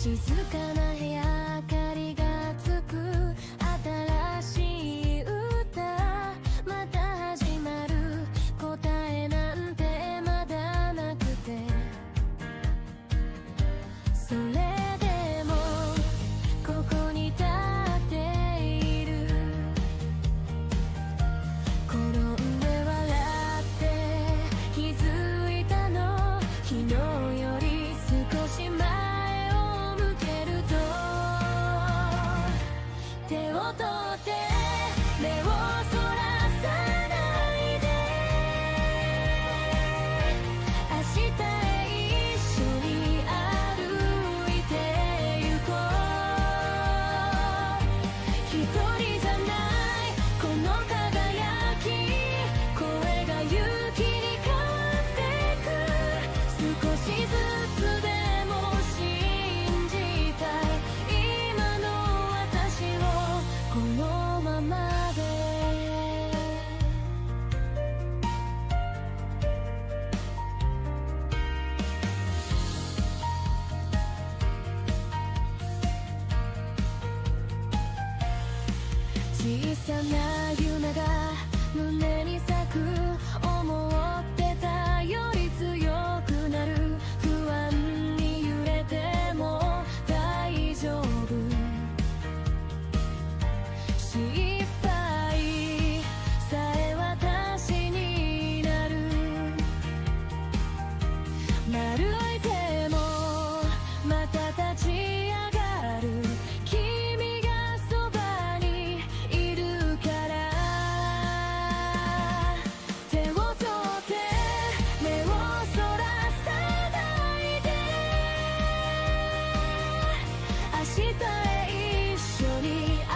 静かな部屋明かりがつく新しい歌また始まる答えなんてまだなくてそれでもここに立っている転んで笑って気づいたの昨日より少し前を向けると手を取って目をそらさないで明日へ一緒に歩いてゆこう一人じゃないこの輝き声が勇気に変わってく少しずつでも信じたい今の私をこのままで小さな夢が胸に咲く思ってたより強くなる不安に揺れても大丈夫失敗さえ私になる歩いてもまた立ち上がる君がそばにいるから手を取って目をそらさないで明日へ一緒に歩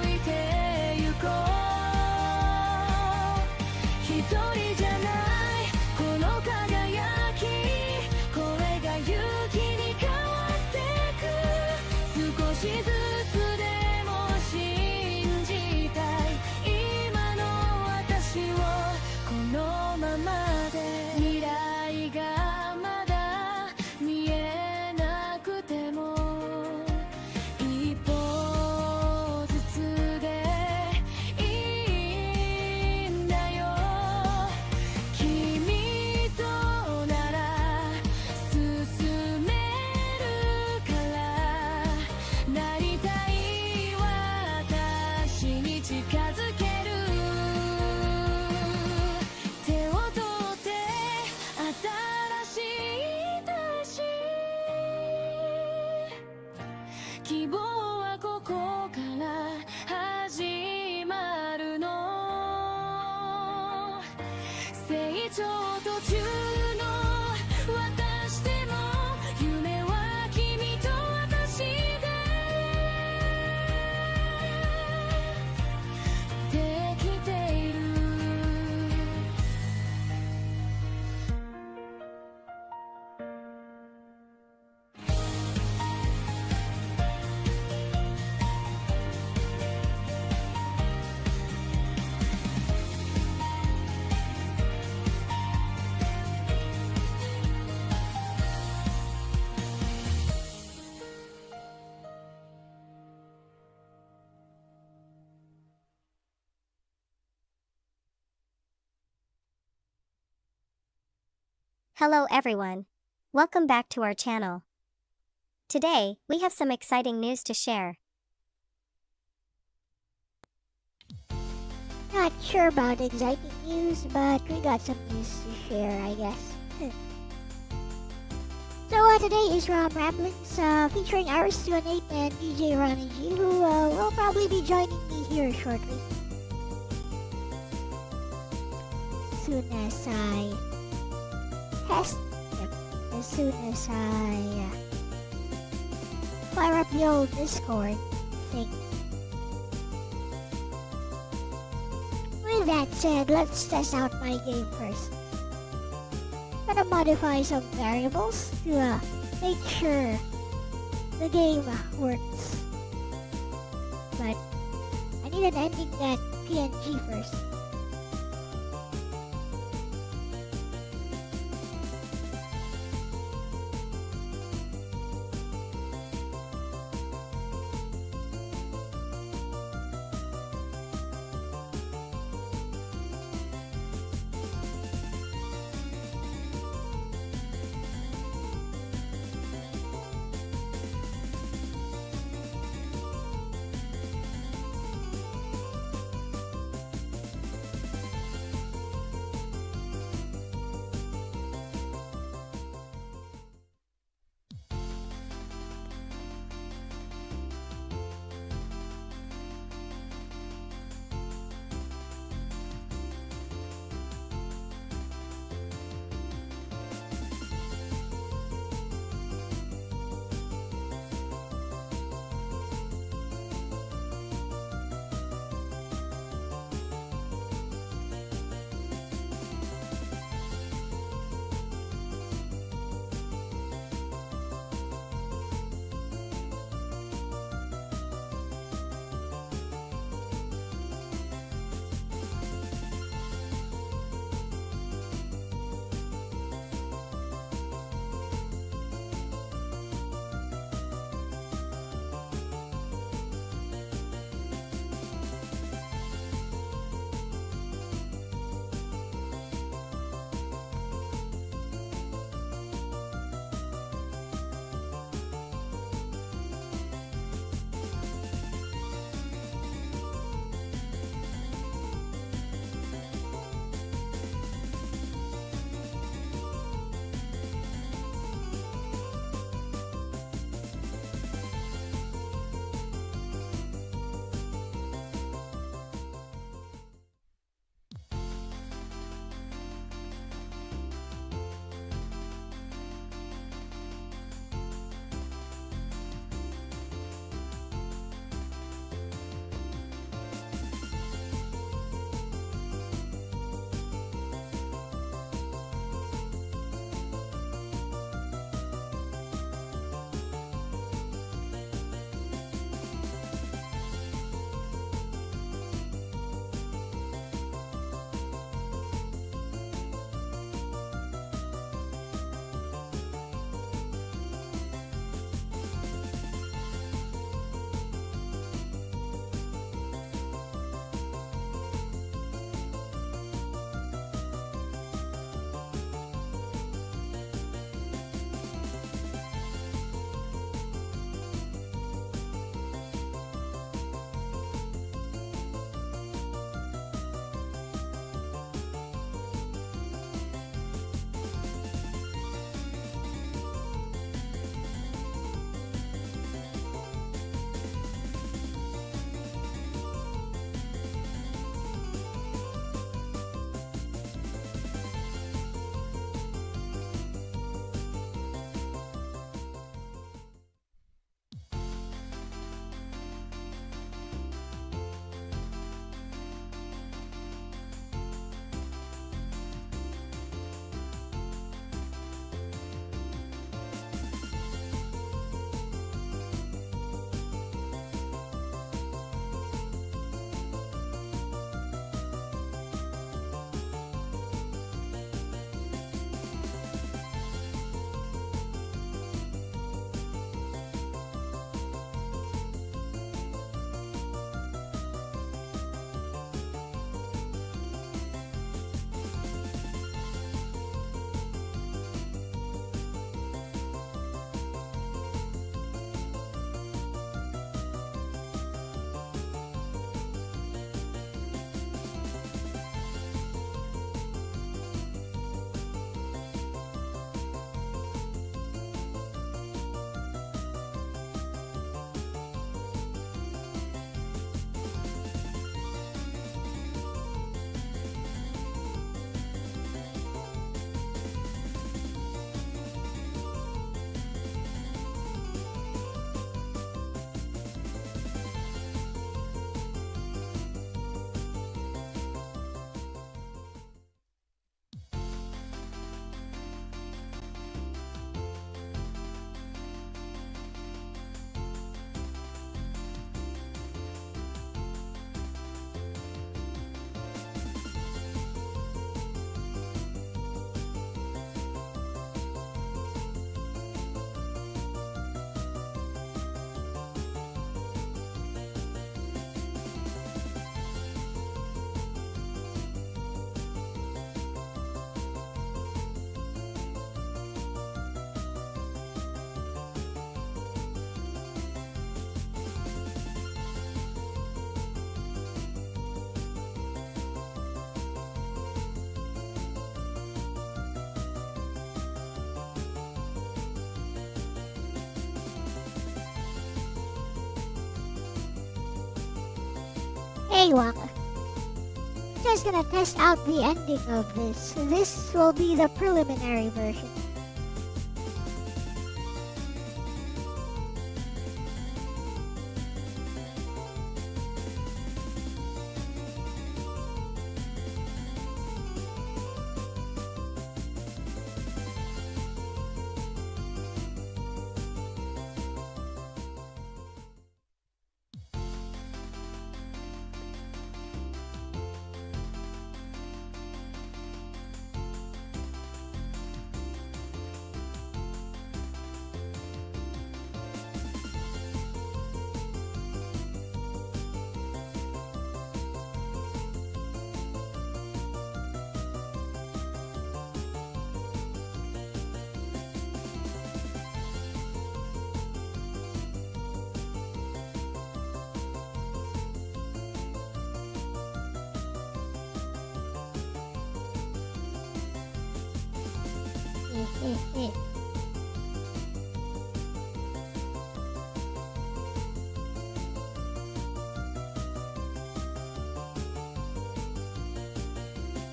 いてゆこう一人じゃないこの輝き声が勇気に変わってく少しずつでも信じたい今の私をこのままで未来がまだ見えなくても一歩ずつでいいんだよ君となら進めるからなりたい私に近づける手を取って新しい大志希望はここから始まるの成長途中の私でも夢は君と私でできているHello everyone. Welcome back to our channel. Today, we have some exciting news to share. Not sure about exciting news, but we got some news to share, I guess. So today is Rom Ramblings, featuring Aris28 and DJ Ronnie G, who will probably be joining me here shortly. Soon as I as soon as I fire up the old Discord thing. With that said, let's test out my game first. Gonna modify some variables to make sure the game works. But I need an ending that PNG first. Anyway, just gonna test out the ending of this. This will be the preliminary version.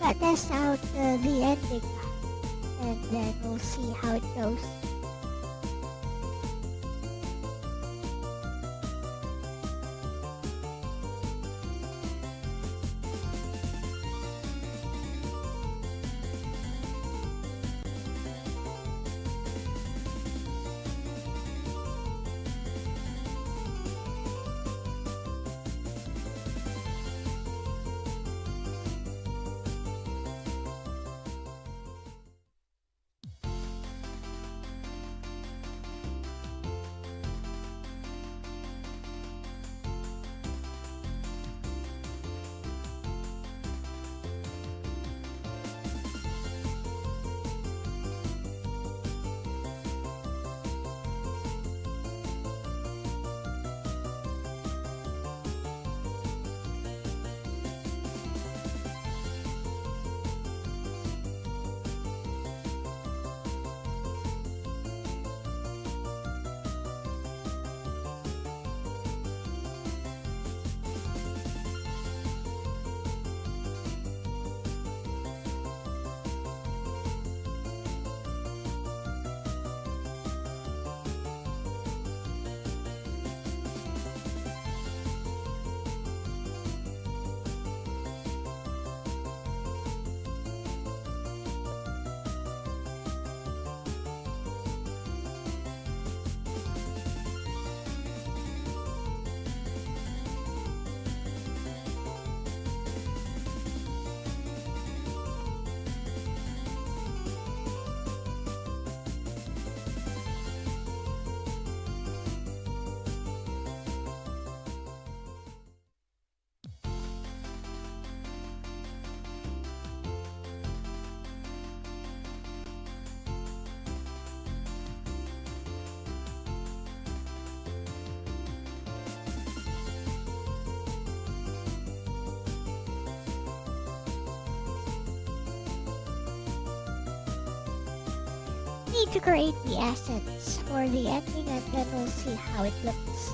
But test out the ending, and then we'll see how it goes. Need to create the assets for the ending, and then we'll see how it looks.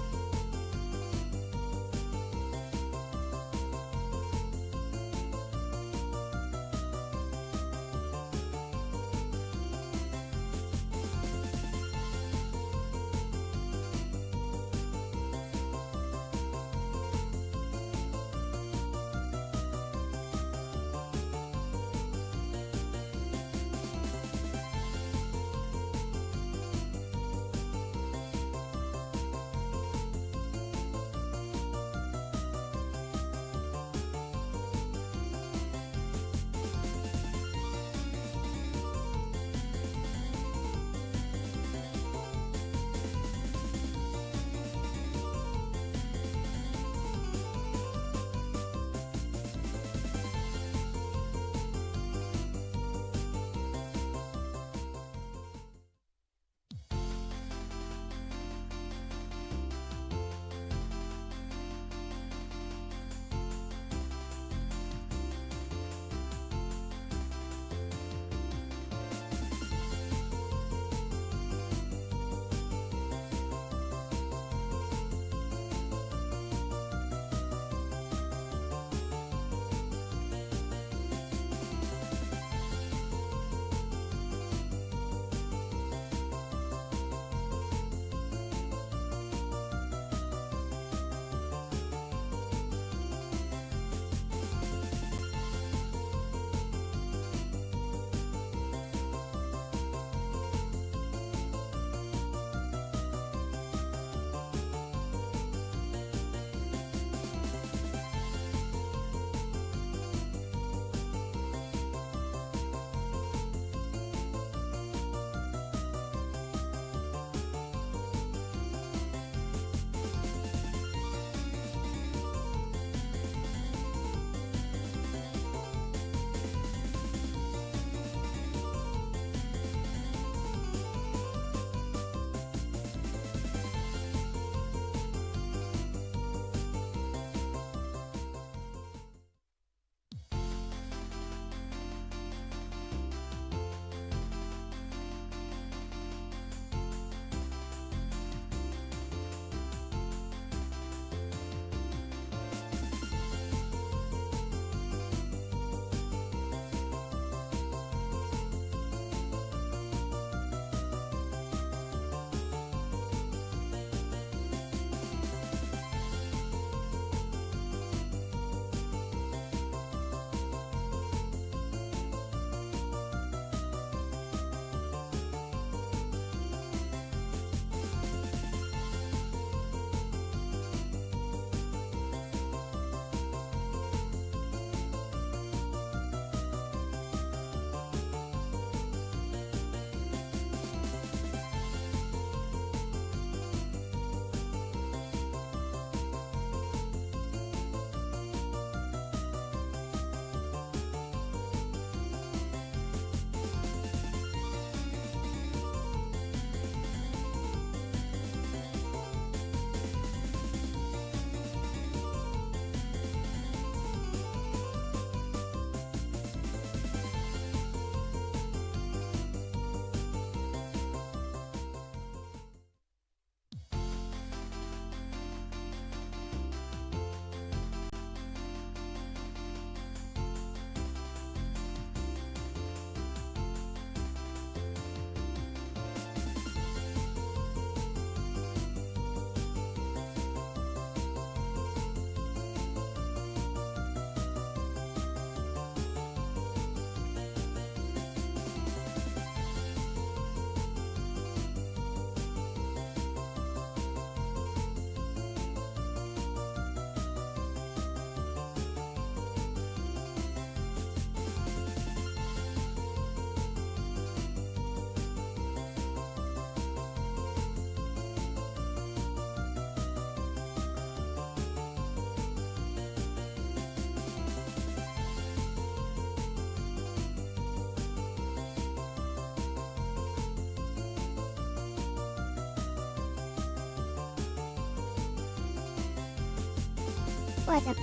What a...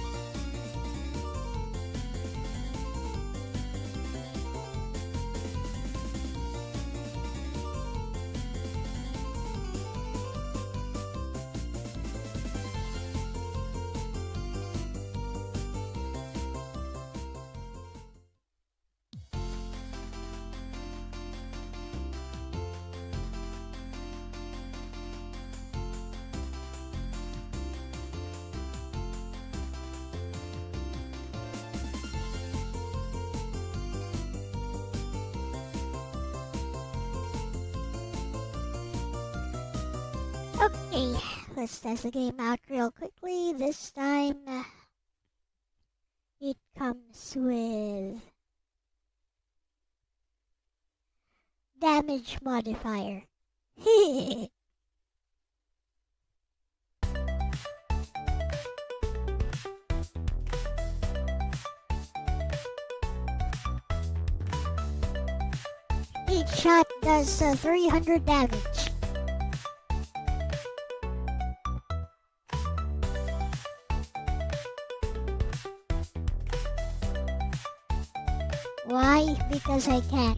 Okay, let's test the game out real quickly. This time, it comes with damage modifier. Each shot does 300 damage. Why? Because I can.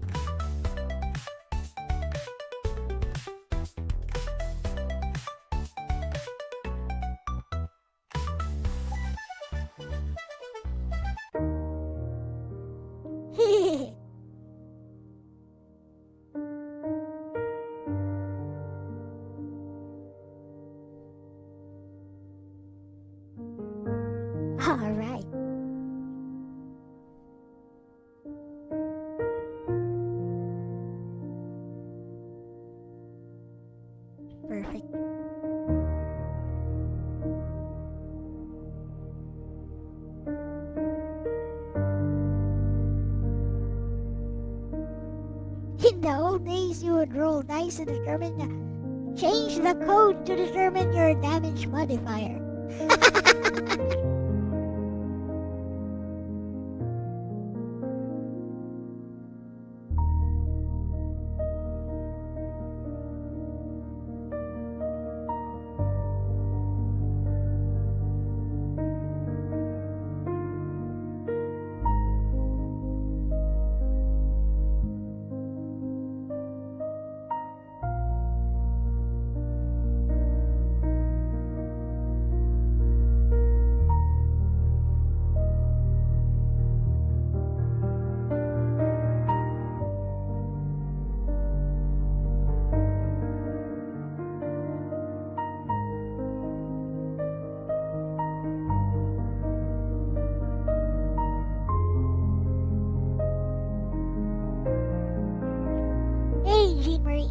Alright. Perfect. In the old days, you would roll dice to determine change the code to determine your damage modifier. Hey, Jean Marie.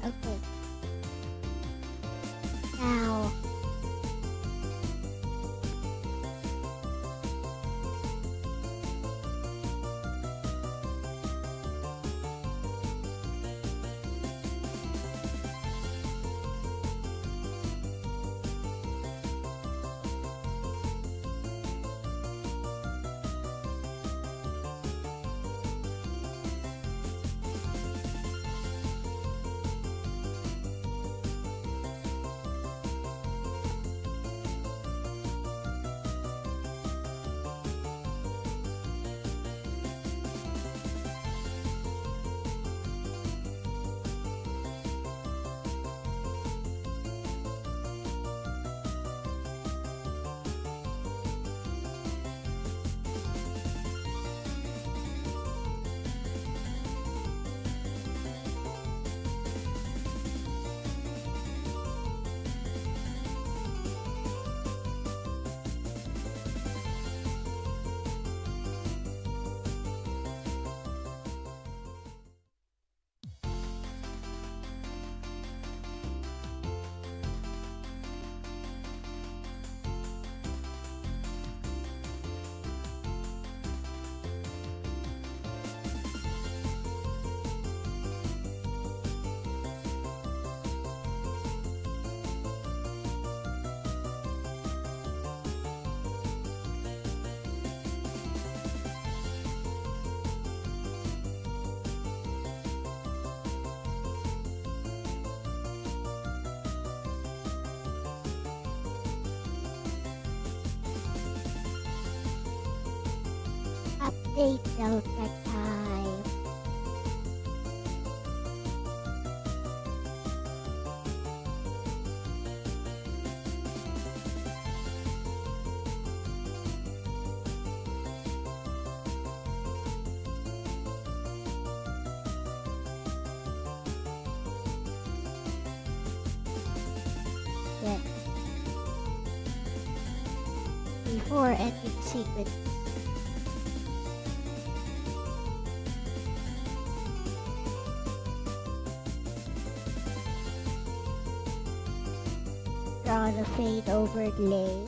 Okay. Now, State Delta time. Then, before ending sequence. Draw the fade overlay.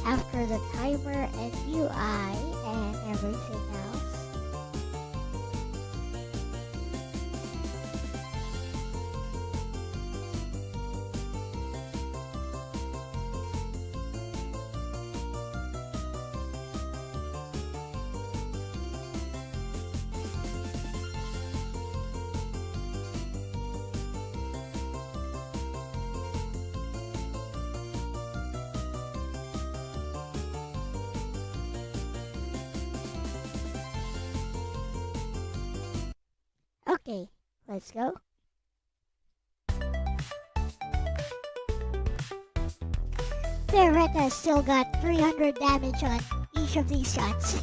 After the timer and UI and everything else. Okay, let's go. Beretta still got 300 damage on each of these shots.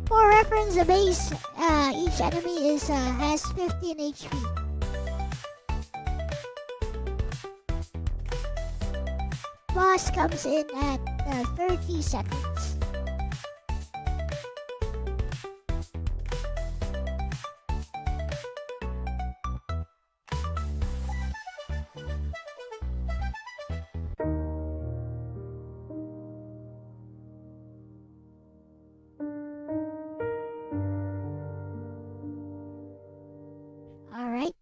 For reference, the base, each enemy has 15 HP. Boss comes in at 30 seconds. Alright.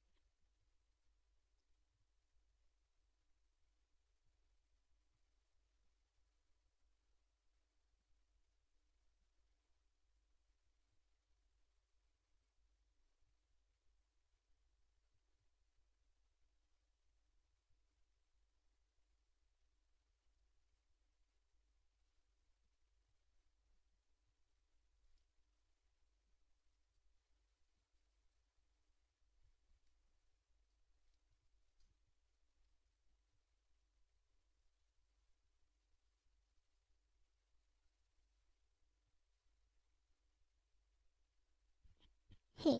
Hey,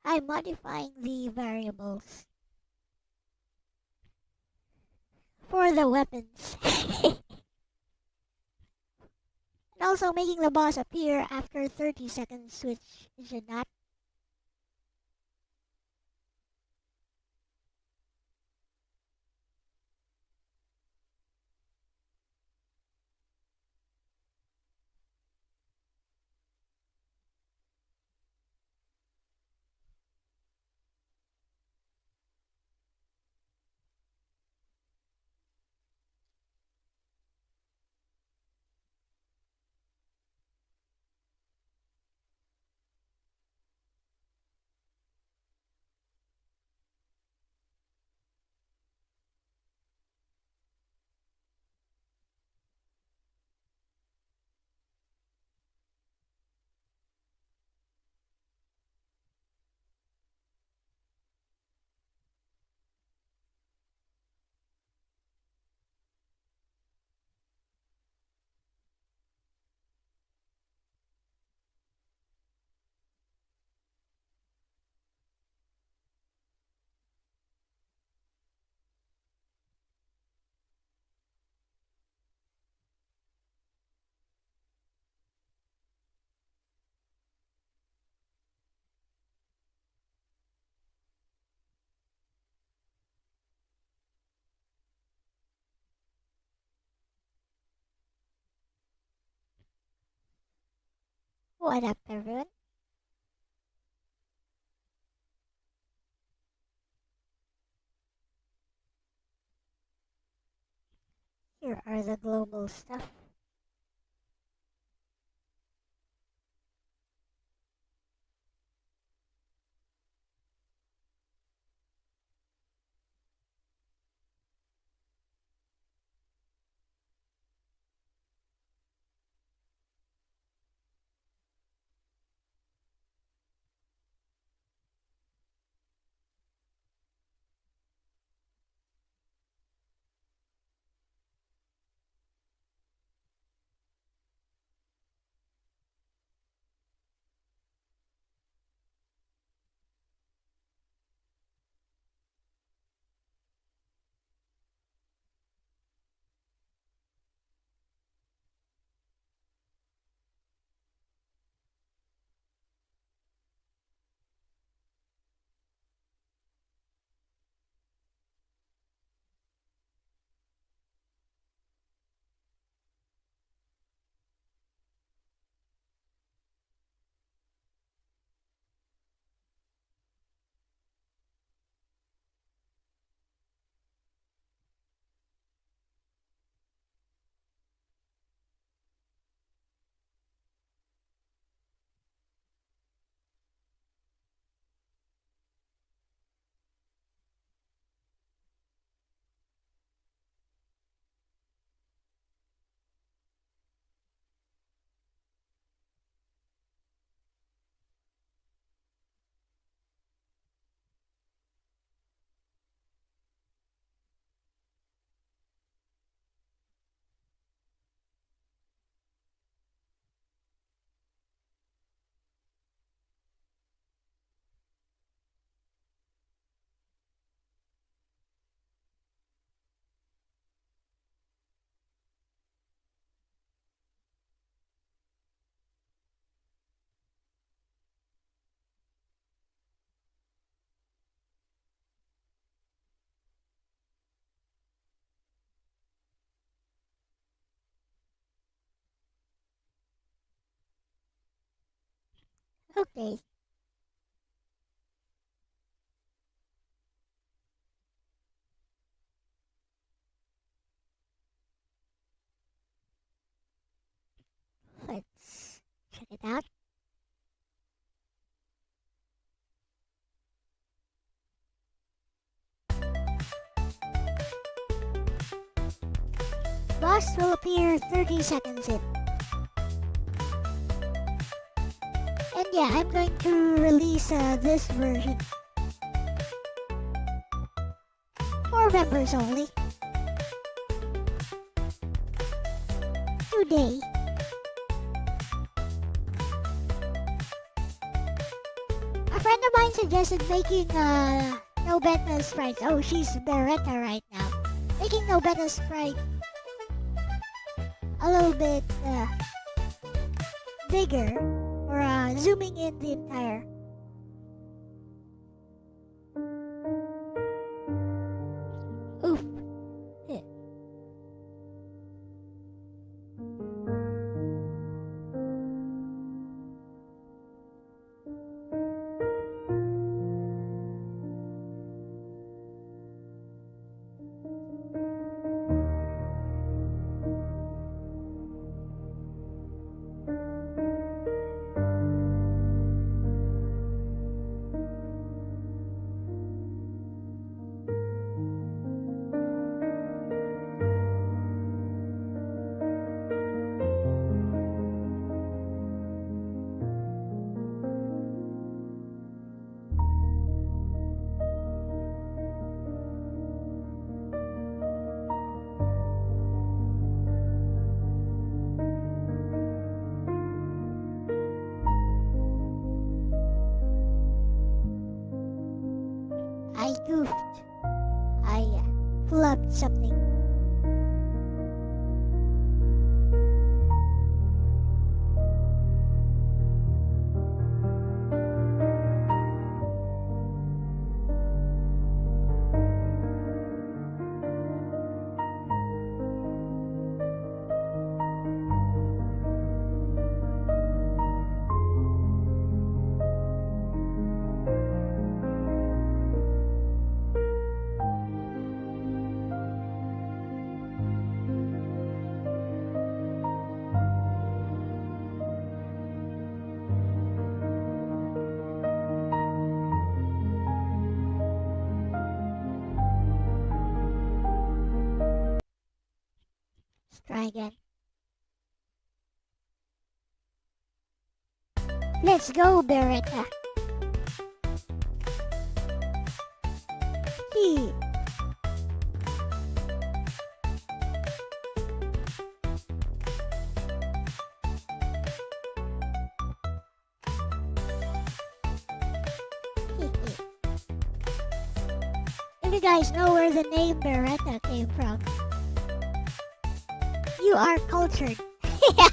I'm modifying the variables for the weapons. And also making the boss appear after 30 seconds, which should not. What up, everyone? Here are the global stuff. Okay. Let's check it out. Boss will appear 30 seconds in. And yeah, I'm going to release this version for members only. Today. A friend of mine suggested making no beta sprites. Oh, she's Beretta right now. Making no beta sprite a little bit bigger, or zooming in the entire. Oof. Eh. I goofed. I flubbed something. Try again. Let's go, Beretta. He. If you guys know where the name Beretta came from, you are cultured. Yeah.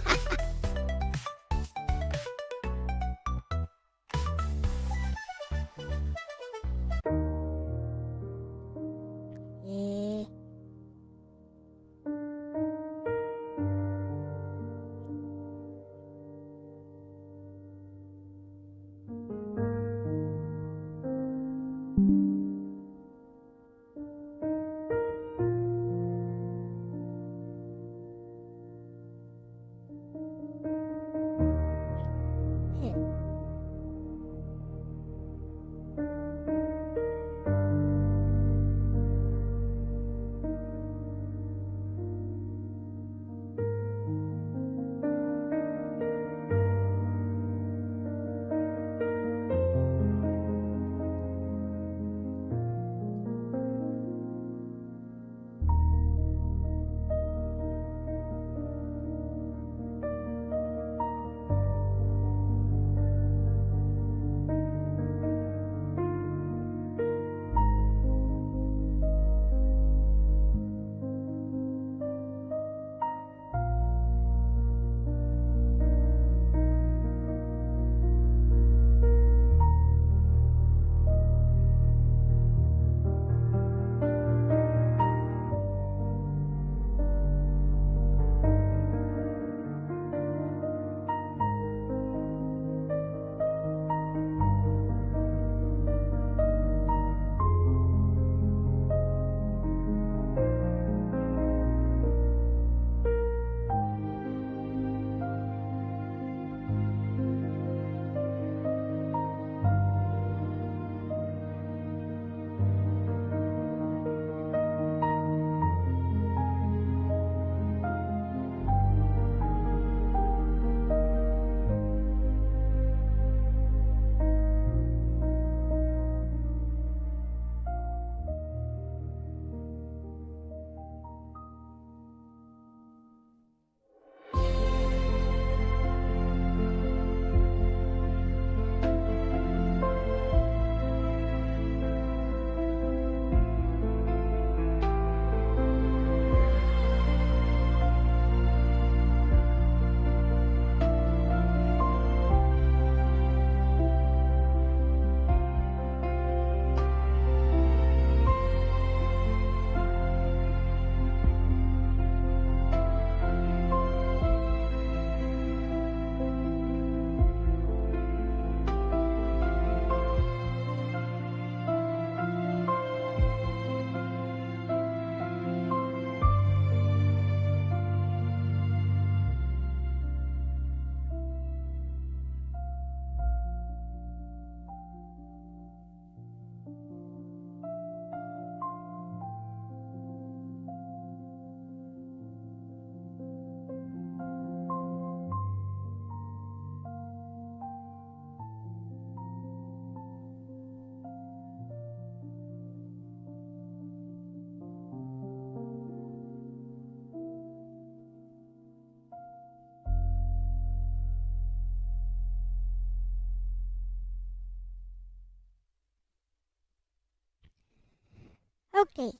Okay.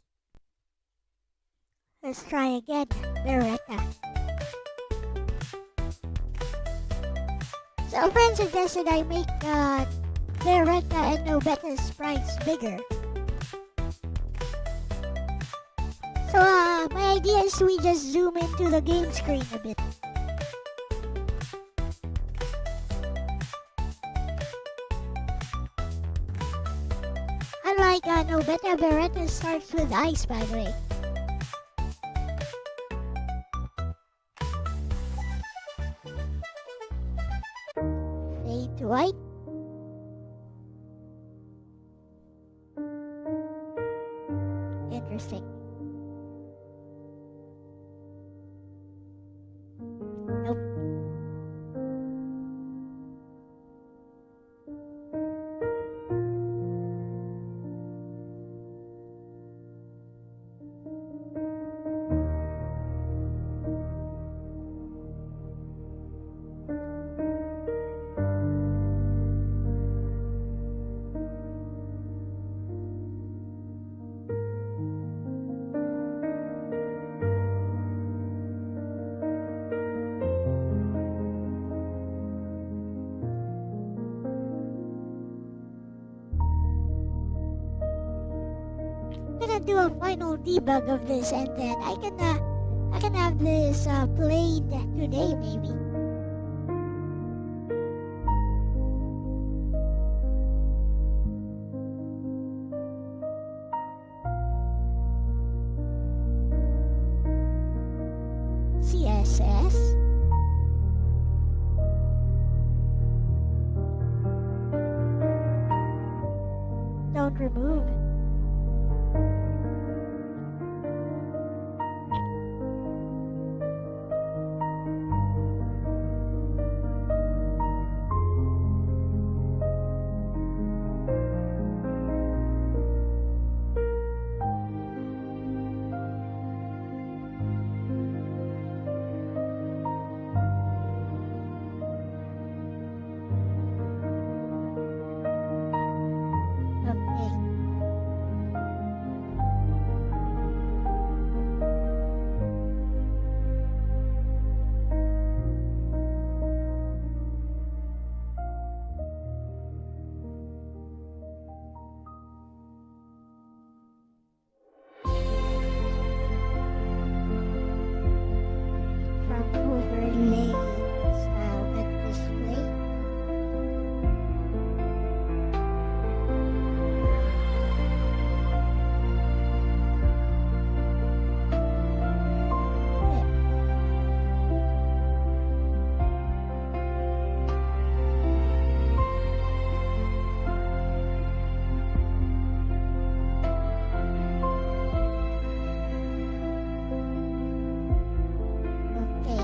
Let's try again, Beretta. So a friend suggested I make Beretta and Nobetta's sprites bigger. So my idea is we just zoom into the game screen a bit. Unlike Nobetta, Beretta starts with ice, by the way. Fade to white. Interesting. do a final debug of this, and then I can have this played today maybe. CSS. Don't remove. Okay. From overlay style and display. Okay.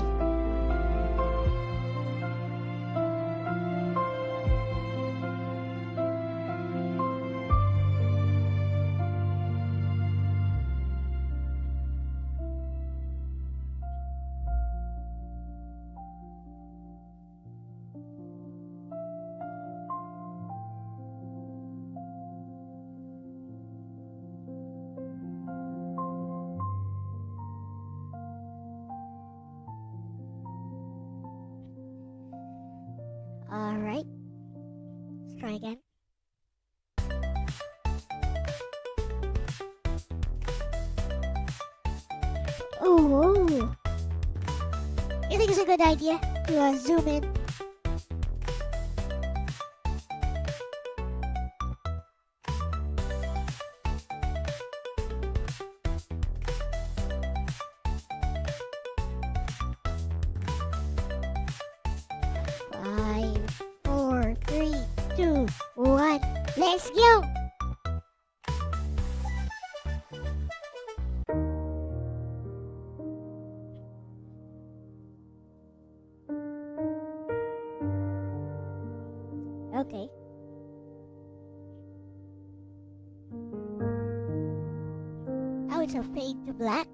Alright. Let's try again. Oh, you think it's a good idea to zoom in? Five, four, three, two, one. Let's go! Okay. Now it's a fade to black.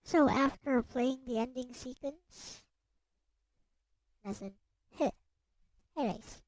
So after playing the ending sequence, doesn't hit. Anyways.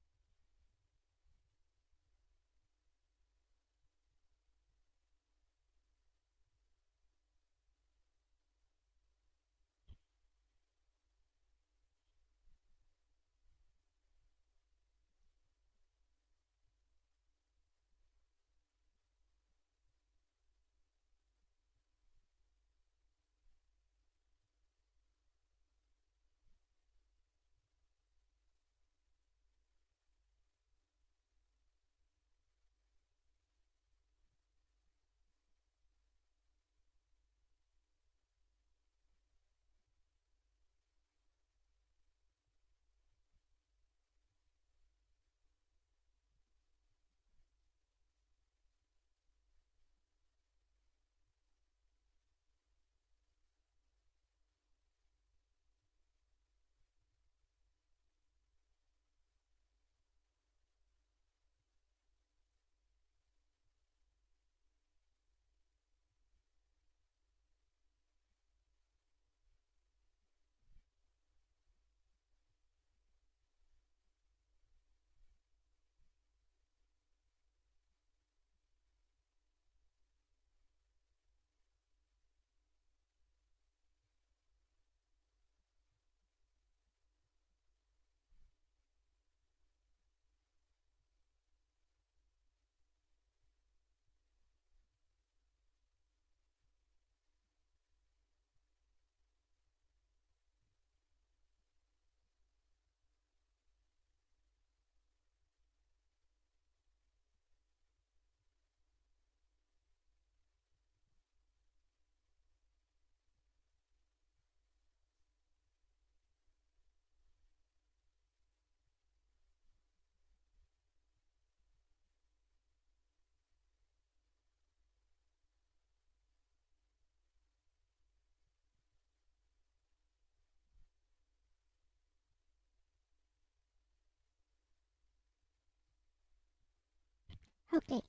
Okay,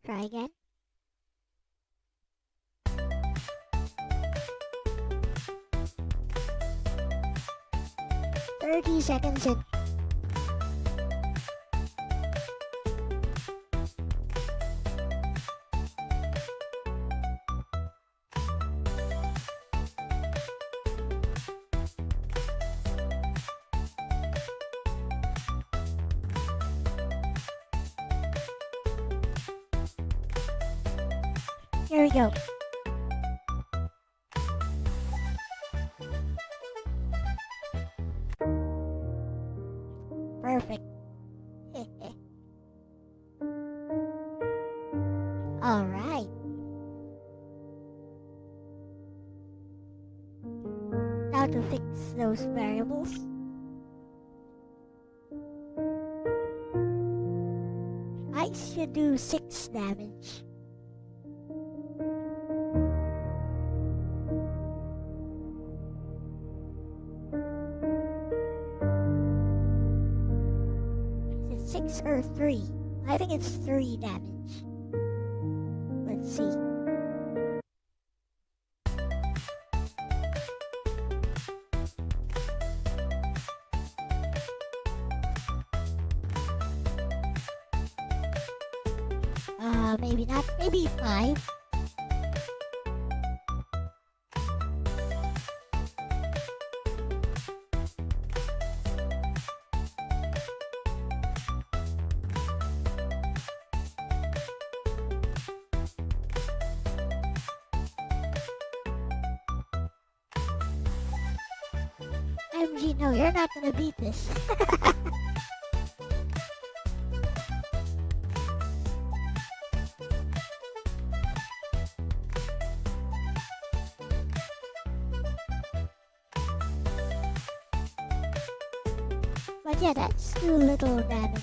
try again. 30 seconds in. Here we go. Perfect. Alright. Now to fix those variables. I should do 6 damage. Is it 6 or 3? I think it's 3 damage. Let's see. Maybe not. Maybe 5. MG, no, you're not gonna beat this. But yeah, that's too little damage.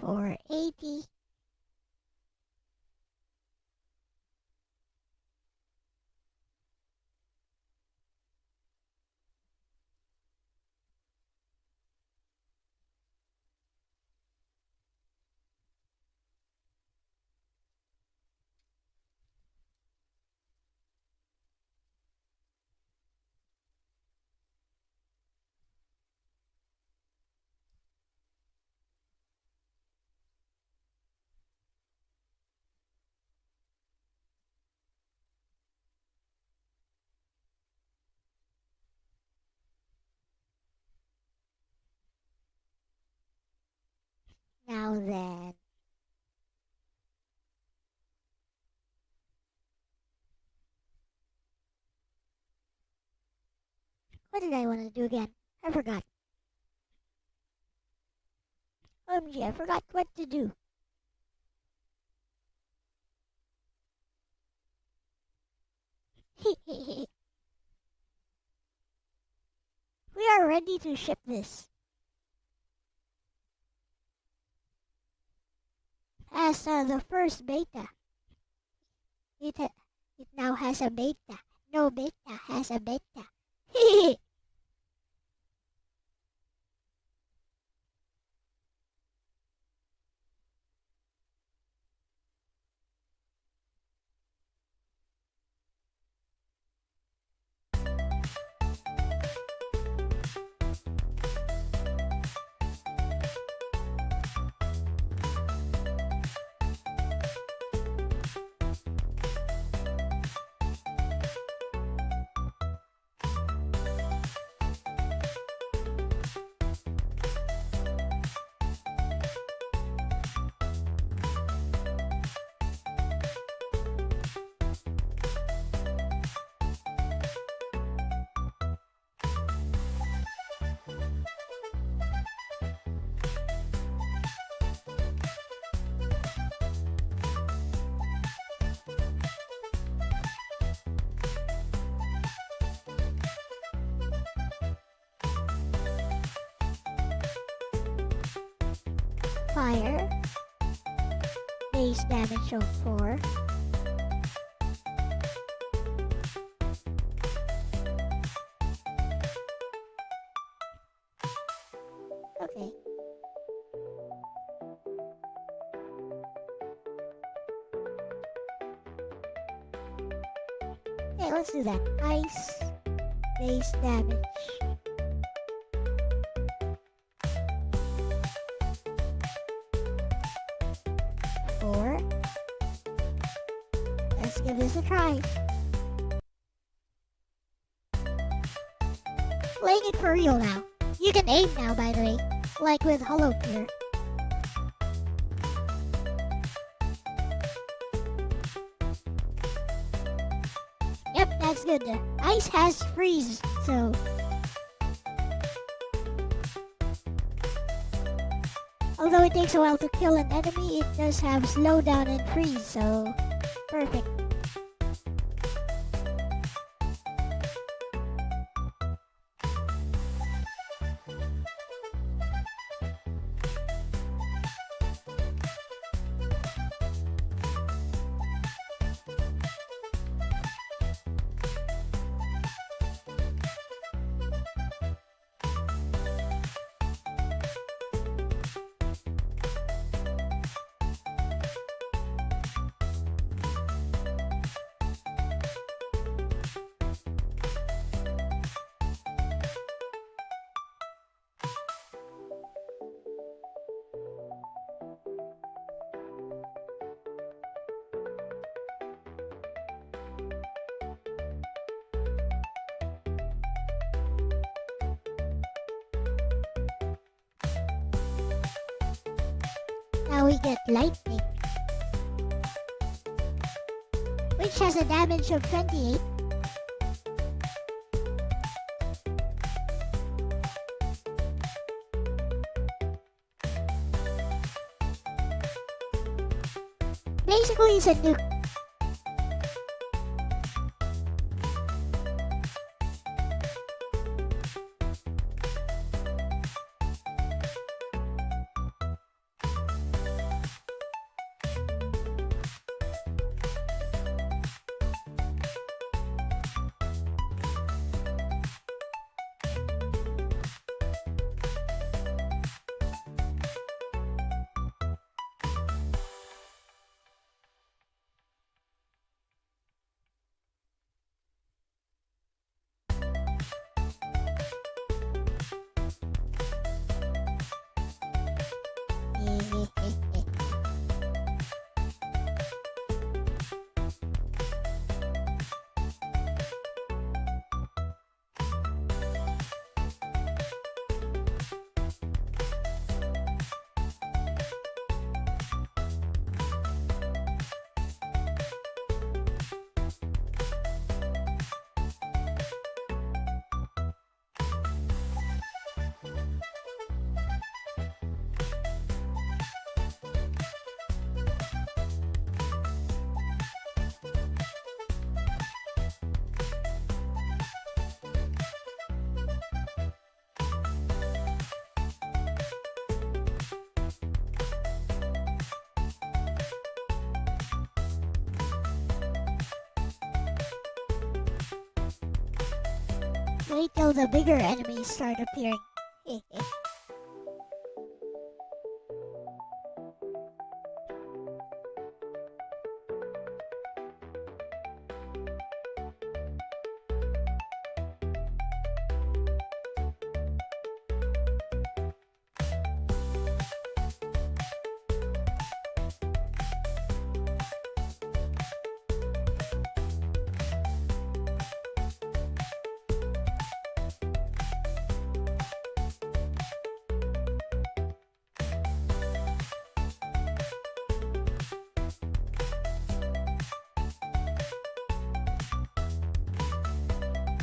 480. Now then. What did I want to do again? I forgot. OMG, I forgot what to do. We are ready to ship this. As the first beta. It now has a beta. No beta has a beta. Fire. Base damage of 4. Okay. Okay, let's do that. Ice. Base damage. Let's give this a try. Playing it for real now. You can aim now, by the way, like with Hollow Gear. Yep, that's good. The ice has freeze, so... Although it takes a while to kill an enemy, it does have slowdown and freeze, so... Perfect. Now we get lightning, which has a damage of 28. Basically, it's a nuke. Wait till the bigger enemies start appearing.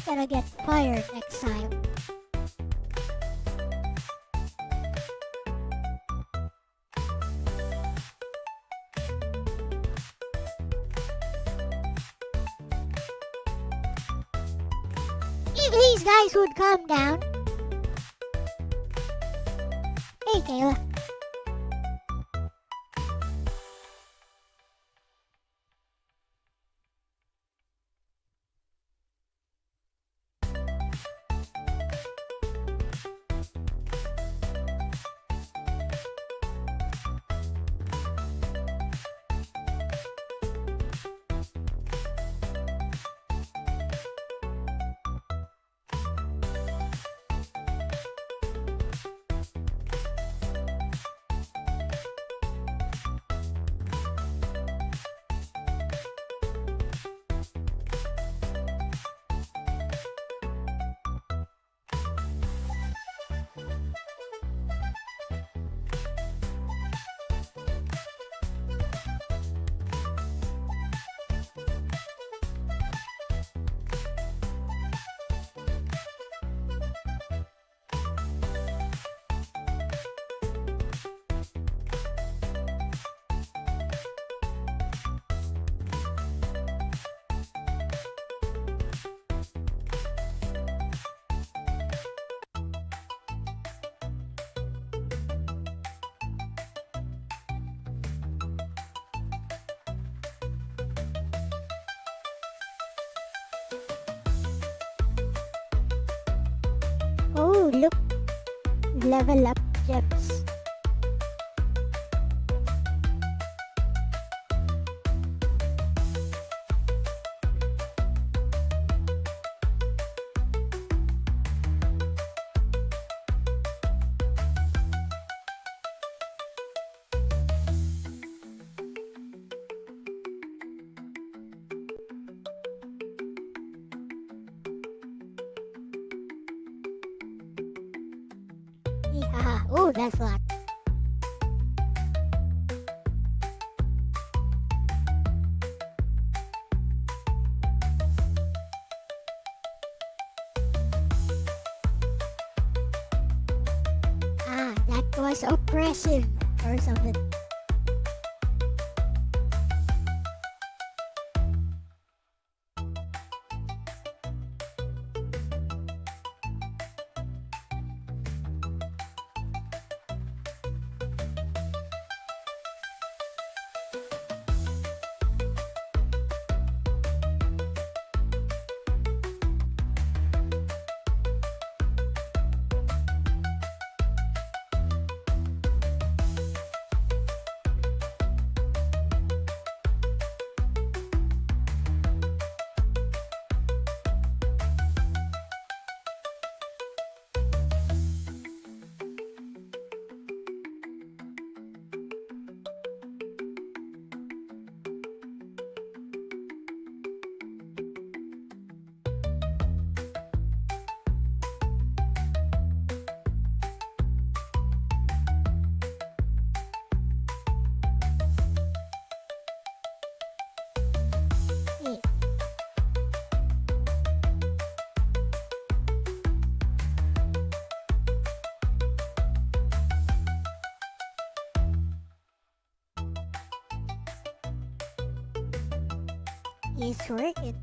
Gonna get fired next time. If these guys would calm down. Hey, Kayla. Oh, look. Level up gems. Haha, oh, that's a lot. Ah, that was oppressive or something. He's working.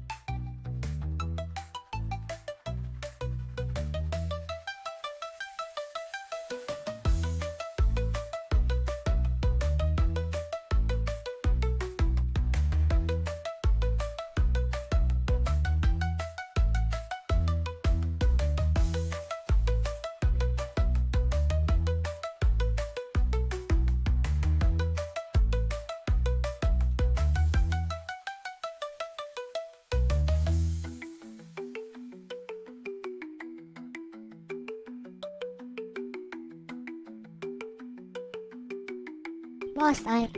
Boss time.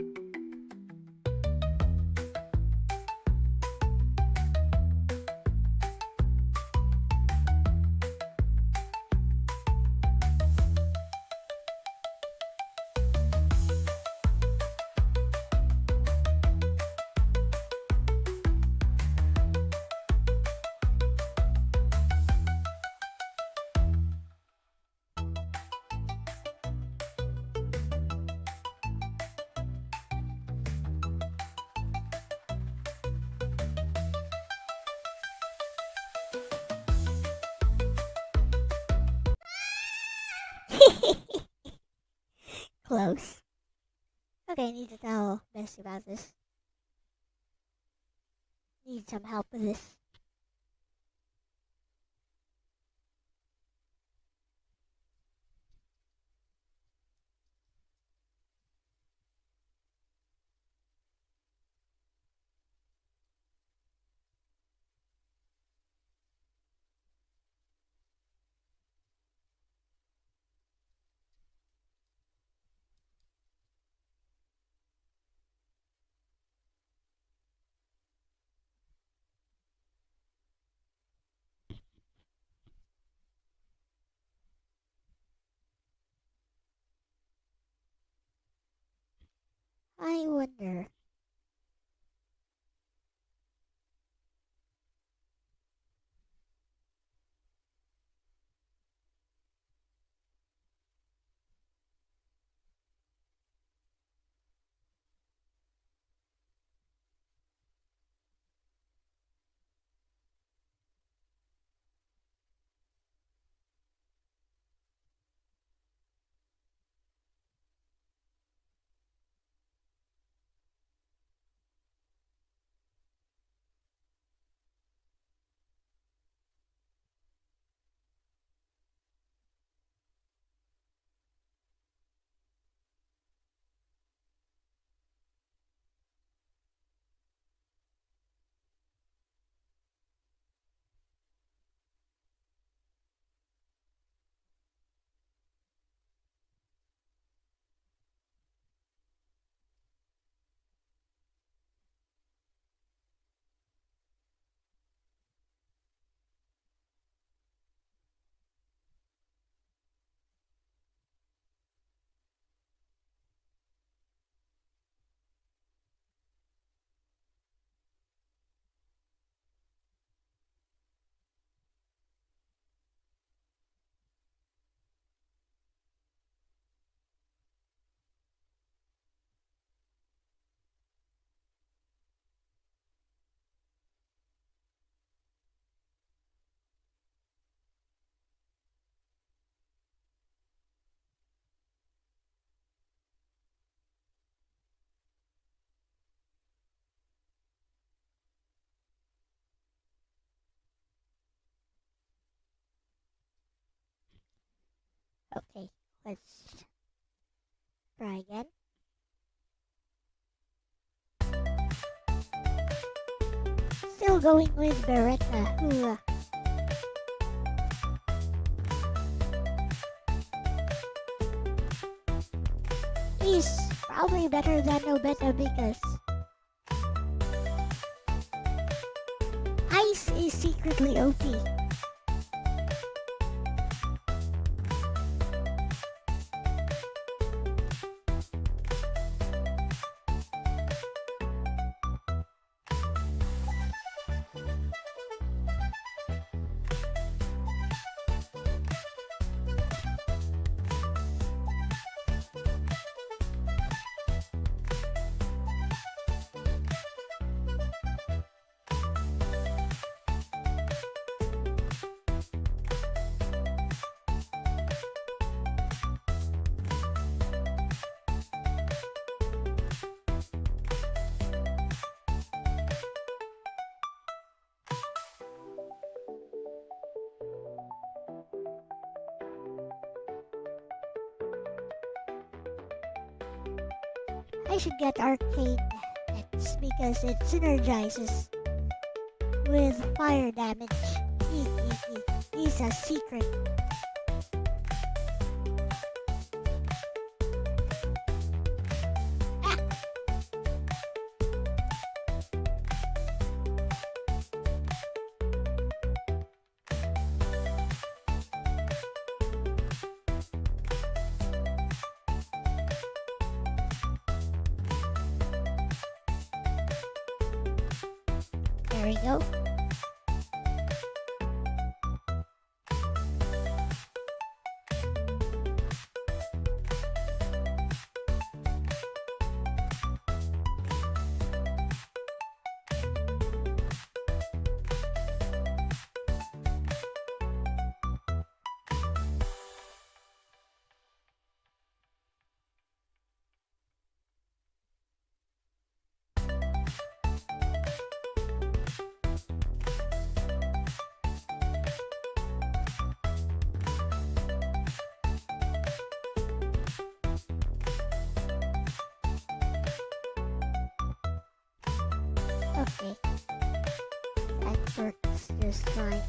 Close. Okay, I need to tell Bessie about this. Need some help with this. I wonder. Okay, let's try again. Still going with Beretta, who he's probably better than Nobeta because Ice is secretly OP. I should get arcane nets because it synergizes with fire damage. Eek, eek, eek. Is a secret. Ah! There we go. Okay. That works just fine.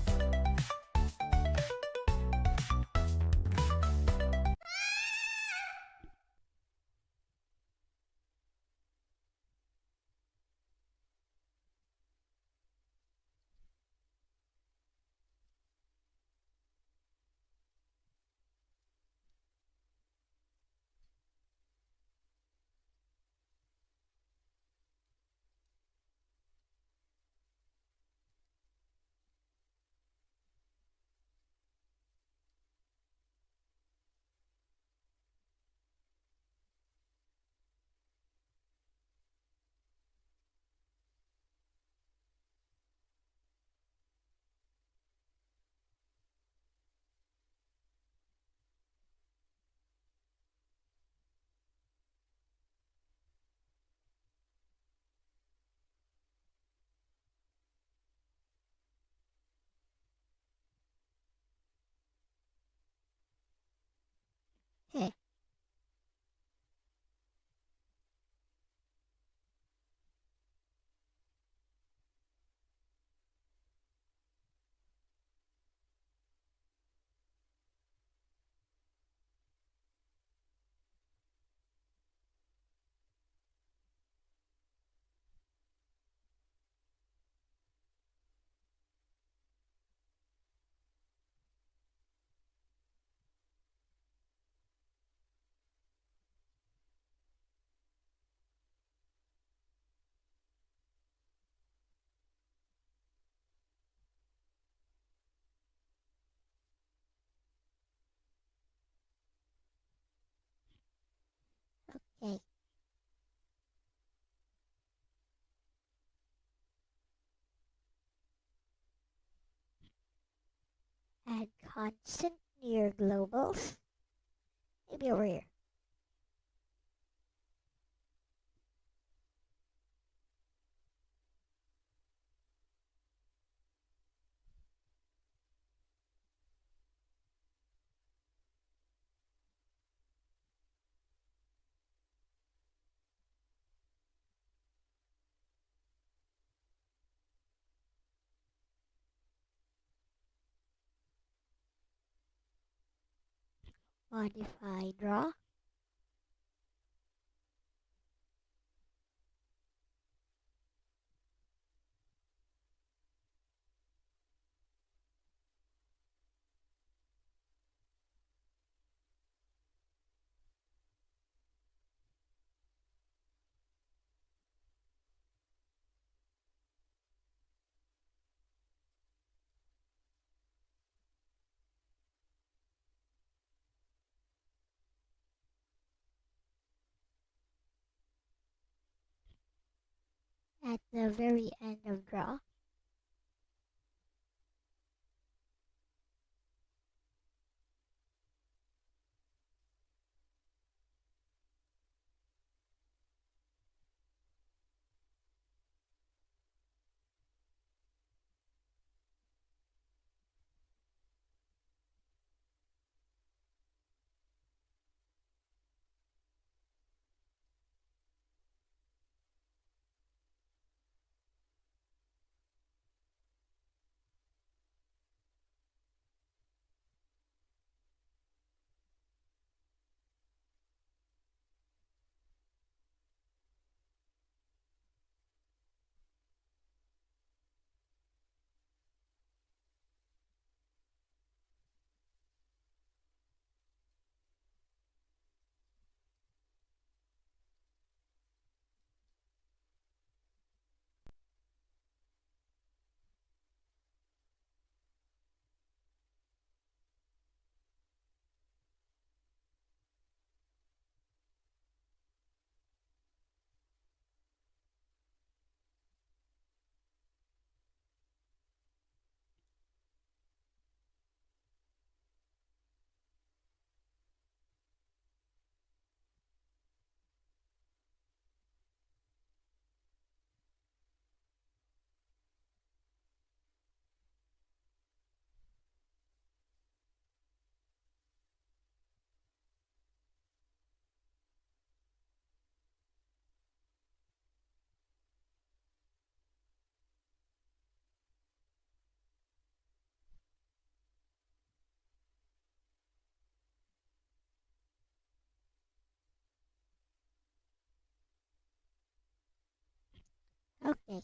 Hey. Okay. Add constant near globals. Maybe over here. Modify draw. At the very end of draw. Okay.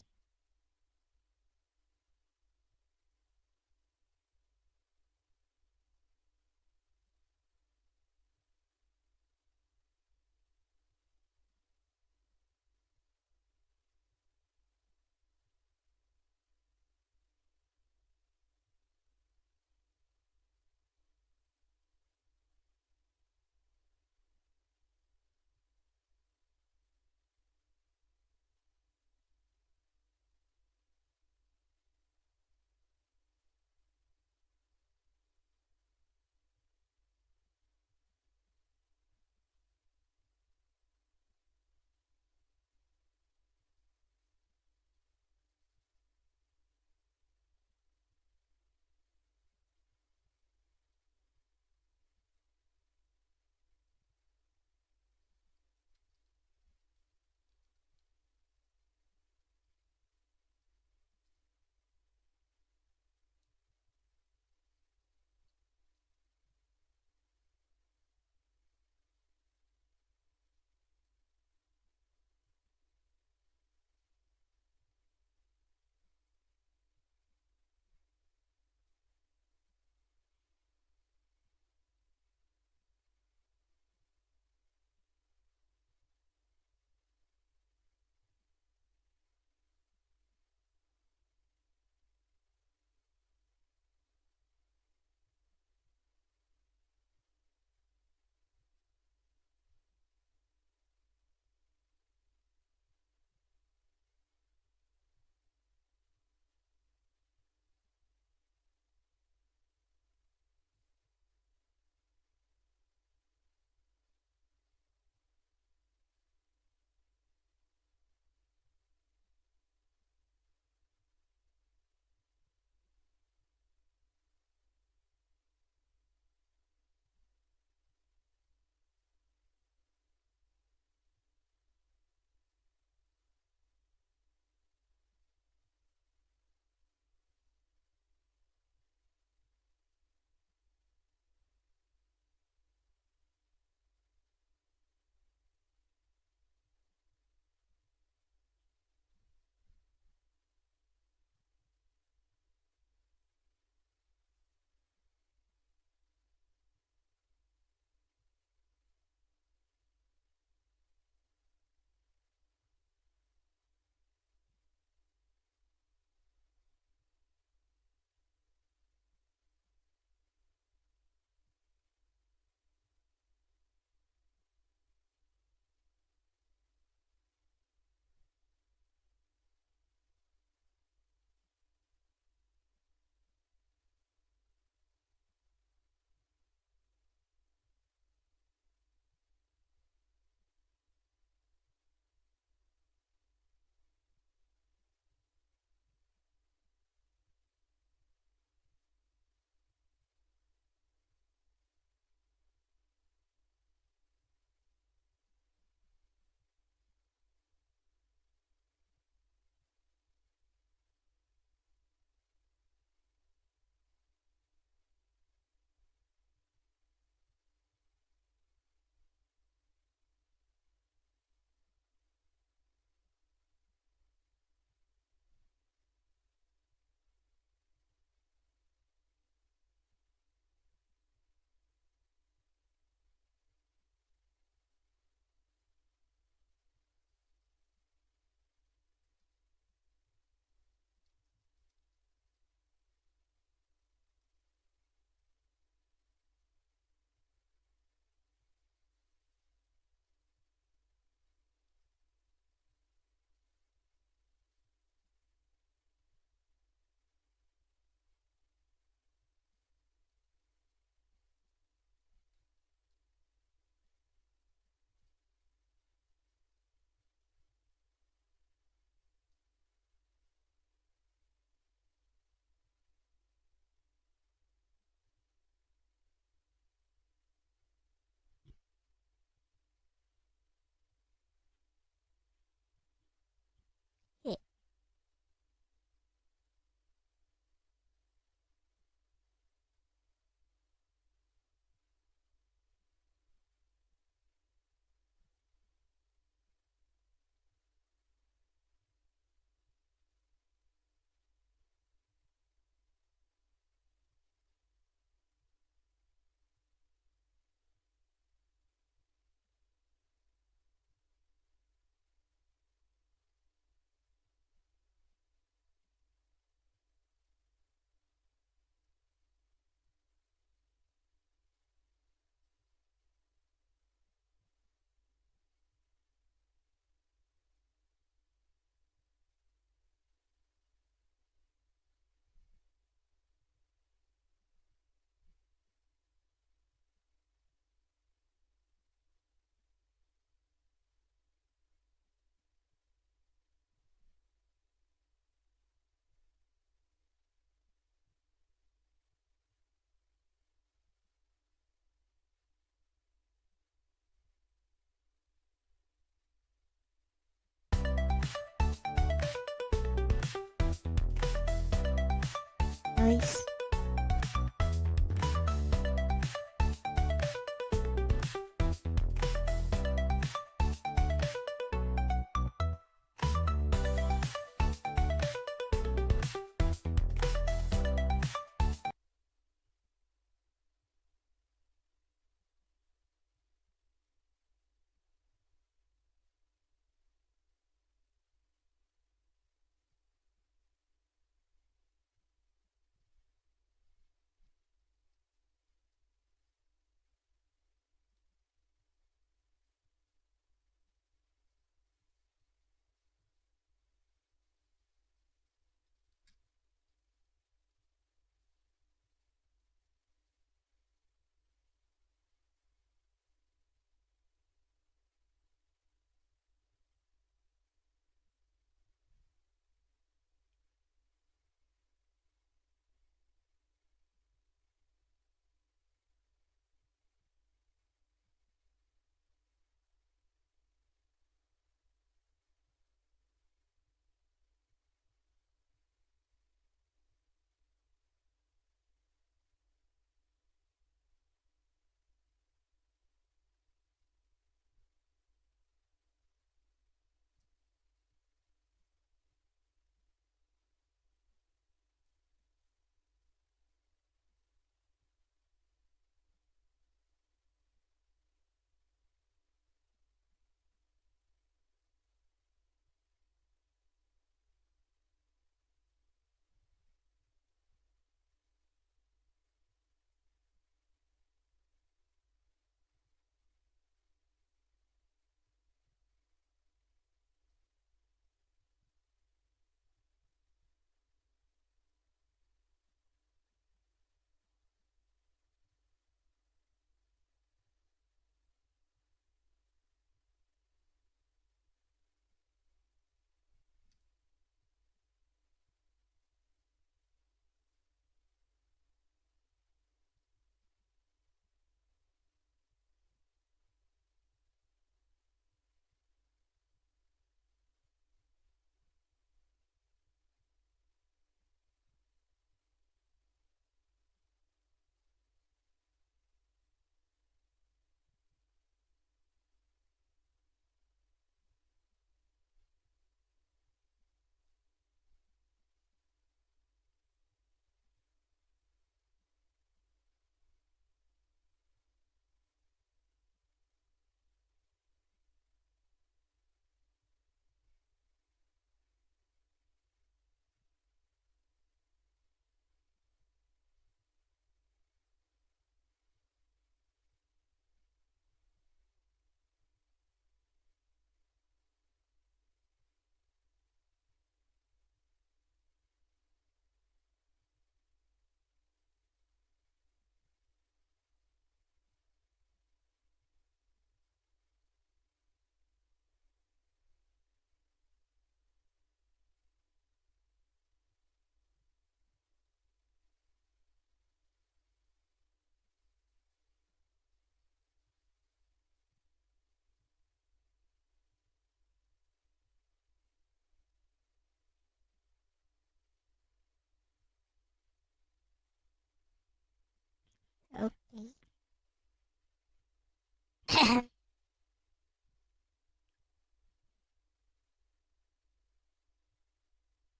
Nice.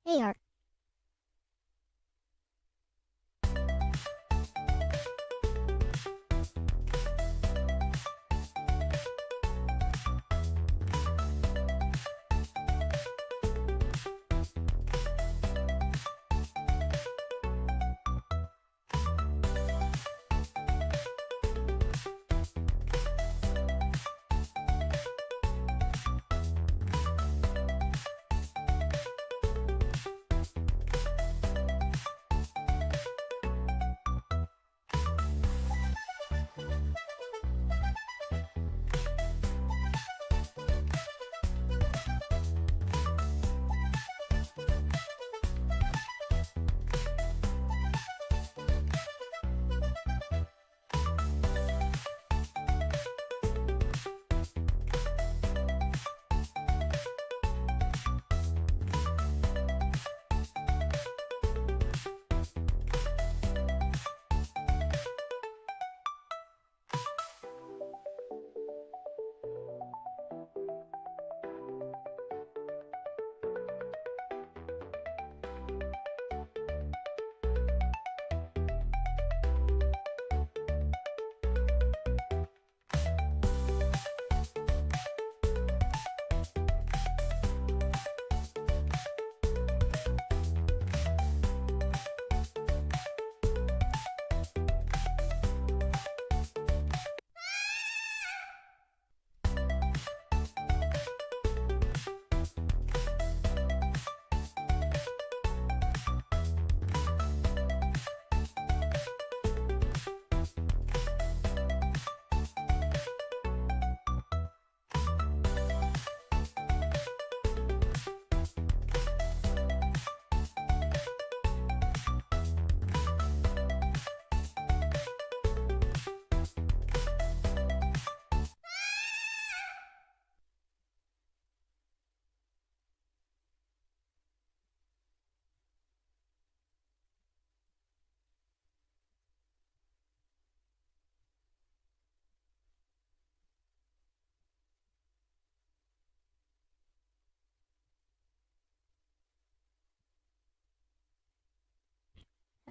Hey, Art.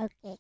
Okay.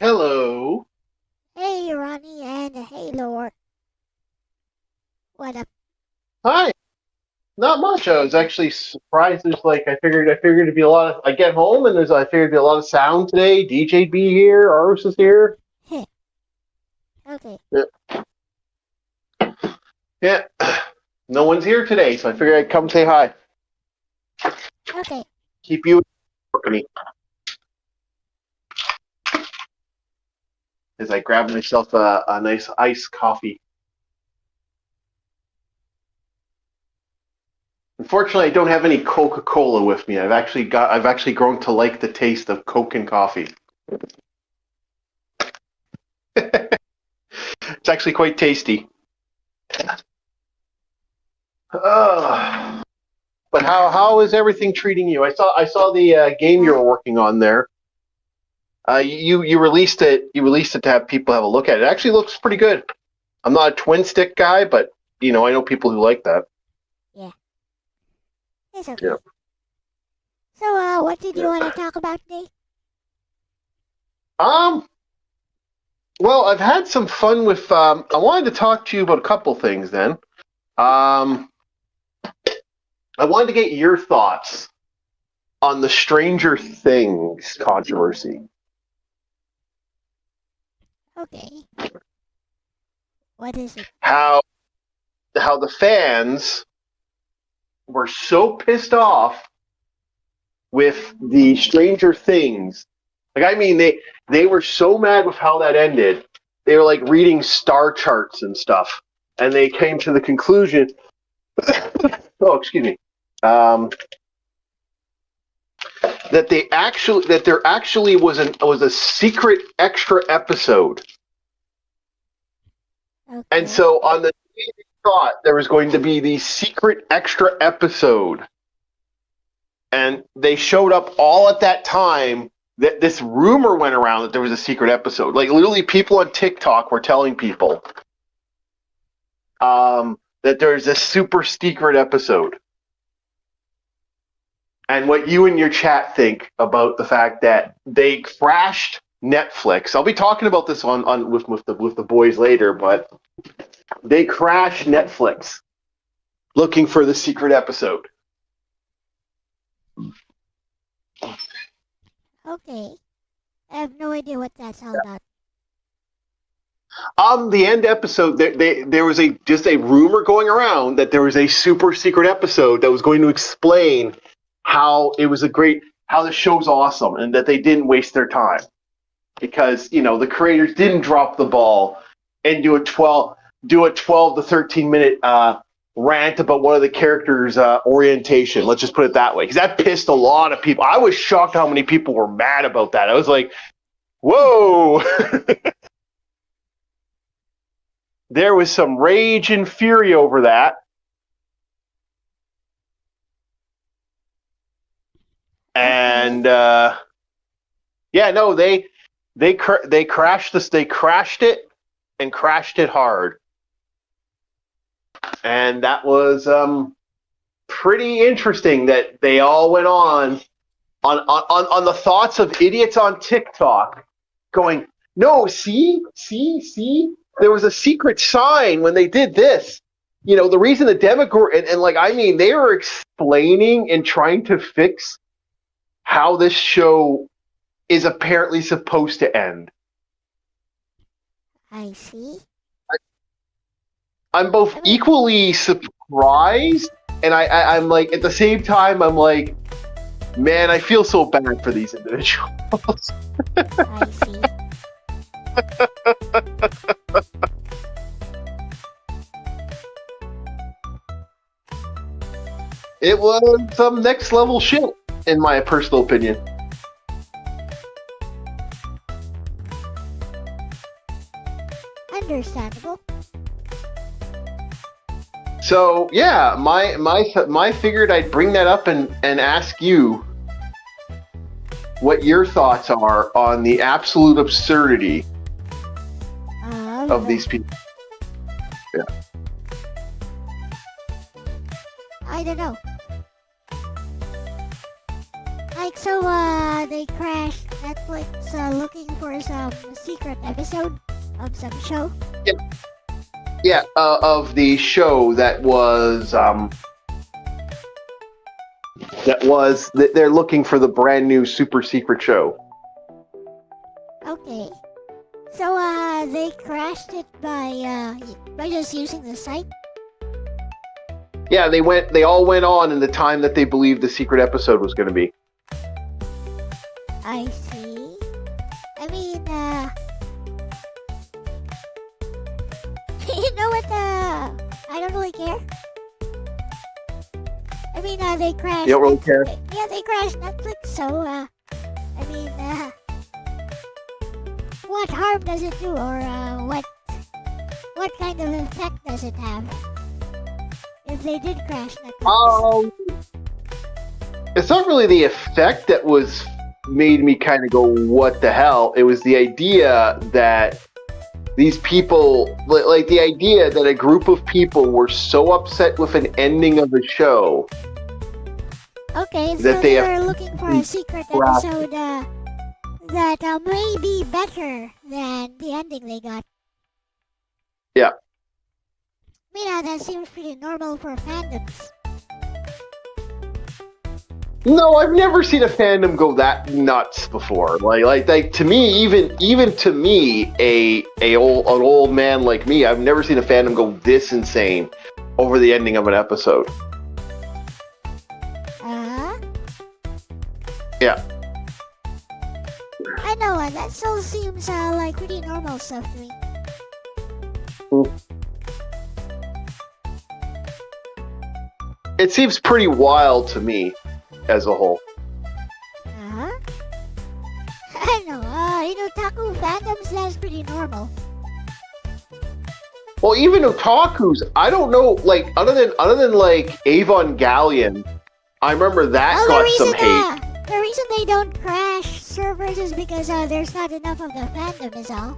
Hello. Hey, Ronnie, and hey, Lord. What up? Hi. Not much. I was actually surprised. There's I figured it'd be a lot of. I get home and I figured it'd be a lot of sound today. DJ B here. Arus is here. Heh. Okay. Yeah. Yeah. No one's here today, so I figured I'd come say hi. Okay. Keep you company as I grab myself a nice iced coffee. Unfortunately, I don't have any Coca-Cola with me. I've actually grown to like the taste of Coke and coffee. It's actually quite tasty. But how is everything treating you? I saw the game you were working on there. You released it. You released it to have people have a look at it. It actually looks pretty good. I'm not a twin stick guy, but I know people who like that. Yeah. It's okay. Yeah. So, what did you want to talk about today? Well, I've had some fun with. I wanted to talk to you about a couple things. Then, I wanted to get your thoughts on the Stranger Things controversy. Okay. What is it? How the fans were so pissed off with the Stranger Things. Like, I mean, they were so mad with how that ended. They were like reading star charts and stuff, and they came to the conclusion. Oh, excuse me. That there actually was a secret extra episode. Okay. And so on the day they thought there was going to be the secret extra episode, and they showed up all at that time, that this rumor went around that there was a secret episode. Like, literally people on TikTok were telling people that there's a super secret episode. And what you and your chat think about the fact that they crashed Netflix. I'll be talking about this on with the boys later, but they crashed Netflix looking for the secret episode. Okay. I have no idea what that's all about. On the end episode, there was just a rumor going around that there was a super secret episode that was going to explain how it was how the show's awesome, and that they didn't waste their time because the creators didn't drop the ball and do a 12 to 13 minute rant about one of the characters' orientation. Let's just put it that way, because that pissed a lot of people. I was shocked how many people were mad about that. I was like, whoa. There was some rage and fury over that. And they crashed this. They crashed it and crashed it hard. And that was pretty interesting that they all went on the thoughts of idiots on TikTok going, no, see, there was a secret sign when they did this. The reason the Demogorgon, and they were explaining and trying to fix how this show is apparently supposed to end. I see. I'm both equally surprised, and I'm like, at the same time, I'm like, man, I feel so bad for these individuals. I see. It was some next level shit, in my personal opinion. Understandable. So yeah, my figured I'd bring that up and ask you what your thoughts are on the absolute absurdity of these people. Yeah. I don't know. They crashed Netflix looking for some secret episode of some show. Yeah, of the show that was they're looking for the brand new super secret show. Okay. So they crashed it by just using the site. Yeah, they all went on in the time that they believed the secret episode was going to be. I see. I mean, you know what? I don't really care. I mean, they crashed. You don't really care? Yeah, they crashed Netflix. So, I mean, what harm does it do, or what kind of effect does it have if they did crash Netflix? It's not really the effect that was made me kind of go, what the hell? It was the idea that these people, like the idea that a group of people were so upset with an ending of a show. Okay, so That they they are looking for a secret episode that may be better than the ending they got. Yeah. I mean, that seems pretty normal for fandoms. No, I've never seen a fandom go that nuts before. Like to me, even to me, an old man like me, I've never seen a fandom go this insane over the ending of an episode. Yeah. I know, and that still seems like pretty normal stuff to me. It seems pretty wild to me as a whole. I know, otaku fandoms, that's pretty normal. Well, even otakus, I don't know, like other than like Evangelion, I remember that got some hate. The reason they don't crash servers is because there's not enough of the fandom is all.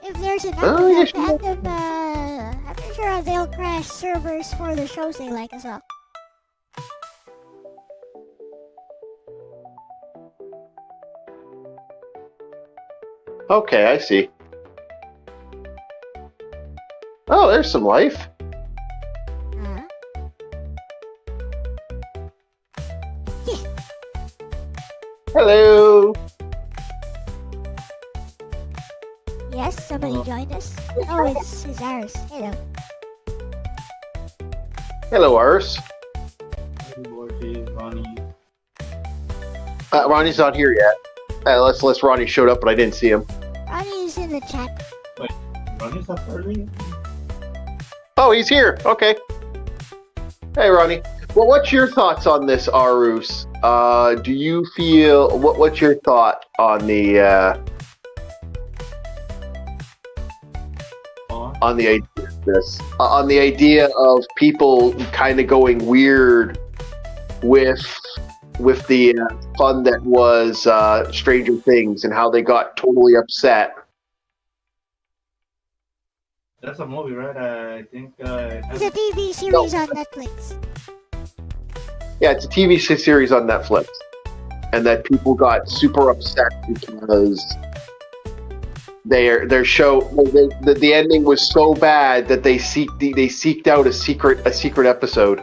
If there's enough of the fandom, I'm pretty sure they'll crash servers for the shows they like as well. Okay, I see. Oh, there's some life. Hello. Yes, somebody joined us. Oh, it's ours. Hello. Hello, Urs. Ronnie's not here yet. Unless Ronnie showed up, but I didn't see him. Ronnie's in the chat. Wait, Ronnie's up early? Oh, he's here. Okay. Hey, Ronnie. Well, what's your thoughts on this, Arus? Do you feel what's your thought on the idea of this? On the idea of people kind of going weird with the fun that was Stranger Things and how they got totally upset. That's a movie, right? I think it's a TV series on Netflix. Yeah, it's a TV series on Netflix, and that people got super upset because their show the ending was so bad that they seeked out a secret episode.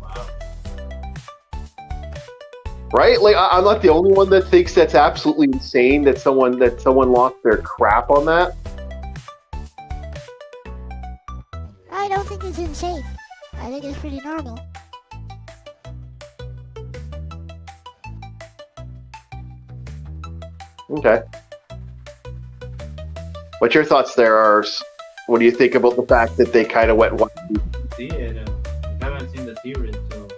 Wow. Right? Like I'm not the only one that thinks that's absolutely insane that someone lost their crap on that. I don't think it's insane. I think it's pretty normal. Okay. What's your thoughts there, Ars? What do you think about the fact that they kind of went one? See it. I haven't seen the series, so.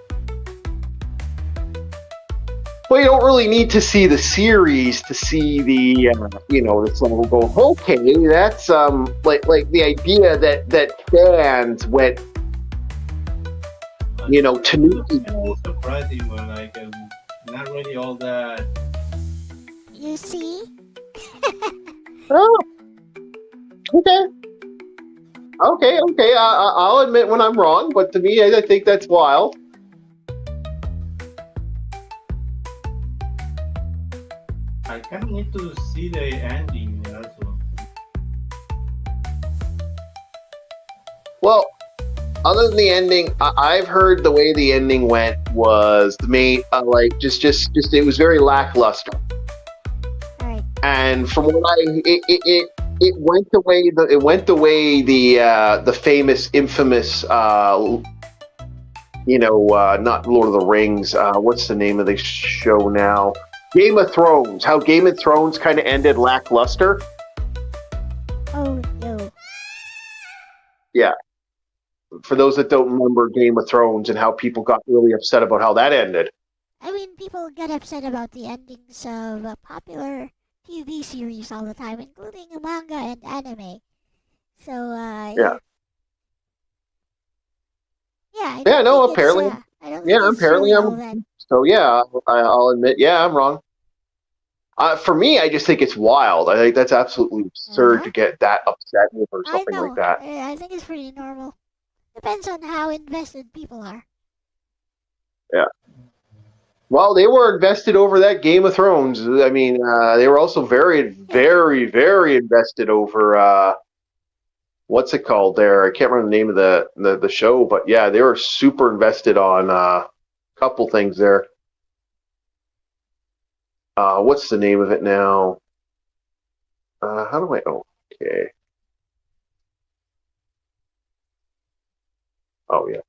Well, you don't really need to see the series to see the, that someone will go, okay, that's like the idea that fans went, to me. It's surprising when not really all that. You see? Oh, okay. I'll admit when I'm wrong, but to me, I think that's wild. I kind of need to see the ending also. Well, other than the ending, I've heard the way the ending went was the main, just it was very lackluster. Alright. And from what it went the way the famous, infamous, not Lord of the Rings. What's the name of the show now? Game of Thrones. How Game of Thrones kind of ended lackluster. Oh no. Yeah. For those that don't remember Game of Thrones and how people got really upset about how that ended. I mean, people get upset about the endings of popular TV series all the time, including manga and anime. So, Yeah. Yeah, Yeah, no, apparently. I don't Yeah, think it's apparently really all I'm. that. So yeah, I'll admit, yeah, I'm wrong. For me, I just think it's wild. I think that's absolutely absurd Uh-huh. to get that upset over I something like know. that. I think it's pretty normal. Depends on how invested people are. Yeah. Well, they were invested over that Game of Thrones. I mean, they were also very, very, very invested over what's it called there? I can't remember the name of the show, but yeah, they were super invested on a couple things there. What's the name of it now? How do I? Oh, okay. Oh yeah.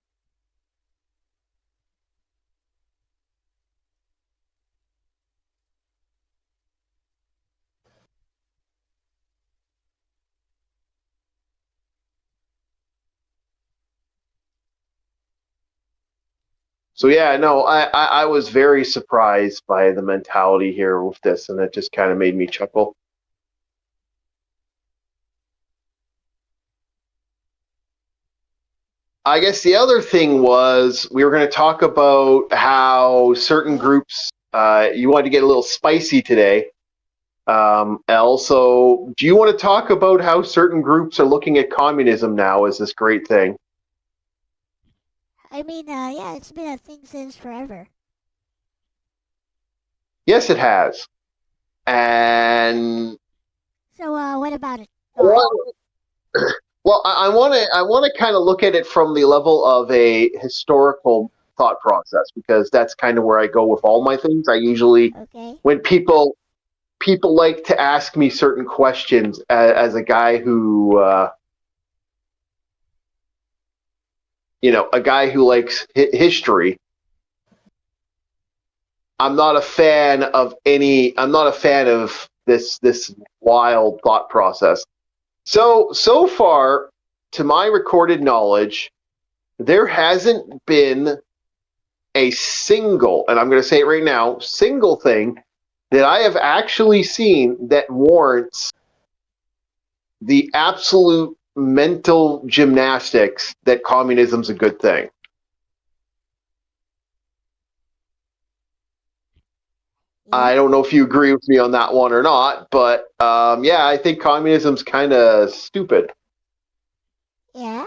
So yeah, no, I was very surprised by the mentality here with this, and it just kind of made me chuckle. I guess the other thing was we were going to talk about how certain groups. You wanted to get a little spicy today, Elle. So do you want to talk about how certain groups are looking at communism now as this great thing? I mean, yeah, it's been a thing since forever. Yes, it has. And So, what about it? Go on. well, I want to kind of look at it from the level of a historical thought process because that's kind of where I go with all my things. I usually, Okay. when people like to ask me certain questions as a guy who, a guy who likes history. I'm not a fan of any. I'm not a fan of this wild thought process. So far, to my recorded knowledge, there hasn't been a single, and I'm going to say it right now, single thing that I have actually seen that warrants the absolute mental gymnastics that communism's a good thing. I Yep. don't know if you agree with me on that one or not, but yeah, I think communism's kind of stupid. Yeah.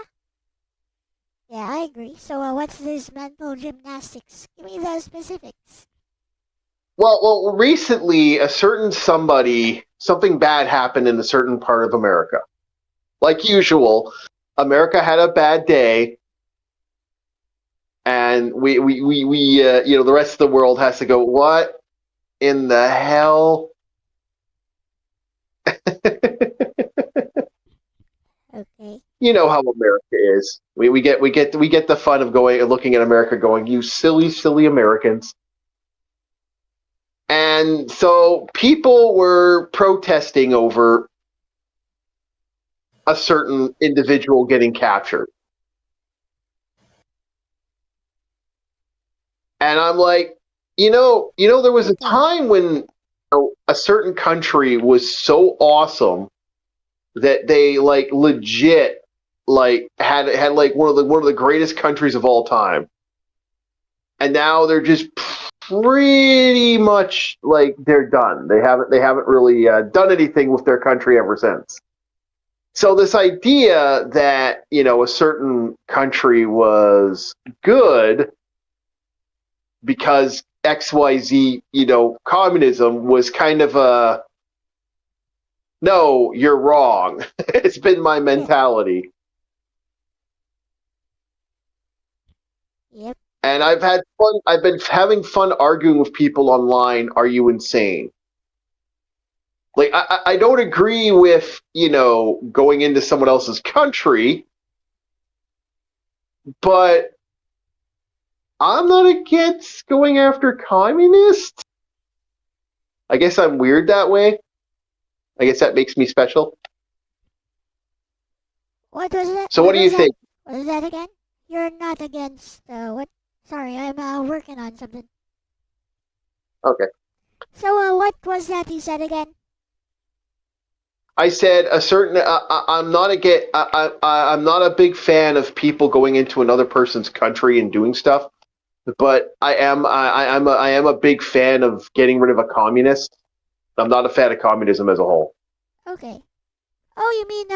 Yeah, I agree. So, what's this mental gymnastics? Give me the specifics. Well, recently, something bad happened in a certain part of America. Like usual, America had a bad day, and the rest of the world has to go, what in the hell? Okay. You know how America is. We get the fun of going and looking at America, going, you silly, silly Americans. And so people were protesting over a certain individual getting captured. And I'm like, there was a Okay. time when a certain country was so awesome that they like legit like had like one of the greatest countries of all time. And now they're just pretty much like they're done. They haven't really done anything with their country ever since. So this idea that a certain country was good because XYZ, communism was kind of a no, you're wrong. It's been my mentality. Yep. And I've had fun. I've been having fun arguing with people online. Are you insane? Like, I don't agree with, going into someone else's country, but I'm not against going after communists. I guess I'm weird that way. I guess that makes me special. What was that? So what do you think? What was that again? You're not against, what? Sorry, I'm, working on something. Okay. So, what was that you said again? I said a certain. I'm not I'm not a big fan of people going into another person's country and doing stuff. but I am a big fan of getting rid of a communist. I'm not a fan of communism as a whole. Okay. Oh, you mean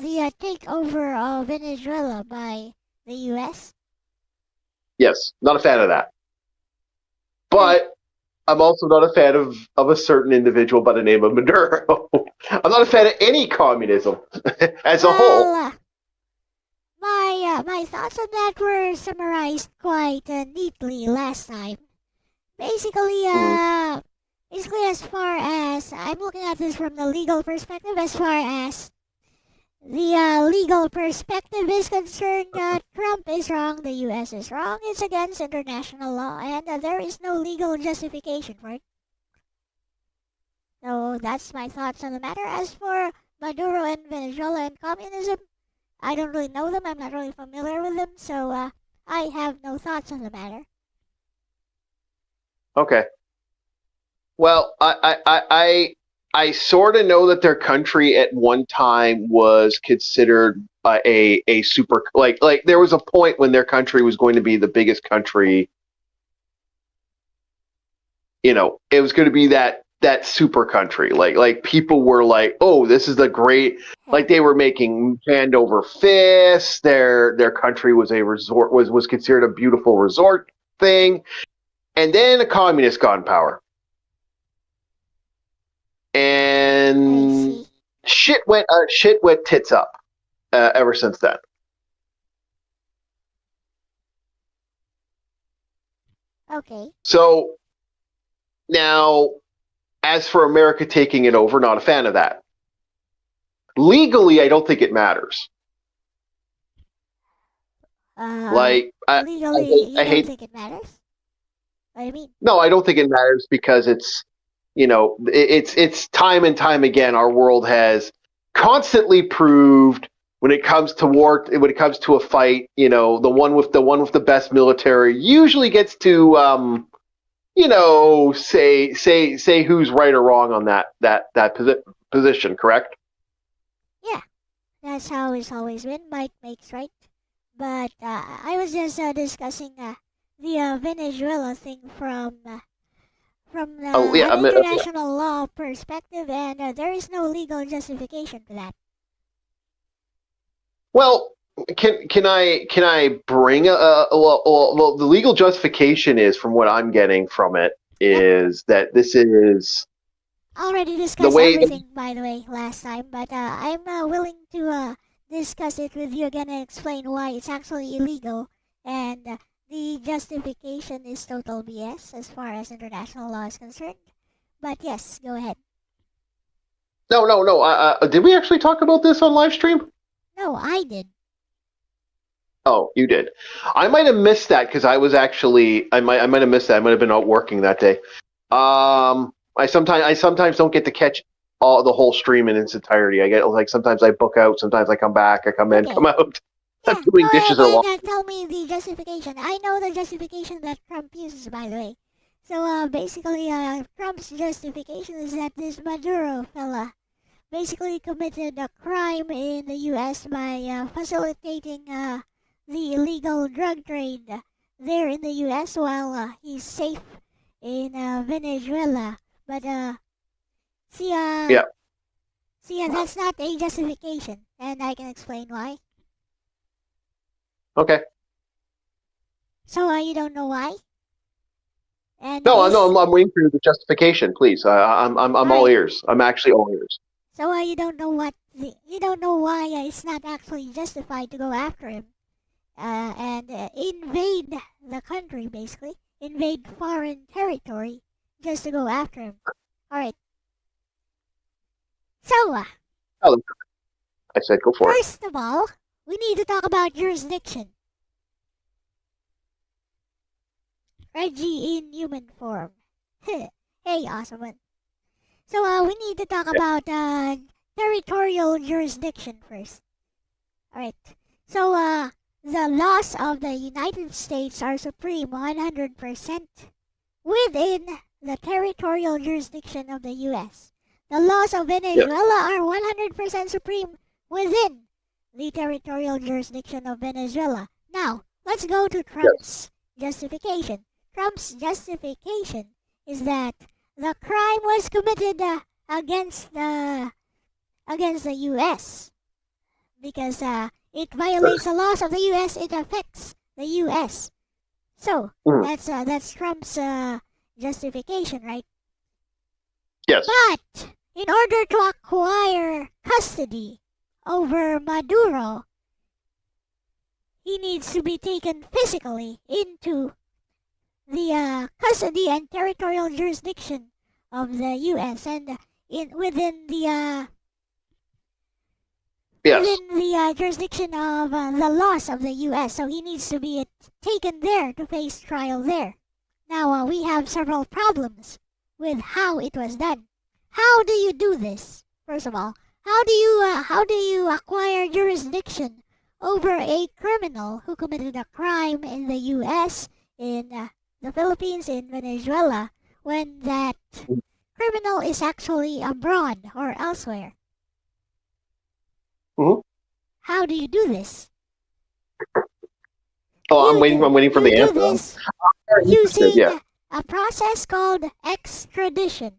the takeover of Venezuela by the U.S.? Yes, not a fan of that. But I'm also not a fan of a certain individual by the name of Maduro. I'm not a fan of any communism as a whole. Well, my thoughts on that were summarized quite neatly last time. Basically, basically, as far as I'm looking at this from the legal perspective, as far as the legal perspective is concerned, Trump is wrong, the U.S. is wrong, it's against international law, and there is no legal justification for it. So that's my thoughts on the matter. As for Maduro and Venezuela and communism, I don't really know them, I'm not really familiar with them, so I have no thoughts on the matter. Okay. Well, I sort of know that their country at one time was considered a super like there was a point when their country was going to be the biggest country. You know, it was going to be that super country. Like people were like, oh, this is the great. Like they were making hand over fist. Their country was a resort was considered a beautiful resort thing, and then a communist got in power. And shit went tits up ever since then. Okay. So now, as for America taking it over, not a fan of that. Legally, I don't think it matters. Legally, you don't think it matters? What do you mean? No, I don't think it matters because it's. You know, it's time and time again. Our world has constantly proved when it comes to war, when it comes to a fight, you know, the one with the best military usually gets to, you know, say who's right or wrong on that position. Correct? Yeah, that's how it's always been. Might makes right. But I was just discussing the Venezuela thing from an international law perspective, and there is no legal justification for that. Well, can I bring well the legal justification is, from what I'm getting from it, is that this is already discussed everything, by the way, last time, but I'm willing to discuss it with you again and explain why it's actually illegal, and the justification is total BS as far as international law is concerned. But yes, go ahead. No. Did we actually talk about this on live stream? No, I did. Oh, you did. I might have missed that because I was actually I might have missed that. I might have been out working that day. I sometimes don't get to catch the whole stream in its entirety. I get like sometimes I book out, sometimes I come back, I come in, come out. Yeah, doing dishes or what. tell me the justification. I know the justification that Trump uses, by the way. So basically, Trump's justification is that this Maduro fella basically committed a crime in the U.S. by facilitating the illegal drug trade there in the U.S. while he's safe in Venezuela. But see, that's not a justification, and I can explain why. Okay. So you don't know why? And no, I'm waiting for the justification, please. I'm all ears. I'm actually all ears. So you don't know why it's not actually justified to go after him and invade the country, basically invade foreign territory just to go after him. All right. So I said go for it. First of all, we need to talk about jurisdiction. Reggie in human form. Hey, awesome one. So we need to talk about territorial jurisdiction first. Alright. So the laws of the United States are supreme 100% within the territorial jurisdiction of the US. The laws of Venezuela are 100% supreme within the territorial jurisdiction of Venezuela. Now, let's go to Trump's justification. Trump's justification is that the crime was committed against the U.S. because it violates the laws of the U.S. It affects the U.S. So that's Trump's justification, right? Yes. But in order to acquire custody over Maduro, he needs to be taken physically into the custody and territorial jurisdiction of the U.S. and within the jurisdiction of the laws of the U.S. So he needs to be taken there to face trial there. Now we have several problems with how it was done. How do you do this? First of all, how do you acquire jurisdiction over a criminal who committed a crime in the U.S., in the Philippines, in Venezuela, when that criminal is actually abroad or elsewhere? Mm-hmm. How do you do this? Oh, I'm waiting for the answer. Do this using a process called extradition.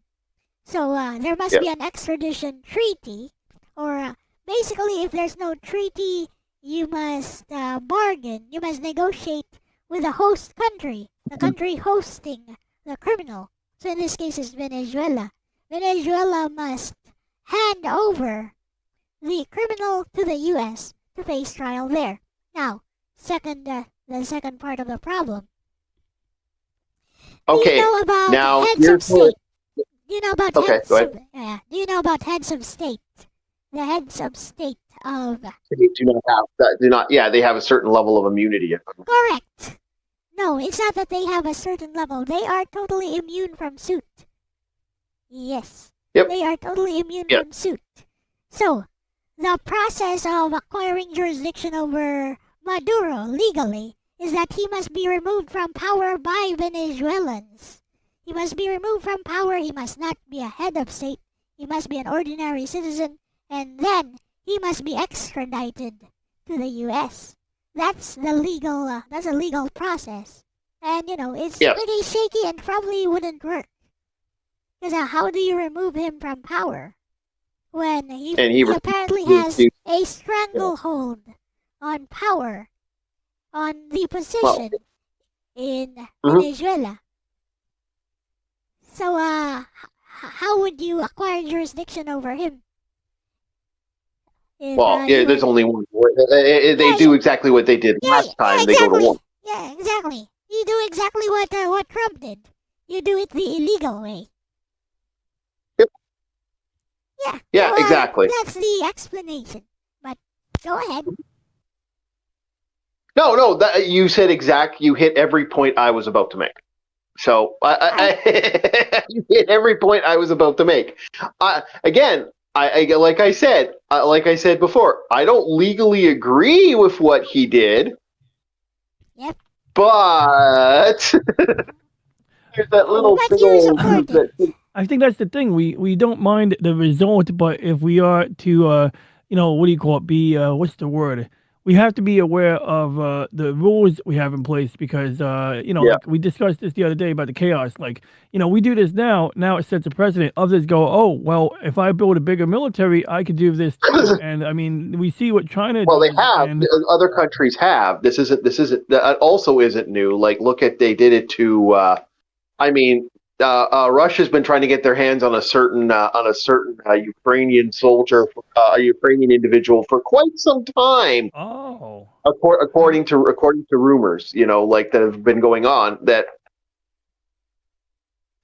So there must be an extradition treaty, or basically, if there's no treaty, you must bargain. You must negotiate with the host country, the country hosting the criminal. So in this case, it's Venezuela. Venezuela must hand over the criminal to the U.S. to face trial there. Now, the second part of the problem. Okay. Do you know about now heads of state? Do you know about okay, heads of, do you know about heads of state? The heads of state of they they have a certain level of immunity. Correct. No, it's not that they have a certain level. They are totally immune from suit. Yes. Yep. They are totally immune from suit. So, the process of acquiring jurisdiction over Maduro legally is that he must be removed from power by Venezuelans. He must be removed from power. He must not be a head of state. He must be an ordinary citizen. And then he must be extradited to the U.S. That's a legal process. And, it's pretty shaky and probably wouldn't work. Because how do you remove him from power when he apparently has a stranglehold on power, on the position in Venezuela? So, how would you acquire jurisdiction over him? There's only one. They do exactly what they did last time. Exactly. They go to war. Yeah, exactly. You do exactly what Trump did. You do it the illegal way. Yep. Yeah. Yeah, So, exactly. That's the explanation. But go ahead. No, you said you hit every point I was about to make. So you hit every point I was about to make. Again, like I said before, I don't legally agree with what he did. Yep. But there's that little thing. I think that's the thing. We don't mind the result, but if we are to, what do you call it? Be what's the word? We have to be aware of the rules we have in place because, like we discussed this the other day about the chaos. Like, we do this now it sets a precedent. Others go, oh, well, if I build a bigger military, I could do this too. And I mean, we see what China does. They have. Other countries have. This isn't, that also isn't new. Like, they did it to, Russia's been trying to get their hands on a certain Ukrainian soldier, a Ukrainian individual for quite some time. Oh, according to rumors, that have been going on. That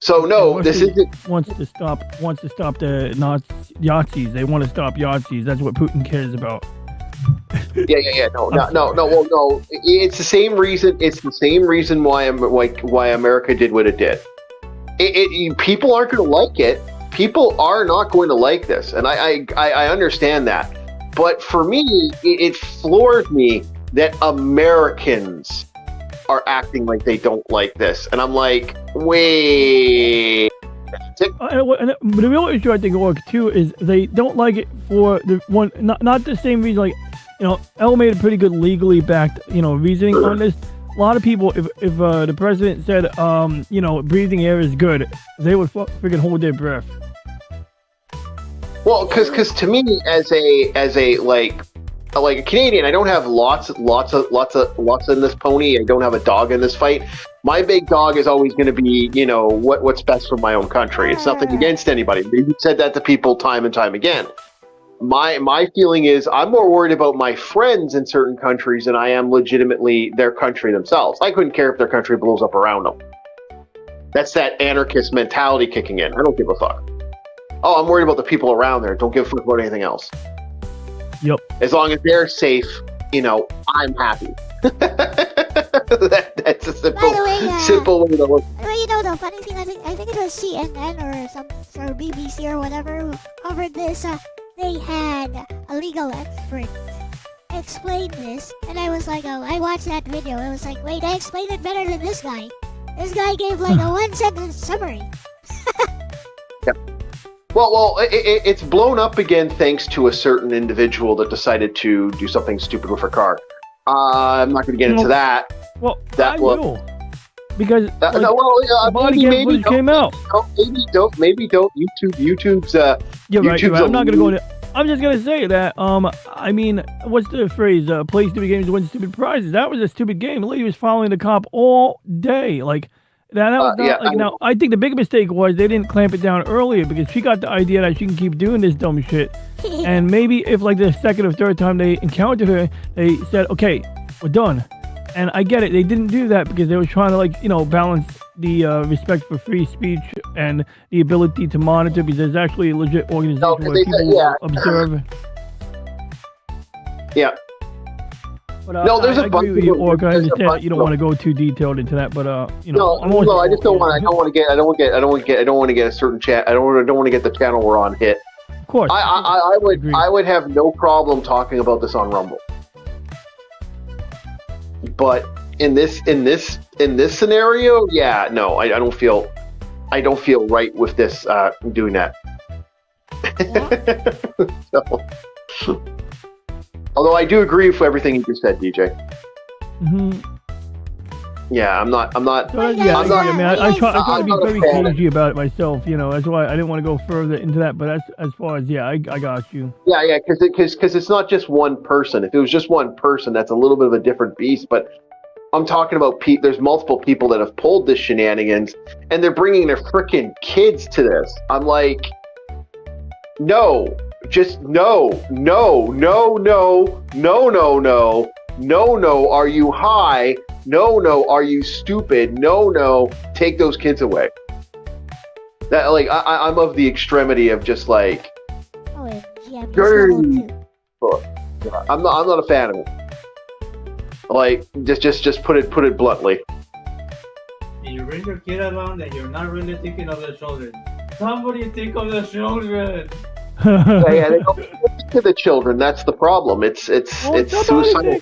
so no, this isn't wants to stop the Nazis. They want to stop Yahtzees. That's what Putin cares about. Yeah. No. It's the same reason. It's the same reason why America did what it did. People aren't going to like it. People are not going to like this, and I understand that. But for me, it floors me that Americans are acting like they don't like this, and I'm like, wait. But the real issue I think too is they don't like it for the one, not the same reason. Like, Elle made a pretty good legally backed reasoning on this. lot of people, if the president said, you know, breathing air is good, they would freaking hold their breath. Well, because to me, as a like a Canadian, I don't have lots in this pony. I don't have a dog in this fight. My big dog is always going to be, you know, what's best for my own country. It's nothing against anybody. We've said that to people time and time again. My feeling is I'm more worried about my friends in certain countries than I am legitimately their country themselves. I couldn't care if their country blows up around them. That's that anarchist mentality kicking in. I don't give a fuck. Oh, I'm worried about the people around there. Don't give a fuck about anything else. Yep. As long as they're safe, you know, I'm happy. That's a simple, simple way to look. Well, you know, the funny thing, I think it was CNN or BBC or whatever who covered this. They had a legal expert explain this, and I was like, oh, I watched that video. I was like, wait, I explained it better than this guy. This guy gave like a one-sentence summary. Yep. Well, it's blown up again thanks to a certain individual that decided to do something stupid with her car. I'm not going to get into that. Well, that will. Because like, the body footage came out. Maybe don't. YouTube's. You're right. YouTube's I'm not gonna go into. I'm just gonna say that. I mean, what's the phrase? Play stupid games, win stupid prizes. That was a stupid game. The lady was following the cop all day. Like that was not. Like now, I think the big mistake was they didn't clamp it down earlier because she got the idea that she can keep doing this dumb shit. And maybe if like the second or third time they encountered her, they said, "Okay, we're done." And I get it. They didn't do that because they were trying to, like, you know, balance the respect for free speech and the ability to monitor because there's actually a legit organization where people observe. Yeah. But, no, there's I a bunch agree with you, Orc. I understand that you don't want to go too detailed into that, but you know, no, I just don't want. I don't want to get a certain chat. I don't want to get the channel we're on hit. Of course. I would have no problem talking about this on Rumble. But in this scenario, yeah, no, I don't feel right with this doing that. So, although I do agree with everything you just said, DJ. Mm-hmm. Yeah, I'm not. I try to be very cagey about it myself. You know, that's why I didn't want to go further into that. But as far as I got you. Yeah, because it's not just one person. If it was just one person, that's a little bit of a different beast. But I'm talking about there's multiple people that have pulled this shenanigans, and they're bringing their freaking kids to this. I'm like, no, just no. Are you high? No, are you stupid? No, take those kids away. That like I'm of the extremity of just like. Oh yeah, I'm not a fan of it. Like just put it bluntly. And you bring your kid along, and you're not really thinking of the children. Somebody think of the children. Yeah, they don't think to the children. That's the problem. It's suicidal.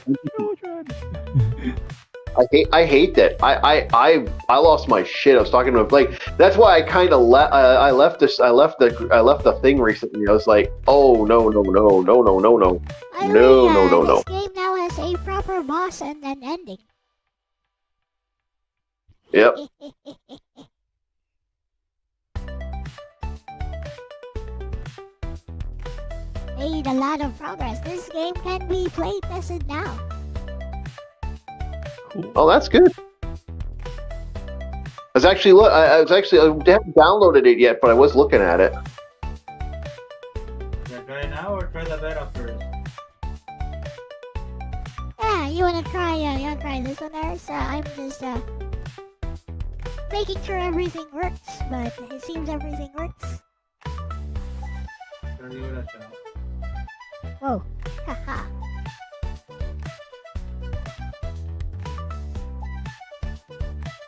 I hate that. I lost my shit. I was talking to him, like, that's why I kind of I left the thing recently. I was like, oh no. This game now has a proper boss and an ending. Yep. Made a lot of progress. This game can be play tested now. Cool. Oh, that's good. I haven't downloaded it yet, but I was looking at it. Should I try it now or try the beta first? Yeah, you wanna try this one, Eris? I'm just making sure everything works, but it seems everything works. Give it a shot. Whoa. Haha.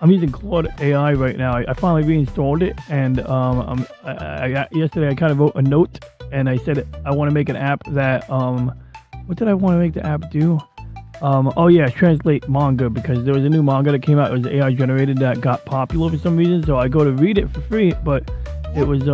I'm using Claude AI right now. I finally reinstalled it, and yesterday I kind of wrote a note, and I said I want to make an app that what did I want to make the app do? Translate manga, because there was a new manga that came out. It was AI generated that got popular for some reason. So I go to read it for free, but it was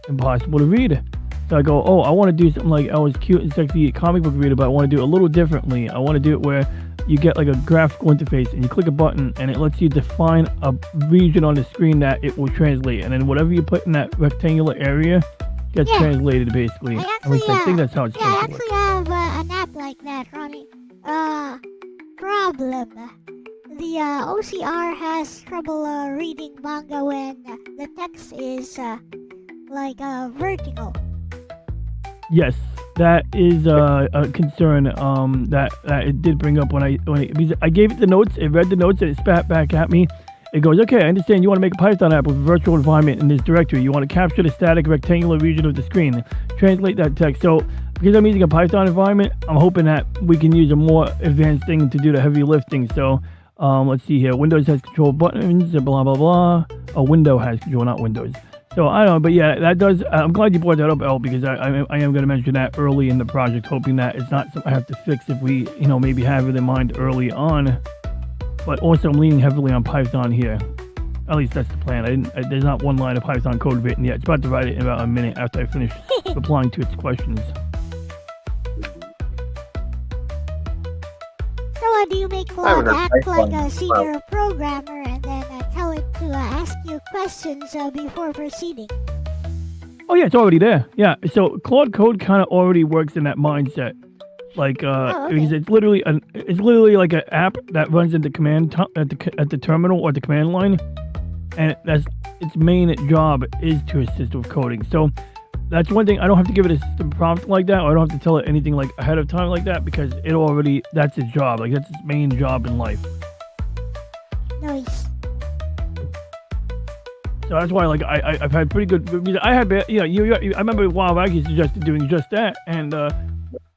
impossible to read. So I go, I want to do something like I was cute and sexy comic book reader, but I want to do it a little differently. I want to do it where you get like a graphical interface, and you click a button, and it lets you define a region on the screen that it will translate, and then whatever you put in that rectangular area gets translated basically. At least I think that's how it's supposed I to work. actually have an app like that running. Problem. The OCR has trouble reading manga when the text is vertical. Yes, that is a concern that it did bring up because I gave it the notes, it read the notes, and it spat back at me. It goes, okay, I understand you want to make a Python app with a virtual environment in this directory. You want to capture the static rectangular region of the screen, translate that text. So because I'm using a Python environment, I'm hoping that we can use a more advanced thing to do the heavy lifting. So let's see here. Windows has control buttons, blah, blah, blah. Oh, Window has control, not Windows. So I don't know, but yeah, that does. I'm glad you brought that up, Elle, because I am going to mention that early in the project, hoping that it's not something I have to fix if we, maybe have it in mind early on. But also, I'm leaning heavily on Python here. At least that's the plan. There's not one line of Python code written yet. It's about to write it in about a minute after I finish replying to its questions. So do you make Claude act like a senior programmer and then tell it to ask you questions before proceeding? Oh yeah, it's already there. Yeah, so Claude Code kind of already works in that mindset. Like, because it's literally like an app that runs in the command at the terminal or the command line, and that's its main job is to assist with coding. So that's one thing. I don't have to give it a system prompt like that, or I don't have to tell it anything like ahead of time like that, because that's its job. Like, that's its main job in life. Nice. So that's why, like, I've had pretty good. I had, I remember a while back you suggested doing just that, and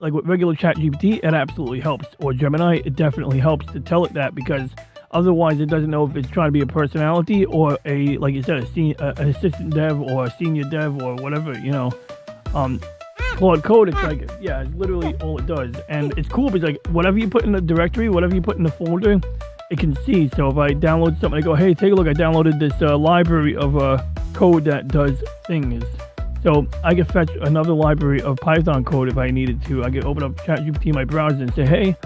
like with regular chat GPT, it absolutely helps. Or Gemini, it definitely helps to tell it that, because otherwise it doesn't know if it's trying to be a personality or a, like you said, an assistant dev or a senior dev or whatever, Claude Code, it's like, yeah, it's literally all it does. And it's cool because, like, whatever you put in the directory, whatever you put in the folder, it can see. So if I download something, I go, hey, take a look, I downloaded this library of code that does things. So I could fetch another library of Python code if I needed to. I could open up ChatGPT in my browser and say, hey,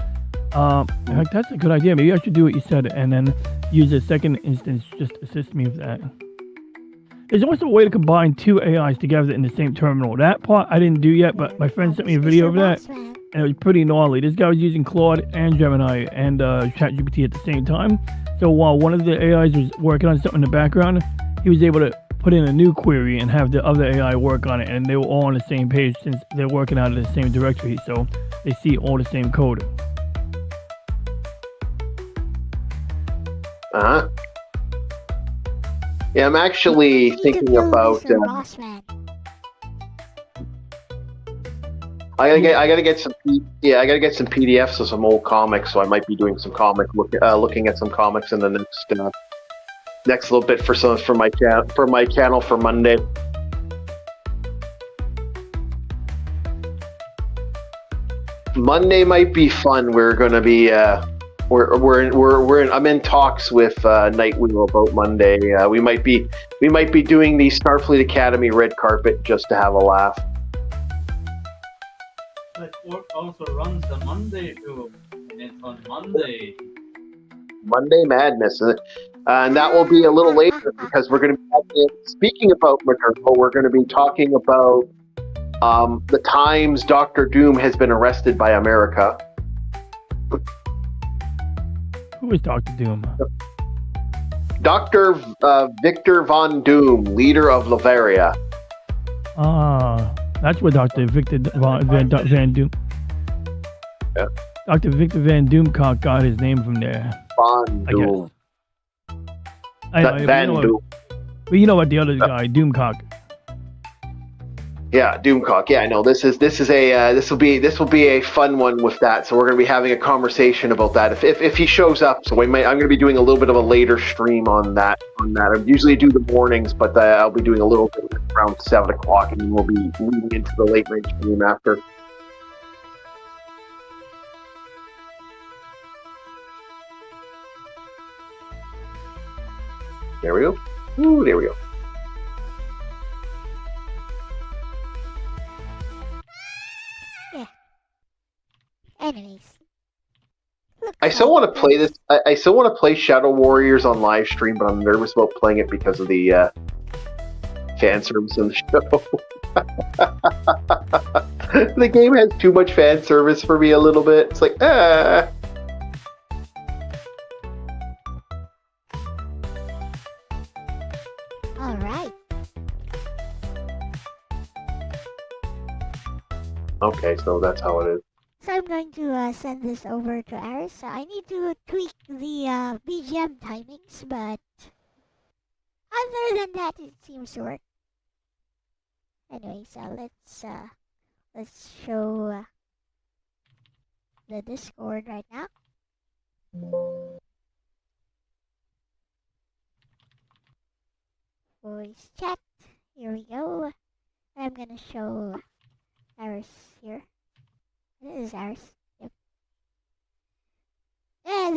heck, that's a good idea. Maybe I should do what you said, and then use a second instance just to assist me with that. There's also a way to combine two AIs together in the same terminal. That part I didn't do yet, but my friend sent me a video of that, and it was pretty gnarly. This guy was using Claude and Gemini and ChatGPT at the same time. So while one of the AIs was working on something in the background, he was able to put in a new query and have the other AI work on it, and they were all on the same page since they're working out of the same directory, so they see all the same code. Yeah, I'm actually thinking about. I gotta get some PDFs of some old comics, so I might be doing some looking at some comics in the next little bit for my channel for Monday. Monday might be fun. We're gonna be I'm in talks with Nightwheel about Monday. We might be doing the Starfleet Academy red carpet just to have a laugh. But work also runs the Monday too, and it's on Monday. Monday Madness, and that will be a little later because we're going to be speaking about Maternal. We're going to be talking about the times Dr. Doom has been arrested by America. Who is Dr. Doom? Dr. Victor Von Doom, leader of Lavaria. That's where Dr. Victor Van Doom. Yeah. Dr. Victor Van Doomcock got his name from there. Von Doom. Van Doom. But you know what the other guy, Doomcock. Yeah, Doomcock. Yeah, I know. This will be a fun one with that. So we're going to be having a conversation about that if he shows up. So I'm going to be doing a little bit of a later stream on that. I usually do the mornings, but I'll be doing a little bit around 7 o'clock, and then we'll be leading into the late night stream after. There we go. Ooh, there we go. Yeah. Anyways, I still want to play this. I still want to play Shadow Warriors on live stream, but I'm nervous about playing it because of the fan service in the show. The game has too much fan service for me a little bit. It's like, Alright. Okay, so that's how it is. So I'm going to send this over to Aris. I need to tweak the BGM timings, but other than that, it seems to work. Anyway, so let's show the Discord right now. Voice chat. Here we go. I'm gonna show Aris here. This is Aris. Yep. Yeah,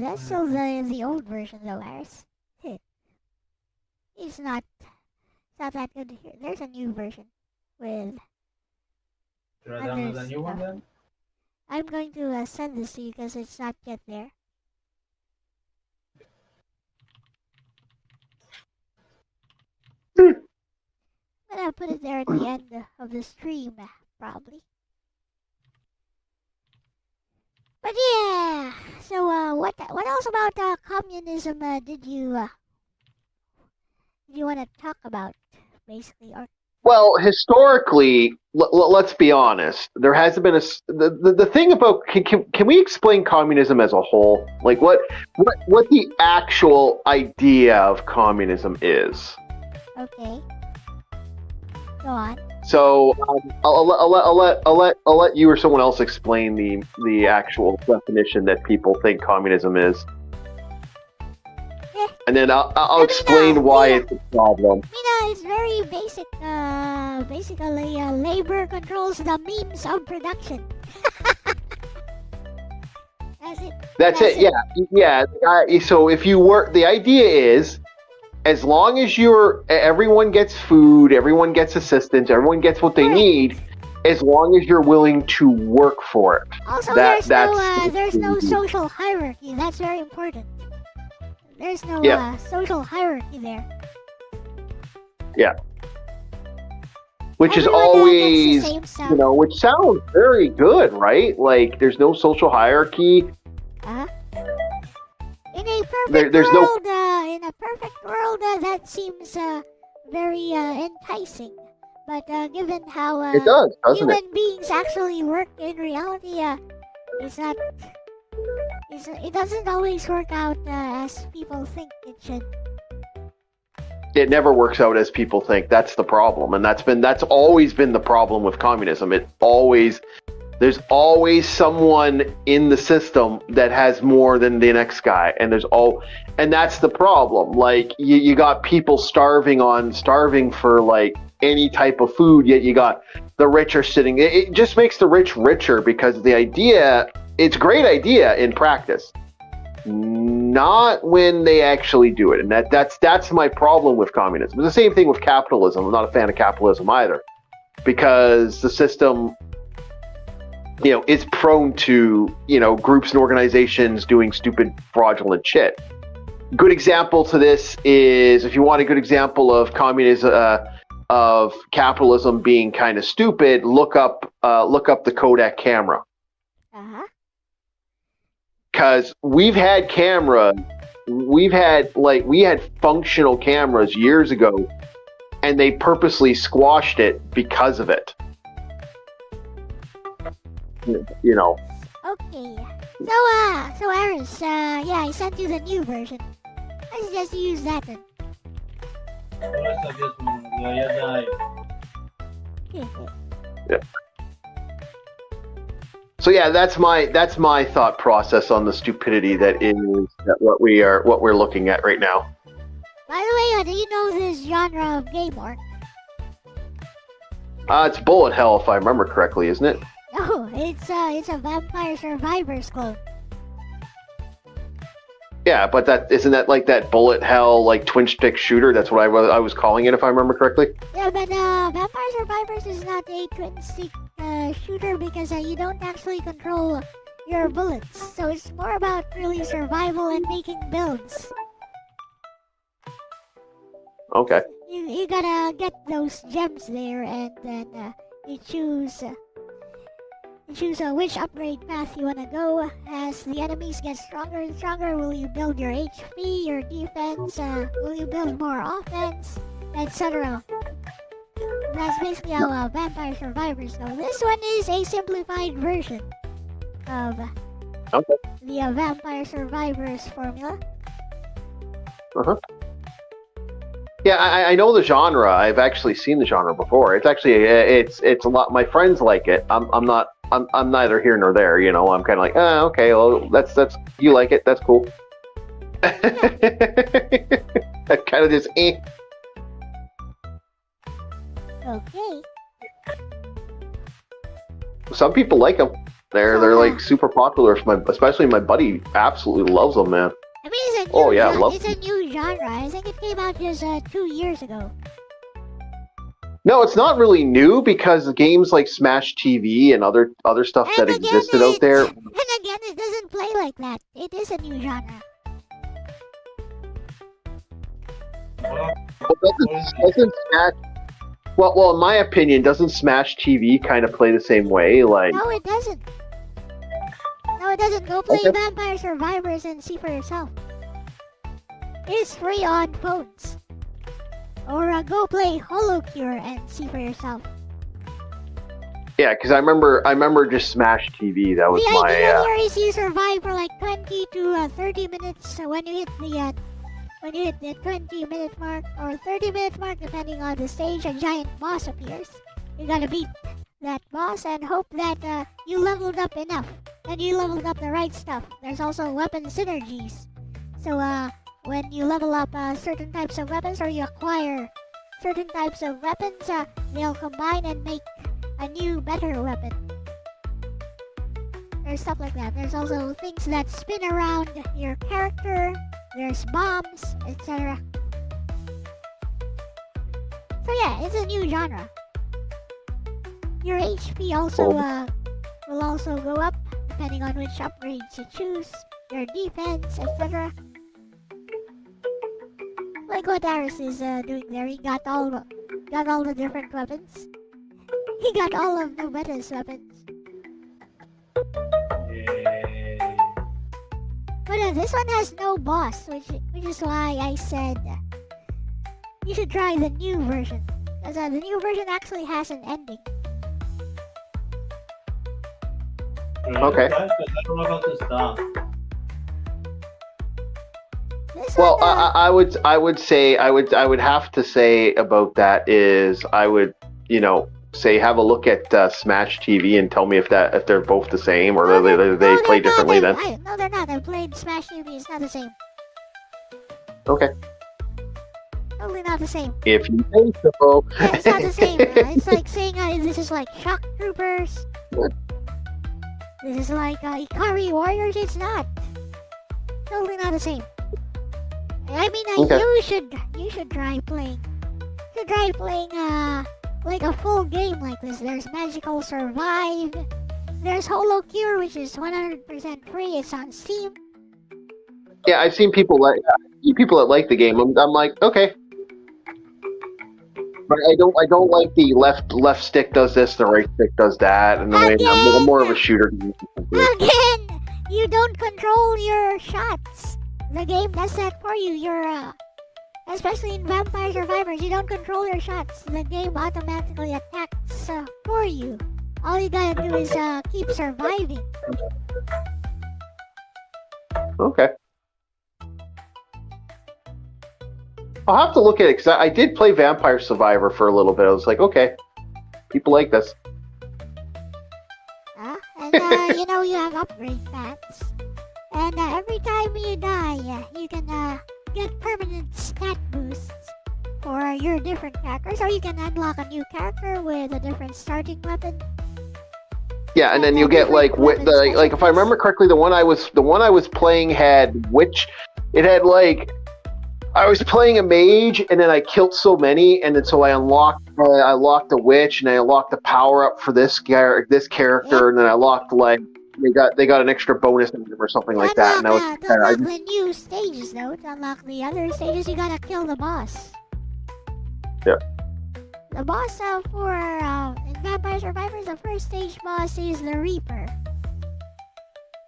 that's still the old version though, Aris. It's not that good here. There's a new version with Should I download the new one then? I'm going to send this to you because it's not yet there. I'm gonna put it there at the end of the stream, probably. But yeah, so what else about communism did you want to talk about, basically? Or Well, historically, let's be honest. There hasn't been the thing about can we explain communism as a whole? Like what the actual idea of communism is? okay, go on. So I'll let you or someone else explain the actual definition that people think communism is, and then I'll explain why it's a problem. It's very basic. Basically, labor controls the means of production. That's it. Yeah. So if you work, the idea is, as long as everyone gets food, everyone gets assistance, everyone gets what they need, as long as you're willing to work for it. Also, there's no social hierarchy. That's very important. There's no social hierarchy there. Yeah. Which Everyone, is always, gets the same stuff. Which sounds very good, right? Like, there's no social hierarchy. In a perfect world, that seems very enticing. But given how it does, doesn't human beings actually work in reality, it's not. It doesn't always work out as people think it should. It never works out as people think. That's the problem, and that's always been the problem with communism. There's always someone in the system that has more than the next guy, and that's the problem. Like you got people starving for like any type of food, yet you got the rich are sitting. It just makes the rich richer because the idea. It's a great idea in practice, not when they actually do it, and that's my problem with communism. It's the same thing with capitalism. I'm not a fan of capitalism either, because the system, is prone to groups and organizations doing stupid, fraudulent shit. Good example to this is, if you want a good example of communism, of capitalism being kind of stupid, look up the Kodak camera. Because we had functional cameras years ago, and they purposely squashed it because of it. Okay. So Aris, I sent you the new version. I suggest you use that then. Yeah. So yeah, that's my thought process on the stupidity that what we're looking at right now. By the way, do you know this genre of game art? It's bullet hell, if I remember correctly, isn't it? No, it's a Vampire Survivors clone. Yeah, but isn't that like that bullet hell, like twin stick shooter? That's what I was calling it, if I remember correctly. Yeah, but Vampire Survivors is not a twin stick shooter because you don't actually control your bullets. So it's more about really survival and making builds. Okay. You gotta get those gems there, and then you choose which upgrade path you wanna go. As the enemies get stronger and stronger, will you build your HP, your defense? Will you build more offense, etc. That's basically how Vampire Survivors go. This one is a simplified version of the Vampire Survivors formula. Yeah, I know the genre. I've actually seen the genre before. It's actually it's a lot. My friends like it. I'm not. I'm neither here nor there. You know, I'm kind of like, okay, well, that's you like it. That's cool. That kind of just Okay. Some people like them. They're like super popular. Especially my buddy absolutely loves them, man. I mean, it's a new genre. I think it came out just 2 years ago. No, it's not really new because games like Smash TV and other stuff that existed out there. And again, it doesn't play like that. It is a new genre. Doesn't Smash? Well, in my opinion, doesn't Smash TV kind of play the same way? Like, no, it doesn't. No, it doesn't. Go play Vampire Survivors and see for yourself. It's free on phones. Or go play HoloCure and see for yourself. Yeah, because I remember just Smash TV. That was the my. idea here is you survive for like 20 to 30 minutes. So when you hit the 20-minute mark or 30-minute mark, depending on the stage, a giant boss appears. You gotta beat that boss and hope that you leveled up enough and you leveled up the right stuff. There's also weapon synergies. So when you level up certain types of weapons or you acquire certain types of weapons, they'll combine and make a new, better weapon. There's stuff like that. There's also things that spin around your character. There's bombs, etc. So yeah, it's a new genre. Your HP also will also go up depending on which upgrades you choose. Your defense, etc. Like what Aris is doing there. He got all the different weapons. He got all of Nobetta's weapons. But this one has no boss, which is why I said you should try the new version. Because the new version actually has an ending. Okay. I don't know how to stop. Well, I would have to say about that is I would say have a look at Smash TV and tell me if they're both the same or they play differently then. No, they're not. I played Smash TV. It's not the same. Okay. Totally not the same. If you think so. Yeah, it's not the same. It's like saying this is like Shock Troopers. This is like Ikari Warriors. It's not. Totally not the same. I mean, you should try playing. You should try playing like a full game like this. There's Magical Survive. There's HoloCure, which is 100% free. It's on Steam. Yeah, I've seen people that like the game. I'm like, okay. But I don't like the left stick does this, the right stick does that, and I'm more of a shooter. Again, you don't control your shots. The game does that for you. You're especially in Vampire Survivors, you don't control your shots. The game automatically attacks for you. All you gotta do is keep surviving. Okay. I'll have to look at it because I did play Vampire Survivor for a little bit. I was like, okay, people like this. And you have upgrade paths. And every time you die, you can get permanent stat boosts for your different characters, or you can unlock a new character with a different starting weapon. Yeah, and then you get like if I remember correctly, the one I was playing had I was playing a mage, and then I killed so many, and then so I unlocked a witch, and I unlocked the power up for this character, Yep. and then I unlocked they got an extra bonus in them or something like that. And that was To kinda, unlock the new stages, though, to unlock the other stages, you gotta kill the boss. Yeah. The boss for in Vampire Survivors, the first stage boss is the Reaper.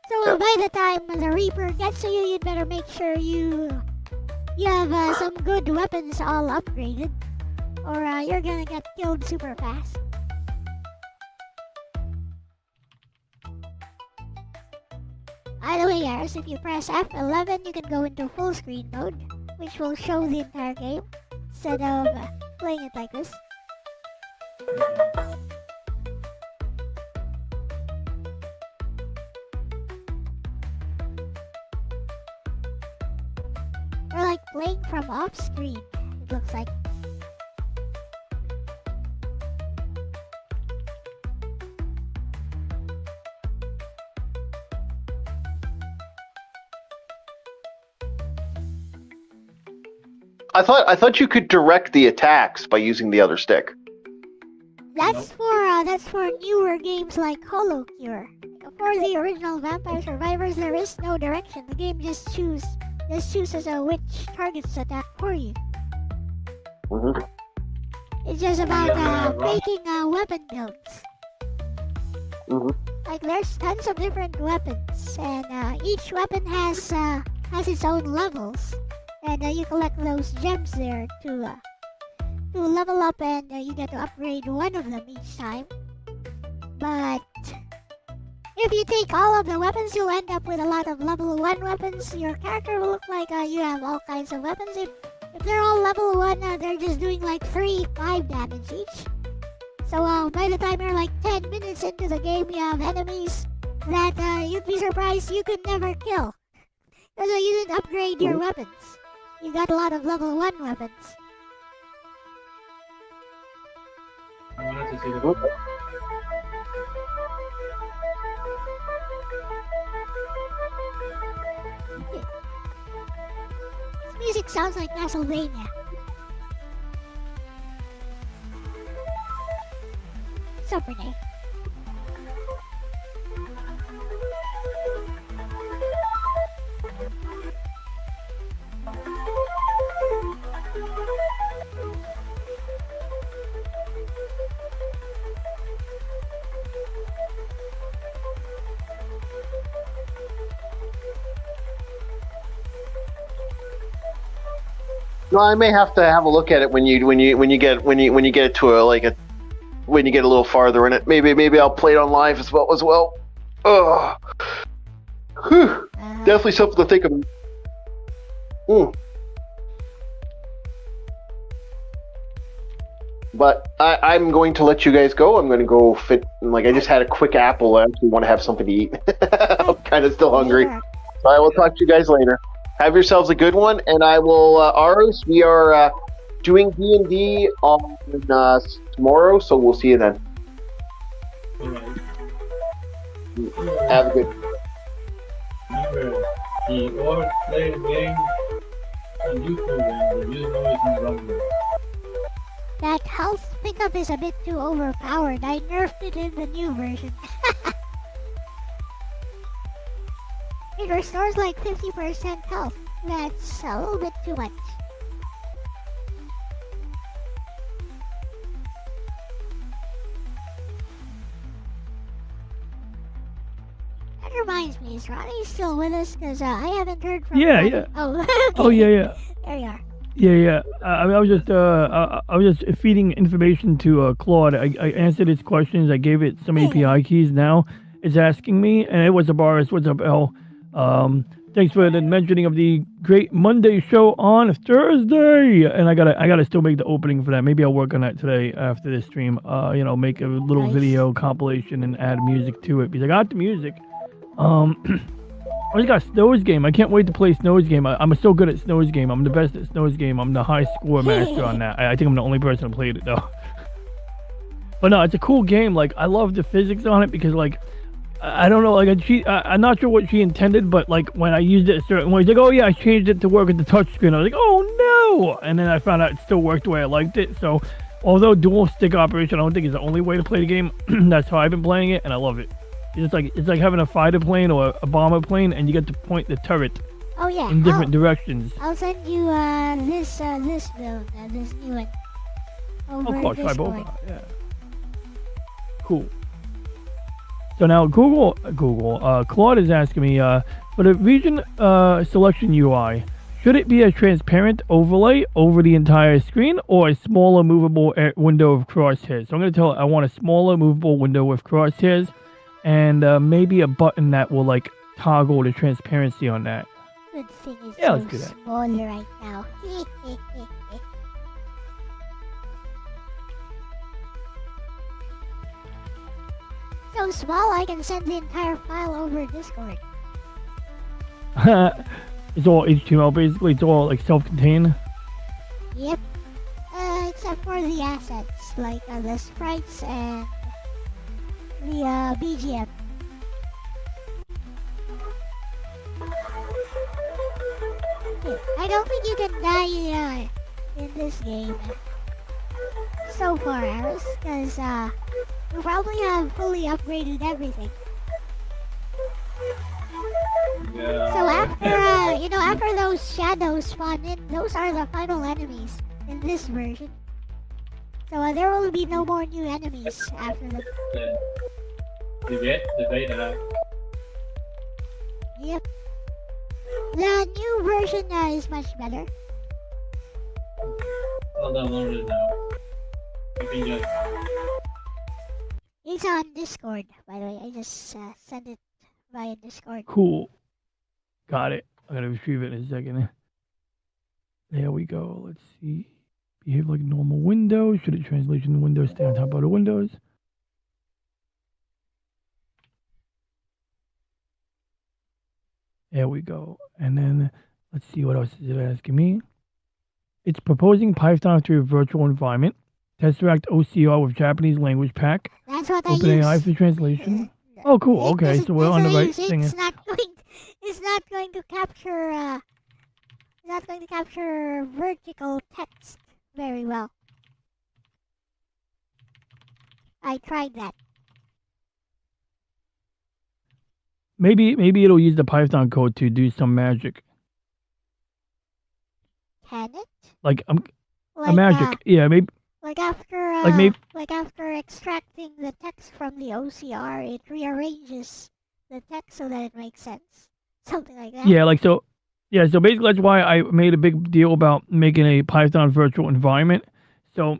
So by the time the Reaper gets to you, you'd better make sure you have some good weapons all upgraded, or you're gonna get killed super fast. By the way, guys, if you press F11, you can go into full screen mode, which will show the entire game instead of playing it like this. Or like playing from off screen, it looks like. I thought you could direct the attacks by using the other stick. That's for newer games like HoloCure. For the original Vampire Survivors, there is no direction. The game just chooses which targets to attack for you. Mm-hmm. It's just about making weapon builds. Mm-hmm. Like there's tons of different weapons, and each weapon has its own levels, and you collect those gems there to level up, and you get to upgrade one of them each time. But if you take all of the weapons, you'll end up with a lot of level 1 weapons. Your character will look like you have all kinds of weapons. If they're all level 1, they're just doing like 3-5 damage each. So by the time you're like 10 minutes into the game, you have enemies that you'd be surprised you could never kill. Because you didn't upgrade your weapons. You got a lot of level 1 weapons. I wanted to see the This music sounds like Castlevania. Super Nate. No, I may have to have a look at it when you get it to when you get a little farther in it. Maybe I'll play it on live as well. Ugh. Whew. Definitely something to think of. But I'm going to let you guys go. I'm going to go fit. I just had a quick apple. I actually want to have something to eat. I'm kind of still hungry. So I will talk to you guys later. Have yourselves a good one, and I will. Ours, we are doing D&D on tomorrow, so we'll see you then. Alright. Have a good. Remember, the old played game on YouTube and the new noise on Rumble. That health pickup is a bit too overpowered. I nerfed it in the new version. It restores like 50% health. That's a little bit too much. That reminds me, is Ronnie still with us? Because I haven't heard from Yeah, Ronnie. yeah. Oh, okay. Oh yeah. There you are. Yeah. I mean, I was just feeding information to Claude. I answered its questions. I gave it some API keys. Now it's asking me, and it was a Boris. What's up, Elle? Thanks for the mentioning of the great Monday show on Thursday. And I gotta still make the opening for that. Maybe I'll work on that today after this stream. Make a little video compilation and add music to it because I got the music. I just got Snow's game. I can't wait to play Snow's game. I'm so good at Snow's game. I'm the best at Snow's game. I'm the high score master on that. I think I'm the only person who played it though. But no, it's a cool game. Like I love the physics on it because I don't know, I'm not sure what she intended, but when I used it a certain way, like, oh yeah, I changed it to work with the touchscreen. I was like, oh no! And then I found out it still worked the way I liked it. So, although dual stick operation, I don't think is the only way to play the game. That's how I've been playing it, and I love it. It's like having a fighter plane or a bomber plane, and you get to point the turret Oh yeah. in different directions. I'll send you this build, this new one. Over Of course, try both Discord. out. Yeah. Cool. So now Claude is asking me, for the region selection UI, should it be a transparent overlay over the entire screen or a smaller movable window of crosshairs? So I'm going to tell it I want a smaller movable window with crosshairs and maybe a button that will like toggle the transparency on that. Good thing it's Yeah, let's so do that. smaller right now. So small I can send the entire file over Discord. It's all HTML basically. It's all like self-contained. Yep. Except for the assets, like the sprites and the BGM. I don't think you can die in this game so far, Aris, because you probably have fully upgraded everything. Yeah. So after, after those shadows spawn in, those are the final enemies in this version. So there will be no more new enemies after them. You get the data. Yep. The new version is much better. I'll download it now. You can just. It's on Discord, by the way. I just sent it via Discord. Cool. Got it. I gotta retrieve it in a second. There we go. Let's see. Behave like normal windows. Should the translation window stay on top of the windows? There we go. And then let's see what else is it asking me. It's proposing Python through a virtual environment. Tesseract OCR with Japanese language pack. That's what I OpenAI use. for translation. Oh, cool. Okay, so we're on the right thing. It's not going to capture. It's not going to capture vertical text very well. I tried that. Maybe it'll use the Python code to do some magic. Can it? Like Like, a magic. Yeah, maybe. Like after. Like Like after extracting the text from the OCR, it rearranges the text so that it makes sense. Something like that. Yeah, like so. Yeah, so basically that's why I made a big deal about making a Python virtual environment. So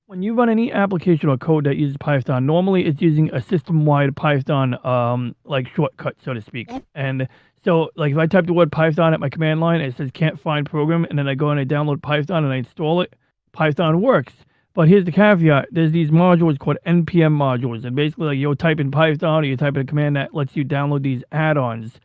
when you run any application or code that uses Python, normally it's using a system-wide Python like shortcut, so to speak. Yep. And so like if I type the word Python at my command line, it says can't find program, and then I go and I download Python and I install it, Python works. But here's the caveat. There's these modules called NPM modules. And basically, like, you'll type in Python or you type in a command that lets you download these add-ons.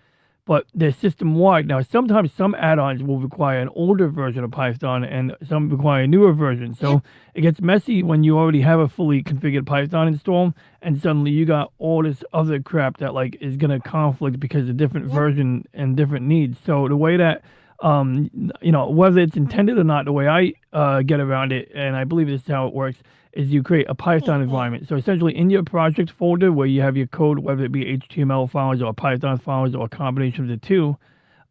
But they're system-wide. Now, sometimes some add-ons will require an older version of Python and some require a newer version. So it gets messy when you already have a fully configured Python install and suddenly you got all this other crap that, like, is going to conflict because of different version and different needs. So the way that whether it's intended or not, the way I get around it, and I believe this is how it works, is you create a Python environment. So essentially in your project folder where you have your code, whether it be HTML files or Python files or a combination of the two,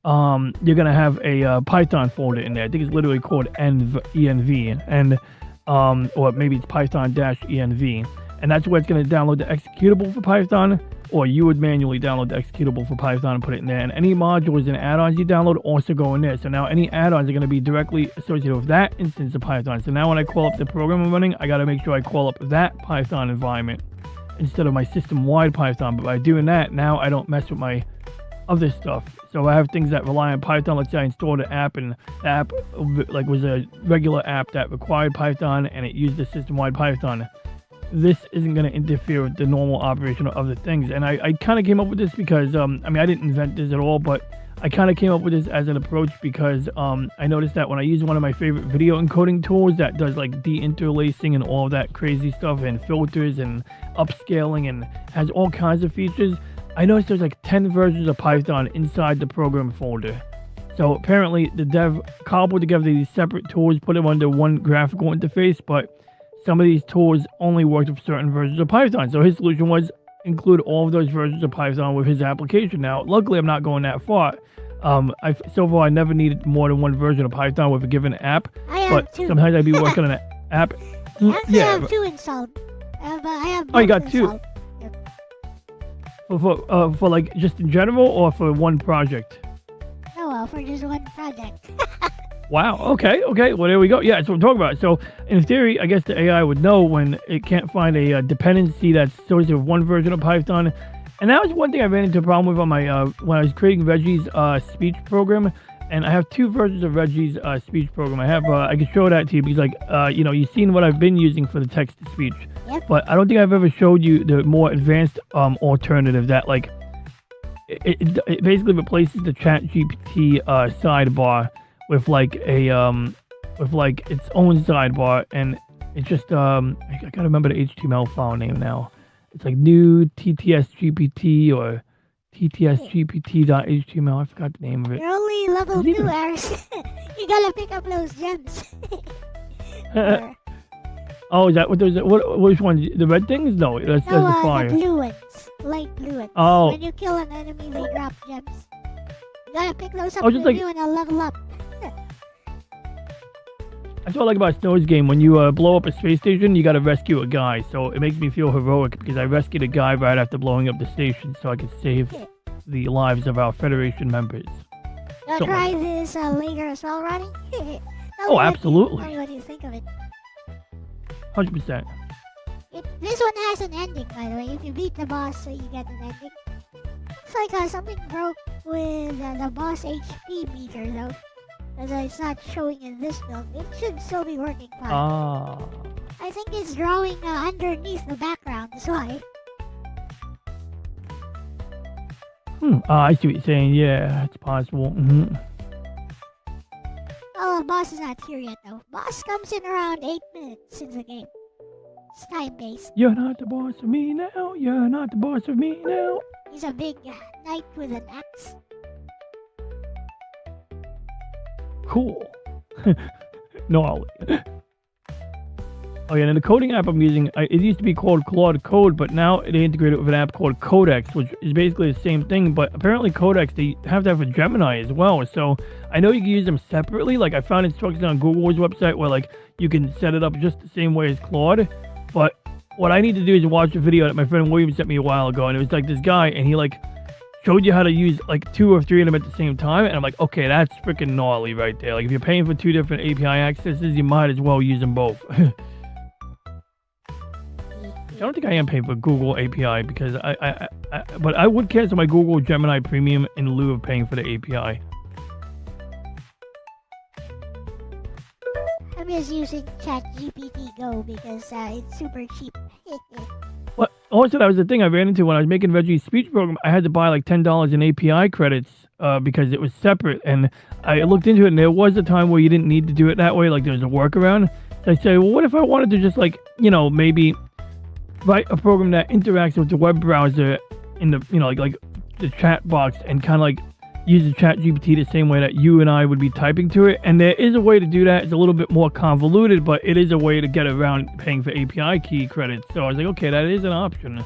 you're going to have a Python folder in there. I think it's literally called env, and or maybe it's python-env. And that's where it's going to download the executable for Python, or you would manually download the executable for Python and put it in there. And any modules and add-ons you download also go in there. So now any add-ons are going to be directly associated with that instance of Python. So now when I call up the program I'm running, I got to make sure I call up that Python environment instead of my system-wide Python. But by doing that, now I don't mess with my other stuff. So I have things that rely on Python. Let's say I installed an app, and the app like was a regular app that required Python, and it used the system-wide Python. This isn't going to interfere with the normal operation of other things. And I kind of came up with this because, I didn't invent this at all, but I kind of came up with this as an approach because I noticed that when I use one of my favorite video encoding tools that does like deinterlacing and all of that crazy stuff and filters and upscaling and has all kinds of features, I noticed there's like 10 versions of Python inside the program folder. So apparently the dev cobbled together these separate tools, put them under one graphical interface, but some of these tools only worked with certain versions of Python. So his solution was, include all of those versions of Python with his application. Now, luckily, I'm not going that far. So far, I never needed more than one version of Python with a given app. I have But two. sometimes I'd be working on an app. I actually have two installed. I have Oh, you both got two? installed. For like just in general or for one project? No, for just one project. Wow. Okay. Well, there we go. Yeah, that's what I'm talking about. So, in theory, I guess the AI would know when it can't find a dependency that's associated with one version of Python. And that was one thing I ran into a problem with on my when I was creating Reggie's speech program. And I have two versions of Reggie's speech program. I have I can show that to you because you've seen what I've been using for the text to speech. Yep. But I don't think I've ever showed you the more advanced alternative that like it basically replaces the ChatGPT sidebar with like a with like its own sidebar, and it's just I gotta remember the HTML file name now. It's like new TTS-GPT or TTS-GPT.html. I forgot the name of it. You're only level 2, Aris. You gotta pick up those gems. Oh, is that what those? Which ones? The red things? No, that's the fire. The blue ones. Light blue ones. Oh. When you kill an enemy, they drop gems. You gotta pick those up Oh, just for like- you and they'll level up. That's what I like about Snow's game. When you blow up a space station, you gotta rescue a guy. So it makes me feel heroic because I rescued a guy right after blowing up the station so I could save the lives of our Federation members. You'll So- try this later as well, Ronnie? Oh, absolutely. Tell me what you think of it. 100%. This one has an ending, by the way. If you beat the boss, you get an ending. Looks like something broke with the boss HP meter, though. As it's not showing in this build. It should still be working fine. Ah. I think it's drawing underneath the background, that's why. I see what you're saying. Yeah, it's possible. Oh, the boss is not here yet, though. Boss comes in around 8 minutes into the game. It's time-based. You're not the boss of me now. You're not the boss of me now. He's a big knight with an axe. Cool. No. Oh yeah, and the coding app I'm using, it used to be called Claude Code, but now they integrate it with an app called Codex, which is basically the same thing, but apparently Codex, they have that for Gemini as well, so I know you can use them separately. Like, I found instructions on Google's website where, like, you can set it up just the same way as Claude, but what I need to do is watch a video that my friend William sent me a while ago, and it was like this guy, and he, like, showed you how to use like 2 or 3 of them at the same time, and I'm like, okay, that's freaking gnarly right there. Like, if you're paying for 2 different API accesses, you might as well use them both. I don't think I am paying for Google API because but I would cancel my Google Gemini Premium in lieu of paying for the API. I'm just using ChatGPT Go because it's super cheap. But also, that was the thing I ran into when I was making Reggie's speech program. I had to buy like $10 in API credits because it was separate. And I looked into it, and there was a time where you didn't need to do it that way. Like, there was a workaround. So I said, well, what if I wanted to just, like, maybe write a program that interacts with the web browser in the, like the chat box, and kind of like use the ChatGPT the same way that you and I would be typing to it. And there is a way to do that. It's a little bit more convoluted, but it is a way to get around paying for API key credits. So I was like, okay, that is an option.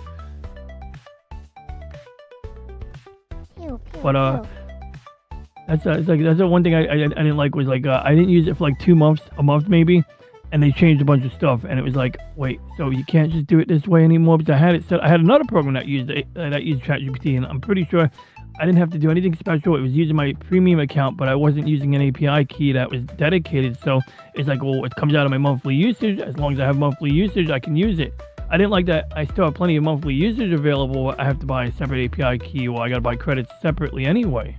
But that's the one thing I didn't like was like I didn't use it for like 2 months, a month maybe, and they changed a bunch of stuff, and it was like, wait, so you can't just do it this way anymore? Because I had it set. I had another program that used ChatGPT, and I'm pretty sure I didn't have to do anything special. It was using my premium account, but I wasn't using an API key that was dedicated. So it's like, well, it comes out of my monthly usage. As long as I have monthly usage, I can use it. I didn't like that. I still have plenty of monthly usage available, but I have to buy a separate API key. Well, I got to buy credits separately anyway.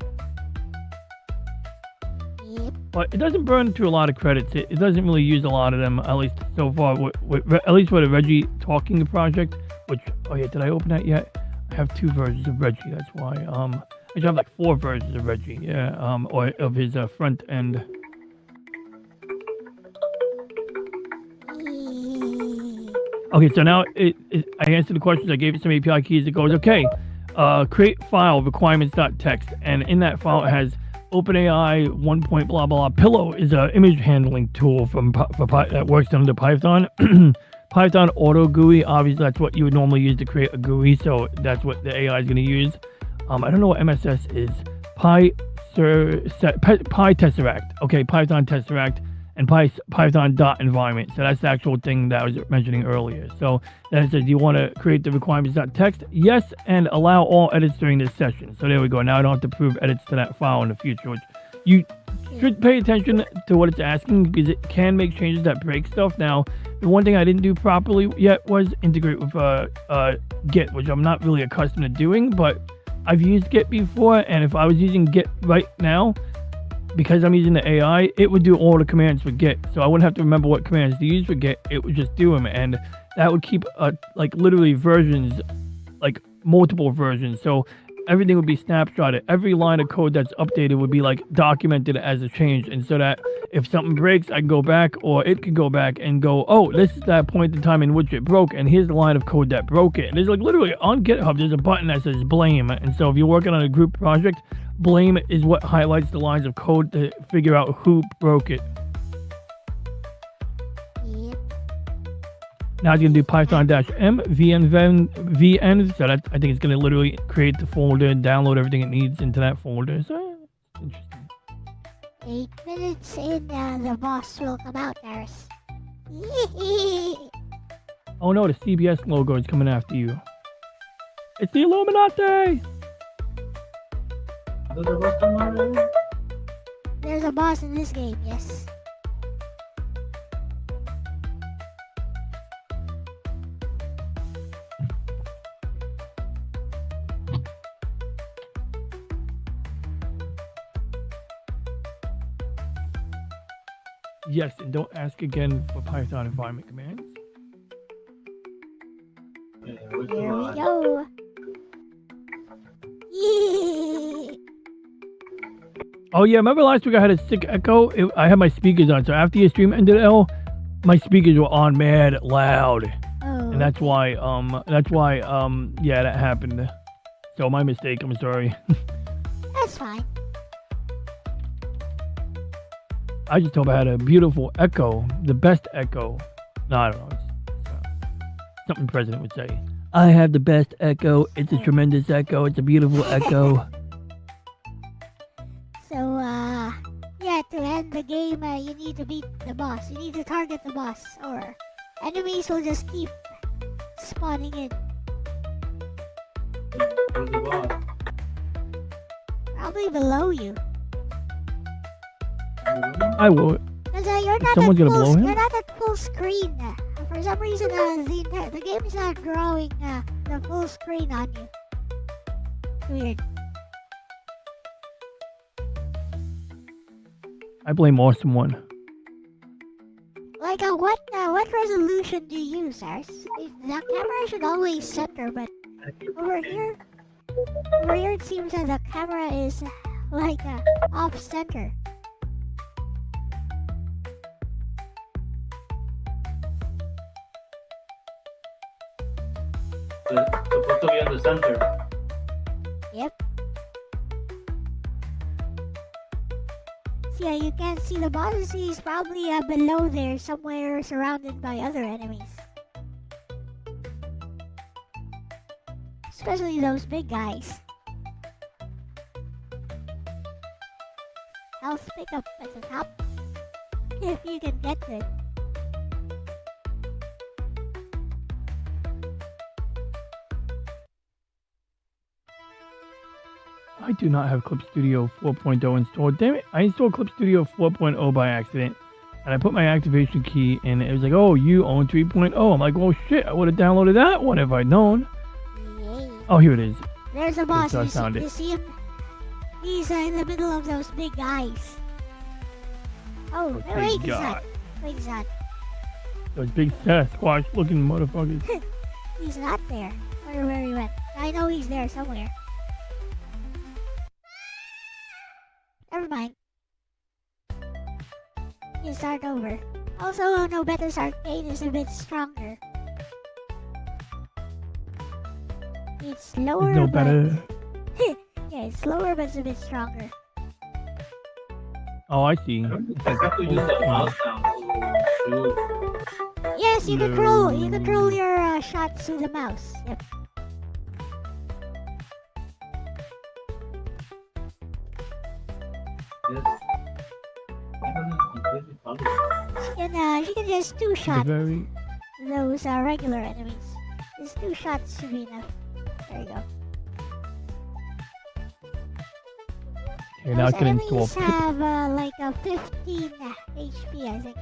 But it doesn't burn through a lot of credits. It doesn't really use a lot of them, at least so far. At least with the Reggie Talking project, which, oh yeah, did I open that yet? I have 2 versions of Reggie, that's why. I should have like 4 versions of Reggie, yeah, or of his front end. Okay, so now I answered the questions. I gave it some API keys. It goes, okay, create file requirements.txt, and in that file it has OpenAI 1. Blah blah. Pillow is an image handling tool that works under Python. Python auto GUI, obviously that's what you would normally use to create a GUI, so that's what the AI is going to use. I don't know what MSS is. Tesseract. Okay, Python Tesseract and Python dot environment. So that's the actual thing that I was mentioning earlier. So then it says, do you want to create the requirements.txt? Yes, and allow all edits during this session. So there we go. Now I don't have to prove edits to that file in the future, which you should pay attention to what it's asking because it can make changes that break stuff. Now, the one thing I didn't do properly yet was integrate with Git, which I'm not really accustomed to doing, but I've used Git before, and if I was using Git right now, because I'm using the AI, it would do all the commands for Git. So I wouldn't have to remember what commands to use for Git. It would just do them, and that would keep like literally versions, like multiple versions. So everything would be snapshotted. Every line of code that's updated would be like documented as a change, and so that if something breaks, I can go back, or it can go back and go, oh, this is that point in time in which it broke, and here's the line of code that broke it. And there's like literally on GitHub, there's a button that says blame, and so if you're working on a group project, blame is what highlights the lines of code to figure out who broke it. Yep. Now it's gonna do Python-m vn, so that I think it's gonna literally create the folder and download everything it needs into that folder. So interesting. 8 minutes in, the boss will come out, Darius. Oh no, the CBS logo is coming after you. It's the Illuminati! Does the boss come already? There's a boss in this game, yes. Yes, and don't ask again for Python environment commands. Yeah, which Here we one? go. Oh yeah, remember last week I had a sick echo? I had my speakers on, so after your stream ended, my speakers were on mad loud. Oh, And that's why, yeah, that happened. So my mistake, I'm sorry. that's fine. I just hope I had a beautiful echo, the best echo. No, I don't know. It's something the president would say. I have the best echo. It's a tremendous echo. It's a beautiful echo. So, yeah, to end the game, you need to beat the boss. You need to target the boss, or enemies will just keep spawning in. Where's the boss? Probably below you. I will. Because you're not someone at gonna full, blow him? you're not at full screen. For some reason, the game is not drawing the full screen on you. Weird. I blame Awesome One. Like, what resolution do you use, Ars? The camera should always center, but over here it seems that the camera is like off center. It's supposed to be in the center. Yep. So yeah, you can't see the boss. He's probably below there, somewhere surrounded by other enemies. Especially those big guys. Health pickup at the top. If you can get it. I do not have Clip Studio 4.0 installed. Damn it, I installed Clip Studio 4.0 by accident. And I put my activation key in. It was like, oh, you own 3.0. I'm like, well, shit, I would have downloaded that one if I'd known. Yay. Oh, here it is. There's a boss. so I You found it. see him? He's in the middle of those big guys. Oh, no, Okay, wait, he's God. not. Wait, he's not. Those big Sasquatch looking motherfuckers. He's not there. I wonder where he went. I know he's there somewhere. Never mind. You start over. Also, No Better's arcade is a bit stronger. It's slower, There's no but... better. Yeah, it's slower, but it's a bit stronger. Oh, I see. I have to use the mouse now to shoot. Yes, you control your shots with the mouse. Yep. Yes. She can just The two-shot very. those regular enemies. Just 2 shots should be enough. There you go. Okay, now it's gonna install. Enemies have like a 15 HP, I think.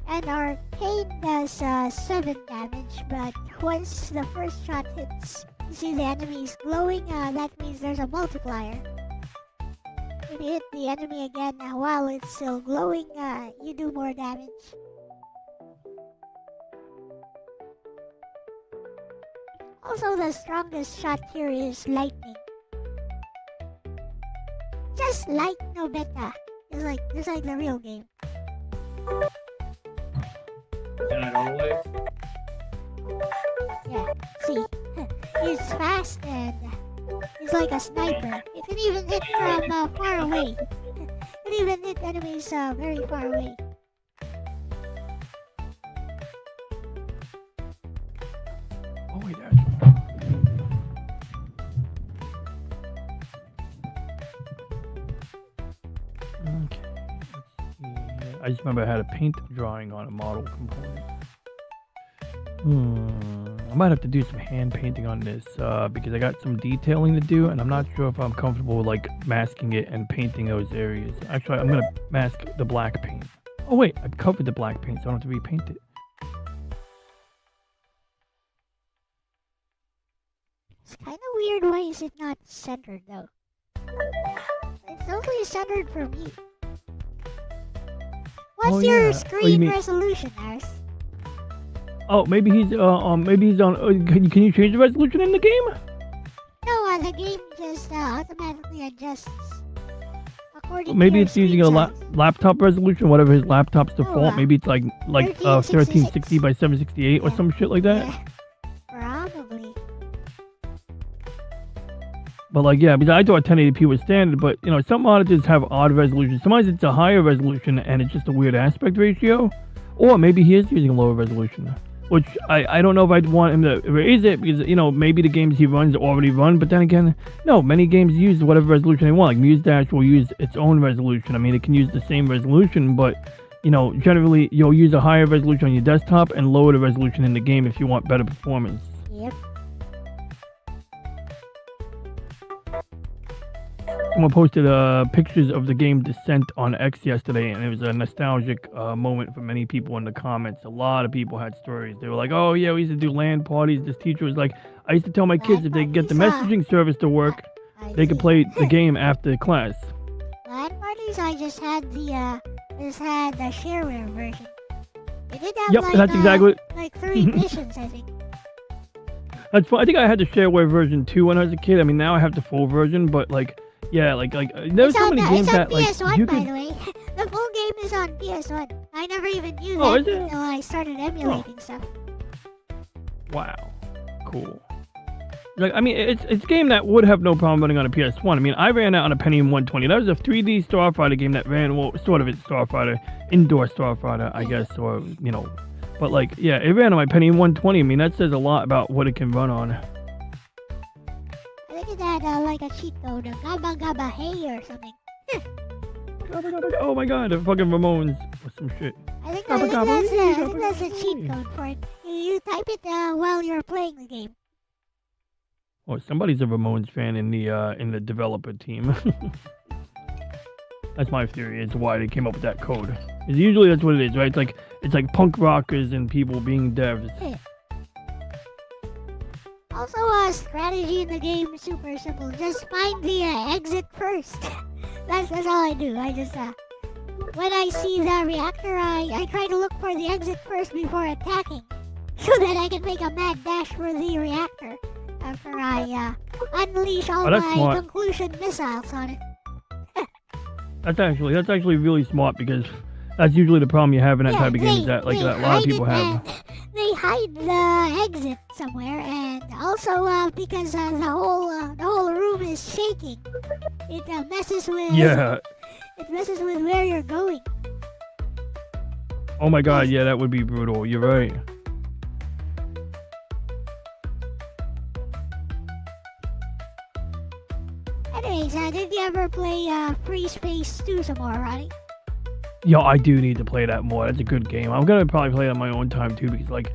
And Arcane does 7 damage, but once the first shot hits, you see the enemy is glowing, that means there's a multiplier. If you hit the enemy again while it's still glowing, you do more damage. Also, the strongest shot here is lightning. Just light, no beta. Just like the real game. Can it always? Yeah, see? It's fast and it's like a sniper. It can even hit from far away. It can even hit enemies very far away. Oh wait, that's. Okay. Let's see. I just remember I had a paint drawing on a model component. I might have to do some hand painting on this because I got some detailing to do, and I'm not sure if I'm comfortable like masking it and painting those areas. Actually, I'm gonna mask the black paint. Oh wait, I've covered the black paint, so I don't have to repaint it. It's kind of weird. Why is it not centered though? It's totally centered for me. What's your screen resolution, Ars? Oh, maybe he's on. Can you change the resolution in the game? No, the game just automatically adjusts according. Maybe to it's using a laptop resolution, whatever his laptop's default. Maybe it's like 1360 by 768 or some shit like that. Yeah, probably. But like, yeah, because I thought 1080p was standard, but you know, some monitors have odd resolution. Sometimes it's a higher resolution and it's just a weird aspect ratio, or maybe he is using a lower resolution. Which I don't know if I'd want him to raise it because, you know, maybe the games he runs already run, but then again, no, many games use whatever resolution they want. Like Muse Dash will use its own resolution. I mean, it can use the same resolution, but, you know, generally you'll use a higher resolution on your desktop and lower the resolution in the game if you want better performance. Yep. Someone posted pictures of the game Descent on X yesterday, and it was a nostalgic moment for many people in the comments. A lot of people had stories. They were like, oh yeah, we used to do LAN parties. This teacher was like, I used to tell my kids if they could get the messaging service to work, they could play the game after class. LAN parties, I just had the shareware version. It did have that's exactly like 3 missions, I think. That's fun. I think I had the shareware version too when I was a kid. I mean, now I have the full version, but like, yeah, like there's so many games that like PS1, you by the way. The full game is on PS1. I never even knew that until I started emulating stuff. Wow, cool. Like, I mean, it's a game that would have no problem running on a PS1. I mean, I ran that on a Pentium 120. That was a 3D Starfighter game that ran, well, sort of it's Starfighter, indoor Starfighter, I guess, or you know, but like, yeah, it ran on my Pentium 120. I mean, that says a lot about what it can run on. I think it had like a cheat code, Gabba Gabba Hey or something. Oh my god, the fucking Ramones or some shit. I think that's a cheat code for it. You type it while you're playing the game. Oh, somebody's a Ramones fan in the developer team. That's my theory as to why they came up with that code. Because usually that's what it is, right? It's like punk rockers and people being devs. Yeah. Also, strategy in the game is super simple. Just find the exit first. That's all I do. I just when I see the reactor, I try to look for the exit first before attacking, so that I can make a mad dash for the reactor after I unleash all my conclusion missiles on it. That's actually really smart because that's usually the problem you have in that type of game is that like that a lot of people have. They hide the exit somewhere, and also because the whole room is shaking, it messes with. Yeah. It messes with where you're going. Oh my god, yeah, that would be brutal. You're right. Anyways, did you ever play Free Space 2 some more, Ronnie? Yo, I do need to play that more. That's a good game. I'm gonna probably play it on my own time too, because like,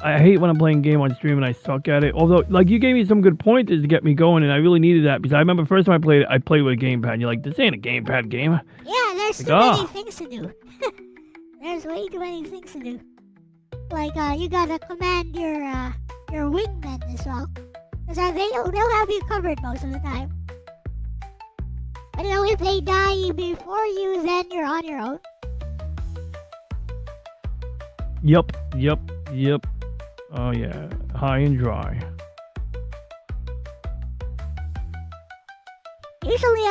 I hate when I'm playing a game on stream and I suck at it. Although, like, you gave me some good pointers to get me going, and I really needed that because I remember first time I played it, I played with a gamepad. And you're like, this ain't a gamepad game. Yeah, there's too many things to do. There's way too many things to do. Like, you gotta command your wingmen as well, because they'll have you covered most of the time. But you know, if they die before you, then you're on your own. Yep. Oh yeah, high and dry. Usually,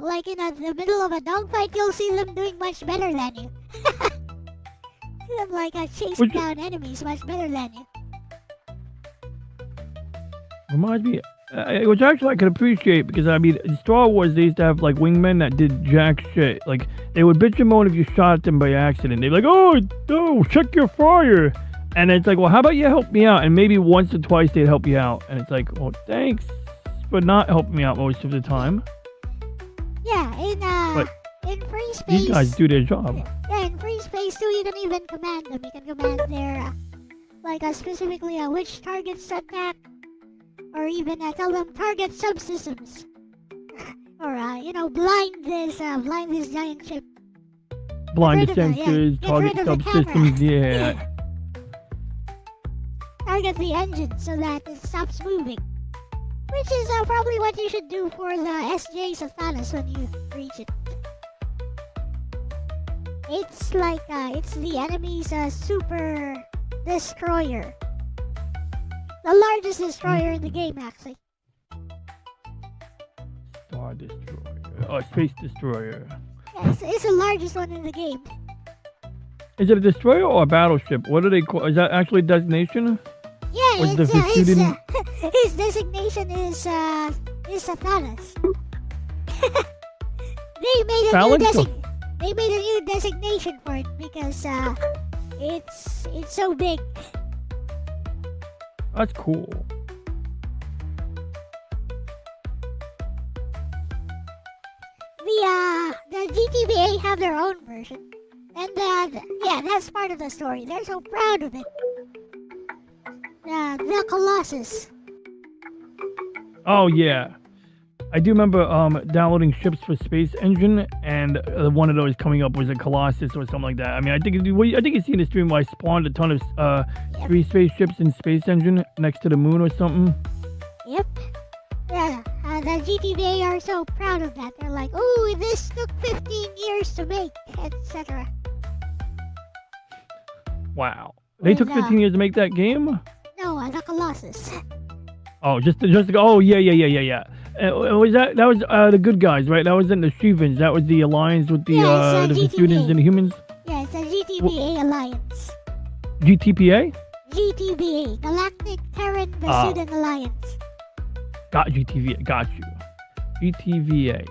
like in the middle of a dogfight, you'll see them doing much better than you. See them like chasing down enemies much better than you. Reminds me, which actually I could appreciate, because I mean, in Star Wars they used to have like wingmen that did jack shit. Like, they would bitch and moan if you shot them by accident. They'd be like, oh, check your fire. And it's like, well, how about you help me out? And maybe once or twice they'd help you out. And it's like, well, thanks for not helping me out most of the time. Yeah, in Free Space, these guys do their job. Yeah, in Free Space too, you can even command them. You can command their, specifically which targets to attack, or even tell them target subsystems, or blind this giant ship. Blind the sensors, target subsystems, yeah. Target the engine so that it stops moving. Which is probably what you should do for the SJ Sathanas when you reach it. It's like, it's the enemy's super destroyer. The largest destroyer in the game, actually. Star Destroyer. Oh, Space Destroyer. Yeah, it's the largest one in the game. Is it a destroyer or a battleship? What do they call? Is that actually a designation? Yeah, his designation is Sathanas. They made a new designation for it because it's so big. That's cool. The GTBA have their own version, and that's part of the story. They're so proud of it. The Colossus. Oh yeah, I do remember downloading ships for Space Engine, and one of those coming up was a Colossus or something like that. I mean, I think you see in the stream where I spawned a ton of 3 spaceships in Space Engine next to the moon or something. Yep. Yeah, the GTBA are so proud of that. They're like, oh, this took 15 years to make, etc. Wow. They took 15 years to make that game? No, the Colossus. Oh, just oh yeah. Was that was the good guys, right? That wasn't the Shivans. That was the alliance with the students and the humans. Yeah, it's a GTBA alliance. GTPA? GTBA, Galactic Terran Student Alliance. Got GTVA. Got you. GTVA.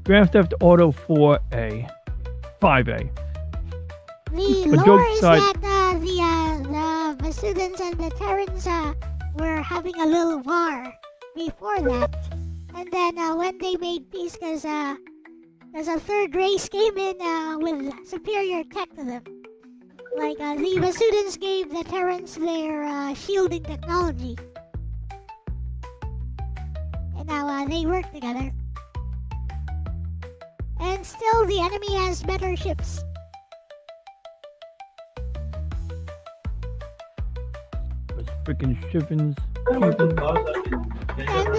Grand Theft Auto 4A, 5A. The lore is that the students and the Terrans were having a little war before that, and then when they made peace, because a third race came in with superior tech to them. Like the students gave the Terrans their shielding technology, and now they work together. And still, the enemy has better ships. Freaking Shivans. And the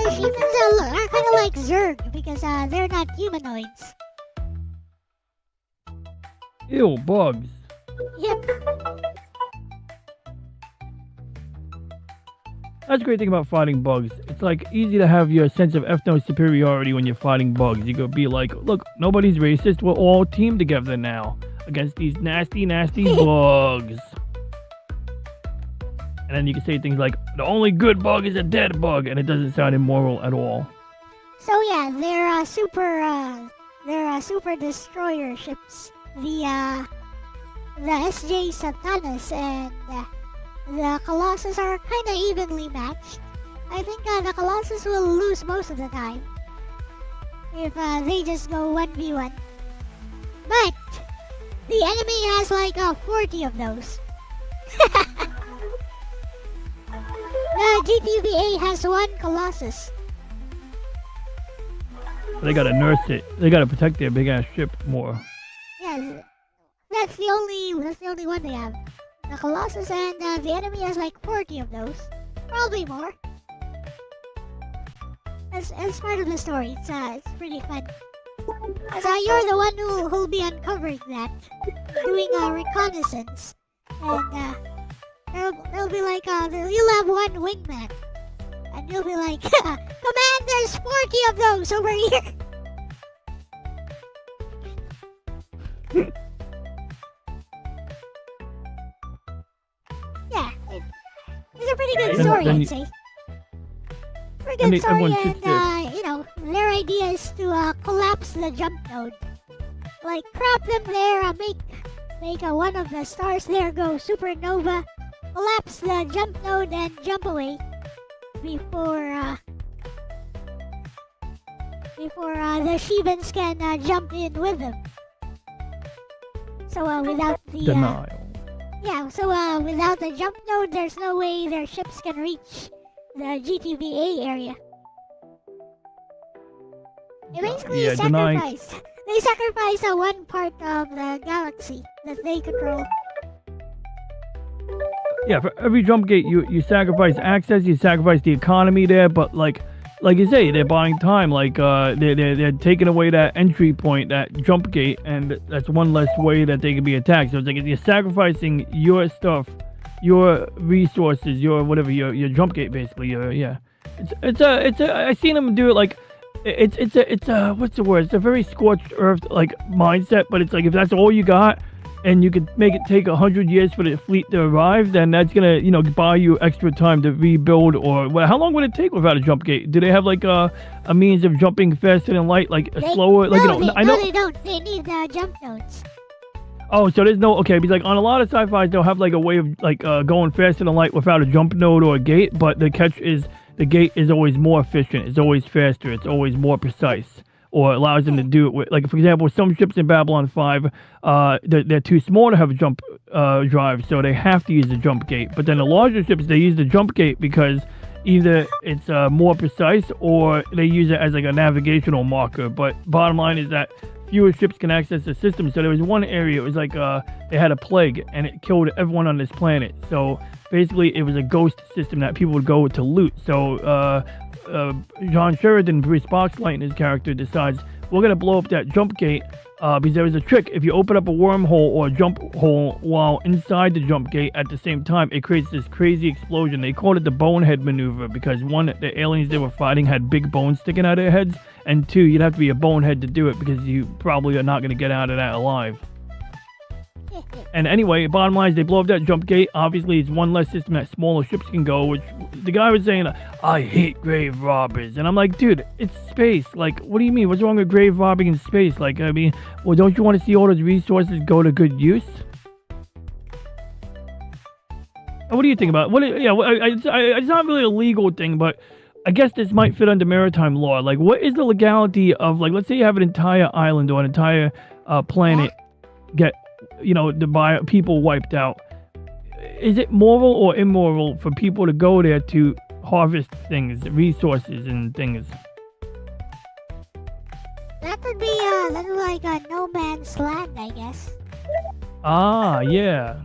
Shivans are kind of like Zerg because they're not humanoids. Ew, bugs. Yep. That's the great thing about fighting bugs. It's like easy to have your sense of ethno superiority when you're fighting bugs. You could be like, look, nobody's racist. We're all team together now against these nasty bugs. And then you can say things like, the only good bug is a dead bug, and it doesn't sound immoral at all. So yeah, they're super their super destroyer ships. The SJ Satanas and the Colossus are kind of evenly matched. I think the Colossus will lose most of the time if they just go 1v1. But the enemy has like 40 of those. The GTVA has 1 Colossus. They gotta nurse it. They gotta protect their big ass ship more. Yeah, that's the only one they have. The Colossus, and the enemy has like 40 of those. Probably more. As part of the story, it's pretty fun. Cause you're the one who'll be uncovering that, doing a reconnaissance, and they'll be like, you'll have 1 wingman, and you'll be like, Command, there's 40 of those over here. Yeah, it's a pretty good story, I'd say. Pretty good story, and you know, their idea is to collapse the jump node. Like, crop them there, make one of the stars there go supernova, collapse the jump node, and jump away before the Shivans can jump in with them. So without the Denial. Without the jump node, there's no way their ships can reach the GTVA area. They basically sacrificed. They sacrificed one part of the galaxy that they control. Yeah, for every jump gate, you sacrifice access, you sacrifice the economy there, but like you say, they're buying time. Like they're taking away that entry point, that jump gate, and that's one less way that they can be attacked. So it's like you're sacrificing your stuff, your resources, your whatever, your jump gate basically. It's I seen them do it like. It's a what's the word? It's a very scorched earth like mindset, but it's like if that's all you got, and you could make it take 100 years for the fleet to arrive, then that's gonna buy you extra time to rebuild. Or how long would it take without a jump gate? Do they have like a means of jumping faster than light, like slower? Like I know they don't. They need jump nodes. Oh, so there's no because like on a lot of sci-fis they'll have like a way of like going faster than light without a jump node or a gate, but the catch is the gate is always more efficient, it's always faster, it's always more precise, or allows them to do it with, like for example, some ships in Babylon 5, they're too small to have a jump drive, so they have to use the jump gate. But then the larger ships, they use the jump gate because either it's more precise or they use it as like a navigational marker. But bottom line is that fewer ships can access the system. So there was one area, it was like they had a plague and it killed everyone on this planet. So basically it was a ghost system that people would go to loot. So John Sheridan, Bruce Boxlight, and his character decides we're going to blow up that jump gate because there was a trick. If you open up a wormhole or a jump hole while inside the jump gate at the same time, it creates this crazy explosion. They called it the bonehead maneuver because one, the aliens they were fighting had big bones sticking out of their heads, and two, you'd have to be a bonehead to do it because you probably are not going to get out of that alive. And anyway, bottom line is they blow up that jump gate. Obviously, it's one less system that smaller ships can go, which the guy was saying, I hate grave robbers. And I'm like, dude, it's space. Like, what do you mean? What's wrong with grave robbing in space? Like, I mean, well, don't you want to see all those resources go to good use? What do you think about it? It's not really a legal thing, but I guess this might fit under maritime law. Like, what is the legality of, like, let's say you have an entire island or an entire planet get the people wiped out. Is it moral or immoral for people to go there to harvest things, resources and things? That would be like a no man's land, I guess. Ah, yeah.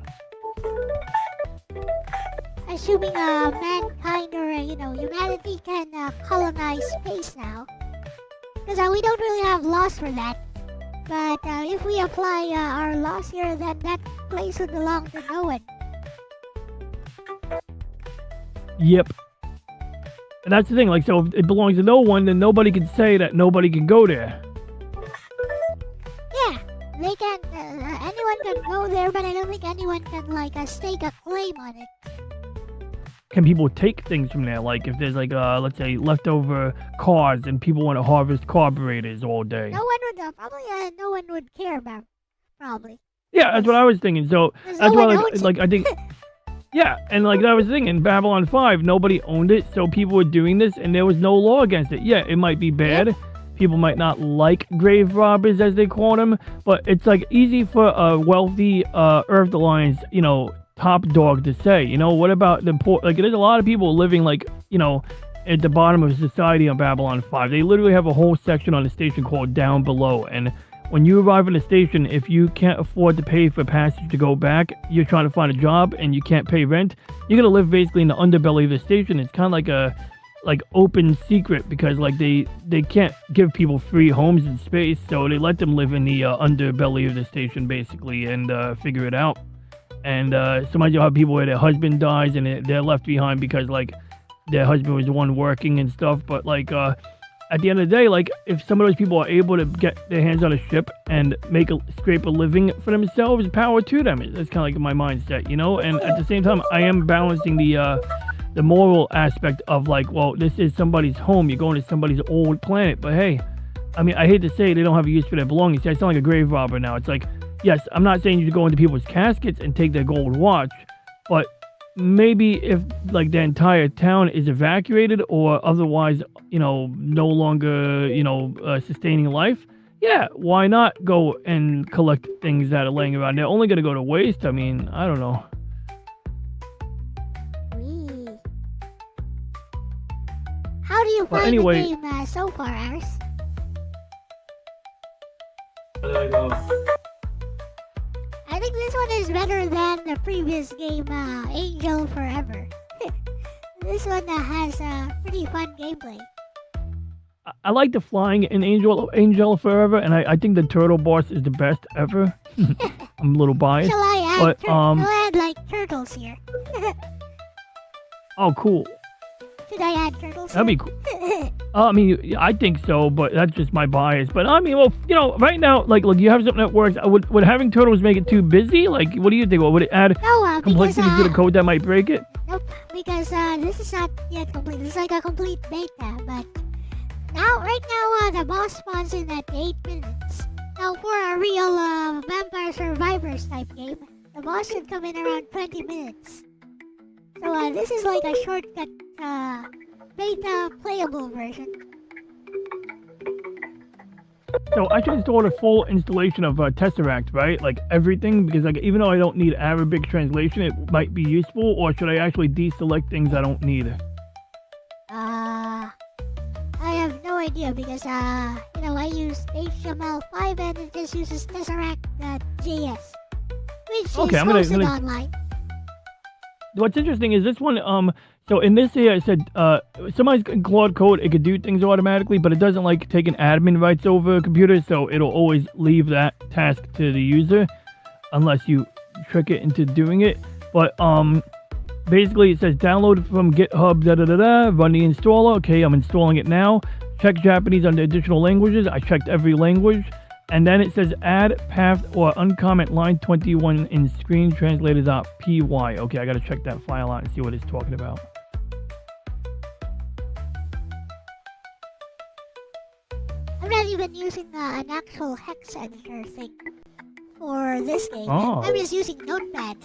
Assuming mankind or humanity can colonize space now, because we don't really have laws for that. But if we apply our laws here, then that place would belong to no one. Yep. And that's the thing, like, so if it belongs to no one, then nobody can say that nobody can go there. Yeah, they can, anyone can go there, but I don't think anyone can, stake a claim on it. can people take things from there? Like if there's like let's say leftover cars and people want to harvest carburetors all day. No one would probably no one would care about probably. Yeah, that's what I was thinking. So Because that's no why one owns like it. I think yeah, and like that was the thing in Babylon 5, nobody owned it, so people were doing this and there was no law against it. Yeah, it might be bad. People might not like grave robbers as they call them, but it's like easy for a wealthy Earth Alliance, you know, top dog to say, you know, what about the poor? Like there's a lot of people living like, you know, at the bottom of society on Babylon 5. They literally have a whole section on the station called Down Below, and when you arrive at the station, if you can't afford to pay for passage to go back, you're trying to find a job and you can't pay rent, you're gonna live basically in the underbelly of the station. It's kind of like a open secret because like they can't give people free homes and space, so they let them live in the underbelly of the station basically and figure it out. And sometimes you'll have people where their husband dies and they're left behind because like their husband was the one working and stuff. But like at the end of the day, like if some of those people are able to get their hands on a ship and scrape a living for themselves, power to them. That's kind of like my mindset, you know. And at the same time, I am balancing the moral aspect of like, well, this is somebody's home. You're going to somebody's old planet. But hey, I mean, I hate to say they don't have a use for their belongings. See, I sound like a grave robber now. It's like, yes, I'm not saying you should go into people's caskets and take their gold watch, but maybe if like the entire town is evacuated or otherwise, you know, no longer, you know, sustaining life, yeah, why not go and collect things that are laying around? They're only going to go to waste. I mean, I don't know. How do you find anyway, the game so far, Aris? There you go. I think this one is better than the previous game, Angel Forever. This one has pretty fun gameplay. I like the flying in Angel Forever, and I think the turtle boss is the best ever. I'm a little biased. Shall I add, but, I'll add like turtles here. Oh, cool. Should I add turtles That'd be here? cool. I mean, I think so, but that's just my bias. But I mean, well, you know, right now, like, look, you have something that works. Would having turtles make it too busy? Like, what do you think? Would it add No, complexity to the code that might break it? Nope, because this is not yet complete. This is like a complete beta, but right now, the boss spawns in at 8 minutes. Now, for a real Vampire Survivors type game, the boss should come in around 20 minutes. So, this is like a shortcut, beta playable version. So I should install a full installation of Tesseract, right? Like everything, because like even though I don't need Arabic translation, it might be useful. Or should I actually deselect things I don't need? I have no idea because you know, I use HTML5 and it just uses Tesseract.js, which is hosted online. What's interesting is this one, so in this here, I said, somebody's in Claude Code, it could do things automatically, but it doesn't like take an admin rights over a computer, so it'll always leave that task to the user, unless you trick it into doing it. But, basically it says download from GitHub, run the installer. Okay, I'm installing it now. Check Japanese under additional languages. I checked every language. And then it says add path or uncomment line 21 in screen translator.py. Okay, I gotta check that file out and see what it's talking about. I'm not even using an actual hex editor thing for this game. Oh. I'm just using Notepad.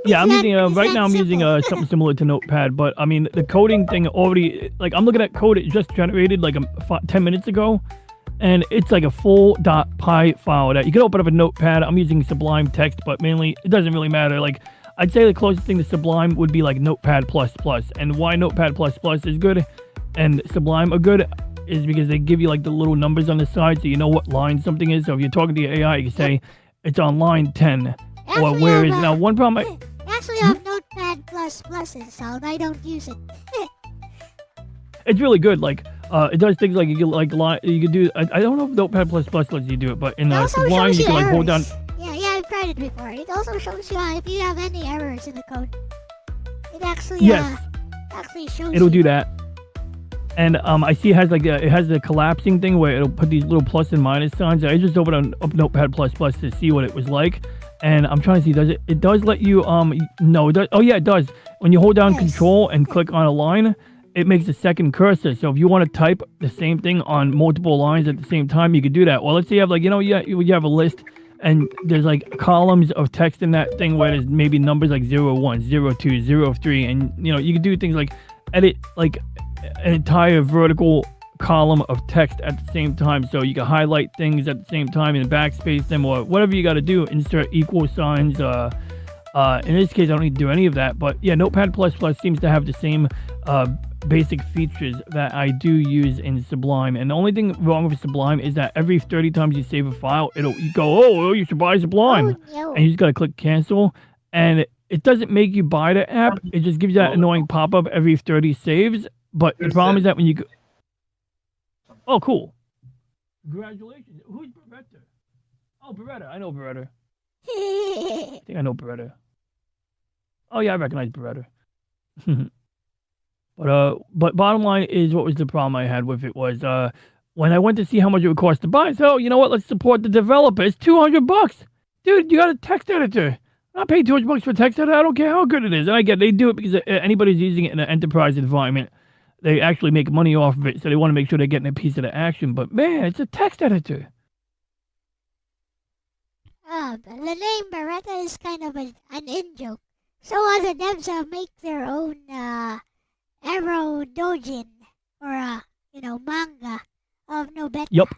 Yeah, I'm It's using that- right it's now. I'm that using simple. something similar to Notepad, but I mean the coding thing already. Like I'm looking at code it just generated like 10 minutes ago, and it's like a full .py file that you can open up a Notepad. I'm using Sublime Text, but mainly it doesn't really matter. Like I'd say the closest thing to Sublime would be like Notepad++. And why Notepad++ is good and Sublime are good is because they give you like the little numbers on the side so you know what line something is. So if you're talking to your AI, you can say it's on line 10. Or Actually, where I is have, now? One problem. Actually, I have Notepad++ installed. I don't use it. It's really good. Like it does things like you can do. I don't know if Notepad++ lets you do it, but in It also Sublime shows you can like hold down. errors. Yeah, I've tried it before. It also shows you if you have any errors in the code. It actually Yes, actually shows it'll you. do that. And I see it has like it has the collapsing thing where it'll put these little plus and minus signs. I just opened up Notepad++ to see what it was like, And I'm trying to see, does it? It does let you no, it does, oh yeah, it does. When you hold down Yes. Control and click on a line, it makes a second cursor. So if you want to type the same thing on multiple lines at the same time, you could do that. Well, let's say you have like, you have a list and there's like columns of text in that thing where there's maybe numbers like 01, 02, 03, and you can do things like edit like an entire vertical column of text at the same time, so you can highlight things at the same time and backspace them or whatever you got to do. Insert equal signs. In this case, I don't need to do any of that, but yeah, Notepad++ seems to have the same basic features that I do use in Sublime. And the only thing wrong with Sublime is that every 30 times you save a file, you go, oh, you should buy Sublime, no. and you just gotta click cancel, and it doesn't make you buy the app. It just gives you that annoying pop-up every 30 saves. But the problem is that when you go, oh, cool, congratulations. Who's Beretta? Oh, Beretta. I know Beretta. I think I know Beretta. Oh yeah, I recognize Beretta. But bottom line is, what was the problem I had with it was when I went to see how much it would cost to buy. So you know what? Let's support the developer. It's $200, dude. You got a text editor. I'm not paying $200 for a text editor. I don't care how good it is. And I get they do it because anybody's using it in an enterprise environment, they actually make money off of it. So they want to make sure they're getting a piece of the action. But man, it's a text editor. But the name Beretta is kind of an in-joke. So the devs make their own Arrow Dojin or manga of no better. Yup.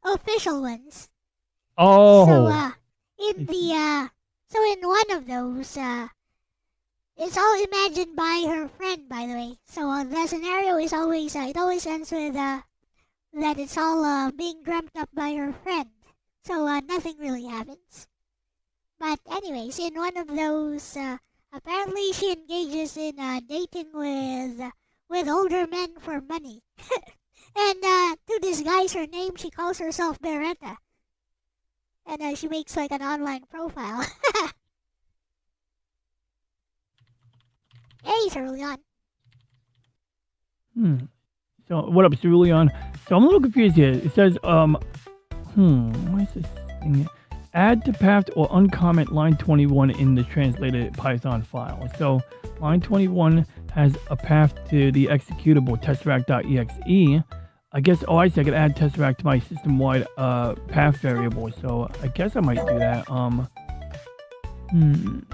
Official ones. Oh. So in one of those it's all imagined by her friend, by the way. So the scenario is always it always ends with that it's all being dreamt up by her friend. So nothing really happens. But anyways, in one of those, apparently she engages in dating with older men for money. And to disguise her name, she calls herself Beretta. And she makes like an online profile. Hey, Cerulean. So what up, Cerulean? So I'm a little confused here. It says what is this thing? Add to path or uncomment line 21 in the translated Python file. So line 21 has a path to the executable tesseract.exe. I guess, I see, I could add tesseract to my system-wide path variable. So I guess I might do that.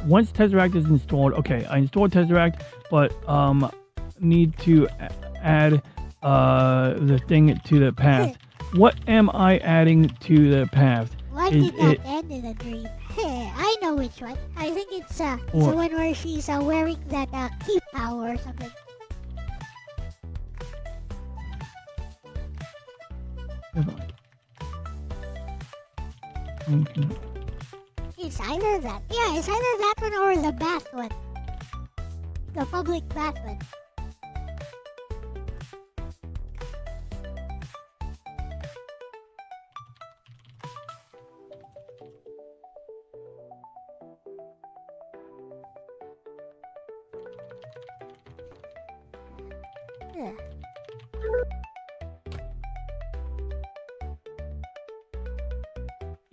Once tesseract is installed, okay, I installed tesseract, but need to add the thing to the path. What am I adding to the path? What did that end in a dream? I know which one. I think it's the one where she's wearing that key power or something. Okay. It's either that. Yeah, it's either that one or the bath one. The public bath one.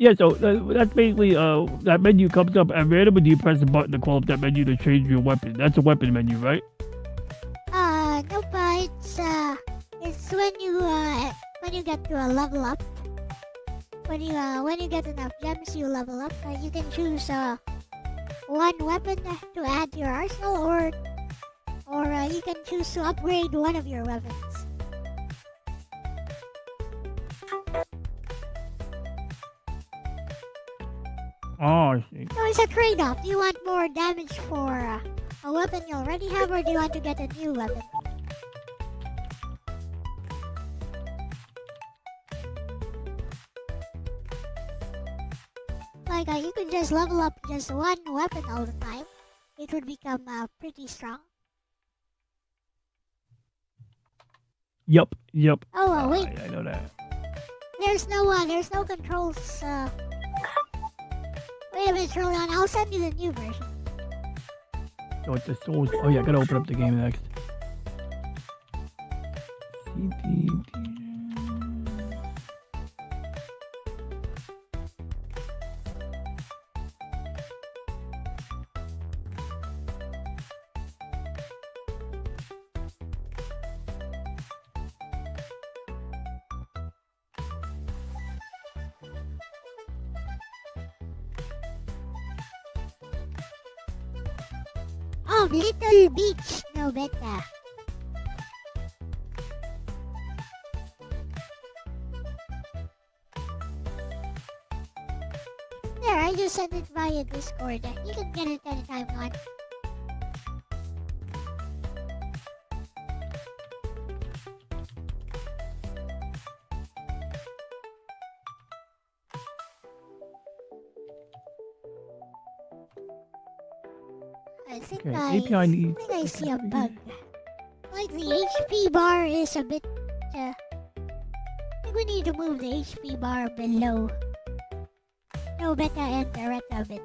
Yeah, so that's basically that menu comes up at random, and you press a button to call up that menu to change your weapon. That's a weapon menu, right? Nope. It's when you get to a level up. When you get enough gems, you level up. You can choose one weapon to add to your arsenal, or you can choose to upgrade one of your weapons. Oh, I see. So it's a trade-off. Do you want more damage for a weapon you already have, or do you want to get a new weapon? Like, you could just level up just one weapon all the time. It would become pretty strong. Yep. Oh, wait. I know that. There's no controls. Wait a minute, Julian. I'll send you the new version. So it's a Souls. Oh yeah, I gotta open up the game next. of Little Beach Nobeta. There, I just sent it via Discord. You can get it anytime you want. I think Okay, I API needs. think I see a bug. Like the HP bar is a bit. I think we need to move the HP bar below Nobeta and Beretta a bit.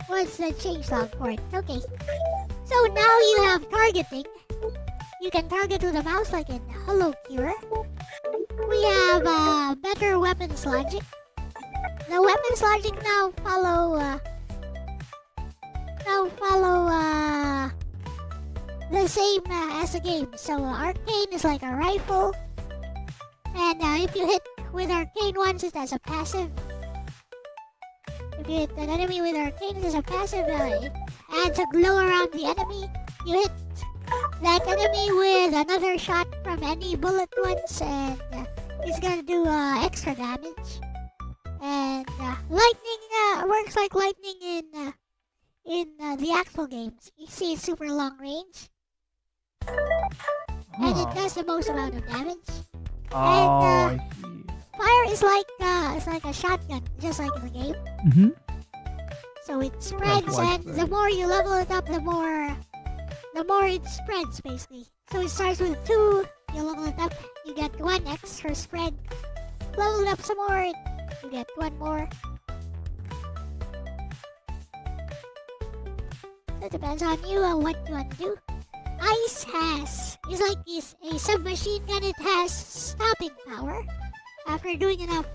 What's the changelog port? Okay. So now you have targeting. You can target with a mouse like in Hollow Cure. We have better weapons logic. The weapons logic now follow the same as the game. So arcane is like a rifle, and if you hit with arcane once, it has a passive. If you hit an enemy with arcane, it has a passive. It adds a glow around the enemy. You hit that enemy with another shot from any bullet once, and it's gonna do extra damage. And lightning works like lightning in the actual games. You see, it's super long range, and it does the most amount of damage. Oh, I see. Fire is like a shotgun, just like in the game. Mm-hmm. So it spreads, and the more you level it up, the more it spreads, basically. So it starts with 2, you level it up, you get 1 extra spread. Level it up some more, you get 1 more. So it depends on you and what you want to do. Ice is like a submachine gun. It has stopping power. After doing enough,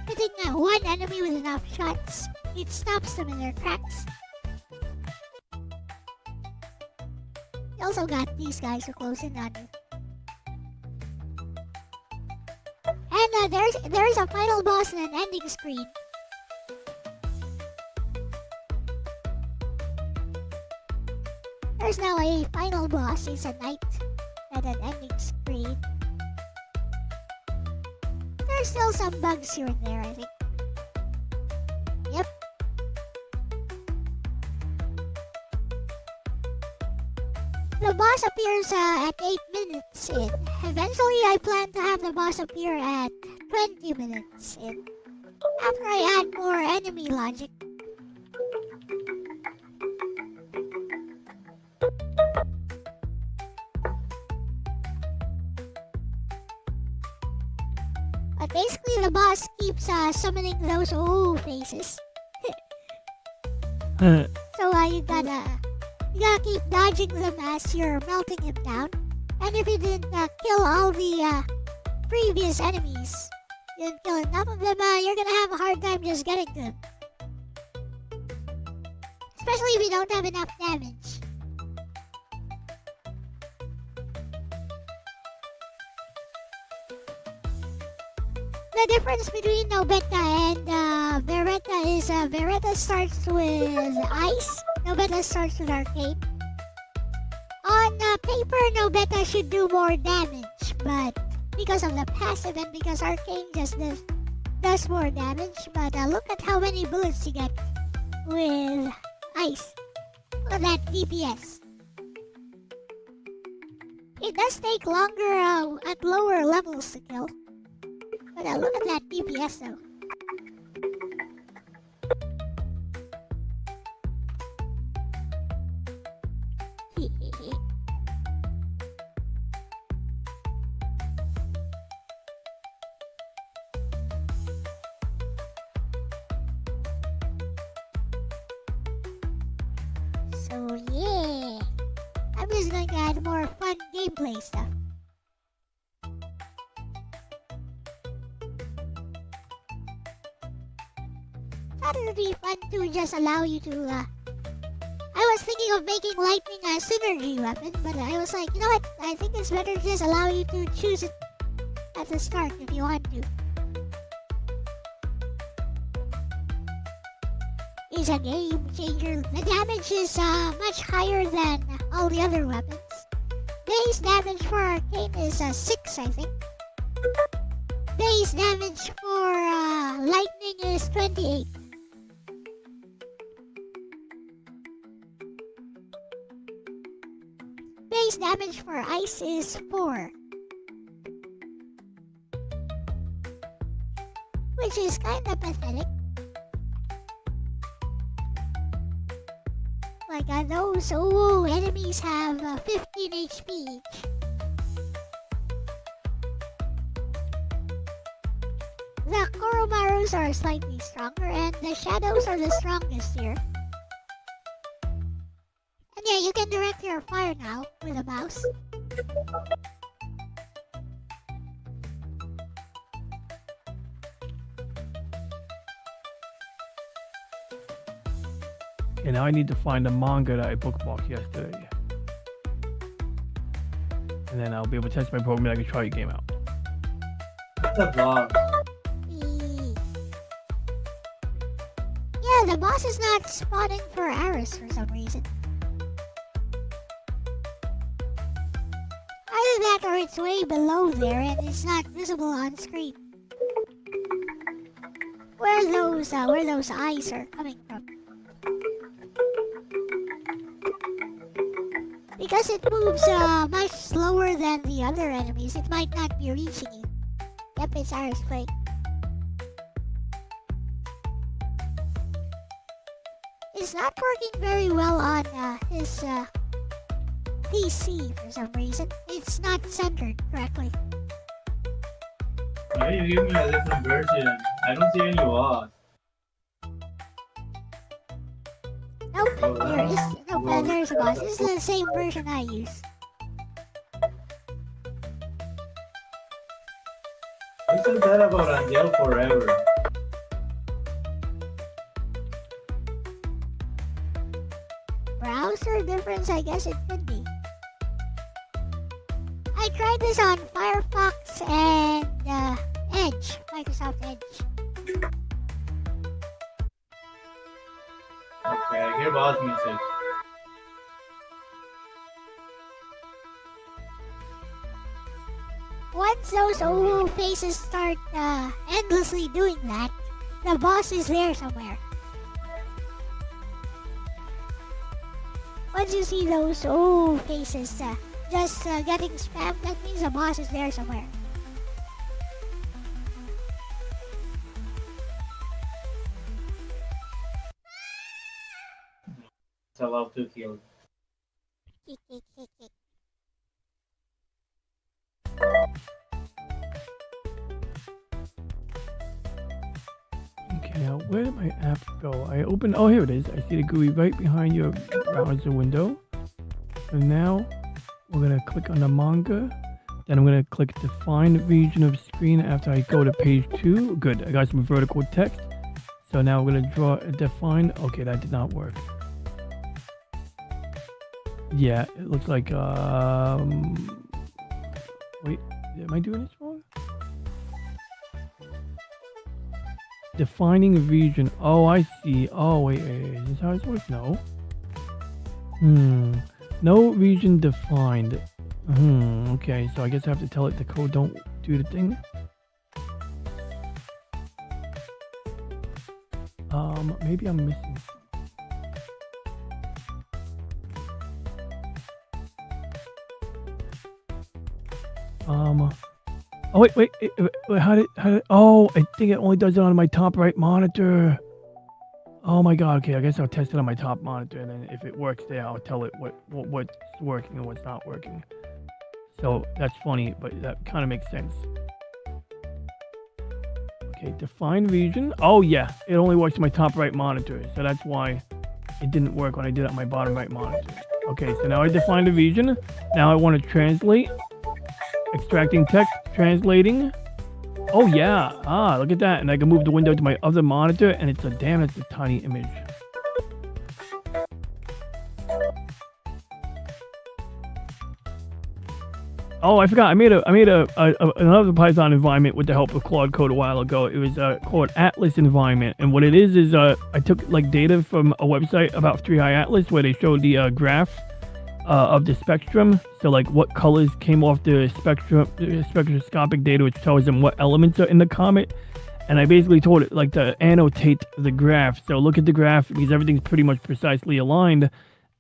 hitting one enemy with enough shots, it stops them in their tracks. You also got these guys who close in on you. And there's a final boss and an ending screen. There's now a final boss. It's a knight and an ending screen. There's still some bugs here and there, I think. Yep. The boss appears at 8 minutes in. Eventually, I plan to have the boss appear at 20 minutes in. After I add more enemy logic. But basically, the boss keeps summoning those faces. So you gotta keep dodging them as you're melting him down. And if you didn't kill all the previous enemies, you didn't kill enough of them, you're gonna have a hard time just getting to them. Especially if you don't have enough damage. The difference between Nobeta and Beretta is Beretta starts with ice, Nobeta starts with arcane. On paper, Nobeta should do more damage, but because of the passive and because arcane just does more damage. But look at how many bullets you get with ice. Look at that DPS. It does take longer at lower levels to kill. But look at that DPS though. So yeah, I'm just going to add more fun gameplay stuff. That would be fun to just allow you to, I was thinking of making lightning a synergy weapon, but I was like, you know what, I think it's better to just allow you to choose it at the start if you want to. is a game changer. The damage is much higher than all the other weapons. Base damage for Arcane is 6, I think. Base damage for Lightning is 28. Base damage for Ice is 4. Which is kinda pathetic. Like those enemies have 15 HP each. The Koromarus are slightly stronger and the Shadows are the strongest here. And yeah, you can direct your fire now with a mouse. Okay, now I need to find the manga that I bookmarked yesterday. And then I'll be able to test my program and I can try your game out. What's the boss? Yeah, the boss is not spawning for Aris for some reason. Either that or it's way below there and it's not visible on screen. Where those eyes are coming from. Because it moves much slower than the other enemies, it might not be reaching you. Yep, it's Aris playing. It's not working very well on his PC for some reason. It's not centered correctly. Why you give me a different version? I don't see any boss. Nope, there's a boss. This is the same version I use. I said that about Angel forever. Browser difference, I guess it could be. I tried this on Firefox and Edge, Microsoft Edge. Okay, I hear boss music. Once those faces start endlessly doing that, the boss is there somewhere. Once you see those faces just getting spammed, that means the boss is there somewhere. It's allowed to kill. Okay, now where did my app go? I opened, oh here it is. I see the GUI right behind your browser window. So now we're gonna click on the manga. Then I'm gonna click define region of screen after I go to page 2. Good, I got some vertical text. So now we're gonna draw a define. Okay, that did not work. Yeah, it looks like, wait, am I doing this wrong? Defining region. Oh, I see. Oh, wait, is this how it works? No. No region defined. Okay, so I guess I have to tell it the code don't do the thing. Maybe I'm missing something. Oh wait, how did, oh, I think it only does it on my top right monitor. Oh my god, okay, I guess I'll test it on my top monitor, and then if it works there, I'll tell it what's working and what's not working. So that's funny, but that kind of makes sense. Okay, define region. Oh yeah, it only works on my top right monitor, so that's why it didn't work when I did it on my bottom right monitor. Okay, so now I defined the region. Now I want to translate. Extracting text, translating. Oh yeah, look at that. And I can move the window to my other monitor, and it's a tiny image. Oh, I forgot. I made another Python environment with the help of Claude Code a while ago. It was called Atlas environment, and what it is I took like data from a website about 3i Atlas where they showed the graph of the spectrum. So like what colors came off the spectroscopic data, which tells them what elements are in the comet. And I basically told it like to annotate the graph. So look at the graph because everything's pretty much precisely aligned.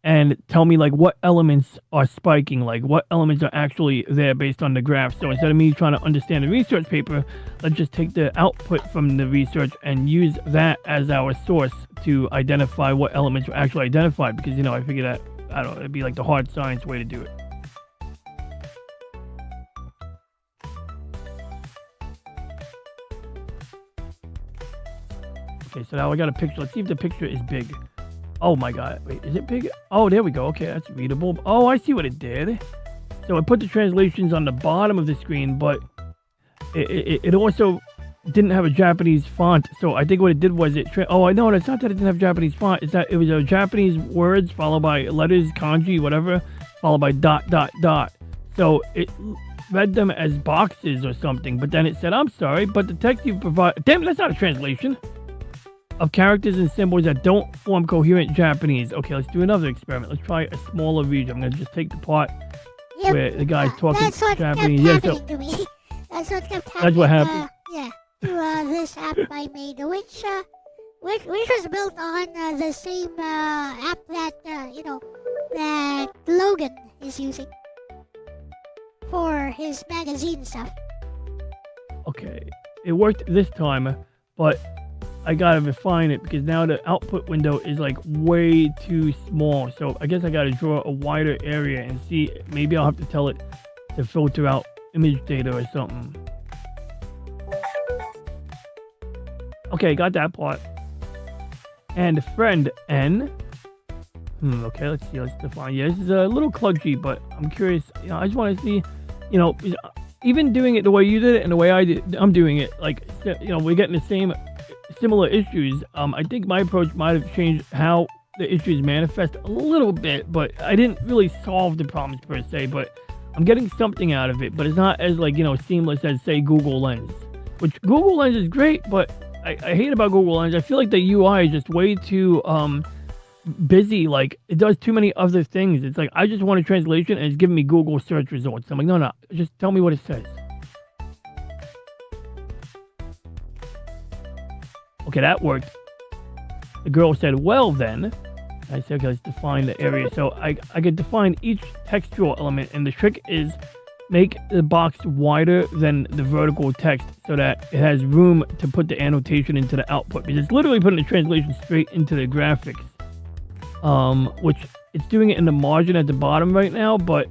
And tell me like what elements are spiking, like what elements are actually there based on the graph. So instead of me trying to understand the research paper, let's just take the output from the research and use that as our source to identify what elements were actually identified. Because, you know, I figured that, I don't know, it'd be like the hard science way to do it. Okay, so now I got a picture. Let's see if the picture is big. Oh my god, wait, is it big? Oh, there we go. Okay, that's readable. Oh, I see what it did. So I put the translations on the bottom of the screen, but it also didn't have a Japanese font. So I think what it did was oh, I know, it's not that it didn't have Japanese font. It's that it was a Japanese words followed by letters, kanji, whatever, followed by ... So it read them as boxes or something, but then it said, I'm sorry, but the text you provide... Damn, that's not a translation. Of characters and symbols that don't form coherent Japanese. Okay, let's do another experiment. Let's try a smaller region. I'm going to just take the part where the guy's talking that's what Japanese. Kept happening to me. That's what kept happening. That's what happened. To this app I made, which was built on the same app that that Logan is using for his magazine stuff. Okay, it worked this time, but I gotta refine it because now the output window is like way too small. So I guess I gotta draw a wider area and see. Maybe I'll have to tell it to filter out image data or something. Okay, got that part. And friend N. Okay, let's see. Let's define. Yeah, this is a little clunky, but I'm curious. You know, I just want to see. You know, even doing it the way you did it and the way I'm doing it. Like, you know, we're getting the same. Similar issues. I think my approach might have changed how the issues manifest a little bit, but I didn't really solve the problems per se, but I'm getting something out of it, but it's not as like, you know, seamless as say Google Lens, which Google Lens is great, but I hate about Google Lens. I feel like the UI is just way too busy. Like it does too many other things. It's like, I just want a translation and it's giving me Google search results. I'm like, no, just tell me what it says. Okay, that worked. The girl said, well then. I said, okay, let's define the area. So I could define each textual element, and the trick is make the box wider than the vertical text so that it has room to put the annotation into the output. Because it's literally putting the translation straight into the graphics. Which it's doing it in the margin at the bottom right now, but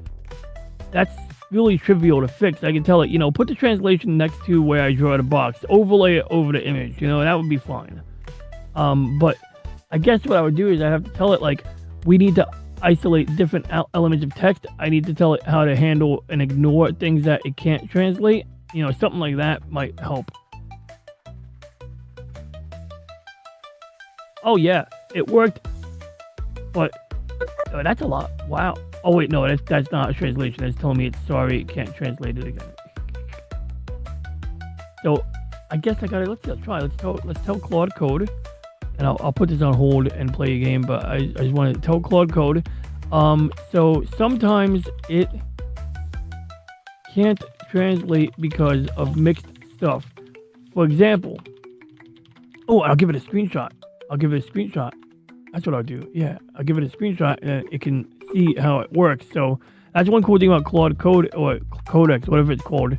that's really trivial to fix. I can tell it, you know, put the translation next to where I draw the box, overlay it over the image, you know, that would be fine. But I guess what I would do is I have to tell it, like, we need to isolate different elements of text. I need to tell it how to handle and ignore things that it can't translate. You know, something like that might help. Oh yeah, it worked. But that's a lot. Wow. Oh wait, no, that's not a translation. It's telling me it's sorry, it can't translate it again. So I guess I gotta let's try. Let's tell Claude Code, and I'll put this on hold and play a game. But I just want to tell Claude Code. So sometimes it can't translate because of mixed stuff. For example, oh, I'll give it a screenshot. That's what I'll do. Yeah, I'll give it a screenshot and it can see how it works. So that's one cool thing about Claude Code or Codex, whatever it's called.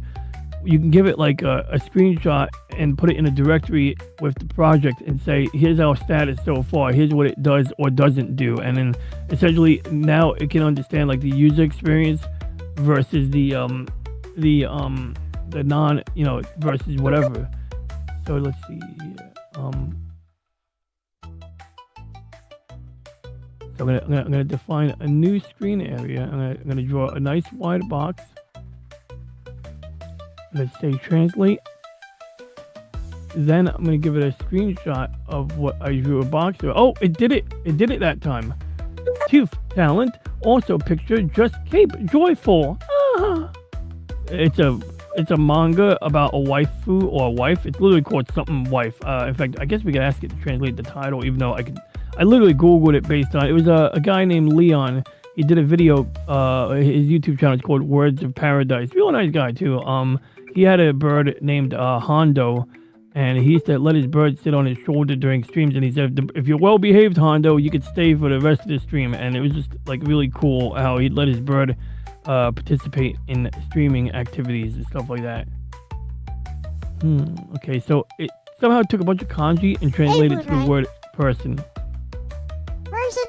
You can give it like a screenshot and put it in a directory with the project and say, here's our status so far. Here's what it does or doesn't do. And then essentially now it can understand like the user experience versus the non, you know, versus whatever. So let's see here. So I'm gonna define a new screen area. I'm gonna draw a nice wide box. Let's say translate. Then I'm gonna give it a screenshot of what I drew a box to. Oh, it did it! It did it that time. Tooth talent. Also picture just cape joyful. Ah. it's a manga about a waifu or a wife. It's literally called something wife. In fact, I guess we could ask it to translate the title, even though I literally googled it based on it. Was a guy named Leon. He did a video. His YouTube channel is called Words of Paradise. Real nice guy too. He had a bird named Hondo, and he used to let his bird sit on his shoulder during streams. And he said, if you're well behaved, Hondo, you could stay for the rest of the stream. And it was just like really cool how he'd let his bird participate in streaming activities and stuff like that. Okay, so it somehow took a bunch of kanji and translated it to the word person. Person,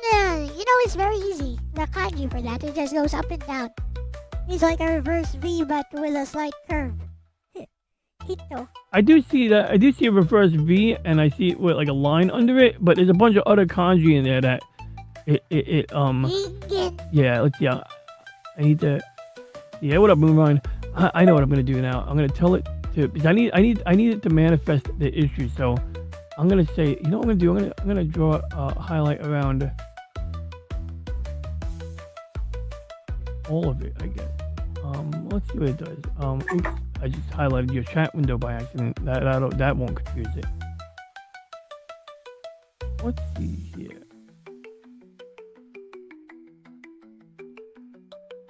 it's very easy. The kanji for that, it just goes up and down. It's like a reverse V, but with a slight curve. Hito. I do see that. I do see a reverse V, and I see it with like a line under it. But there's a bunch of other kanji in there that Ingen. Yeah, let's see. I need to. Yeah, what up, Moonrun? I know what I'm gonna do now. I'm gonna tell it to. Because I need it to manifest the issue. So I'm gonna say, you know what I'm gonna do? I'm gonna draw a highlight around all of it, I guess. Let's see what it does. Oops, I just highlighted your chat window by accident. That won't confuse it. Let's see here.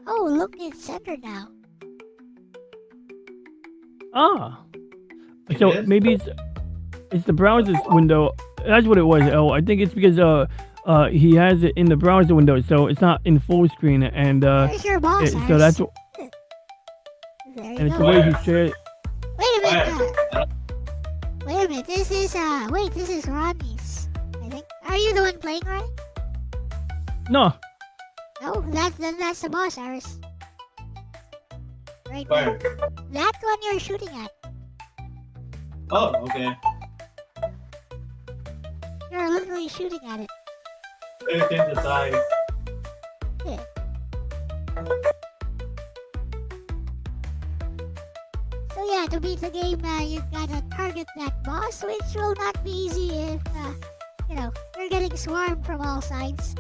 Oh, look, it's center now. Ah, so maybe it's the browser's window. That's what it was. Oh, I think it's because he has it in the browser window, so it's not in full screen, and There's your boss, so that's what. There And you it's go. the way he shared. Wait a minute. This is this is Ronnie's, I think. Are you the one playing, Ronnie? No, No, that's the boss, Iris. Right Where? there. That one you're shooting at. Oh, okay. You're literally shooting at it. Pay attention to size. Yeah. So yeah, to beat the game, you've gotta target that boss, which will not be easy if, you're getting swarmed from all sides.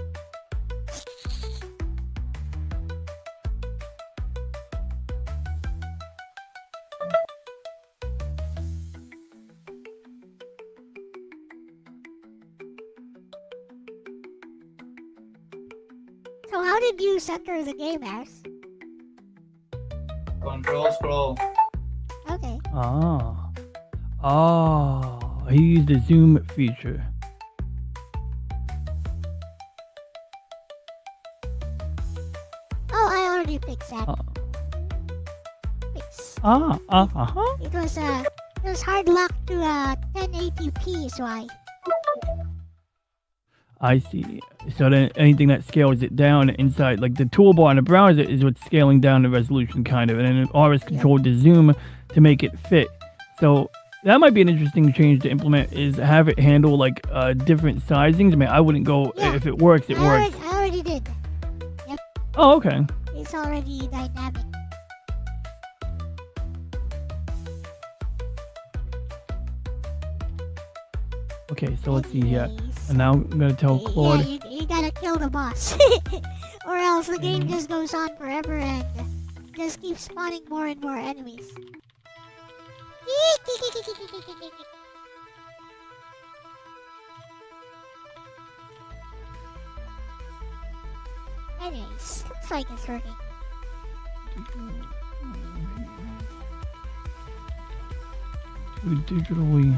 So how did you center the game, Aris? Control scroll. Okay. he used the zoom feature. Oh, I already fixed that. Fix. It was hard locked to 1080p, is why. I see. So then anything that scales it down inside, like the toolbar in the browser is what's scaling down the resolution kind of, and then RS controlled the zoom to make it fit. So that might be an interesting change to implement, is have it handle like different sizings. I mean, I wouldn't go, if it works, it works. I already did. Yep, Oh, okay. it's already dynamic. Okay, so let's see here. Anyways. And now I'm gonna tell Claude. Yeah, you gotta kill the boss. Or else the game just goes on forever and just keeps spawning more and more enemies. Anyways, looks like it's working. Digitally.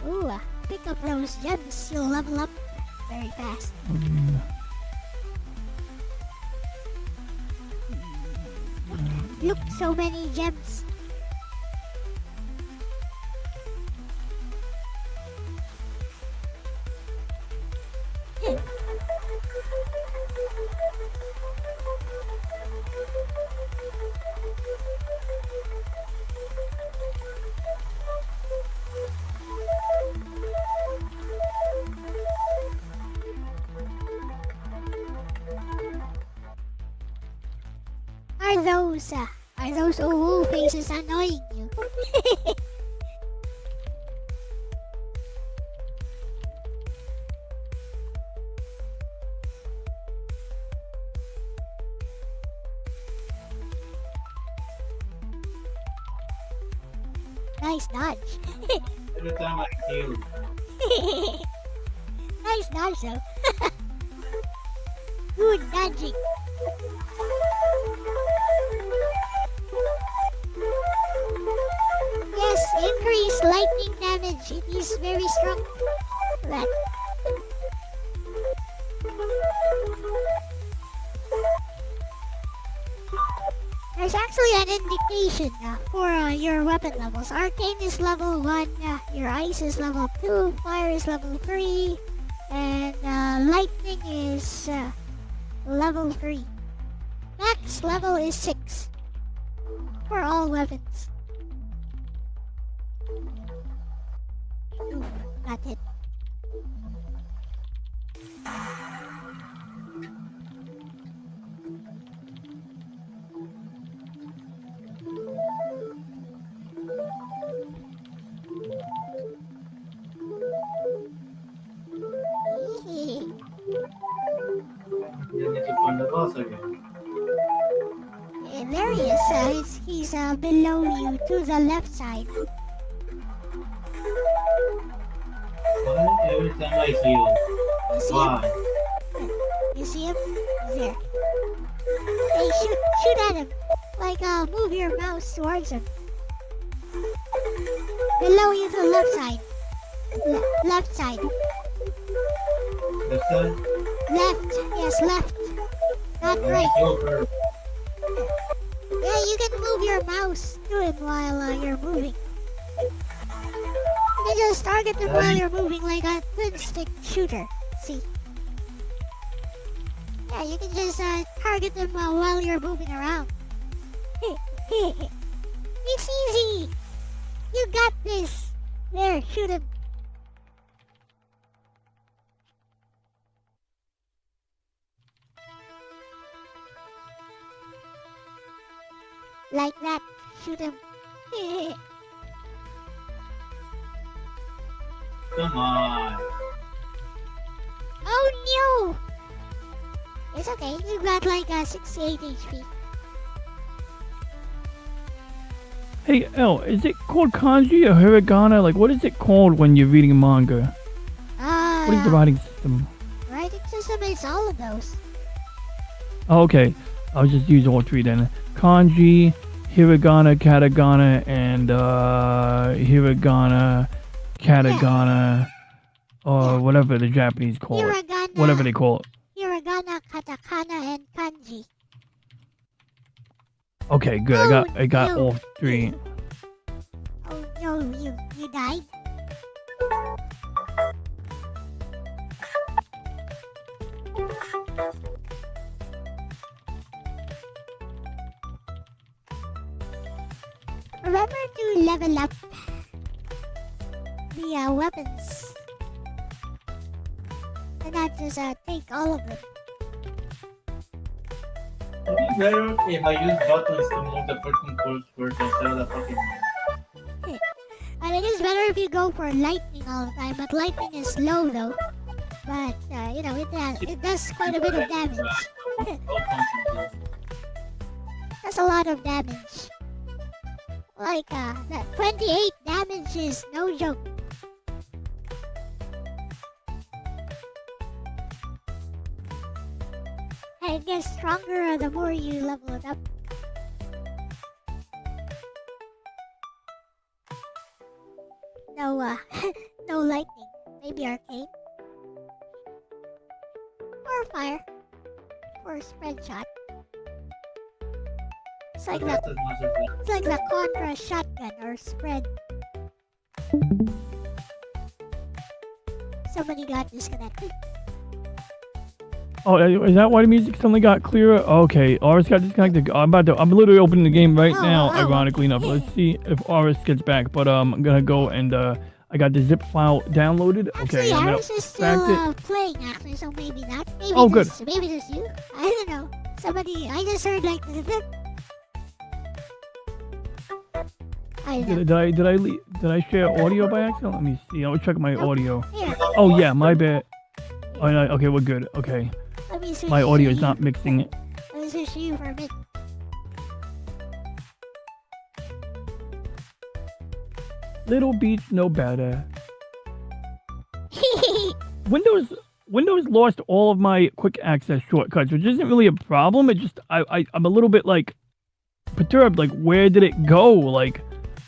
Ooh, pick up those gems, you'll level up very fast. Look, so many gems. Are those ooh faces annoying you? Nice dodge. Every time I heal. Nice dodge though. Good dodging. Yes, increase lightning damage. It is very strong. That. There's actually an indication for your weapon levels. Arcane is level 1, your ice is level 2, fire is level 3, and lightning is level 3. Max level is 6 for all weapons. Oof, got hit. You need to find the boss again. There he is. He's below you to the left side. Why every time I heal? You see Why? him? You see him? He's there. Hey, shoot at him. Like, move your mouse towards him. Below you to the left side. Left side. Left side? Left. Yes, left. Not I right. heal first. Yeah, you can move your mouse to him while you're moving. You can just target him while you're moving like a twin stick shooter. See? Yeah, you can just target him while you're moving around. It's easy! You got this! There, shoot him. Like that. Shoot him. Come on. Oh no! It's okay, you got like 68 HP. Hey, Elle, is it called kanji or hiragana? Like, what is it called when you're reading manga? What is the writing system? Writing system is all of those. Oh, okay. I'll just use all three then. Kanji, hiragana, katakana, and hiragana, katakana, or whatever the Japanese call it. Hiragana, Whatever they call it. hiragana, katakana, and kanji. Okay, good. I got all three. Oh no, you died? Remember to level up the weapons. And not just take all of them. Would it be better if I use buttons to move the freaking cursor instead of the fucking I think it's better if you go for lightning all the time, but lightning is slow though. But, you know, it does quite a bit of damage. That's a lot of damage. Like, that 28 damage is no joke. And it gets stronger the more you level it up. No, no lightning. Maybe arcane. Or fire. Or spread shot. It's like the Contra shotgun or spread. Somebody got disconnected. Oh, is that why the music suddenly got clearer? Okay, Aris got disconnected. I'm literally opening the game right now, ironically enough. Let's see if Aris gets back. But I'm gonna go and I got the zip file downloaded. Actually, Okay, Aris is still playing actually, so maybe not. Maybe good. Maybe just you. I don't know. Somebody, I just heard like the zip. I don't know. Did I share audio by accident? Let me see. I'll check my audio. Here, Oh yeah, my bad. Oh no, okay, we're good. Okay, let me switch my audio to is you. not mixing it. Let me switch to you for a bit. Little beats know better. Windows lost all of my quick access shortcuts, which isn't really a problem. It just I'm a little bit like perturbed. Like, where did it go? Like,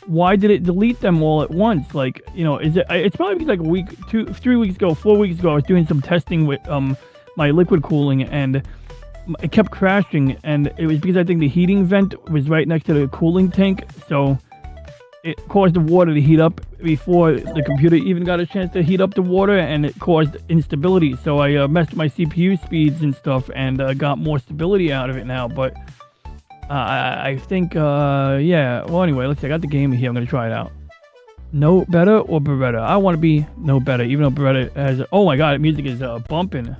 why did it delete them all at once? Like, you know, it's probably because like a week, 3 weeks ago, 4 weeks ago, I was doing some testing with my liquid cooling, and it kept crashing, and it was because I think the heating vent was right next to the cooling tank, so it caused the water to heat up before the computer even got a chance to heat up the water, and it caused instability. So I messed my CPU speeds and stuff, and got more stability out of it now. But I think, yeah. Well, anyway, let's see. I got the game here. I'm gonna try it out. No better or Beretta? I want to be no better, even though Beretta has. Oh my God, music is bumping.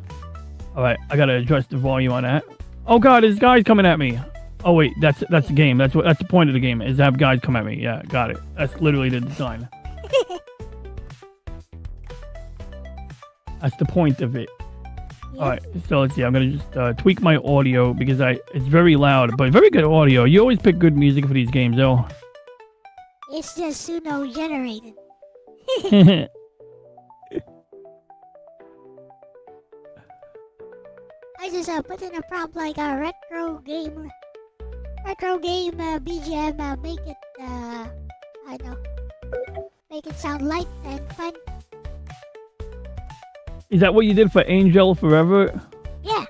All right, I gotta adjust the volume on that. Oh God, this guy's coming at me. Oh wait, that's the game. That's the point of the game, is to have guys come at me. Yeah, got it. That's literally the design. That's the point of it. Yep. All right, so let's see. I'm gonna just tweak my audio because it's very loud, but very good audio. You always pick good music for these games, though. It's just pseudo generated. I just put in a prompt like a retro game BGM, make it I know, make it sound light and fun. Is that what you did for Angel Forever? Yeah.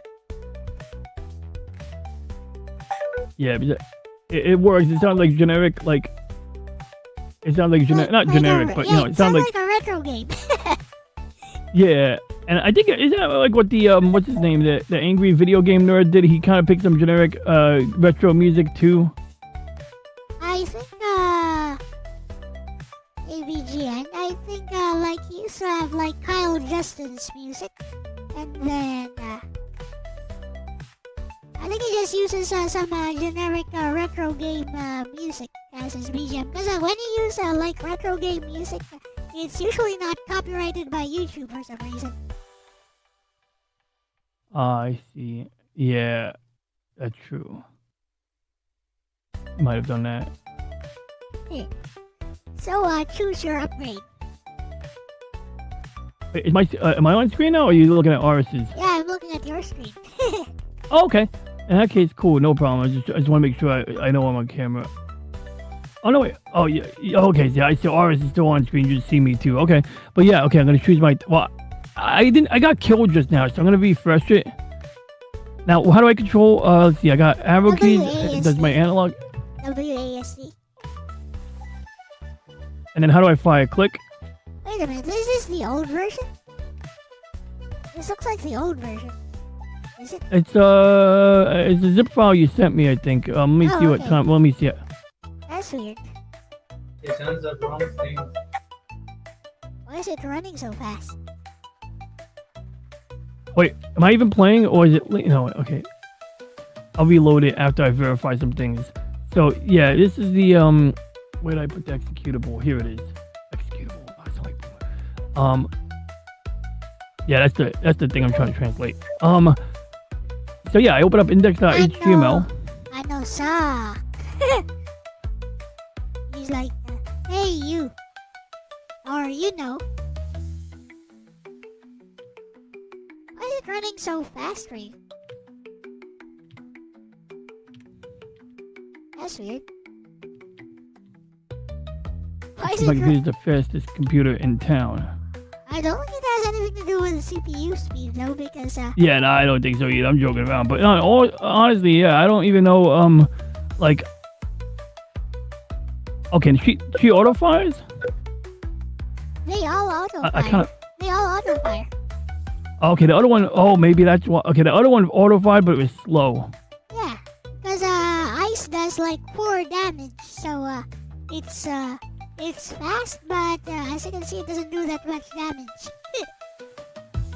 Yeah, because it works. It sounds like generic, like it sounds like not generic, but you know, it sounds like a retro game. Yeah. And I think, isn't that like what the, what's his name, the angry video game nerd did? He kind of picked some generic, retro music too. I think, AVGN, I think, like, he used to have, like, Kyle Justin's music, and then, I think he just uses, some, generic, retro game, music as his BGM, because, when he uses, like, retro game music, it's usually not copyrighted by YouTube for some reason. I see. Yeah, that's true. Might have done that. Okay. So, choose your upgrade. Wait, am I on screen now, or are you looking at Aris's? Yeah, I'm looking at your screen. Oh, okay. In that case, cool, no problem. I just want to make sure I know I'm on camera. Oh, no, wait. Oh, yeah. Okay, yeah, I see Aris is still on screen. You just see me, too. Okay. But, yeah, okay, I'm going to choose my... Well, I got killed just now, so I'm going to refresh it. Now, how do I control... let's see, I got arrow keys. Does my analog... WASD. And then how do I fire? Click? Wait a minute, this is the old version? This looks like the old version. Is it? It's a zip file you sent me, I think. Let me see what time... Well, let me see it. That's weird. It sounds the wrong thing. Why is it running so fast? Wait, am I even playing, or is it... No, okay. I'll reload it after I verify some things. So, yeah, this is the, where did I put the executable? Here it is. Executable. Oh, it's like... Yeah, that's the thing I'm trying to translate. So, yeah, I open up index.html. I know, sir. He's like, hey, you. Or, you know. Why is it running so fast for you? That's weird. Why is Like, he's the fastest computer in town. I don't think it has anything to do with the CPU speed, though, because, Yeah, no, I don't think so either. I'm joking around. But, no, honestly, yeah, I don't even know, like... Okay, she auto-fires? They all auto-fire. They all auto-fire. Okay, the other one... Oh, maybe that's what... Okay, the other one auto-fired, but it was slow. Yeah, because, ice does, like, 4 damage, so, it's fast, but, as you can see, it doesn't do that much damage.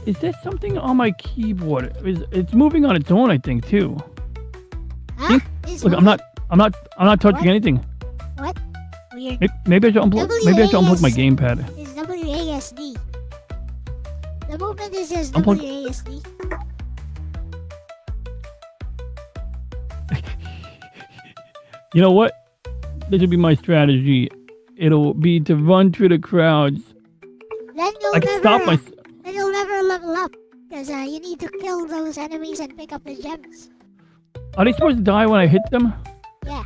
Is there something on my keyboard? It's moving on its own, I think, too. Huh? Look, I'm not touching anything. What? Weird. Maybe I should unplug my gamepad. It's WASD. The movement is just Unplug. WASD. You know what? This would be my strategy. it'll be to run through the crowds. Then you'll I can stop my. Then you'll never level up because you need to kill those enemies and pick up the gems. Are they supposed to die when I hit them? Yeah.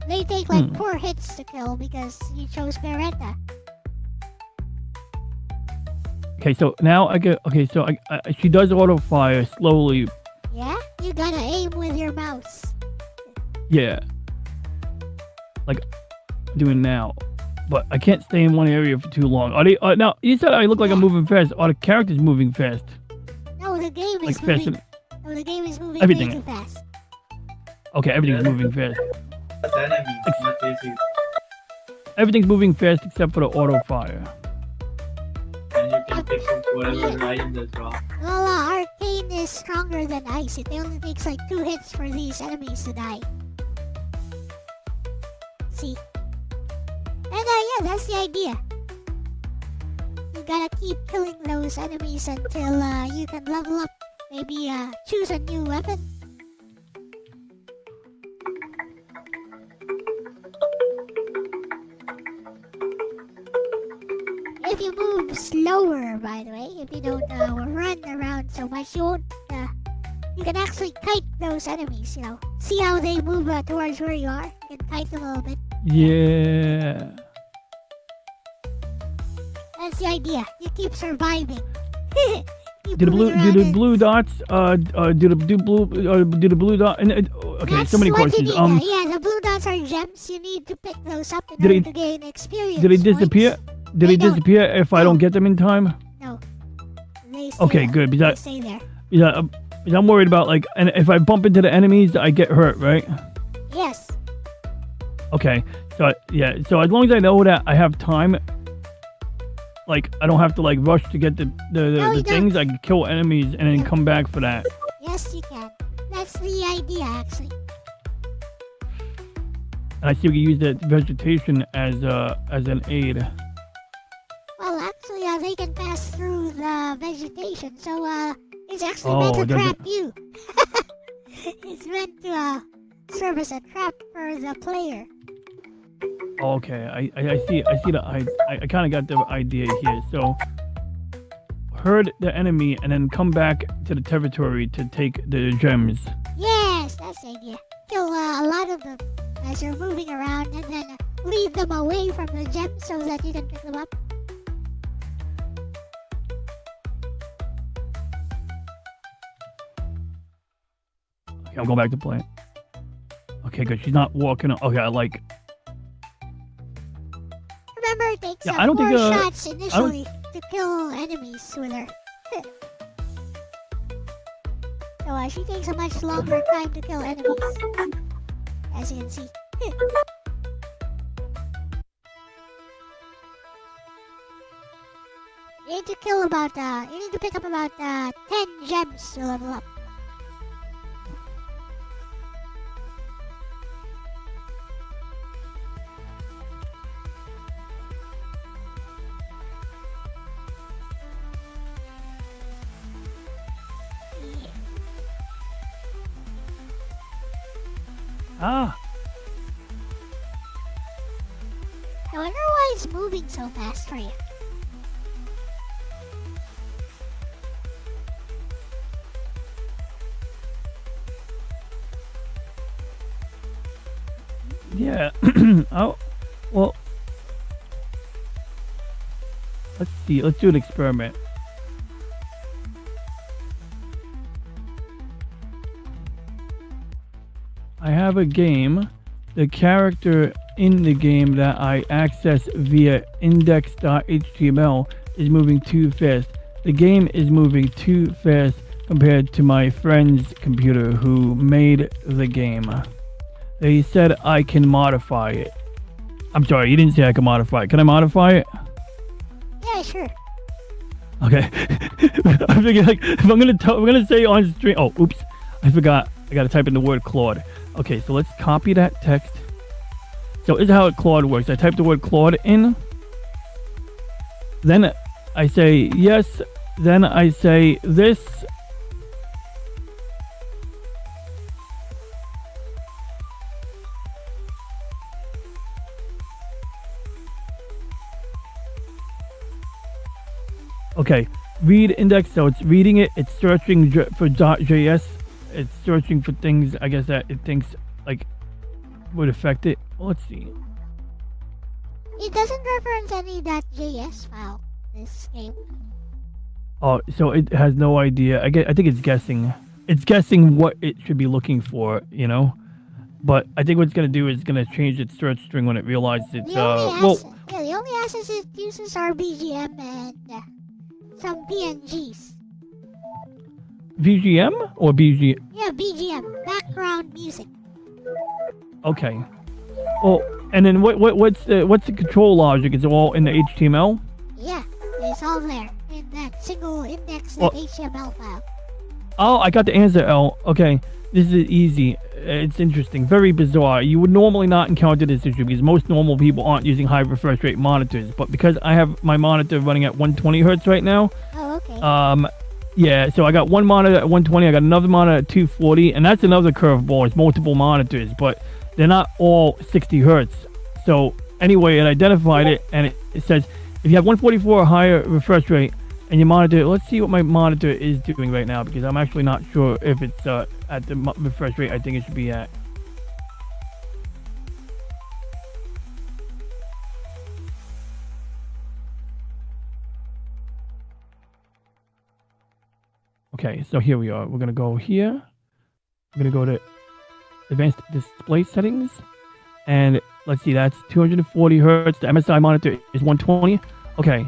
They take like 4 hits to kill because you chose Beretta. Okay, so now I get. Okay, so she does auto fire slowly. Yeah? You gotta aim with your mouse. Yeah. Like doing now. But I can't stay in one area for too long. Are they now you said I look like I'm moving fast. Are the characters moving fast? No, the game is Like moving. No, the game is moving Everything. way too fast. Okay, everything's moving fast. That's enemy. Not chasing. Everything's moving fast except for the auto fire. And you can pick up whatever line that's wrong. Well, Arcane is stronger than Ice. It only takes like 2 hits for these enemies to die. See? And yeah, that's the idea. You gotta keep killing those enemies until you can level up. Maybe choose a new weapon. If you move slower, by the way, if you don't run around so much, you won't. You can actually kite those enemies. You know, see how they move towards where you are. You can kite them a little bit. Yeah. That's the idea. You keep surviving. Do the blue dots do the blue dot and okay, That's so many what you questions. need. Yeah, the blue dots are gems. You need to pick those up in Did order they- to gain experience. Did they disappear? points. Did They they don't. disappear if I don't get them in time? No. They stay Okay, there. good, because They stay there. I'm worried about like, and if I bump into the enemies, I get hurt, right? Yes. Okay, so yeah, so as long as I know that I have time, like I don't have to like rush to get the No, you things. I can kill enemies and then come back for that. Yes, you can. That's the idea, actually. And I see we can use the vegetation as an aid. Well, actually, they can pass through the vegetation, so it's actually Oh, meant to does it- trap you. It's meant to serve as a trap for the player. Oh, okay, I see the I kind of got the idea here. So herd the enemy and then come back to the territory to take the gems. Yes, that's the idea. Kill a lot of them as you're moving around, and then lead them away from the gems so that you can pick them up. Okay, I'm going back to play. Okay, good. She's not walking. Okay, I like. Remember, it takes Yeah, I don't 4 think, shots initially to kill enemies with her. So she takes a much longer time to kill enemies, as you can see. You need to kill about, you need to pick up about 10 gems to level up. Ah, I wonder why it's moving so fast for you. yeah. Oh, well. Let's see. Let's do an experiment. I have a game. The character in the game that I access via index.html is moving too fast. The game is moving too fast compared to my friend's computer who made the game. They said I can modify it. I'm sorry, you didn't say I can modify it. Can I modify it? Yeah, sure. Okay. I'm thinking like if I'm gonna say on stream. Oh, oops! I forgot. I gotta type in the word Claude. Okay, so let's copy that text. So this is how Claude works. I type the word Claude in. Then I say yes. Then I say this. Okay, read index. So it's reading it. It's searching for .js. It's searching for things, I guess, that it thinks like would affect it. Well, let's see. It doesn't reference any .js file, this game. Oh, so it has no idea. I think it's guessing. It's guessing what it should be looking for, you know. But I think what it's gonna do is it's gonna change its search string when it realizes it's The only assets it uses are BGM and some PNGs. VGM or BG. Yeah, BGM, background music. Okay. Oh, and then what's the control logic? Is it all in the HTML? Yeah, it's all there in that single index.html file. Oh, I got the answer, L. Okay, this is easy. It's interesting. Very bizarre. You would normally not encounter this issue because most normal people aren't using high refresh rate monitors. But because I have my monitor running at 120 hertz right now. Oh, okay. Yeah, so I got one monitor at 120. I got another monitor at 240, and that's another curveball. It's multiple monitors, but they're not all 60 hertz. So anyway, it identified it, and it says if you have 144 or higher refresh rate, and your monitor, let's see what my monitor is doing right now because I'm actually not sure if it's at the refresh rate I think it should be at. Okay, so here we are. We're gonna go here. We're gonna go to advanced display settings, and let's see, that's 240 hertz. The MSI monitor is 120. Okay.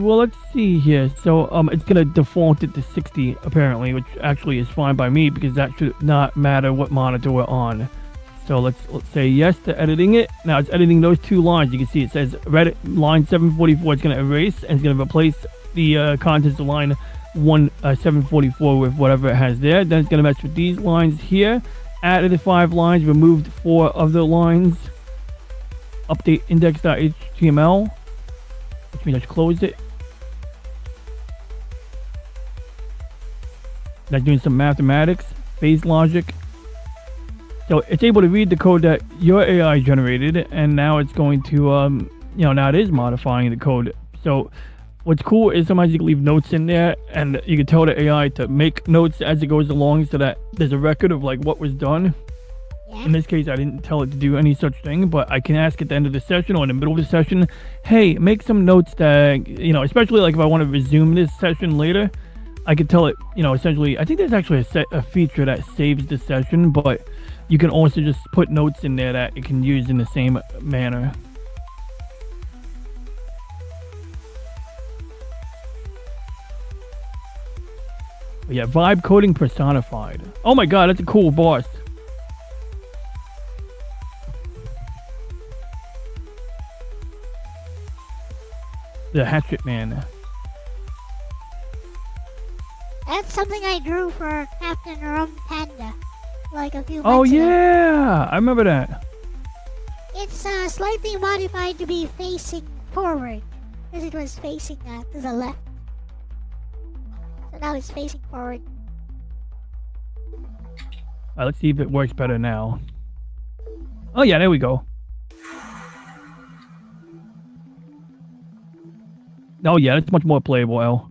Well, let's see here. So it's gonna default it to 60 apparently, which actually is fine by me because that should not matter what monitor we're on. So let's say yes to editing it. Now it's editing those two lines. You can see it says Reddit line 744. It's gonna erase and it's gonna replace the contents of line 744 with whatever it has there. Then it's gonna mess with these lines here. Added the 5 lines, removed 4 of the lines. Update index.html. Which means I should close it. That's doing some mathematics, phase logic. So it's able to read the code that your AI generated, and now it's going to, now it is modifying the code. So what's cool is sometimes you can leave notes in there, and you can tell the AI to make notes as it goes along so that there's a record of like what was done. Yeah. In this case, I didn't tell it to do any such thing, but I can ask at the end of the session or in the middle of the session, hey, make some notes that, especially like if I want to resume this session later, I could tell it, essentially, I think there's actually a feature that saves the session, but you can also just put notes in there that it can use in the same manner. But yeah, vibe coding personified. Oh my god, that's a cool boss. The Hatchet Man. That's something I drew for Captain Rom Panda, like a few months Oh ago. yeah, I remember that. It's slightly modified to be facing forward, because it was facing to the left. So now it's facing forward. Alright, let's see if it works better now. Oh yeah, there we go. Oh yeah, it's much more playable, L.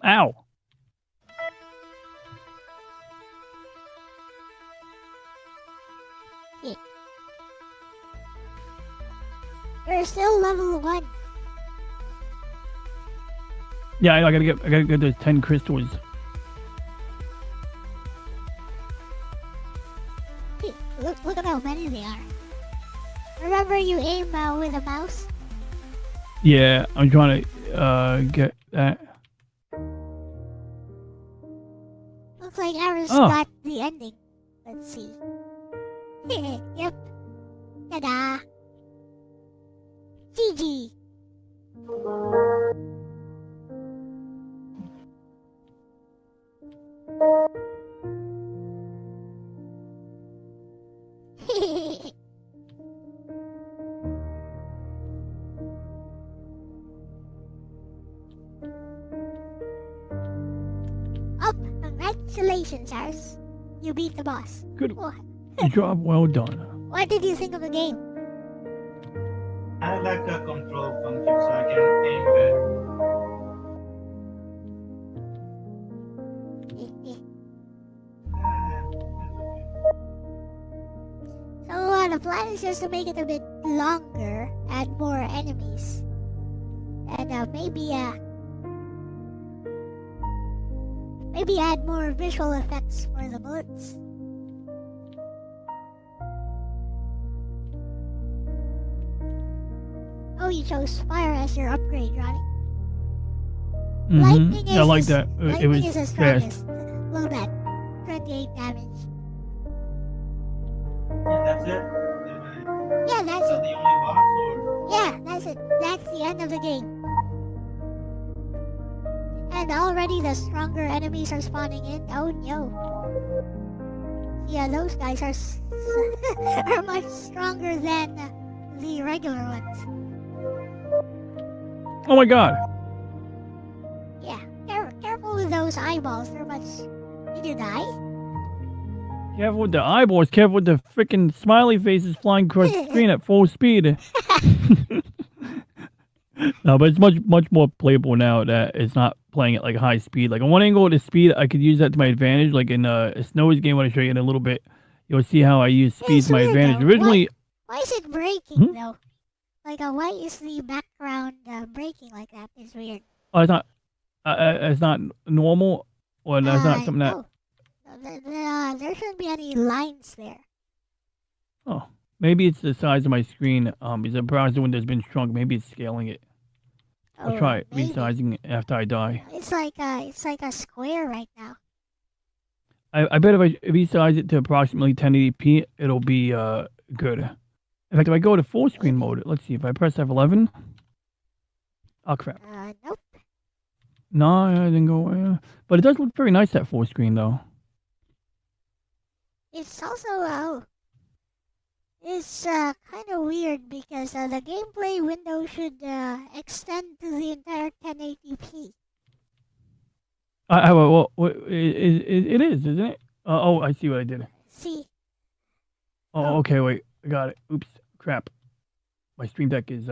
Ow. You're still level 1. Yeah, I gotta get those 10 crystals. Hey, look at how many they are. Remember you aim with a mouse? Yeah, I'm trying to get that. Looks like Aris Oh. got the ending. Let's see. Yep. Ta-da! GG! Up! Congratulations, Aris. You beat the boss. Good Oh, job, well done. what did you think of the game? I like a control function so I can aim better. So the plan is just to make it a bit longer, add more enemies, and maybe add more visual effects for the bullets. Oh, you chose fire as your upgrade, Ronnie. Lightning Yeah, I is like the- that. It Lightning was is the fast. strongest. Look at that. 28 damage. Yeah, that's it. Yeah, that's Is that it. the only boss or? Yeah, that's it. That's the end of the game. And already the stronger enemies are spawning in. Oh no. Yeah, those guys are are much stronger than the regular ones. Oh my god. Yeah, careful with those eyeballs. They're much. Did you die? Careful with the eyeballs. Careful with the freaking smiley faces flying across the screen at full speed. No, but it's much more playable now that it's not playing at like high speed. Like on one angle, the speed I could use that to my advantage. Like in a Snowy's game, when I show you in a little bit, you'll see how I use speed It's to my weird, advantage. though. Originally, Why is it breaking Hmm? though? Like, why is the background breaking like that? It's weird. oh, it's not normal, or that's not something that. No. There shouldn't be any lines there. Oh, maybe it's the size of my screen. Because the browser window's been shrunk. Maybe it's scaling it. I'll Oh, try it, maybe. resizing it after I die. It's like a square right now. I bet if I resize it to approximately 1080p, it'll be good. In fact, if I go to full screen mode, let's see. If I press F11, oh crap! Nope. No, I didn't go. But it does look very nice at full screen, though. It's also it's kind of weird because the gameplay window should extend to the entire 1080p. Well, it is, isn't it? Oh, I see what I did. See, Oh, okay, wait, I got it. Oops, crap. My Stream Deck is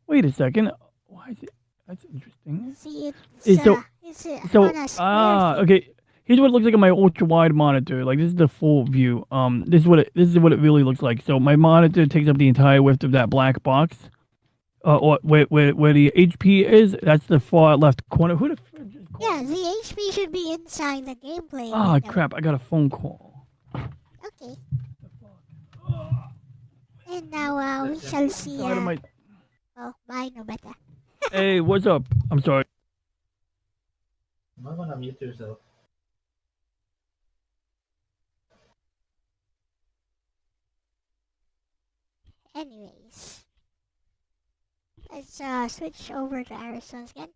Wait a second. Why is it? That's interesting. see, It's so- it's So on a square thing. okay. Here's what it looks like on my ultra wide monitor. Like this is the full view. This is what it really looks like. So my monitor takes up the entire width of that black box. Or where the HP is, that's the far left corner. Who the fridge is calling? Yeah, the HP should be inside the gameplay Ah, window. crap! I got a phone call. Okay. And now we shall see. Sorry to my- Oh, bye, Nobeta. Hey, what's up? I'm sorry. I'm not gonna mute yourself. Anyways, let's switch over to Aris once again.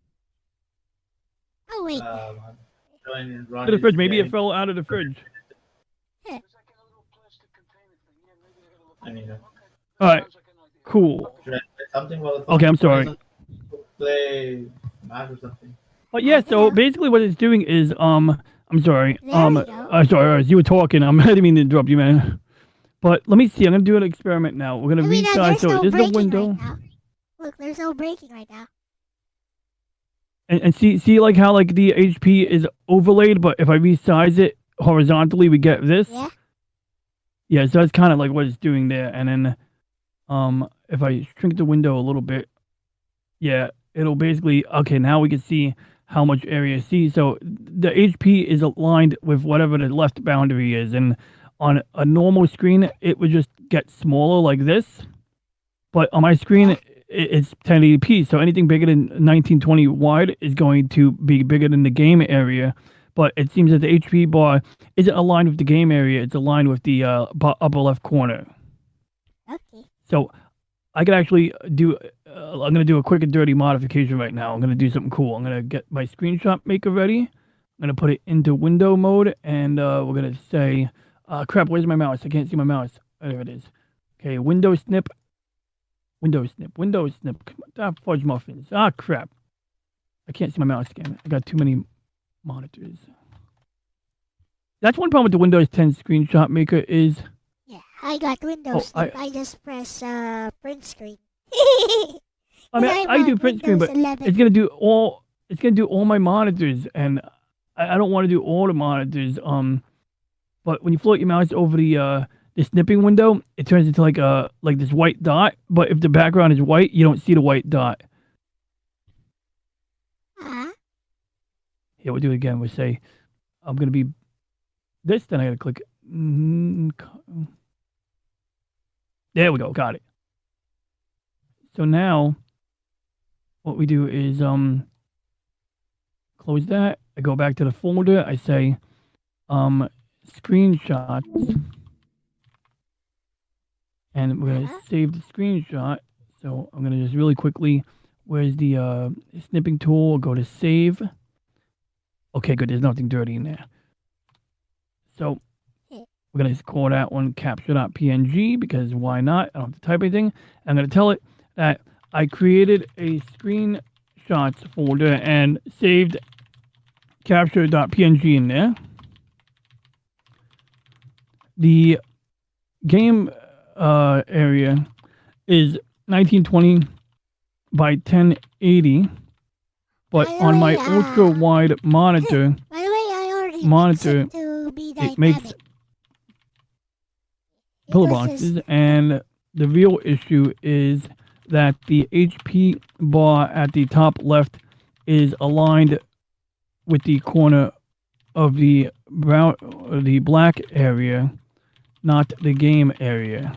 Oh wait, Join To the fridge. Maybe it game. fell out of the fridge. I mean, All right. Cool. should I say something while the Okay, I'm sorry. Play Smash or something. But yeah, so basically what it's doing is I'm sorry. There we go. Sorry, as you were talking, I didn't mean to interrupt you, man. But let me see. I'm gonna do an experiment now. We're gonna I mean, resize. there's So no there's the breaking window, right now. Look, there's no breaking right now. and see like how like the HP is overlaid, but if I resize it horizontally, we get this. Yeah. Yeah, so that's kind of like what it's doing there, and then if I shrink the window a little bit, yeah, it'll basically, okay, now we can see how much area C. So the HP is aligned with whatever the left boundary is. And on a normal screen, it would just get smaller like this. But on my screen, it's 1080p. So anything bigger than 1920 wide is going to be bigger than the game area. But it seems that the HP bar isn't aligned with the game area. It's aligned with the upper left corner. Okay. So I could actually do, I'm going to do a quick and dirty modification right now. I'm going to do something cool. I'm going to get my screenshot maker ready. I'm going to put it into window mode. And we're going to say, crap, where's my mouse? I can't see my mouse. There it is. Okay, window snip. Window snip. Window snip. Come on, fudge muffins. Ah, crap. I can't see my mouse again. I got too many monitors. That's one problem with the Windows 10 screenshot maker is... Yeah, I got Windows. Oh, I just press print screen. I mean, I do print screen, but 11. it's gonna do all my monitors, and I don't want to do all the monitors. But when you float your mouse over the snipping window, it turns into like this white dot. But if the background is white, you don't see the white dot. Here, we'll do it again. We'll say, I'm gonna be this, then I gotta click. There we go. Got it. So now, what we do is close that. I go back to the folder. I say screenshots, and we're gonna save the screenshot. So I'm gonna just really quickly. Where's the snipping tool? Go to save. Okay, good. There's nothing dirty in there. So we're going to call that one capture.png because why not? I don't have to type anything. I'm going to tell it that I created a screenshots folder and saved capture.png in there. The game area is 1920 by 1080. But on my ultra wide monitor, by the way, I already fixed it to be dynamic. It makes pillar boxes, and the real issue is that the HP bar at the top left is aligned with the corner of the brown, the black area, not the game area.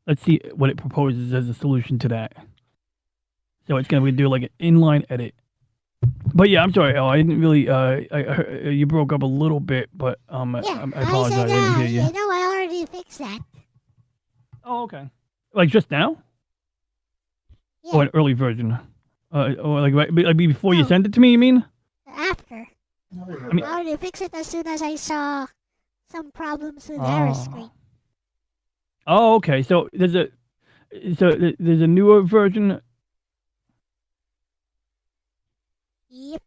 Let's see what it proposes as a solution to that. So it's gonna do like an inline edit. But yeah, I'm sorry, Elle. I didn't really. You broke up a little bit, but yeah, I apologize. I didn't hear you. No, I already fixed that. Oh, okay. Like just now? Yeah. Or an early version? Or like before you sent it to me? You mean? After. I mean, I already fixed it as soon as I saw some problems with the error screen. Oh, okay. So there's a newer version. Yep.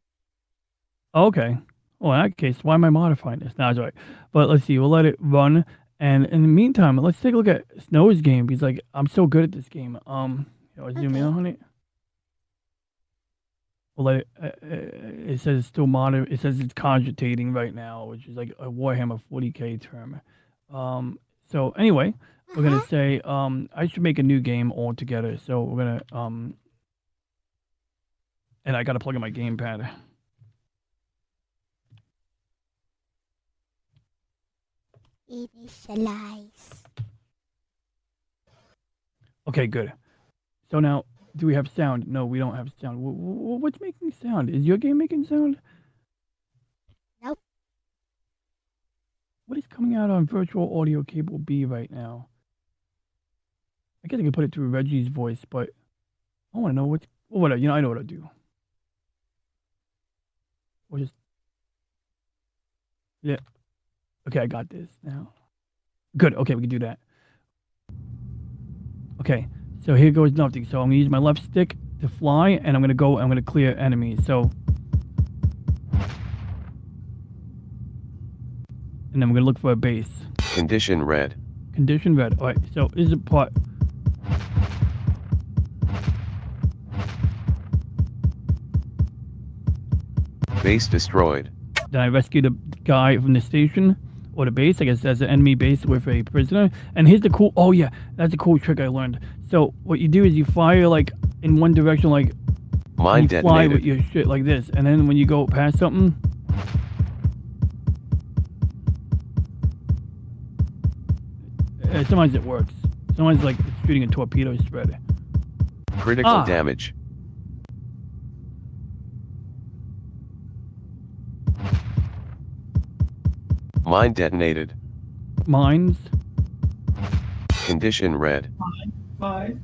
Okay. Well, in that case, why am I modifying this? No, it's all right. But let's see. We'll let it run. And in the meantime, let's take a look at Snow's game because, like, I'm so good at this game. Zoom in on it. We'll let it. It says it's still It says it's cogitating right now, which is like a Warhammer 40K term. So anyway, we're gonna say I should make a new game altogether. So we're gonna and I gotta plug in my gamepad. Initialize. Okay, good. So now, do we have sound? No, we don't have sound. What's making sound? Is your game making sound? Nope. What is coming out on virtual audio cable B right now? I guess I could put it through Reggie's voice, but I want to know what's... Well, whatever, I know what I'll do. Or just... Yeah. Okay, I got this now. Good, okay, we can do that. Okay, so here goes nothing. So I'm going to use my left stick to fly, and I'm going to clear enemies. So... And then we're going to look for a base. Condition red. Condition red. All right, so this is a part... Base destroyed. Then I rescued a guy from the station, or the base. I guess that's an enemy base with a prisoner. And here's the cool. Oh yeah, that's a cool trick I learned. So what you do is you fire like in one direction, like Mine you fly with detonated. your shit like this, and then when you go past something. Sometimes it works. Sometimes like it's shooting a torpedo spread. Critical damage. Mine detonated. Mines. Condition red. Fine.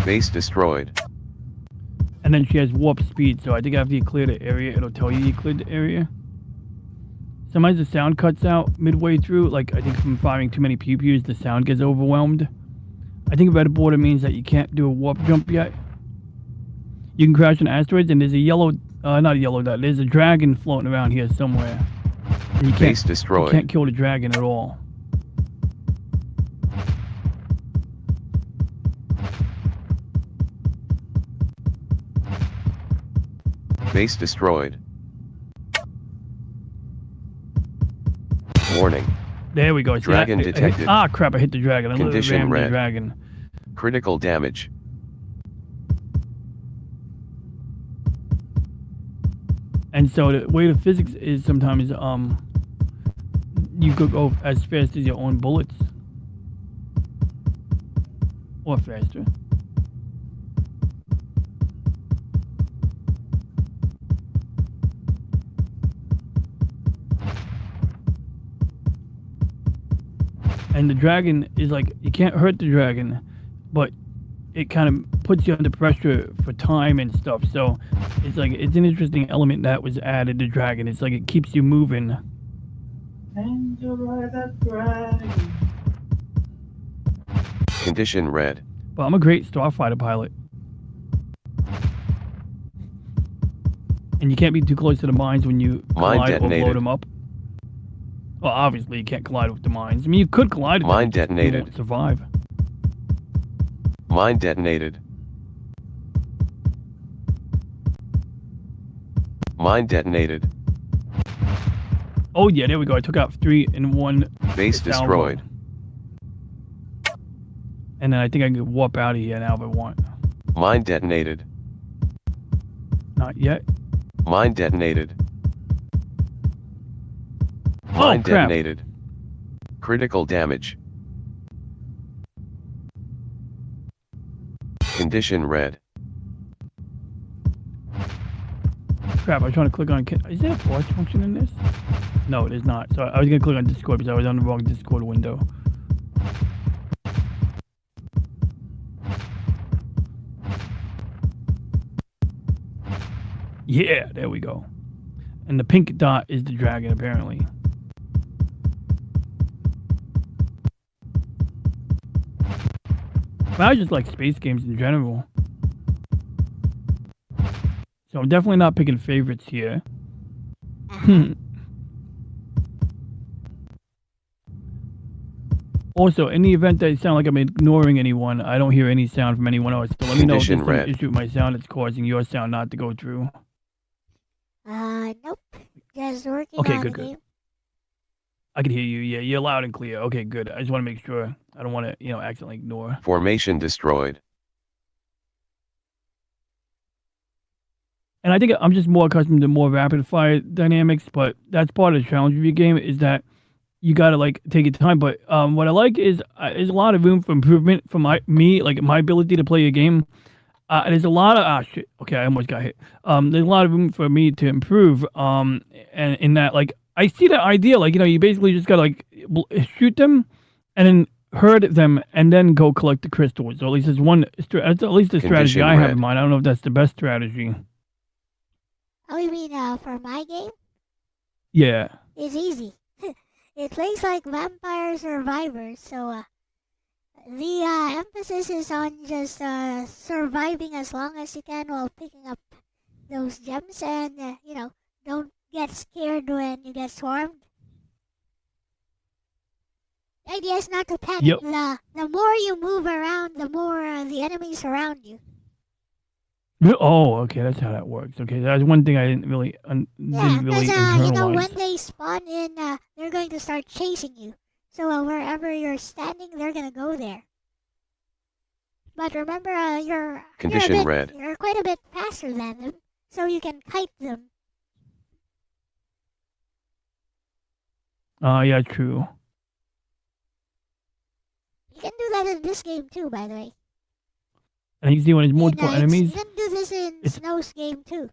Base destroyed. And then she has warp speed, so I think after you clear the area, it'll tell you cleared the area. Sometimes the sound cuts out midway through, like I think from firing too many pew-pews, the sound gets overwhelmed. I think red border means that you can't do a warp jump yet. You can crash on asteroids, and there's a yellow, not a yellow dot, there's a dragon floating around here somewhere. And you Base destroyed. can't kill the dragon at all. Base destroyed. Warning. There we go. See Dragon that? detected. Ah, crap, I hit the dragon. I Condition rammed the red. dragon. Critical damage. And so the way the physics is sometimes you could go as fast as your own bullets. Or faster. And the dragon is like, you can't hurt the dragon, but it kind of puts you under pressure for time and stuff. So it's like, it's an interesting element that was added to dragon. It's like, it keeps you moving. And to ride that dragon. Condition red. But I'm a great starfighter pilot. And you can't be too close to the mines when you Mine collide or blow detonated. them up. Well, obviously you can't collide with the mines. I mean, you could collide with them, Mine you just detonated. won't survive. Mine detonated. Mine detonated. Oh yeah, there we go. I took out 3 in one Base salvo. destroyed. And then I think I can warp out of here now if I want. Mine detonated. Not yet. Mine detonated. Mine crap. detonated. Critical damage. Condition red. Crap, I was trying to click on... Is there a pause function in this? No, it is not. So I was going to click on Discord because I was on the wrong Discord window. Yeah, there we go. And the pink dot is the dragon, apparently. But I just like space games in general. So I'm definitely not picking favorites here. Also, in the event that it sounds like I'm ignoring anyone, I don't hear any sound from anyone else. So let me know if Condition there's some red. issue with my sound that's causing your sound not to go through. Nope. Just working Okay, on good, the good. game. I can hear you. Yeah, you're loud and clear. Okay, good. I just want to make sure. I don't want to, accidentally ignore. Formation destroyed. And I think I'm just more accustomed to more rapid fire dynamics, but that's part of the challenge of your game is that you gotta like take your time. But what I like is there's a lot of room for improvement for my ability to play a game. There's a lot of shit. Okay, I almost got hit. There's a lot of room for me to improve. And in that, like, I see the idea. Like, you basically just gotta like shoot them, and then herd them, and then go collect the crystals. Or at least there's one. That's at least the strategy Condition I have red. in mind. I don't know if that's the best strategy. Oh, you mean for my game? Yeah. It's easy. It plays like Vampire Survivors, so the emphasis is on just surviving as long as you can while picking up those gems, and don't get scared when you get swarmed. The idea is not to panic. Yep. The more you move around, the more the enemies surround you. Oh, okay, that's how that works. Okay, that's one thing I didn't really Yeah, didn't because really you know, when internalize. they spawn in, they're going to start chasing you. So wherever you're standing, they're gonna go there. But remember, Condition red. you're quite a bit faster than them, so you can kite them. Yeah, true. You can do that in this game too, by the way. And you see when there's multiple You enemies, can do this in it's- Snow's game too.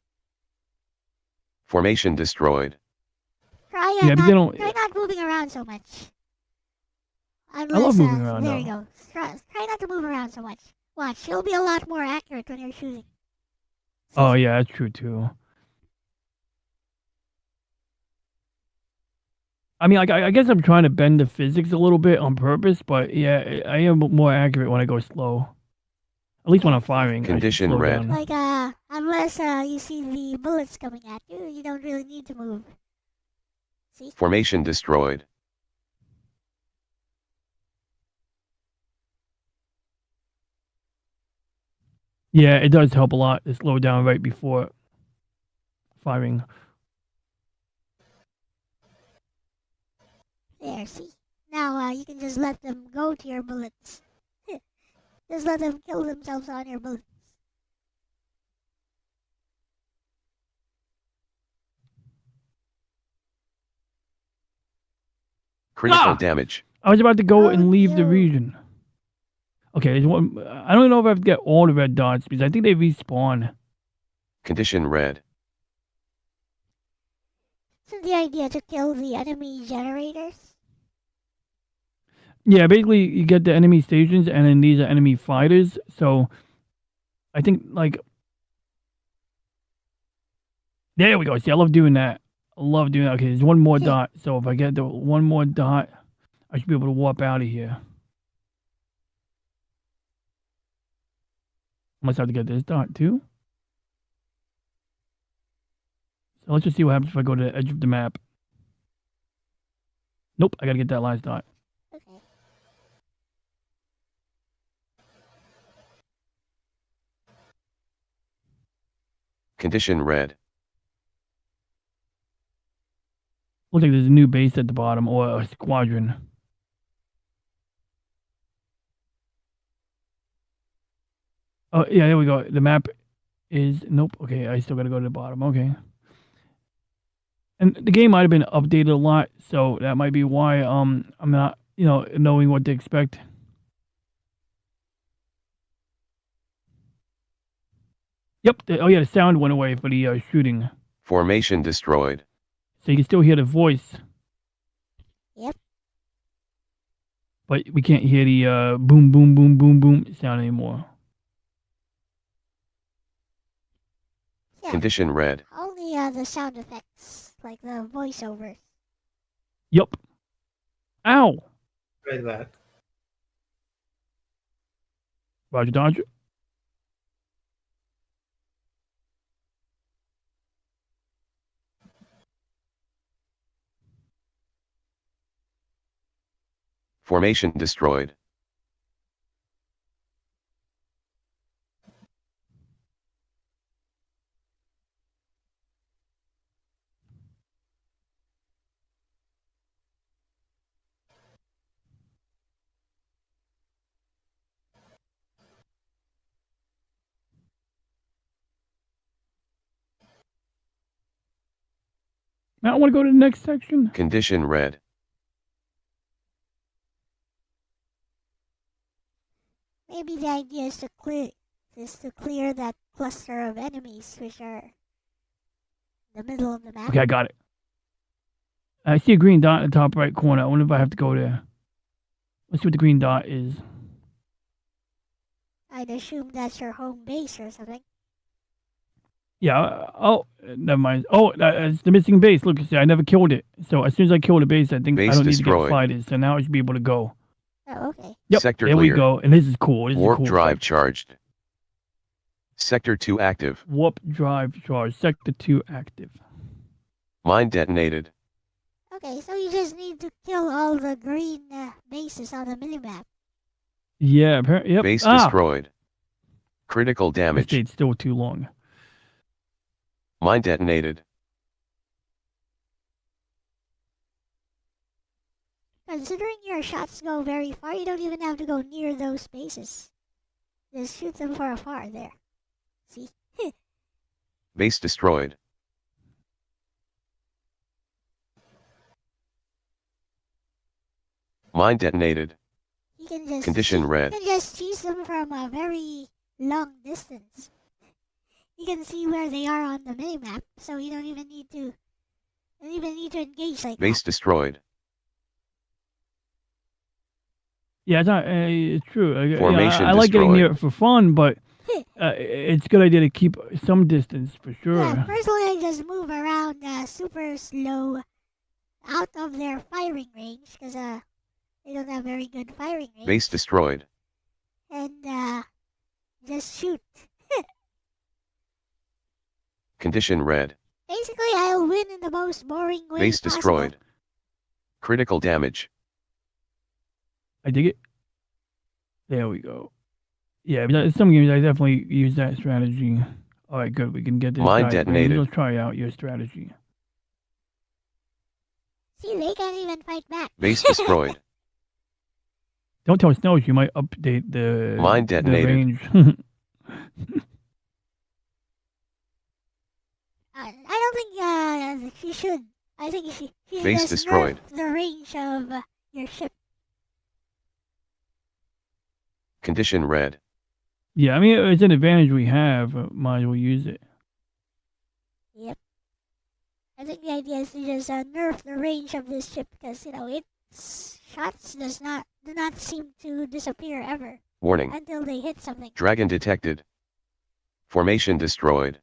Formation destroyed. Try yeah, because they don't. try not moving around so much. Unless, I love moving around. there Though. you go. Try not to move around so much. Watch, you'll be a lot more accurate when you're shooting. Oh yeah, that's true too. I mean, like, I guess I'm trying to bend the physics a little bit on purpose, but yeah, I am more accurate when I go slow. At least when I'm firing. Condition I should slow red. down. Like, unless you see the bullets coming at you, you don't really need to move. See? Formation destroyed. Yeah, it does help a lot to slow down right before firing. There, see? Now, you can just let them go to your bullets. Just let them kill themselves on your bullets. Critical damage. I was about to go Oh, and leave the no. region. Okay, there's one. I don't know if I have to get all the red dots because I think they respawn. Condition red. Isn't the idea to kill the enemy generators? Yeah, basically you get the enemy stations and then these are enemy fighters. So I think like there we go. See, I love doing that. I love doing that. Okay, there's one more dot. So if I get the one more dot, I should be able to warp out of here. I must have to get this dot too. So let's just see what happens if I go to the edge of the map. Nope, I gotta get that last dot. Okay. Condition red. Looks like there's a new base at the bottom or a squadron. Oh, yeah, there we go. The map is... Nope. Okay, I still got to go to the bottom. Okay. And the game might have been updated a lot, so that might be why I'm not, knowing what to expect. Yep. Oh, yeah, the sound went away for the shooting. Formation destroyed. So you can still hear the voice. Yep. But we can't hear the boom, boom, boom, boom, boom sound anymore. Yeah. Condition red. Only the sound effects, like the voiceovers. Yup. Ow. Try that. Roger, Dodger. Formation destroyed. Now I want to go to the next section. Condition red. Maybe the idea is to clear that cluster of enemies which are in the middle of the map. Okay, I got it. I see a green dot in the top right corner. I wonder if I have to go there. Let's see what the green dot is. I'd assume that's your home base or something. Yeah. Oh, never mind. Oh, that's the missing base. Look, see, I never killed it. So as soon as I kill the base, I think Base I don't need to destroyed. get fighters. So now I should be able to go. Oh, okay. Yep. Sector there clear. we go. And this is cool. This Warp is cool. drive charged. Sector 2 active. Warp drive charge. Sector 2 active. Mine detonated. Okay, so you just need to kill all the green bases on the minimap. Yeah. Yep. Base destroyed. Critical This damage. state's still too long. Mine detonated. Considering your shots go very far, you don't even have to go near those spaces. Just shoot them from afar there. See? Base destroyed. Mine detonated. You can just Condition red. You can just chase them from a very long distance. You can see where they are on the minimap, so you don't even need to engage like Base that. destroyed. Yeah, it's not. It's true. Formation I like getting near destroyed. it for fun, but it's a good idea to keep some distance for sure. Yeah, personally I just move around super slow out of their firing range because they don't have very good firing range. Base destroyed. And just shoot. Condition red. Basically, I'll win in the most boring way Base possible. destroyed. Critical damage. I dig it. There we go. Yeah, but some games I definitely use that strategy. All right, good. We can get this Mine guy. detonated. Let's try out your strategy. See, they can't even fight back. Base destroyed. Don't tell Snows you might update the Mine detonated. The range. I don't think she should. I think she should Base just destroyed. nerf the range of your ship. Condition red. Yeah, I mean it's an advantage we have. Might as well use it. Yep. I think the idea is to just nerf the range of this ship because its shots do not seem to disappear ever Warning. until they hit something. Dragon detected. Formation destroyed.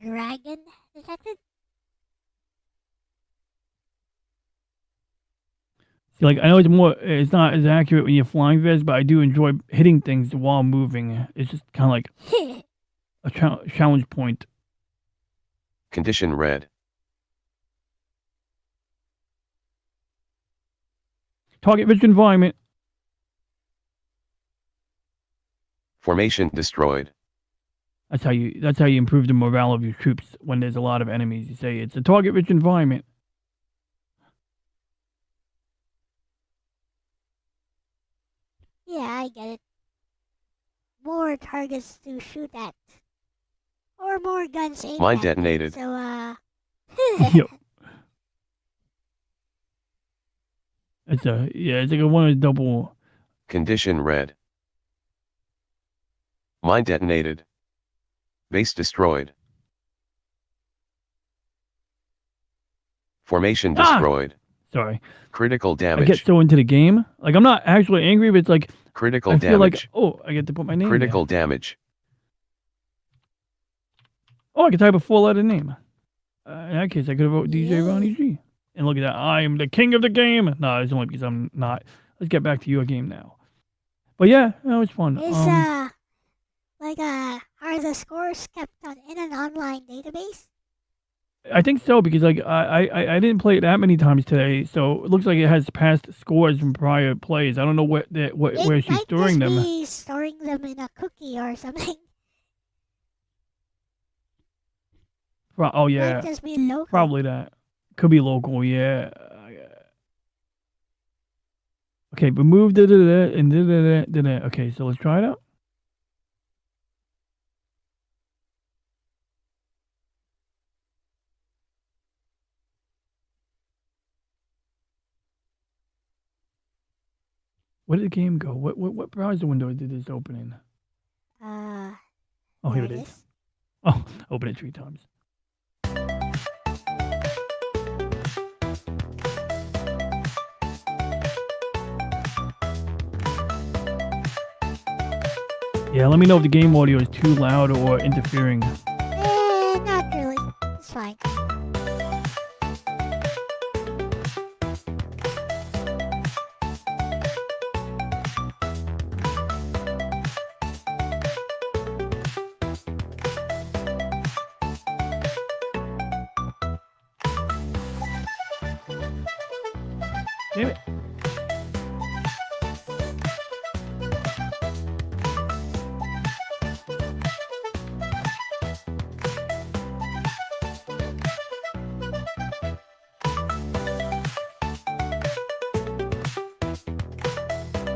Dragon detected? See, like I know it's not as accurate when you're flying vest, but I do enjoy hitting things while moving. It's just kind of like a challenge point. Condition red. Target rich environment. Formation destroyed. That's how you improve the morale of your troops when there's a lot of enemies. You say it's a target rich environment. Yeah, I get it. More targets to shoot at. Or more guns aimed Mine at. detonated. So, Yep. It's like a one of double. Condition red. Mine detonated. Base destroyed. Formation destroyed. Sorry. Critical I get damage. so into the game. Like I'm not actually angry, but it's like Critical I feel like damage. I get to put my name. Critical damage. There. I can type a 4-letter name. In that case, I could have wrote DJ Yay. Ronnie G. And look at that. I am the king of the game. No, it's only because I'm not. Let's get back to your game now. But yeah, that was fun. are the scores kept in an online database? I think so because like I didn't play it that many times today, so it looks like it has past scores from prior plays. I don't know where she's storing them. It might just be storing them in a cookie or something. Oh Might yeah, just be local. probably that. Could be local, yeah. Okay, remove and okay, so let's try it out. Where did the game go? What browser window did this open in? Oh, here it is. Oh, open it 3 times. Yeah, let me know if the game audio is too loud or interfering. Not really. It's fine. Damn it.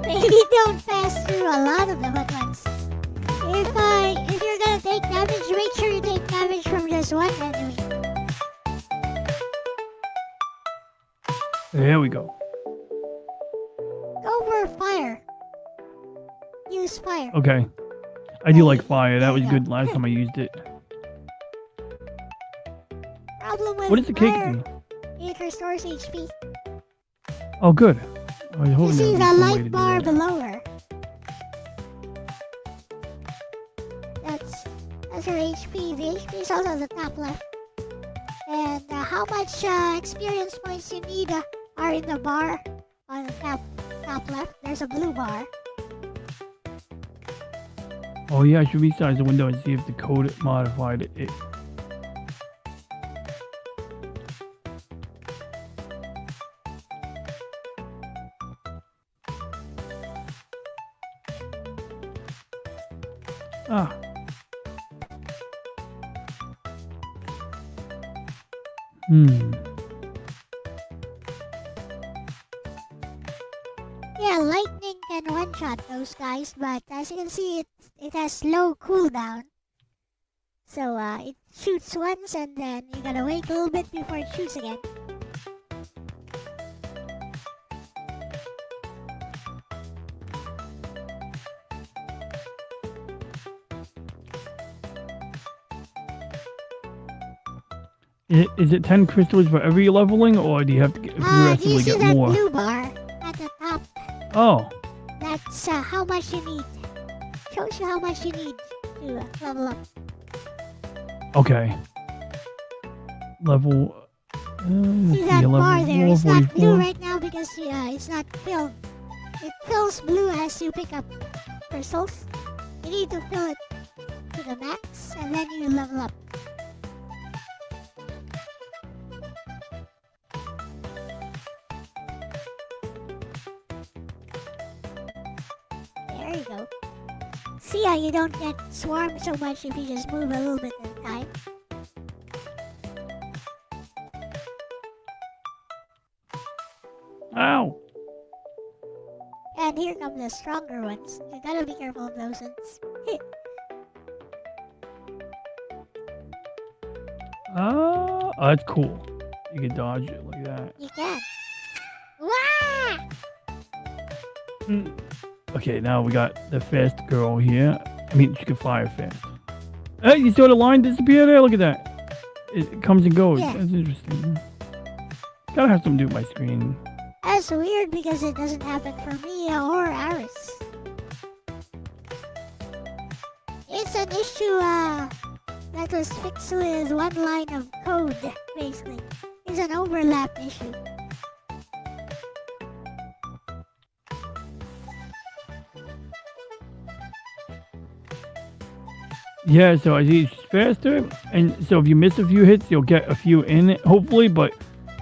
Maybe don't pass through a lot of them at once. If you're gonna take damage, make sure you take damage from just one enemy. There we go. Go for fire. Use fire. Okay. I do like fire. That There was you good go. last time I used it. Problem with What does the cake fire, do? it restores HP. Oh, good. I was You hoping see there the would be some way to light do bar that. below her. That's her HP. The HP is also at the top left. And how much experience points you need are in the bar on the top left. There's a blue bar. Oh yeah, I should resize the window and see if the code modified it. Ah. Yeah, lightning can one-shot those guys, but as you can see, it has low cooldown. So it shoots once and then you gotta wait a little bit before it shoots again. Is it 10 crystals for every leveling, or do you have to Do you progressively see get that more? blue bar at the top? Oh, That's how much you need. Shows you how much you need to level up. okay. Level. See that bar there? It's not blue right now because it's not filled. It fills blue as you pick up crystals. You need to fill it to the max and then you level up. There you go. See how you don't get swarmed so much if you just move a little bit at a time. Ow! And here come the stronger ones. You gotta be careful of those ones. Oh, that's cool. You can dodge it like that. You can. Wah! Okay, now we got the fast girl here. I mean, she can fire fast. Hey, you saw the line disappear there? Look at that. It comes and goes. Yeah. That's interesting. Gotta have something to do with my screen. That's weird because it doesn't happen for me or Aris. It's an issue that was fixed with one line of code, basically. It's an overlap issue. Yeah, so I see she's faster, and so if you miss a few hits, you'll get a few in it, hopefully, but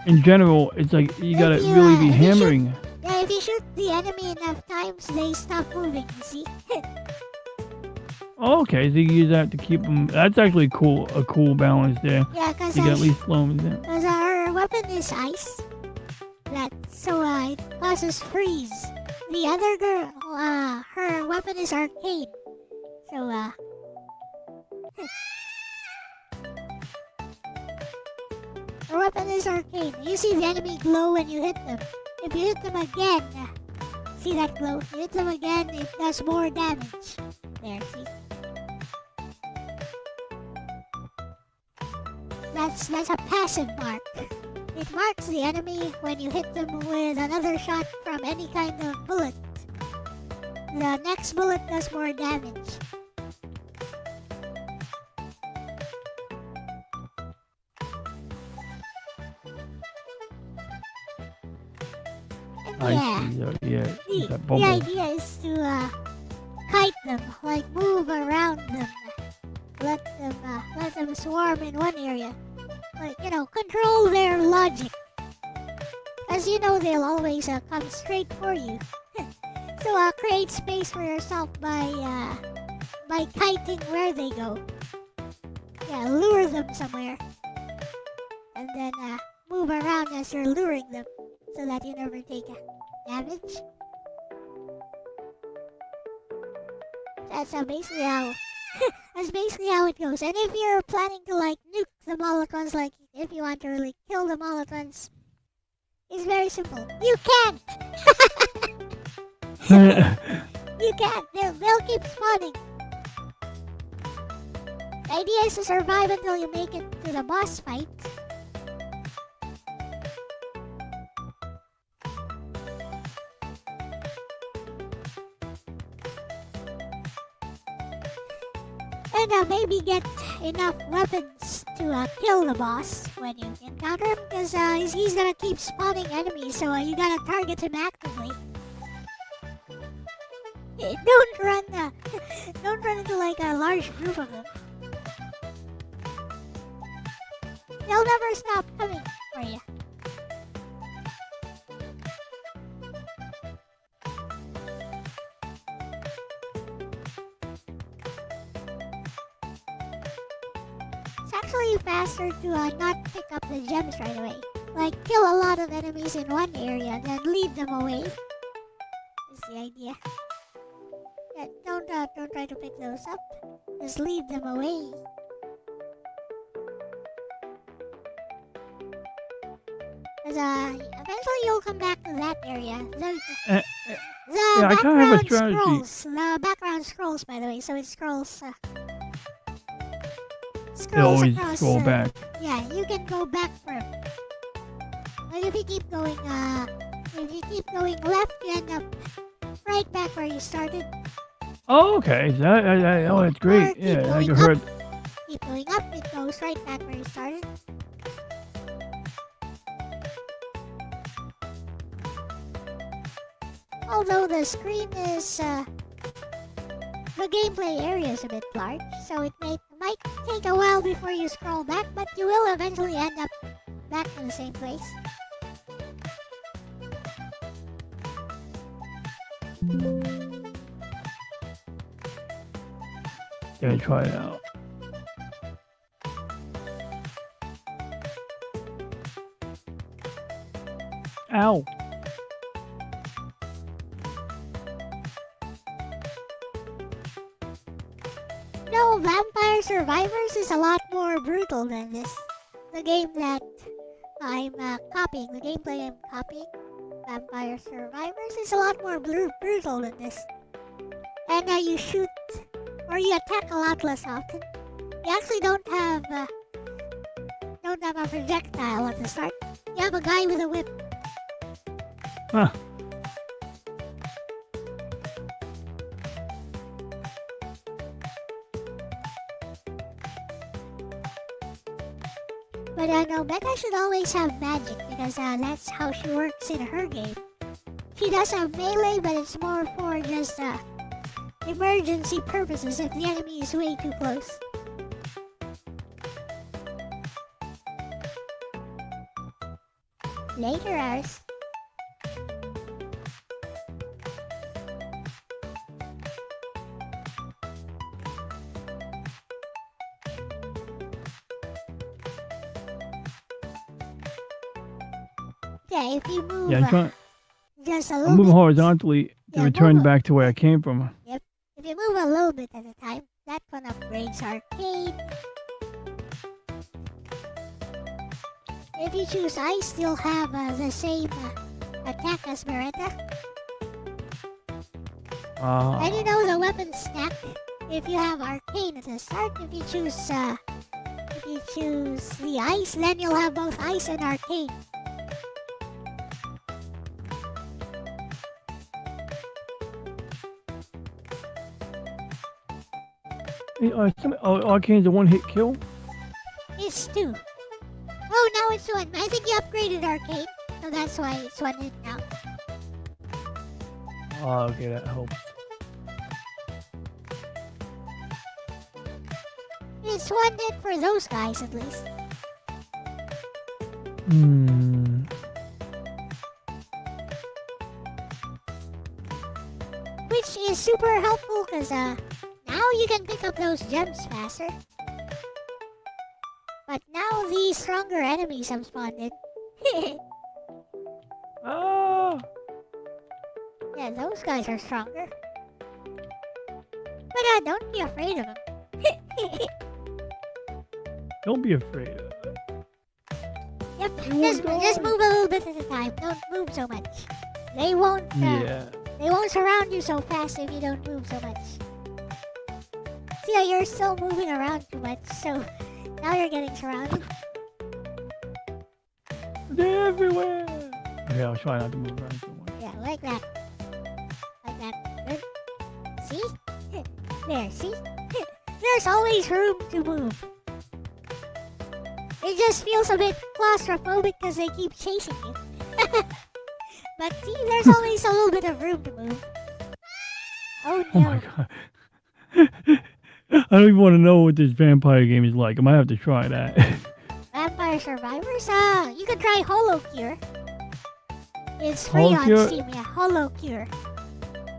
in general, it's like you gotta If you, really be if you shoot- hammering. Yeah, if you shoot the enemy enough times, they stop moving, you see? Oh, okay, so you use that to keep them. That's actually cool, a cool balance there. Yeah, because You can at least slow them down. our weapon is ice. So it causes freeze. The other girl, her weapon is arcane. So, her weapon is arcane. You see the enemy glow when you hit them. If you hit them again, see that glow? You hit them again, it does more damage. There, see? That's a passive mark. It marks the enemy when you hit them with another shot from any kind of bullet. The next bullet does more damage. And I see. Yeah, that the bubble. idea is to kite them, like move around them. Let them swarm in one area. Like, control their logic. As you know, they'll always come straight for you. So create space for yourself by kiting where they go. Yeah, lure them somewhere. And then move around as you're luring them so that you never take damage. That's basically how. That's basically how it goes. And if you're planning to like nuke them all at once, like if you want to really kill them all at once, it's very simple. You can't. You can't. They'll keep spawning. The idea is to survive until you make it to the boss fight. And maybe get enough weapons to kill the boss when you encounter him, because he's gonna keep spawning enemies, so you gotta target him actively. Don't run into like a large group of them. They'll never stop coming for you. It's actually faster to not pick up the gems right away. Like, kill a lot of enemies in one area, then lead them away. Is the idea. Yeah, don't try to pick those up. Just lead them away. Because eventually you'll come back to that area. The Yeah, I kind of have a strategy. The background scrolls, by the way, so it scrolls. They always across, scroll back. Yeah, you can go back for it. But if you keep going left, you end up right back where you started. Oh, okay. Oh, that's great. Yeah, I heard. Keep going up, it goes right back where you started. Although the screen is, the gameplay area is a bit large, so it might take a while before you scroll back, but you will eventually end up back to the same place. Gonna try it out. Ow. No, Vampire Survivors is a lot more brutal than this. The game that I'm copying, the gameplay I'm copying, Vampire Survivors, is a lot more brutal than this. And you shoot, or you attack a lot less often. You actually don't have a projectile at the start. You have a guy with a whip. Huh. But no, Becca should always have magic because that's how she works in her game. She does have melee, but it's more for just emergency purposes if the enemy is way too close. Later hours. Yeah, if you move just a little I'm moving bit, horizontally to return back to where I came from. Yep. If you move a little bit at a time, that one upgrades arcade. If you choose ice, you'll have the same attack as Beretta. And you know the weapon stack. If you have arcane at the start, if you choose the ice, then you'll have both ice and arcane. Arcane's a one-hit kill? It's 2. Oh, now it's 1. I think you upgraded arcane, so that's why it's 1 hit now. Oh, okay, that helps. It's 1 hit for those guys, at least. Which is super helpful, because now you can pick up those gems faster. But now these stronger enemies have spawned in. Ah! Yeah, those guys are stronger. But don't be afraid of them. Don't be afraid. Yep, You just won't just die. move a little bit at a time. Don't move so much. They won't. Yeah. They won't surround you so fast if you don't move so much. See how you're still moving around too much, so now you're getting surrounded. They're everywhere. Okay, I'll try not to move around so much. Yeah, like that. Like that. Good. See? There, see? There's always room to move. It just feels a bit claustrophobic because they keep chasing you. But see, there's always a little bit of room to move. Oh Oh no. my god. I don't even want to know what this vampire game is like. I might have to try that. Vampire Survivors? You can try Hollow Cure. It's free on HoloCure? Steam, yeah. Hollow Cure.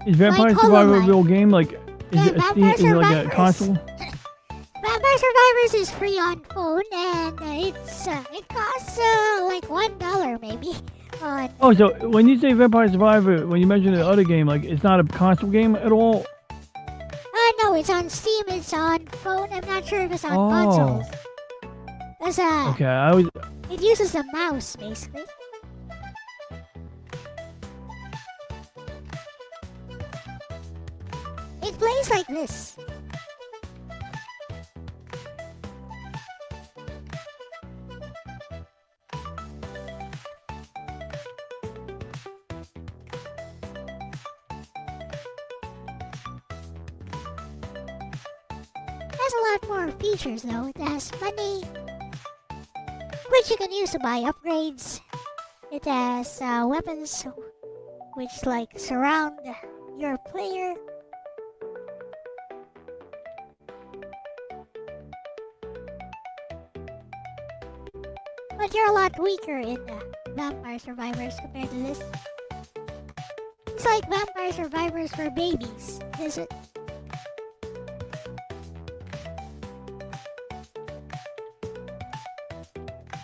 Is Vampire Like Survivor a HoloLive. real game? Like, is Yeah, it a Steam? Vampire Is it like a Survivors. console? Vampire Survivors is free on phone, and it costs like $1 maybe. On Oh, so when you say Vampire Survivor, when you mention the other game, like it's not a console game at all? no, it's on Steam. It's on phone. I'm not sure if it's on Oh. consoles. Cause Okay, I was. it uses a mouse basically. It plays like this. Has a lot more features though. It has money, which you can use to buy upgrades. It has weapons, which like surround your player. But you're a lot weaker in Vampire Survivors compared to this. It's like Vampire Survivors for babies, is it?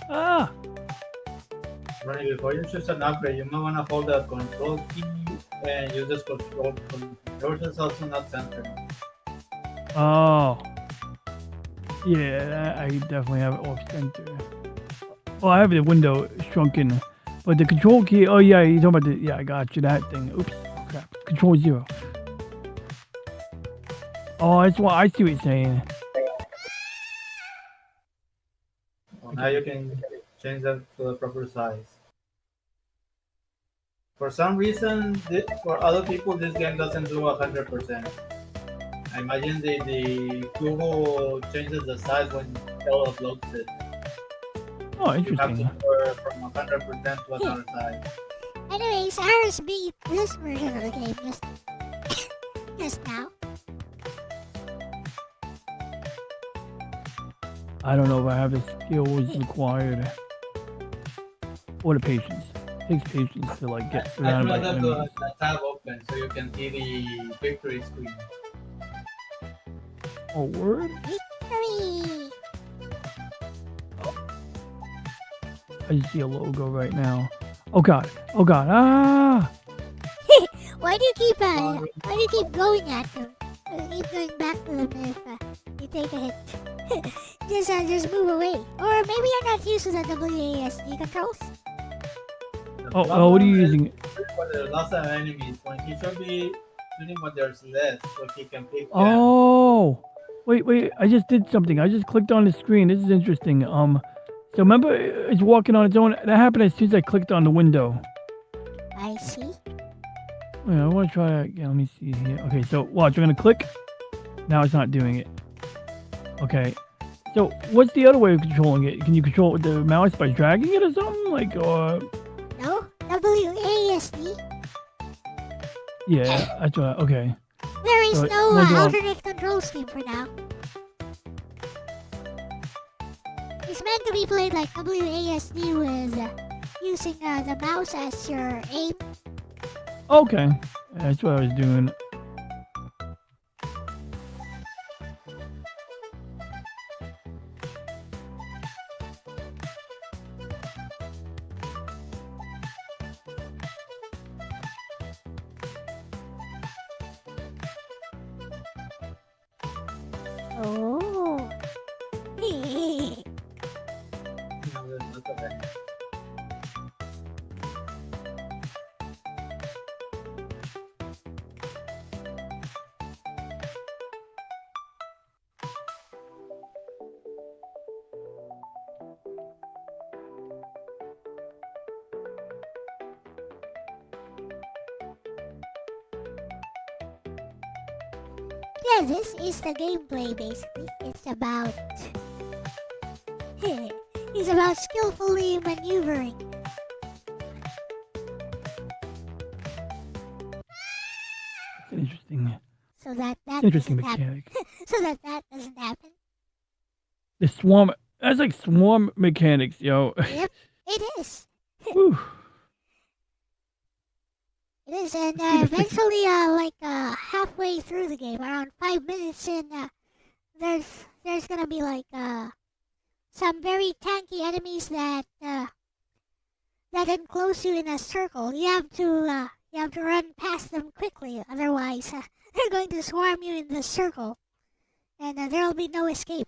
Ah! Ronnie, before you choose an upgrade, you might want to hold the control key and use this control. Controls is also not centered. Oh. Yeah, I definitely have it off center. Oh, I have the window shrunken. But the control key, oh yeah, you're talking about the, yeah, I got you, that thing. Oops, oh, crap. Control 0. Oh, that's what I see what you're saying. Well, now you can change that to the proper size. For some reason, for other people, this game doesn't do 100%. I imagine the Google changes the size when Elle uploads it. Oh, You have to interesting. go from 100% to another size. Anyways, ours beat this version of the game just now. I don't know if I have the skills required. Or the patience. It takes patience to like get I'd surrounded by rather the enemies. tab open so you can see the victory screen. Oh, word? Victory! I just see a logo right now. Oh god. Oh god. Ah! Why do you keep going at them? Keep going back to them if you take a hit. just move away. Or maybe you're not used to the WASD controls. Oh, what are you using? When there's lots of enemies, when he should be shooting when there's less, so he can pick them. Oh! Wait, I just did something. I just clicked on the screen. This is interesting. So remember it's walking on its own? That happened as soon as I clicked on the window. I see. Wait, I want to try that again. Let me see here. Okay, so watch. I'm going to click. Now it's not doing it. Okay. So what's the other way of controlling it? Can you control it with the mouse by dragging it or something? Like, No? WASD? yeah, that's what okay. There is So no what's wrong? alternate control scheme for now. It's meant to be played like WASD with using the mouse as your aim. Okay. That's what I was doing. Oh. No, there's not of any. Yeah, this is the gameplay basically. It's about it's about skillfully maneuvering. It's interesting. So that Interesting doesn't happen. mechanic. So that doesn't happen. The swarm. That's like swarm mechanics, yo. Yep, it is. Whew. It is, and Let's see the fix- eventually, halfway through the game, around 5 minutes in, there's gonna be some very tanky enemies that enclose you in a circle. You have to run past them quickly, otherwise they're going to swarm you in the circle, and there'll be no escape.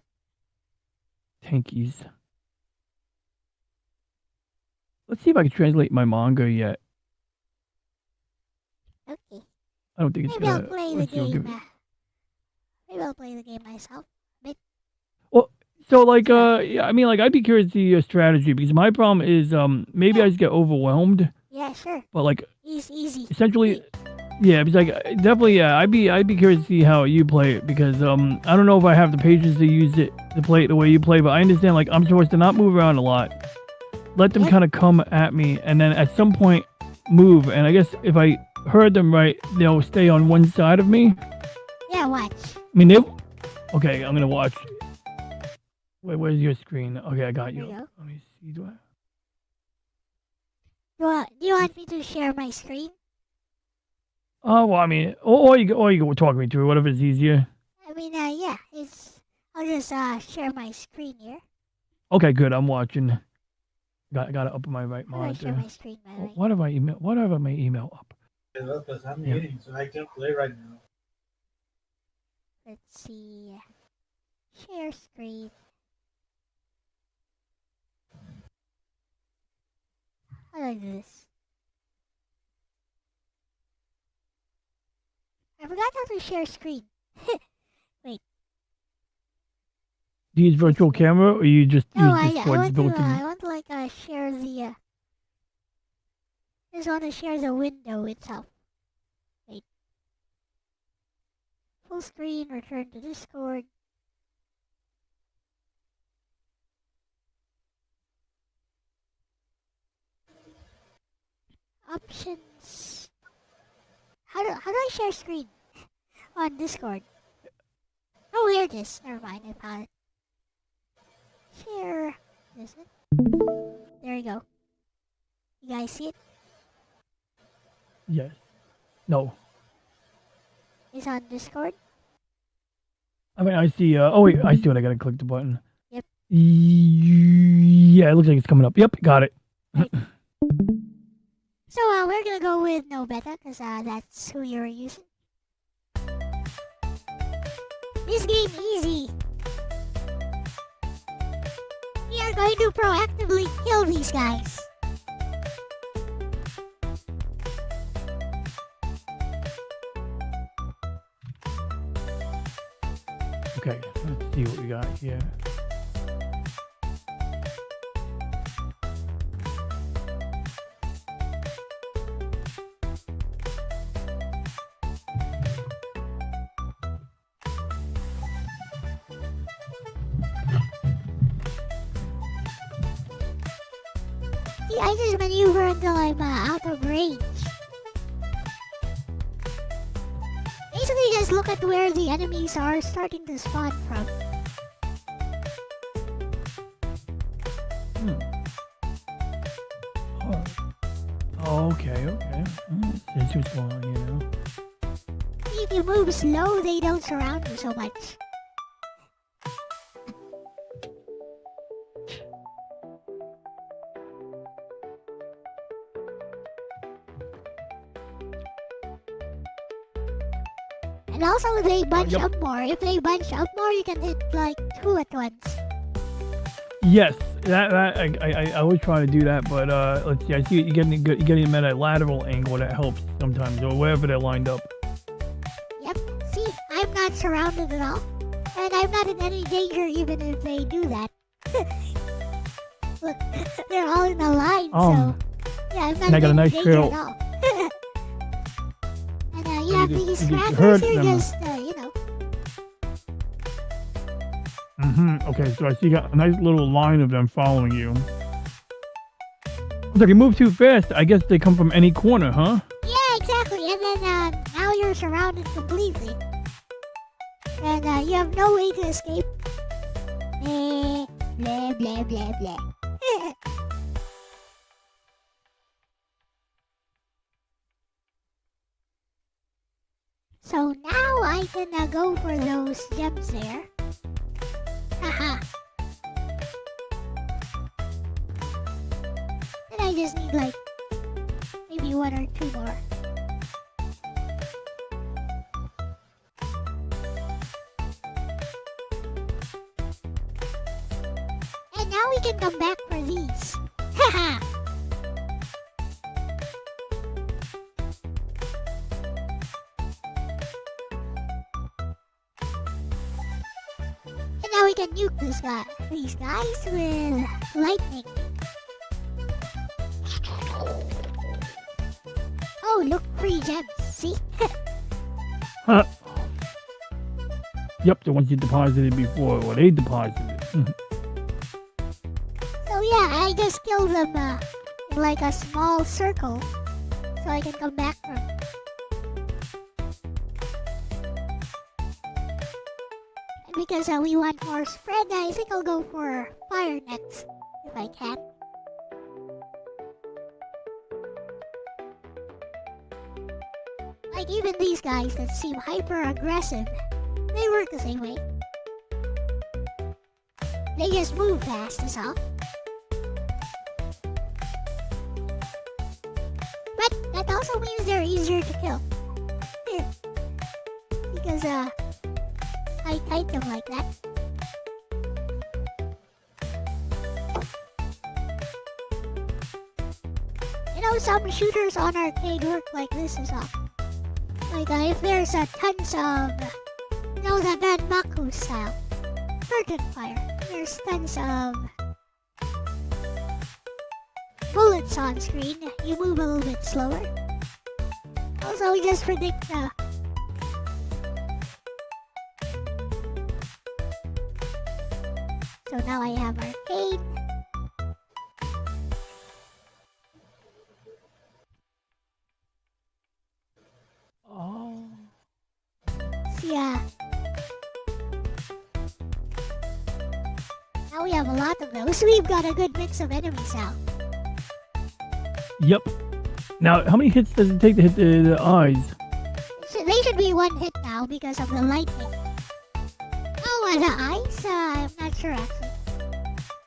Tankies. Let's see if I can translate my manga yet. Okay, I don't think it's maybe I'll gonna. play the let's see, I'll give game. it- Maybe I'll play the game myself. So like yeah, I mean like I'd be curious to see your strategy because my problem is maybe I just get overwhelmed, Yeah, sure. but like Easy. essentially yeah, because like definitely yeah, I'd be curious to see how you play it because I don't know if I have the patience to use it to play it the way you play, but I understand like I'm supposed to not move around a lot, let them Yep. kind of come at me, and then at some point move, and I guess if I heard them right, they'll stay on one side of me. Yeah, watch. I mean they. Okay, I'm gonna watch. Wait, where's your screen? Okay, I got There you. you go. Let me see. Do I? Do you want me to share my screen? Oh well, I mean, or you can talk me through whatever is easier. I mean, yeah, I'll just share my screen here. Okay, good. I'm watching. Got it up on my right How do I share monitor. my screen, by the way? What have I email? What have I my email up? Because I'm Yeah. eating, so I can't play right now. Let's see. Share screen. How do I do this? I forgot how to share screen. Do you use virtual camera or you just No, use I Discord want to built in? I want to share the just want to share the window itself. Wait. Full screen, return to Discord. Options. How do I share screen on Discord? Oh, here it is. Never mind, I found it. Share. Is it? There you go. You guys see it? Yes. No. It's on Discord. I mean, I see. Oh wait, I see what I gotta click the button. Yep. Yeah, it looks like it's coming up. Yep, got it. So we're gonna go with no beta because that's who you're using. This game easy. We are going to proactively kill these guys. Okay, let's see what we got here. See, I just maneuver until I'm out of range. Basically, just look at where the enemies are starting to spawn from. Oh, okay. This was going, you know. If you move slow, they don't surround you so much. And also, they bunch yep. up more. If they bunch up more, you can hit like 2 at once. Yes, that I always try to do that, but let's see. I see you're getting them at a lateral angle. That helps sometimes, or wherever they're lined up. Yep. See, I'm not surrounded at all, and I'm not in any danger even if they do that. Look, they're all in a line, so yeah, I'm not and I got a in nice danger trail. at all. And yeah, you these just crackers hurt are them. just, you know. Okay, so I see you got a nice little line of them following you. So if you move too fast, I guess they come from any corner, huh? Yeah, exactly. And then now you're surrounded completely. And you have no way to escape. Blah, blah, blah, blah, blah. So now I can go for those gems there. Haha. Then I just need like maybe 1 or 2 more. And now we can come back for these. Haha. And now we can nuke these guys with lightning. Oh, look, free gems. See? Huh. Yep, the ones you deposited before, or they deposited. So yeah, I just kill them in like a small circle so I can come back from. And because we want more spread, I think I'll go for fire next if I can. Like even these guys that seem hyper aggressive, they work the same way. They just move fast is all. But that also means they're easier to kill. Because I kite them like that. You know, some shooters on arcade work like this as well. Like if there's tons of, you know, the Danmaku style, curtain fire. There's tons of bullets on screen. You move a little bit slower. Also, we just predict So now I have arcade. Oh. Yeah. Now we have a lot of those. We've got a good mix of enemies now. Yep. Now, how many hits does it take to hit the eyes? So they should be 1 hit now because of the lightning. Oh, the eyes? I'm not sure actually.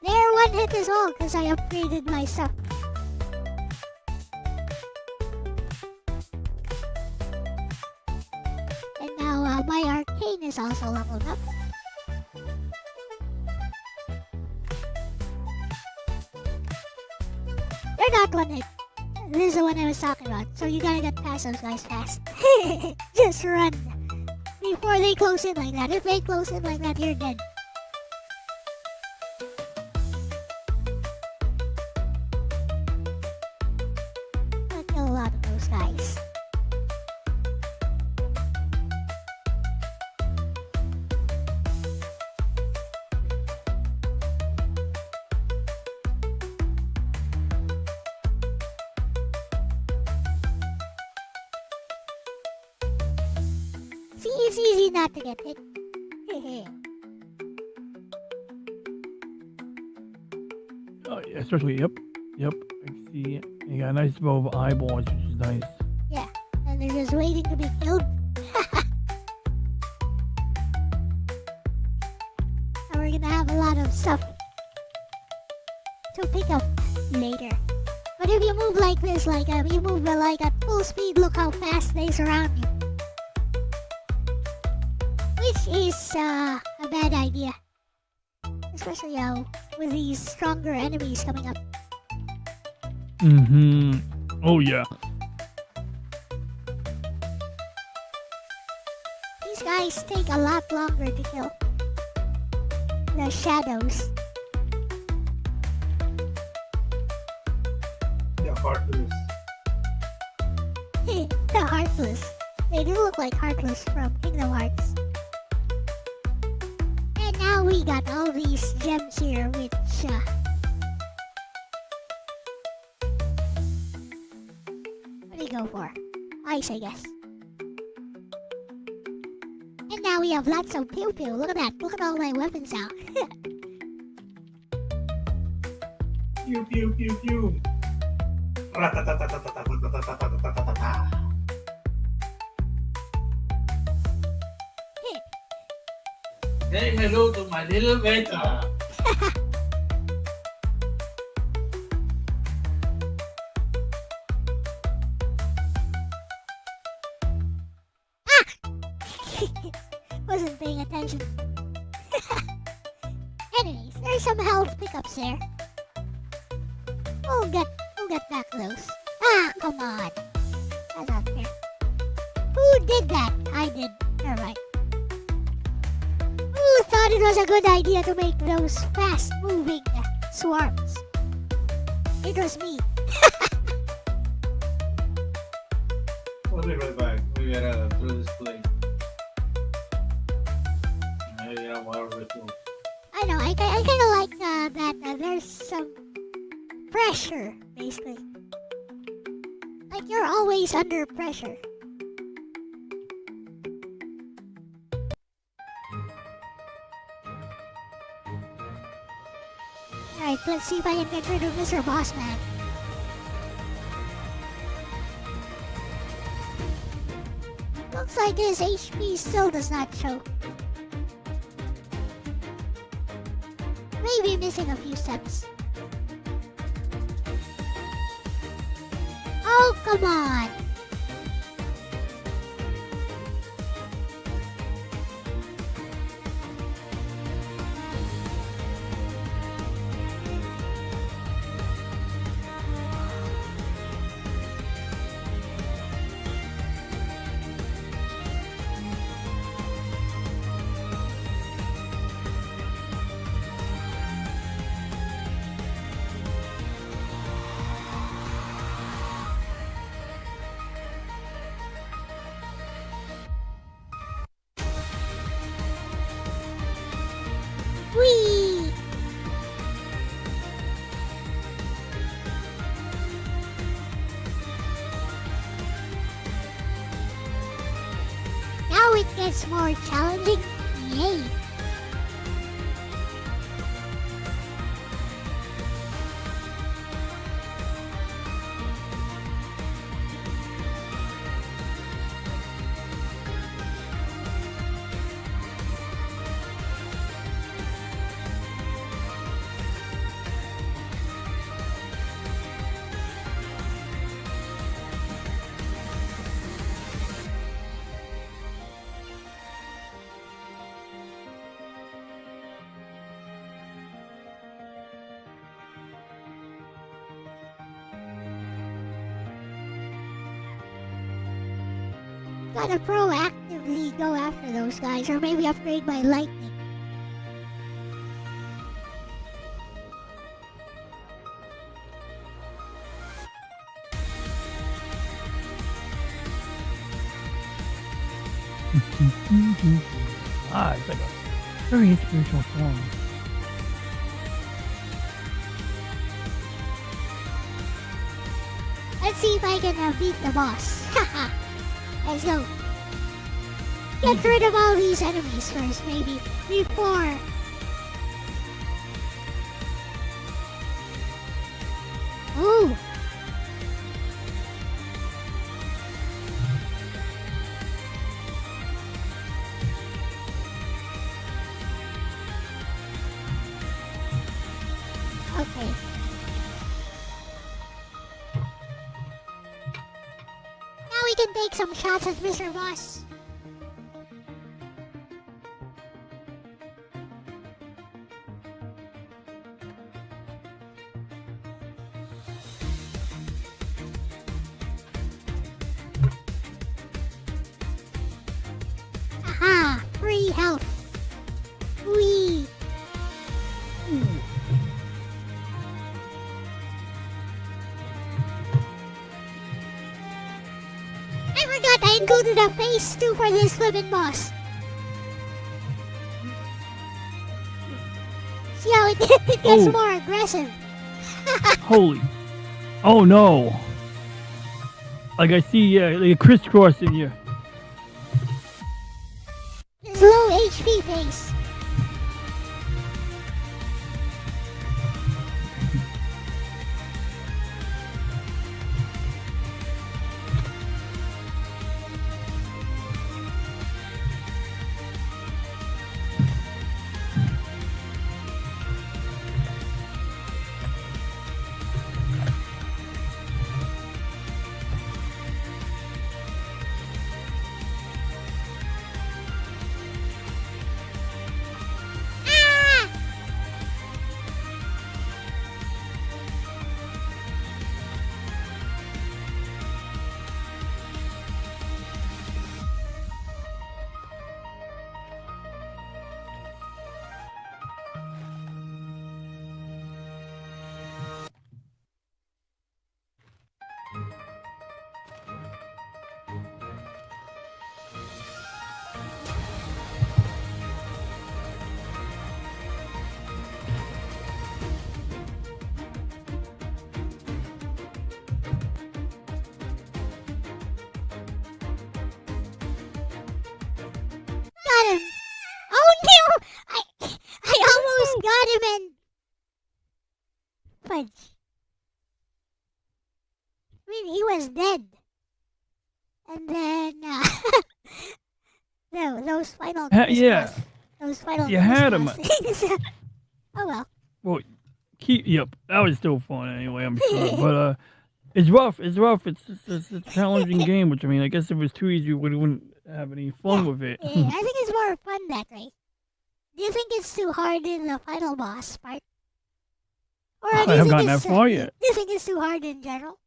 They're 1 hit as well because I upgraded my stuff. And now my arcane is also leveled up. They're not 1 hit. This is the one I was talking about. So you gotta get past those guys fast. Just run. Before they close in like that. If they close in like that, you're dead. I'll kill a lot of those guys. See, it's easy not to get hit. Oh, yeah, especially, yep. I see. You got a nice row of eyeballs, which is nice. Yeah, and they're just waiting to be killed. And we're gonna have a lot of stuff to pick up later. But if you move like this, like you move like at full speed, look how fast they surround you. which is a bad idea. Especially with these stronger enemies coming up. Mm-hmm. Oh yeah. These guys take a lot longer to kill. The shadows. They're heartless. The Heartless. They do look like Heartless from Kingdom Hearts. And now we got all these gems here, which what do you go for? Ice, I guess. And now we have lots of pew pew. Look at that. Look at all my weapons out. Pew pew pew pew. Ratatatatatatatatatatatatatata. Say hello to my little beta. Wasn't paying attention. Anyways, there's some health pickups there. We'll get back those. Ah, come on. That's not fair. Who did that? I did. Never mind. Who thought it was a good idea to make those fast-moving swarms? It was me. We'll be right back. We gotta through this place. Yeah, whatever it is. I know. I kind of like that. There's some pressure, basically. Like you're always under pressure. Alright, let's see if I can get rid of Mr. Bossman. Looks like his HP still does not show. Maybe missing a few steps. Oh, come on! Whee! Now it gets more challenging. Yay! Gotta proactively go after those guys, or maybe upgrade my lightning. It's like a very inspirational song. Let's see if I can beat the boss. Haha. Let's go. Get rid of all these enemies first, maybe. Before. Ooh. Okay. Now we can take some shots at Mr. Boss. health. Wee. I forgot I included a phase 2 for this lemon boss. See how it gets more aggressive. Holy. Oh no. Like I see, like a crisscross in here. It's low HP phase. Got him! Oh no! I almost got him and fudge. I mean, he was dead. And then no, those final Yeah. those final You had him. things. Oh well. Well, yep, that was still fun anyway, I'm sure. But it's rough. It's rough. It's a challenging game, which I mean, I guess if it was too easy, we wouldn't have any fun with it. Yeah, I think it's more fun that way. Do you think it's too hard in the final boss part? Or do I you haven't think gotten that it's, far yet. Do you think it's too hard in general?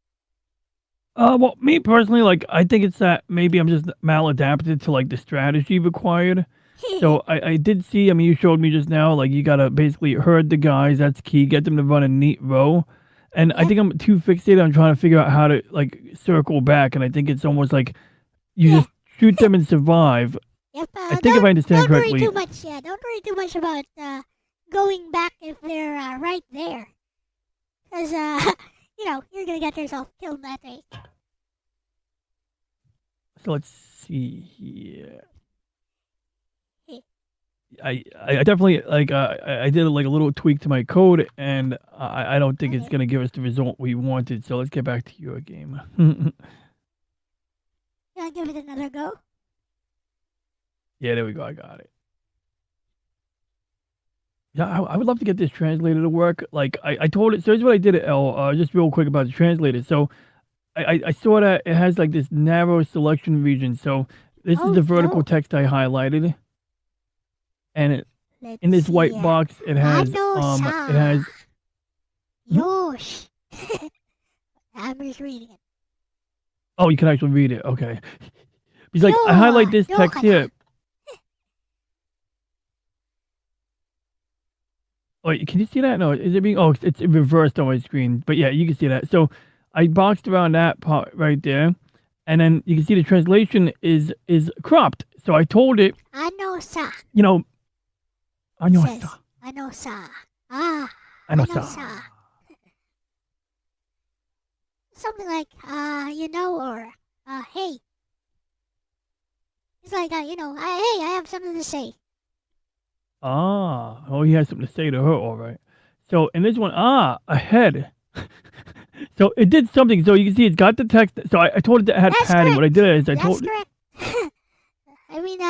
Well, me personally, like, I think it's that maybe I'm just maladapted to like the strategy required. So I did see. I mean, you showed me just now. Like, you gotta basically herd the guys. That's key. Get them to run a neat row. And I Yep. think I'm too fixated on trying to figure out how to like circle back. And I think it's almost like you just shoot them and survive. Yep. I think if I understand don't worry correctly. too much. Yeah, don't worry too much about going back if they're right there, because you know you're gonna get yourself killed that way. So let's see here. I definitely like I did like a little tweak to my code, and I don't think it's Okay. gonna give us the result we wanted. So let's get back to your game. You wanna give it another go? Yeah, there we go. I got it. Yeah, I would love to get this translator to work. Like I told it. So here's what I did at Elle. Just real quick about the translator. So I saw that it has like this narrow selection region. So this is the vertical no. text I highlighted, and Let's in this see, white box it has it has. Yosh. I'm just reading it. Oh, you can actually read it. Okay. He's like, I highlight this text here. Oh, can you see that? No, is it being? Oh, it's reversed on my screen. But yeah, you can see that. So I boxed around that part right there, and then you can see the translation is cropped. So I told it, Anosa. you know, Says, Anosa, Anosa. Ah. Anosa. Anosa. Something like, you know, or, hey. It's like, you know, hey, I have something to say. Ah, oh, he has something to say to her. All right. So in this one, ahead. So it did something. So you can see it's got the text. So I told it that it had That's padding. What I did is I That's told. correct. I mean,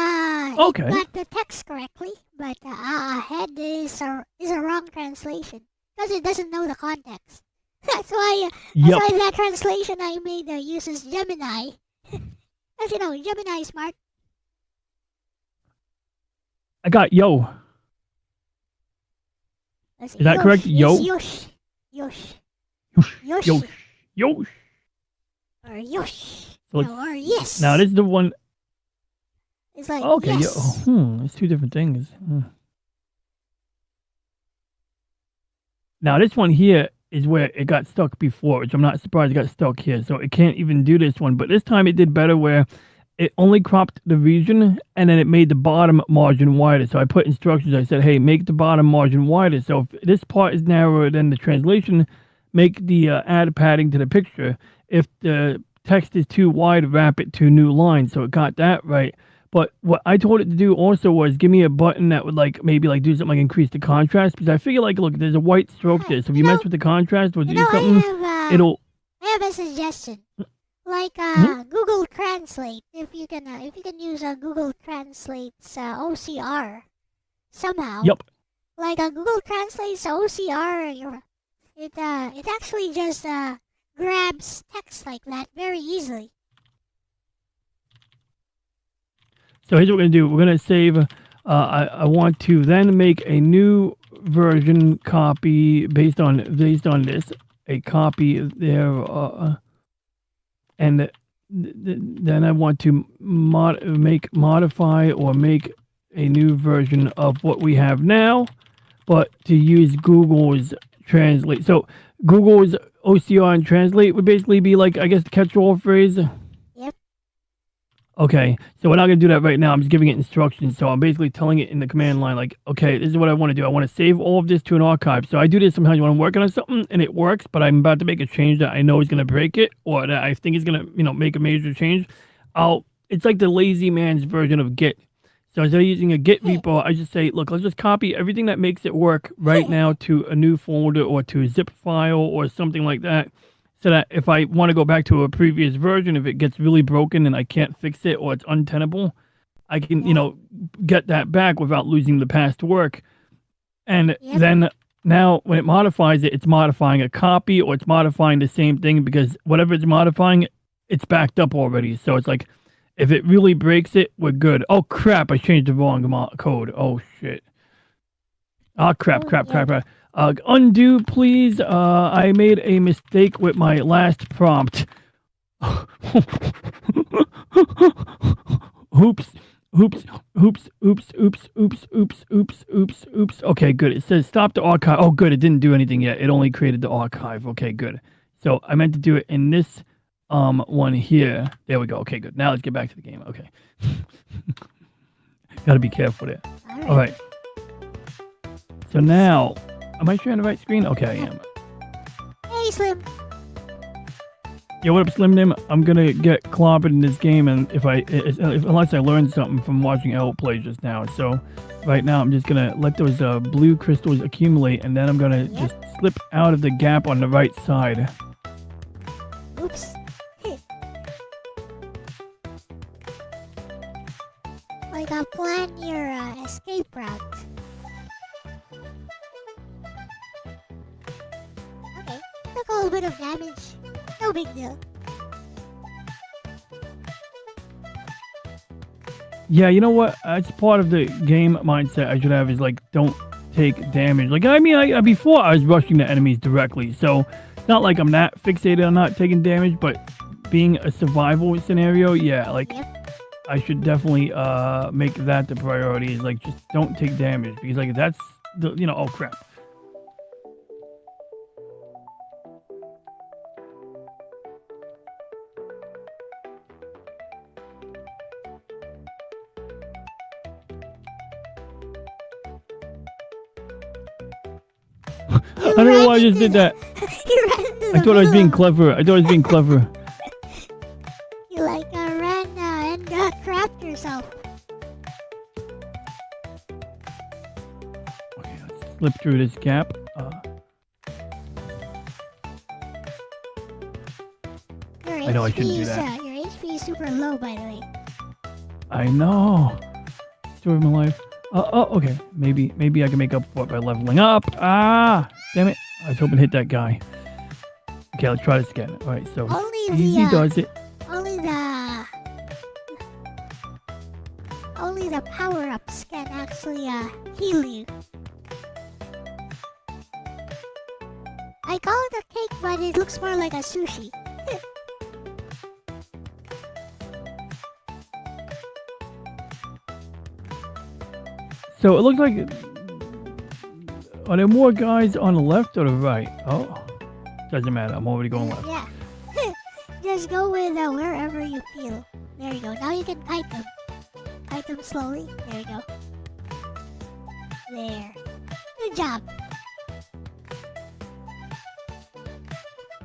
Okay. it got the text correctly, but ahead is a wrong translation because it doesn't know the context. That's why that translation I made uses Gemini. As you know, Gemini is smart. I got yo. Let's see, Is that yosh. correct? Yo? It's yosh. Yosh. Yosh. Yoshi. Yosh. Or yosh. So No, or yes. Now this is the one. It's like, Okay, yes. it's two different things. Now this one here is where it got stuck before, which I'm not surprised it got stuck here. So it can't even do this one. But this time it did better where it only cropped the region and then it made the bottom margin wider. So I put instructions. I said, hey, make the bottom margin wider. So if this part is narrower than the translation, make the add padding to the picture. If the text is too wide, wrap it to new line. So it got that right. But what I told it to do also was give me a button that would like maybe like do something like increase the contrast, because I figure like look, there's a white stroke there. So if you mess with the contrast or do something, it'll. I have a suggestion. Like Google Translate, if you can use Google Translate's OCR somehow. Yep. Like Google Translate's OCR, it actually just grabs text like that very easily. So here's what we're gonna do. We're gonna save. I want to then make a new version copy based on this. A copy there, and then I want to modify or make a new version of what we have now, but to use Google's Translate. So Google's OCR and Translate would basically be like, I guess, the catch-all phrase. Yep. Okay, so we're not going to do that right now. I'm just giving it instructions. So I'm basically telling it in the command line, like, okay, this is what I want to do. I want to save all of this to an archive. So I do this sometimes when I'm working on something and it works, but I'm about to make a change that I know is going to break it or that I think is going to, make a major change. It's like the lazy man's version of Git. So instead of using a Git repo, I just say, look, let's just copy everything that makes it work right now to a new folder or to a zip file or something like that. So that if I want to go back to a previous version, if it gets really broken and I can't fix it or it's untenable, I can, get that back without losing the past work. And then now when it modifies it, it's modifying a copy or it's modifying the same thing because whatever it's modifying, it's backed up already. So it's like, if it really breaks it, we're good. Oh, crap. I changed the wrong code. Oh, shit. Oh, crap. Undo, please. I made a mistake with my last prompt. Oops. Okay, good. It says stop the archive. Oh, good. It didn't do anything yet. It only created the archive. Okay, good. So I meant to do it in this one here. There we go. Okay, good. Now let's get back to the game. Okay. Gotta be careful there. All right. So now, am I sharing the right screen? Okay, I am. Hey, Slim. Yeah, what up, Slim Nim? I'm gonna get clobbered in this game, and unless I learned something from watching Elle play just now. So, right now I'm just gonna let those blue crystals accumulate, and then I'm gonna just slip out of the gap on the right side. Oops. Like plan your escape route. Okay, took a little bit of damage. No big deal. Yeah, you know what? That's part of the game mindset I should have is like, don't take damage. Like, I mean, before I was rushing the enemies directly, so it's not like I'm that fixated on not taking damage, but being a survival scenario, yeah, like, I should definitely make that the priority is like, just don't take damage because like, that's the, oh crap. I don't know why I just did that. I thought I was being clever. You like ran and trapped yourself. Okay, let's slip through this gap. I know I shouldn't do that. Your HP is super low, by the way. I know. Story of my life. Okay. Maybe I can make up for it by leveling up. Ah, damn it! I was hoping to hit that guy. Okay, let's try this again. All right, so easy does it. Only the power-ups can actually heal you. I call it a cake, but it looks more like a sushi. So it looks like. Are there more guys on the left or the right? Oh, doesn't matter. I'm already going left. Yeah. Just go with wherever you feel. There you go. Now you can kite them. Kite them slowly. There you go. There. Good job.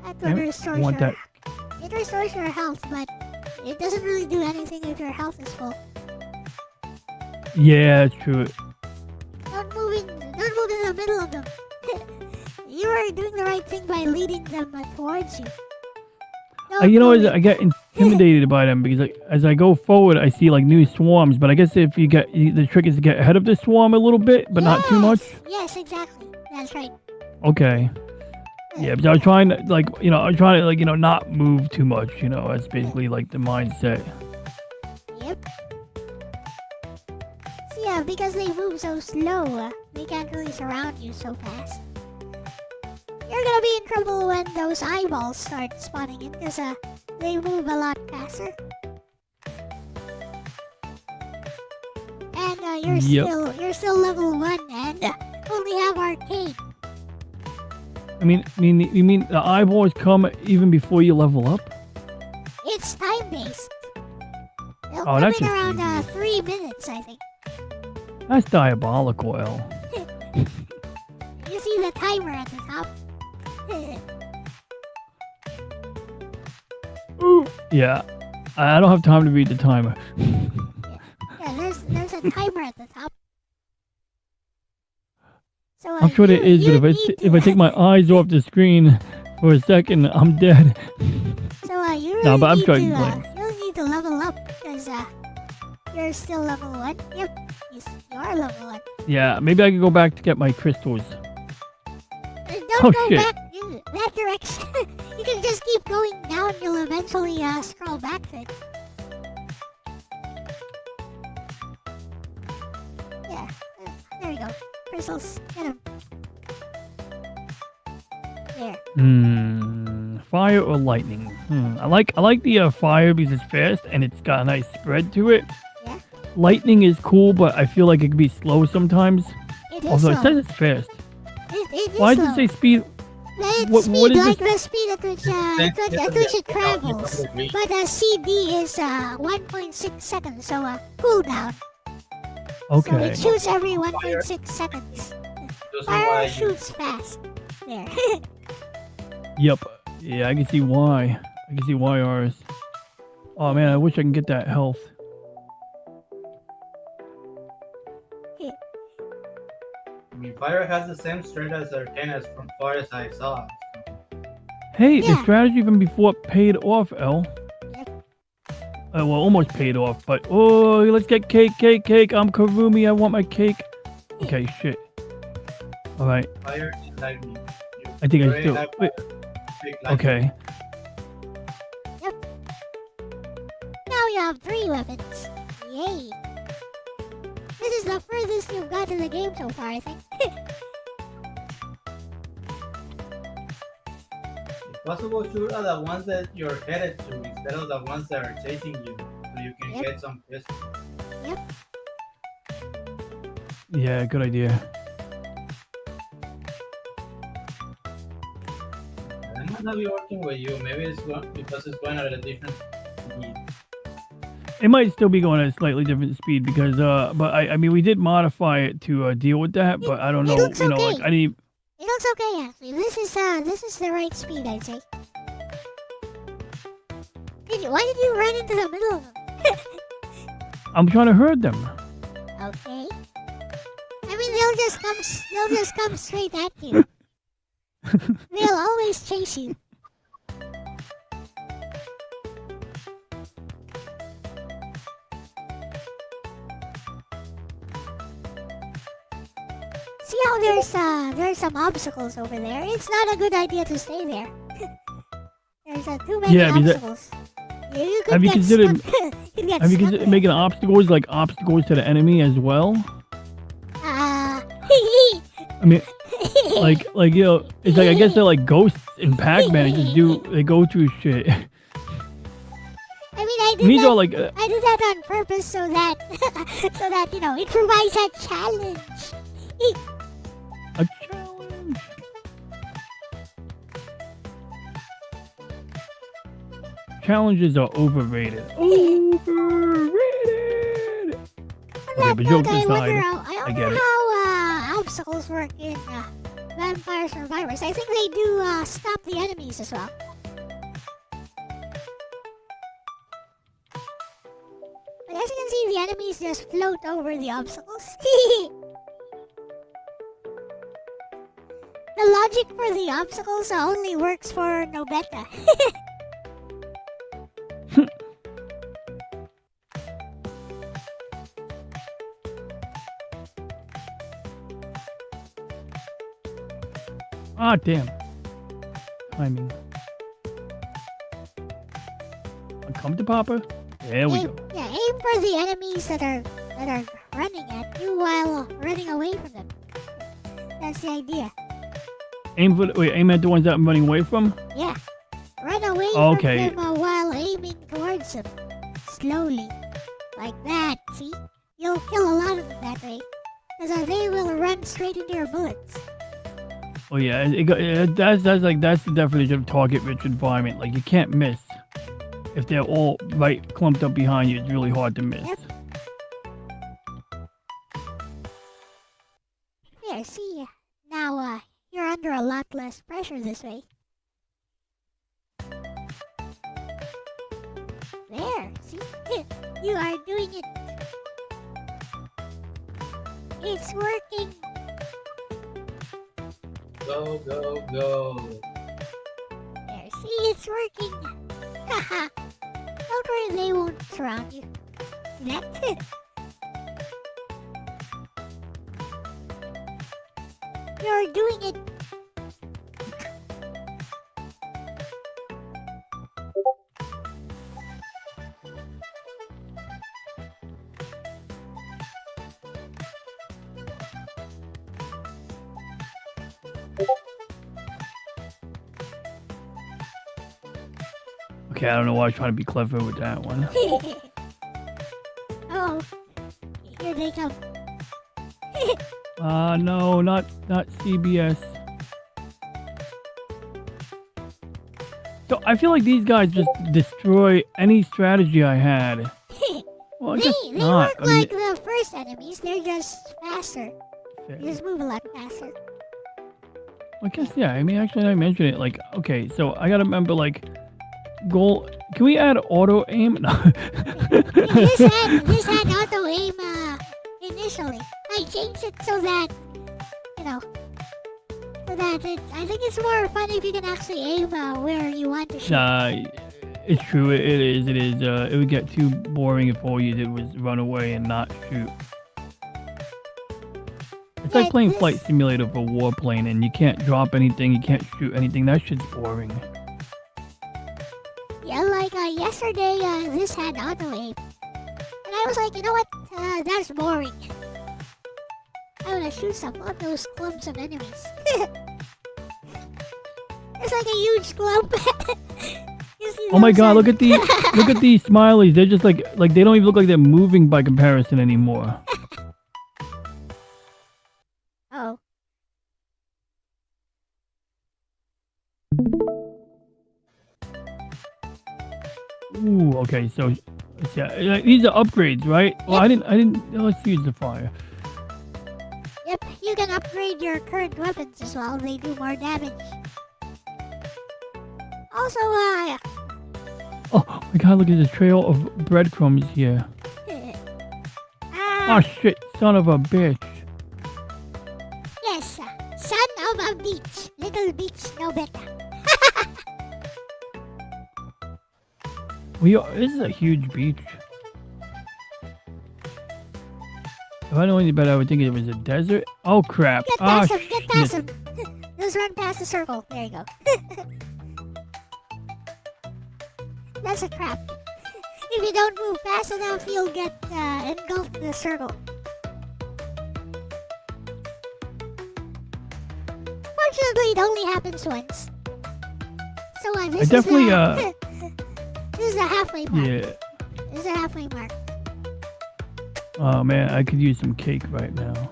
That one restores want your... that. It restores your health, but it doesn't really do anything if your health is full. Yeah, it's true. Don't move in the middle of them. You are doing the right thing by leading them towards you. You know, I get intimidated by them because as I go forward, I see like new swarms. But I guess if you get the trick is to get ahead of the swarm a little bit, but not too much. Yes, exactly. That's right. Okay. Yeah, but I was trying to not move too much. You know, that's basically like the mindset. Yep. So yeah, because they move so slow, they can't really surround you so fast. You're gonna be in trouble when those eyeballs start spawning in, because they move a lot faster. And you're still level 1 and only have arcade. You mean the eyeballs come even before you level up? It's time based. They'll Oh, come that's in just around easy. 3 minutes, I think. That's diabolical, Elle. You see the timer at the top? Ooh. Yeah, I don't have time to read the timer. Yeah, there's a timer at the top. So, I'm sure there is, but if I take my eyes off the screen for a second, I'm dead. So you really No, but I'm need trying to to play. you really need to level up, because you're still level 1. Yep, yes, you are level 1. Yeah, maybe I can go back to get my crystals. Don't Oh, go shit. back in that direction. You can just keep going down. You'll eventually scroll back to it. Yeah, there you go. Crystals, get 'em. There. Fire or lightning? I like the fire because it's fast and it's got a nice spread to it. Yeah. Lightning is cool, but I feel like it can be slow sometimes. It is Although it slow. says it's fast. It is Why slow. does it say speed? It's what speed is like this? the speed at which it travels. But CD is 1.6 seconds, so cooldown. So Okay. it shoots every 1.6 seconds. Fire shoots fast. There. Yep. Yeah, I can see why. I can see why ours. Oh man, I wish I can get that health. I mean, Fire has the same strength as Arcane as far as I saw. Hey, the Yeah. strategy from before paid off, Elle. Well, almost paid off, but oh, let's get cake. I'm Karumi. I want my cake. Okay, shit. All right. Fire and lightning. I think I already still. have Wait. big lightning. Okay. Now you have 3 weapons. Yay. This is the furthest you've got in the game so far, I think. If possible, shoot at the ones that you're headed to instead of the ones that are chasing you, so you can get some pistols. Yeah, good idea. It might not be working with you. Maybe it's because it's going at a different speed. It might still be going at a slightly different speed because, but I mean, we did modify it to deal with that, but I don't It know, looks you know, okay. like I need. It looks okay, actually. This is the right speed, I'd say. Why did you run into the middle of them? I'm trying to herd them. Okay. I mean, they'll just come straight at you. They'll always chase you. See how there's some obstacles over there. It's not a good idea to stay there. There's too many Yeah, because obstacles. You could have you get considered- stuck. You'd get Have you stuck considered there. making obstacles like obstacles to the enemy as well? I mean, like you know, it's like I guess they're like ghosts in Pac-Man. They just they go through shit. I mean, I These are like I did that on purpose so that so that it provides a challenge. a challenge. Challenges are overrated. Overrated. Okay, but jokes I aside, wonder I get it. how obstacles work in Vampire Survivors. I think they do stop the enemies as well. But as you can see, the enemies just float over the obstacles. The logic for the obstacles only works for Nobeta. Ah, damn. Timing. Come to Papa. There we go. Yeah, aim for the enemies that are running at you while running away from them. That's the idea. Aim at the ones that I'm running away from? Yeah. Run away Okay. from them while aiming towards them. Slowly. Like that, see? You'll kill a lot of them that way. Because they will run straight into your bullets. Oh yeah, that's the definition of target-rich environment. Like you can't miss. If they're all right clumped up behind you, it's really hard to miss. Yep. There, see? Now, you're under a lot less pressure this way. There, see? You are doing it. It's working. Go, go, go. There, see? It's working. Haha. Don't worry, they won't surround you. See that? You're doing it. Okay, I don't know why I was trying to be clever with that one. Oh, here they come. No, not CBS. So I feel like these guys just destroy any strategy I had. Well, I guess They not. work I mean, like the first enemies, they're just faster. They just move a lot faster. I guess, yeah. I mean, actually, I mentioned it. Like, okay, so I gotta remember, like, goal. Can we add auto aim? No. This had auto aim initially. I changed it so that, I think it's more fun if you can actually aim where you want to shoot. It's true. It is. It would get too boring if all you did was run away and not shoot. It's like playing Flight Simulator for Warplane, and you can't drop anything, you can't shoot anything. That shit's boring. Yeah, like yesterday, this had auto aim. And I was like, you know what? That's boring. I wanna shoot some of those clumps of enemies. There's like a huge clump. Oh my god, look at these smileys. They're just like they don't even look like they're moving by comparison anymore. Oh. Ooh, okay, so yeah, these are upgrades, right? Well, I didn't. Let's use the fire. Yep, you can upgrade your current weapons as well. They do more damage. Also, Oh my god, look at this trail of breadcrumbs here. Oh shit, son of a bitch. Yes, son of a beach. Little beach, no better. This is a huge beach. If I know any better, I would think it was a desert. Oh crap. Get past him, get past him. Just run past the circle. There you go. That's a trap. If you don't move fast enough, you'll get engulfed in the circle. Fortunately, it only happens once. So this is the halfway mark. Yeah. This is the halfway mark. Oh man, I could use some cake right now.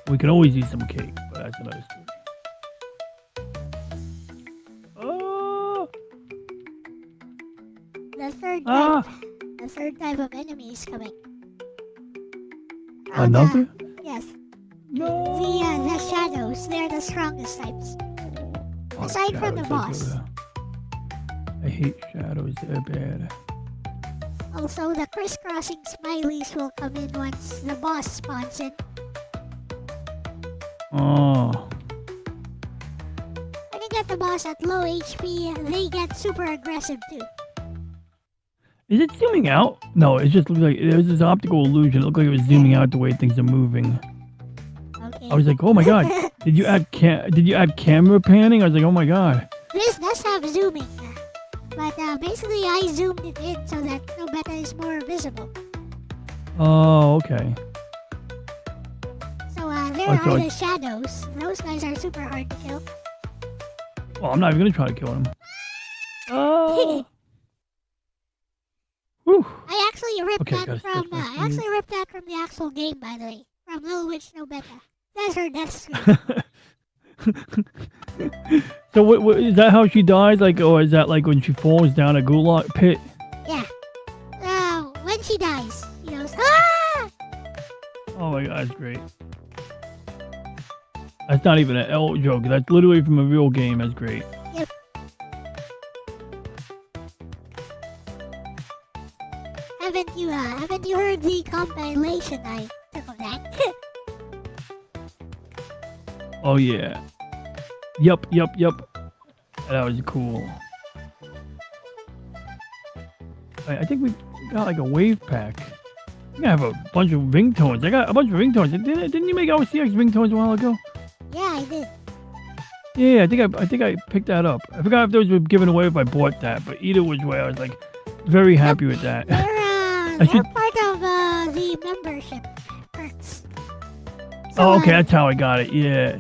We can always use some cake, but that's another story. Oh! The third type of enemy is coming. Another? Yes. No! The shadows, they're the strongest types. Oh, Aside from the shadows, boss. I hate shadows, they're bad. Also, the crisscrossing smileys will come in once the boss spawns in. Oh. When you get the boss at low HP, they get super aggressive too. Is it zooming out? No, it just looks like there's this optical illusion. It looked like it was zooming out the way things are moving. Okay. I was like, oh my god, did you add camera panning? I was like, oh my god. This does have zooming, but basically I zoomed it in so that no beta is more visible. Oh, okay. So there Oh, so are the it's- shadows. Those guys are super hard to kill. Well, I'm not even gonna try to kill him. Oh. Whew. I actually ripped Okay, that gotta from. stretch my I actually fingers. ripped that from the actual game, by the way, from Little Witch No Beta. That's her death screen. So what, is that how she dies? Like, or is that like when she falls down a gulag pit? Yeah. When she dies, she goes, ah! Oh my god, that's great. That's not even an L joke. That's literally from a real game. That's great. Yep. Haven't you heard the compilation I took of that? Oh yeah. Yup. That was cool. I think we got like a wave pack. I think I have a bunch of ringtones. I got a bunch of ringtones. Didn't you make LCX ringtones a while ago? Yeah, I did. Yeah, I think I picked that up. I forgot if those were given away if I bought that, but either which way, I was like very happy with that. They're should- part of the membership perks. So, Oh, okay, that's how I got it. Yeah.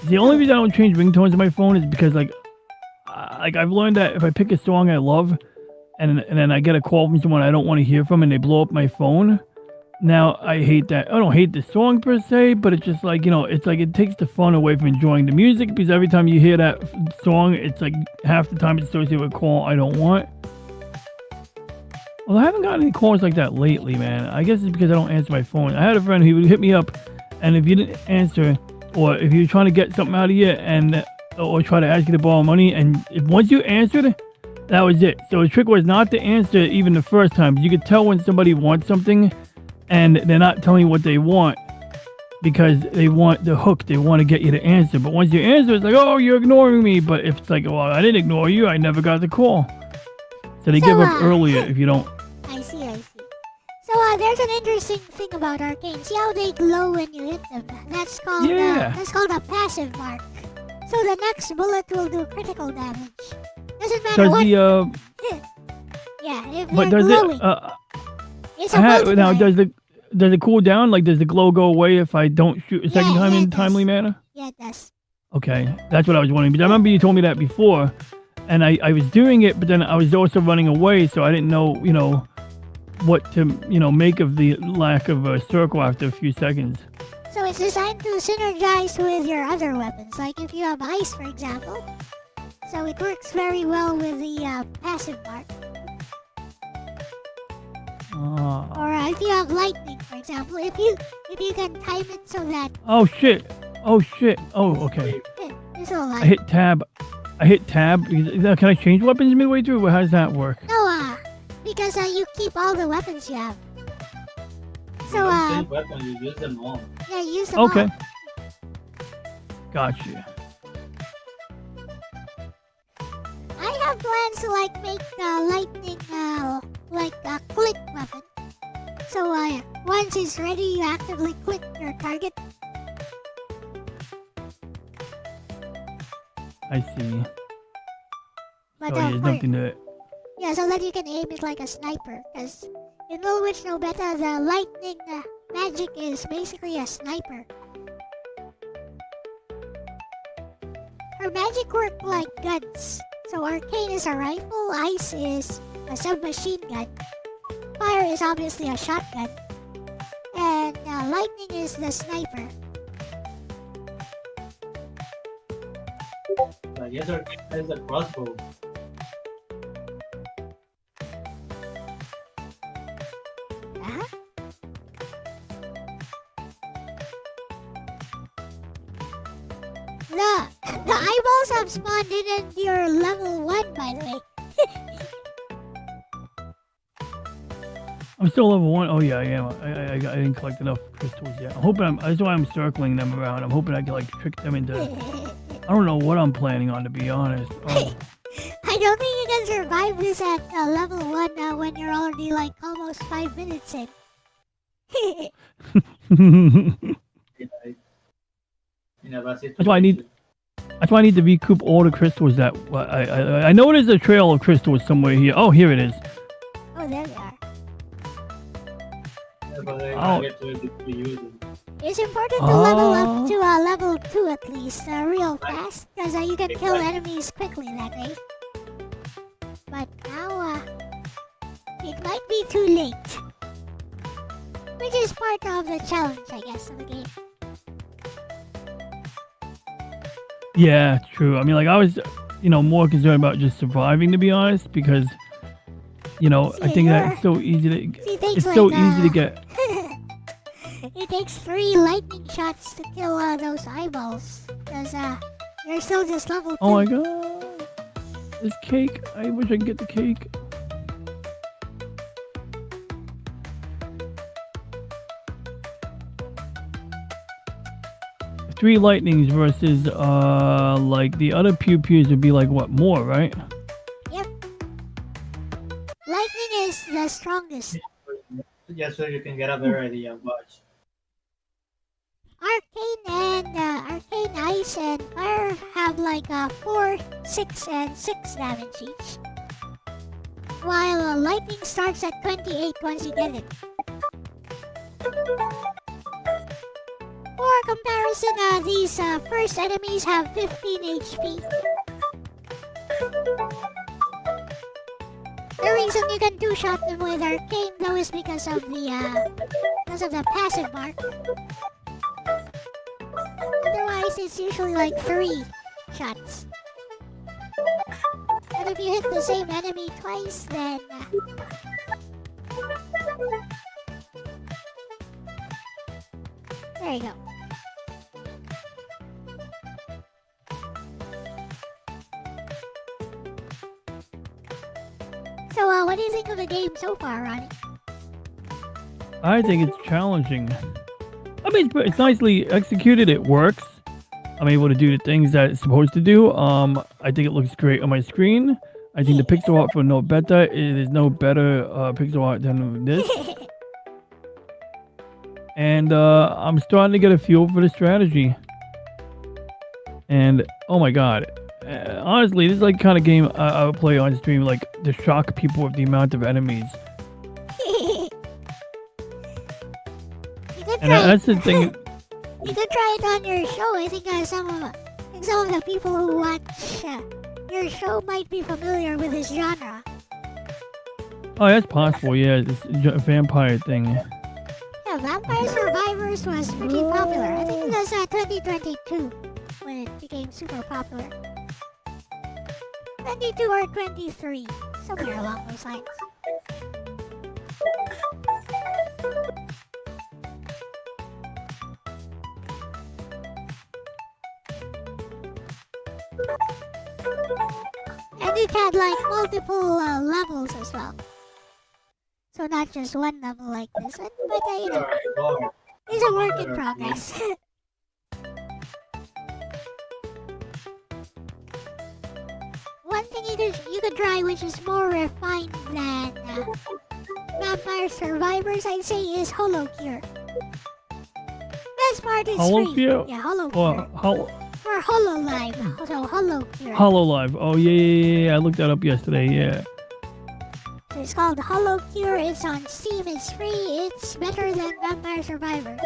The only reason I don't change ringtones on my phone is because like I've learned that if I pick a song I love, and then I get a call from someone I don't want to hear from, and they blow up my phone. Now I hate that. I don't hate the song per se, but it's just like, you know, it's like it takes the fun away from enjoying the music, because every time you hear that song, it's like half the time it's associated with a call I don't want. Well, I haven't gotten any calls like that lately, man. I guess it's because I don't answer my phone. I had a friend who would hit me up, and if you didn't answer, or if you were trying to get something out of you, and or try to ask you to borrow money, and if once you answered, that was it. So the trick was not to answer even the first time. You could tell when somebody wants something, and they're not telling you what they want because they want the hook. They want to get you to answer. But once you answer, it's like, oh, you're ignoring me. But if it's like, well, I didn't ignore you, I never got the call. So they give up earlier if you don't. I see. So there's an interesting thing about arcane. See how they glow when you hit them? That's called a passive mark. So the next bullet will do critical damage. Doesn't matter Does what. the Yeah, if but they're does glowing, it it's a multiplier. now does it cool down? Like, does the glow go away if I don't shoot a second time yeah, in it does. timely manner? Yeah, it does. Okay, that's what I was wondering. Because I remember you told me that before, and I was doing it, but then I was also running away, so I didn't know, you know, what to, you know, make of the lack of a circle after a few seconds. So it's designed to synergize with your other weapons. Like if you have ice, for example. So it works very well with the passive mark. Or if you have lightning, for example. If you can time it so that Oh shit! Oh, okay. this will I hit tab. Can I change weapons midway through? How does that work? No, because you keep all the weapons you have. So Same weapon, you use them all. yeah, use them Okay. all. Gotcha. I have plans to like make lightning like a click weapon. So once it's ready, you actively click your target. I see. But So there's nothing to. yeah, so that you can aim it like a sniper. Because in Little Witch No Beta, the lightning magic is basically a sniper. Her magic work like guns. So arcane is a rifle, ice is a submachine gun. Fire is obviously a shotgun. And lightning is the sniper. Yes, sir. There's a crossbow. Uh-huh. The eyeballs have spawned in and you're level 1, by the way. I'm still level 1. Oh yeah, I am. I didn't collect enough crystals yet. I'm hoping that's why I'm circling them around. I'm hoping I can like trick them into. I don't know what I'm planning on, to be honest. Oh. I don't think you can survive this at level 1 when you're already like almost 5 minutes in. That's why I need. That's why I need to recoup all the crystals that I know there's a trail of crystals somewhere here. Oh, here it is. Oh, there they are. Yeah, but I Oh. get to use it. It's important to level up to level 2 at least, real fast, because you can kill enemies quickly that way. But now, it might be too late. Which is part of the challenge, I guess, of the game. Yeah, true. I mean, like I was, more concerned about just surviving, to be honest, because, I think that it's so easy to. It's so easy to get. It takes 3 lightning shots to kill those eyeballs, because you're still just level 2. Oh my god, this cake! I wish I could get the cake. Three lightnings versus like the other pew pews would be like what, more, right? Yep. Lightning is the strongest. Yes, so you can get up already and watch. Arcane and Arcane Ice and Fire have like 4, 6, and 6 damage each. While Lightning starts at 28 once you get it. For comparison, these first enemies have 15 HP. The reason you can two-shot them with Arcane though is because of the passive mark. Otherwise, it's usually like 3 shots. But if you hit the same enemy twice, then there you go. So, what do you think of the game so far, Ronnie? I think it's challenging. I mean, it's nicely executed. It works. I'm able to do the things that it's supposed to do. I think it looks great on my screen. I think the pixel art for no better. It is no better pixel art than this. And I'm starting to get a feel for the strategy. And oh my god, honestly, this is like the kind of game I would play on stream, like to shock people with the amount of enemies. And that's the thing. You could try it on your show. I think some of the people who watch your show might be familiar with this genre. Oh, that's possible. Yeah, this vampire thing. Yeah, Vampire Survivors was pretty popular. I think it was 2022 when it became super popular. 22 or 23, somewhere along those lines. And it had like multiple levels as well. So not just one level like this one, but it's a work in progress. One thing you could try which is more refined than Vampire Survivors, I'd say, is Hollow Cure. Best part is free. Cure? Yeah, Hollow Cure. Or Hololive. So Hollow Cure. Hololive. Oh yeah. I looked that up yesterday. Yeah. So it's called Hollow Cure. It's on Steam. It's free. It's better than Vampire Survivors.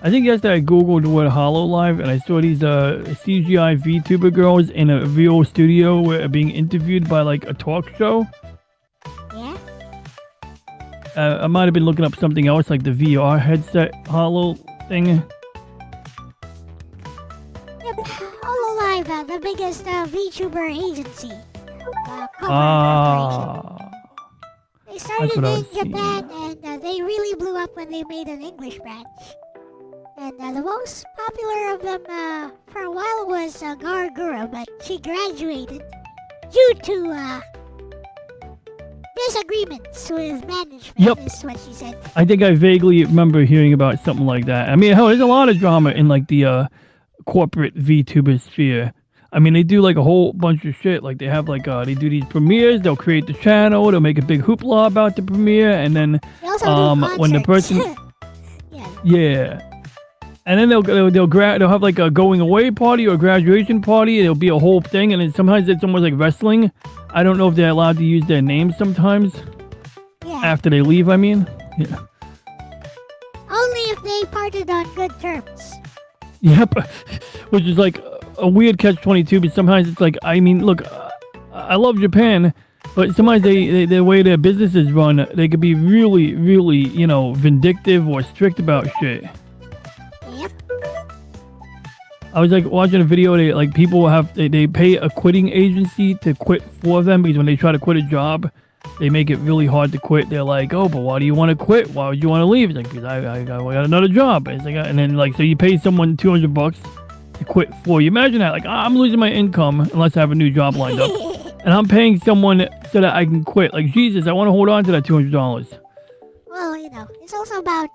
I think yesterday I googled the word HoloLive and I saw these CGI VTuber girls in a real studio where being interviewed by like a talk show. Yeah? I might have been looking up something else like the VR headset Holo thing. Yep. HoloLive, the biggest VTuber agency. Corporation. They started in Japan and they really blew up when they made an English branch. And the most popular of them for a while was Gargura, but she graduated due to disagreements with management. Yep. Is what she said. I think I vaguely remember hearing about something like that. I mean, hell, there's a lot of drama in like the corporate VTuber sphere. I mean, they do like a whole bunch of shit. Like they have like they do these premieres. They'll create the channel. They'll make a big hoopla about the premiere, and then They also do when the person, yeah. yeah, and then they'll have like a going away party or a graduation party. It'll be a whole thing, and then sometimes it's almost like wrestling. I don't know if they're allowed to use their names sometimes Yeah. after they leave. I mean, yeah. Only if they parted on good terms. Yep, which is like a weird catch-22, but sometimes it's like, I mean, look, I love Japan, but sometimes the way their businesses run, they could be really, really, you know, vindictive or strict about shit. Yep. I was like watching a video, people they pay a quitting agency to quit for them because when they try to quit a job, they make it really hard to quit. They're like, oh, but why do you want to quit? Why would you want to leave? It's like, because I got another job. It's like, and then like, so you pay someone $200 to quit for you. Imagine that. Like, I'm losing my income unless I have a new job lined up. And I'm paying someone so that I can quit. Like, Jesus, I want to hold on to that $200. Well, you know, it's also about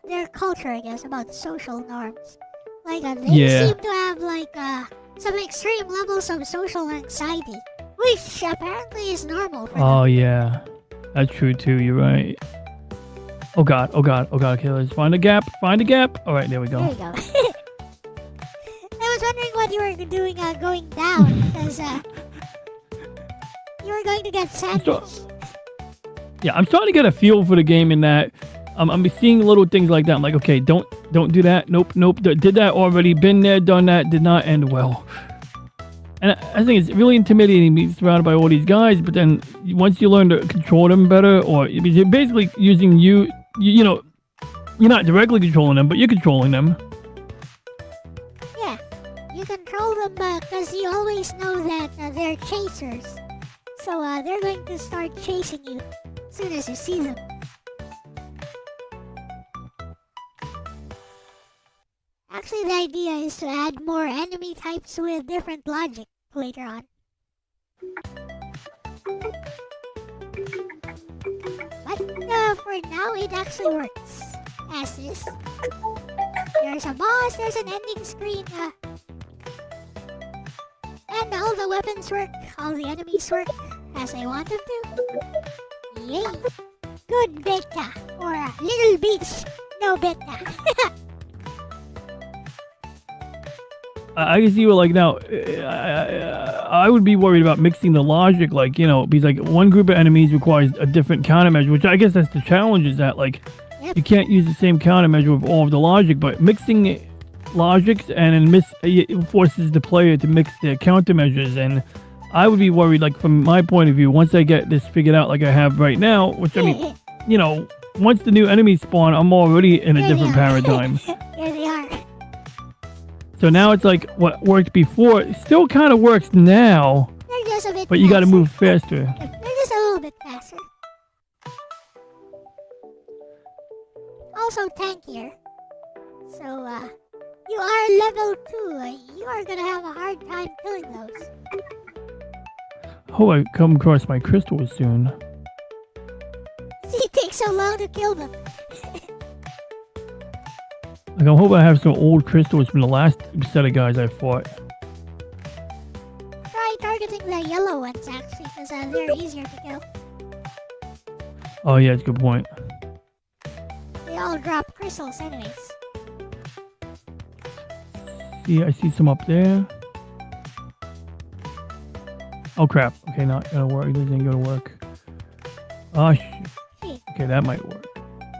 their culture, I guess, about social norms. Like, they Yeah. seem to have, like, some extreme levels of social anxiety, which apparently is normal for Oh, them. yeah. That's true, too. You're right. Oh, God. Oh, God. Oh, God. Okay, let's find a gap. Find a gap. All right, there we go. There you go. I was wondering what you were doing going down, because you were going to get sandwiched. Yeah, I'm starting to get a feel for the game in that I'm seeing little things like that. I'm like, okay, don't do that. Nope. Did that already. Been there, done that. Did not end well. And I think it's really intimidating being surrounded by all these guys. But then once you learn to control them better, or because you're basically using you know, you're not directly controlling them, but you're controlling them. Yeah, you control them because you always know that they're chasers. So they're going to start chasing you as soon as you see them. Actually, the idea is to add more enemy types with different logic later on. But for now, it actually works. As is. There's a boss, there's an ending screen, and all the weapons work, all the enemies work as I want them to. Yay! Good beta, or little beach, no beta. I can see what, like, now, I would be worried about mixing the logic, like, you know, because, like, one group of enemies requires a different countermeasure, which I guess that's the challenge, is that, like, Yep. you can't use the same countermeasure with all of the logic, but mixing logics and then it forces the player to mix their countermeasures, and I would be worried, like, from my point of view, once I get this figured out like I have right now, which, I mean, you know, once the new enemies spawn, I'm already in a Here different they are. paradigm. Here they are. So now it's like what worked before still kind of works now, They're just a bit but you got to faster. move faster. Yep, they're just a little bit faster. Also tankier. So, you are level 2. You are gonna have a hard time killing those. Hope I come across my crystals soon. See, it takes so long to kill them. Like, I hope I have some old crystals from the last set of guys I fought. Try targeting the yellow ones, actually, because they're easier to kill. Oh yeah, that's a good point. They all drop crystals anyways. See, I see some up there. Oh crap. Okay, not gonna work. This ain't gonna work. Oh shit. Shit. Okay, that might work.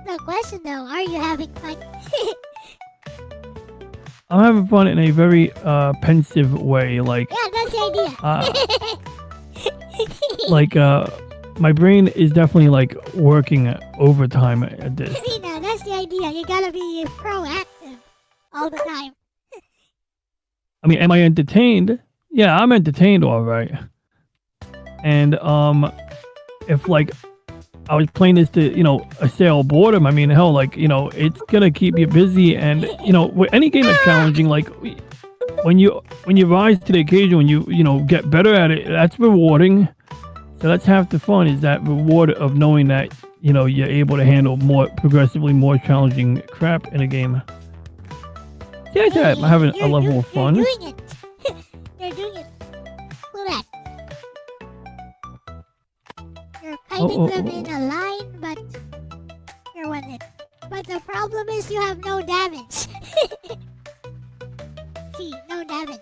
The question though, are you having fun? I'm having fun in a very pensive way. Like, Yeah, that's the idea. like my brain is definitely like working overtime at this. See, now that's the idea. You gotta be proactive all the time. I mean, am I entertained? Yeah, I'm entertained, all right. And if like I was playing this to, you know, assail boredom, I mean, hell, like, you know, it's gonna keep you busy, and you know, with any game that's challenging, like when you rise to the occasion, when you know get better at it, that's rewarding. So that's half the fun, is that reward of knowing that, you know, you're able to handle progressively more challenging crap in a game. Yeah, I'm having a level of fun. They're doing it. They're doing it. Look at that. You're kiting them in a line, but you're one hit. But the problem is you have no damage. See, no damage.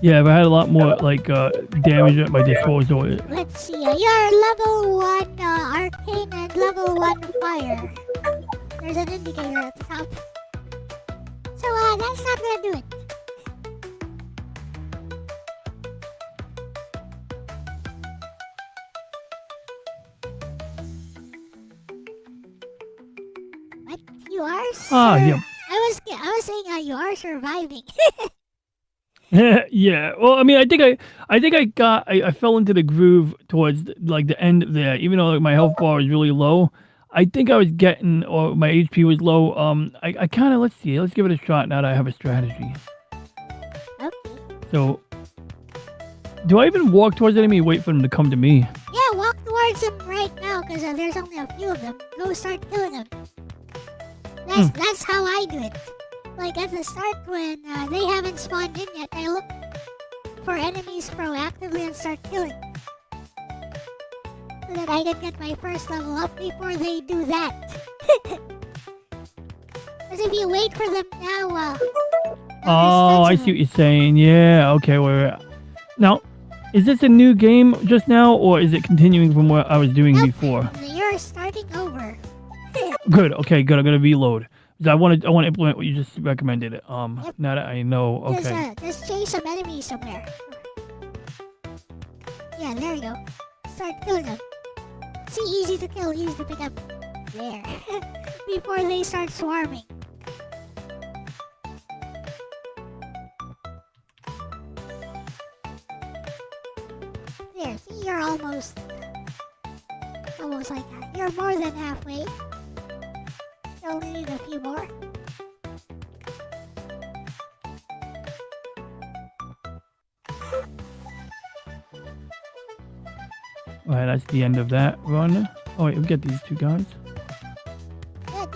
Yeah, if I had a lot more like damage at my disposal. Let's see. You're level 1 arcane and level 1 fire. There's an indicator at the top. So that's not gonna do it. What? You are? Yeah. I was saying you are surviving. Yeah. Well, I mean, I think I fell into the groove towards like the end there. Even though like, my health bar was really low, I think I was getting, or my HP was low. I kind of, let's see, let's give it a shot now that I have a strategy. Okay. So, do I even walk towards the enemy and wait for them to come to me? Yeah, walk towards them right now, because there's only a few of them. Go start killing them. That's how I do it. Like at the start when they haven't spawned in yet, I look for enemies proactively and start killing. So that I can get my first level up before they do that. Because if you wait for them now, Oh, I see what you're saying. Yeah, okay, wait. Now, is this a new game just now, or is it continuing from what I was doing before? You're starting over. Good, okay, good. I'm gonna reload. I want to implement what you just recommended. Now that I know, okay. Just chase some enemies somewhere. Yeah, there you go. Start killing them. See, easy to kill, easy to pick up. There. Before they start swarming. There, see, you're almost like that. You're more than halfway. You only need a few more. Alright, that's the end of that run. Oh wait, we get these two guys.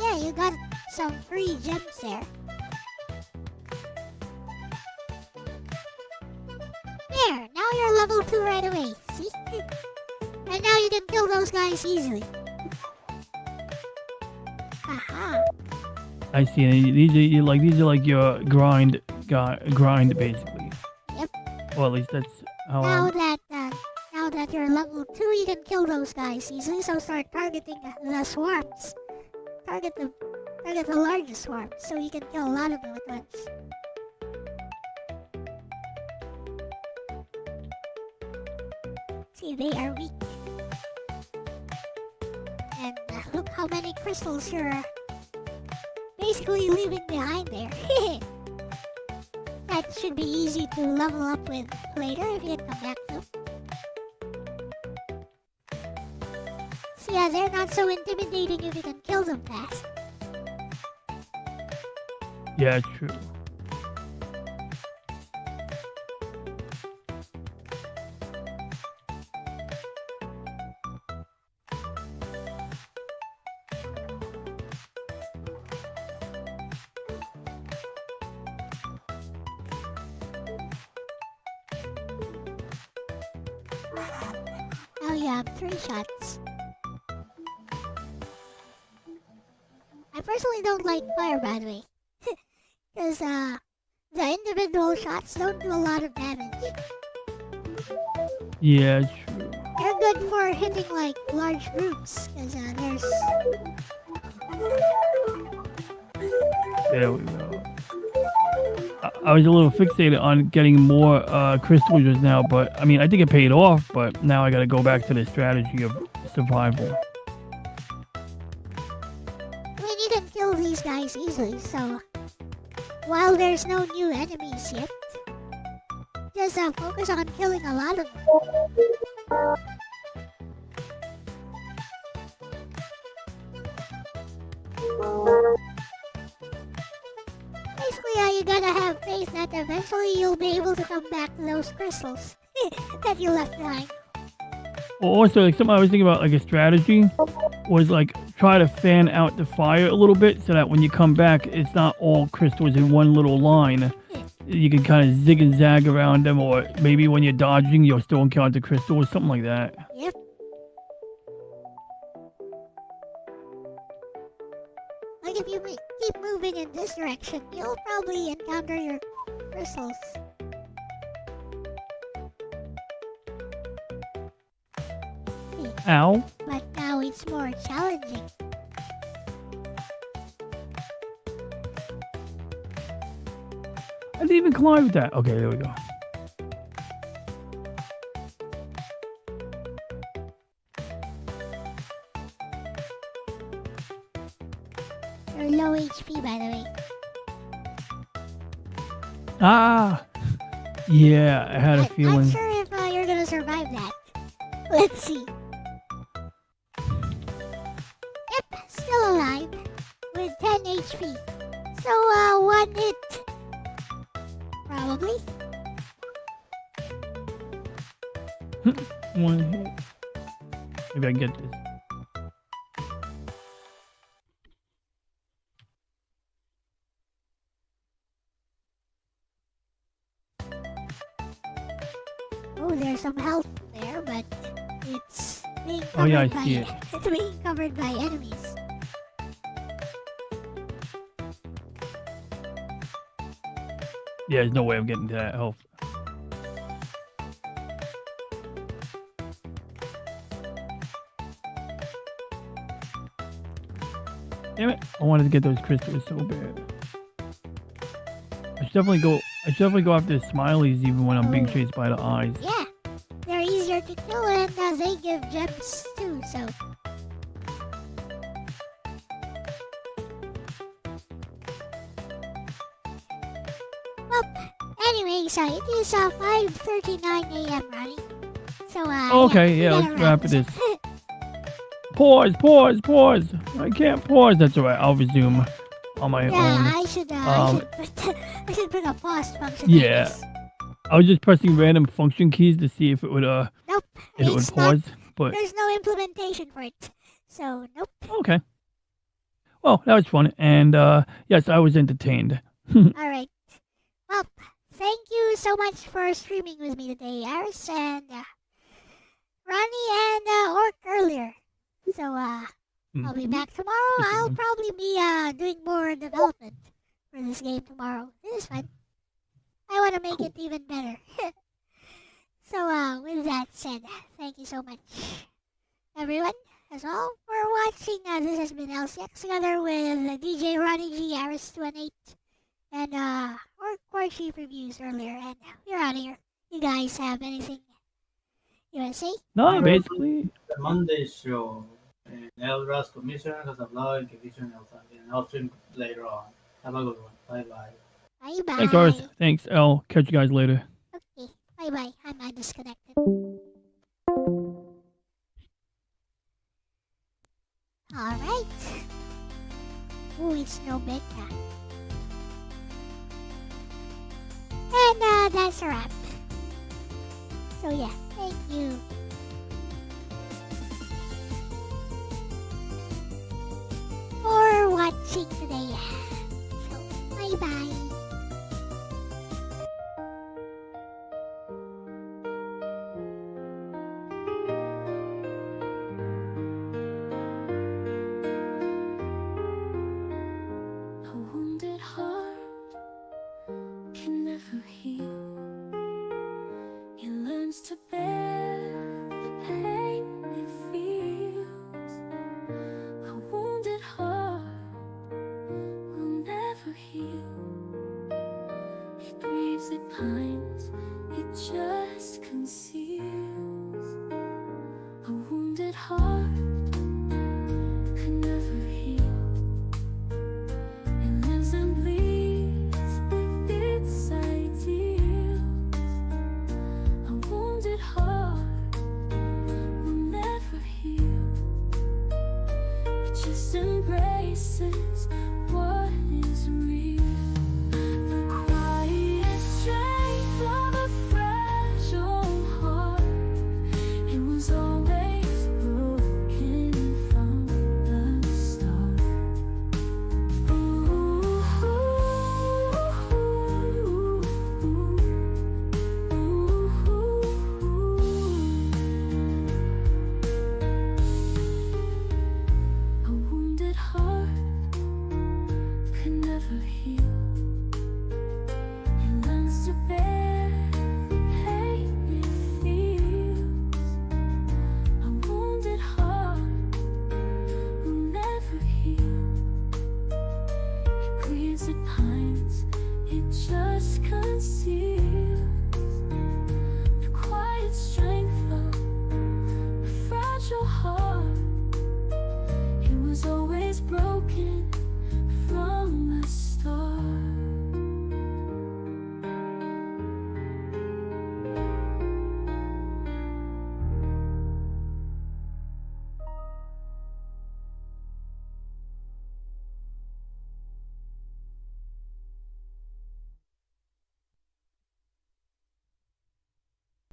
Yeah, you got some free gems there. There, now you're level 2 right away, see? And now you can kill those guys easily. Haha. I see. These are like your grind basically. Yep. Well, at least that's how. Now that you're level 2, you can kill those guys easily. So start targeting the swarms. Target the largest swarms, so you can kill a lot of them at once. See, they are weak. And look how many crystals you're basically leaving behind there. That should be easy to level up with later if you can come back to. So yeah, they're not so intimidating if you can kill them fast. Yeah, true. Now you have 3 shots. I personally don't like fire, by the way. Because the individual shots don't do a lot of damage. Yeah, true. They're good for hitting like large groups, because There we go. I was a little fixated on getting more crystals just now, but I mean, I think it paid off, but now I gotta go back to the strategy of survival. I mean, you can kill these guys easily, so while there's no new enemies yet, just focus on killing a lot of them. Basically, you gotta have faith that eventually you'll be able to come back to those crystals that you left behind. Well, also, like something I was thinking about, like a strategy, was like try to fan out the fire a little bit so that when you come back, it's not all crystals in one little line. You can kind of zig and zag around them, or maybe when you're dodging, you'll still encounter crystals, something like that. Yep. Like if you keep moving in this direction, you'll probably encounter your crystals. Ow. But now it's more challenging. I didn't even climb with that. Okay, there we go. You're low HP, by the way. Ah! Yeah, I had a I'm feeling. not sure if you're gonna survive that. Let's see. Yep, still alive. With 10 HP. So, one hit. Probably. One hit. Maybe I can get this. Oh, there's some health there, but it's being covered Oh yeah, I by see it. it's being covered by enemies. Yeah, there's no way I'm getting to that health. Damn it! I wanted to get those crystals so bad. I should definitely go after the smileys even when I'm being chased by the eyes. Yeah, they're easier to kill and they give gems too, so. Well, anyways, it is 5:39 a.m. Ronnie. So Okay, yeah, we let's gotta wrap this this. up. Pause! I can't pause. That's alright. I'll resume on my own. I should put a pause function. Yeah. on this. I was just pressing random function keys to see if it would Nope. if it would it's not- pause. But There's no implementation for it. So nope. okay. Well, that was fun, and yes, I was entertained. Alright. Well, thank you so much for streaming with me today, Aris and Ronnie and Orc earlier. So I'll be back tomorrow. Yes, I'll ma'am. probably be doing more development for this game tomorrow. This is fun. I want to make it even better. So with that said, thank you so much, everyone, as well, for watching. This has been Elle-C together with DJ Ronnie G, Aris218, and Orc Chief Reviews earlier, and we're out of here. You guys have anything you want to say? No, basically, The Monday show. And Elra's commission has a blog and commission and I'll stream later on. Have a good one. Bye bye. Bye bye. thanks, Ars. Thanks, L. Catch you guys later. Okay, bye bye. I'm disconnected. Alright. Ooh, it's no beta. And that's a wrap. So yeah, thank you. For watching today. So bye bye. A wounded heart can never heal. It learns to bear the pain it feels. A wounded heart 日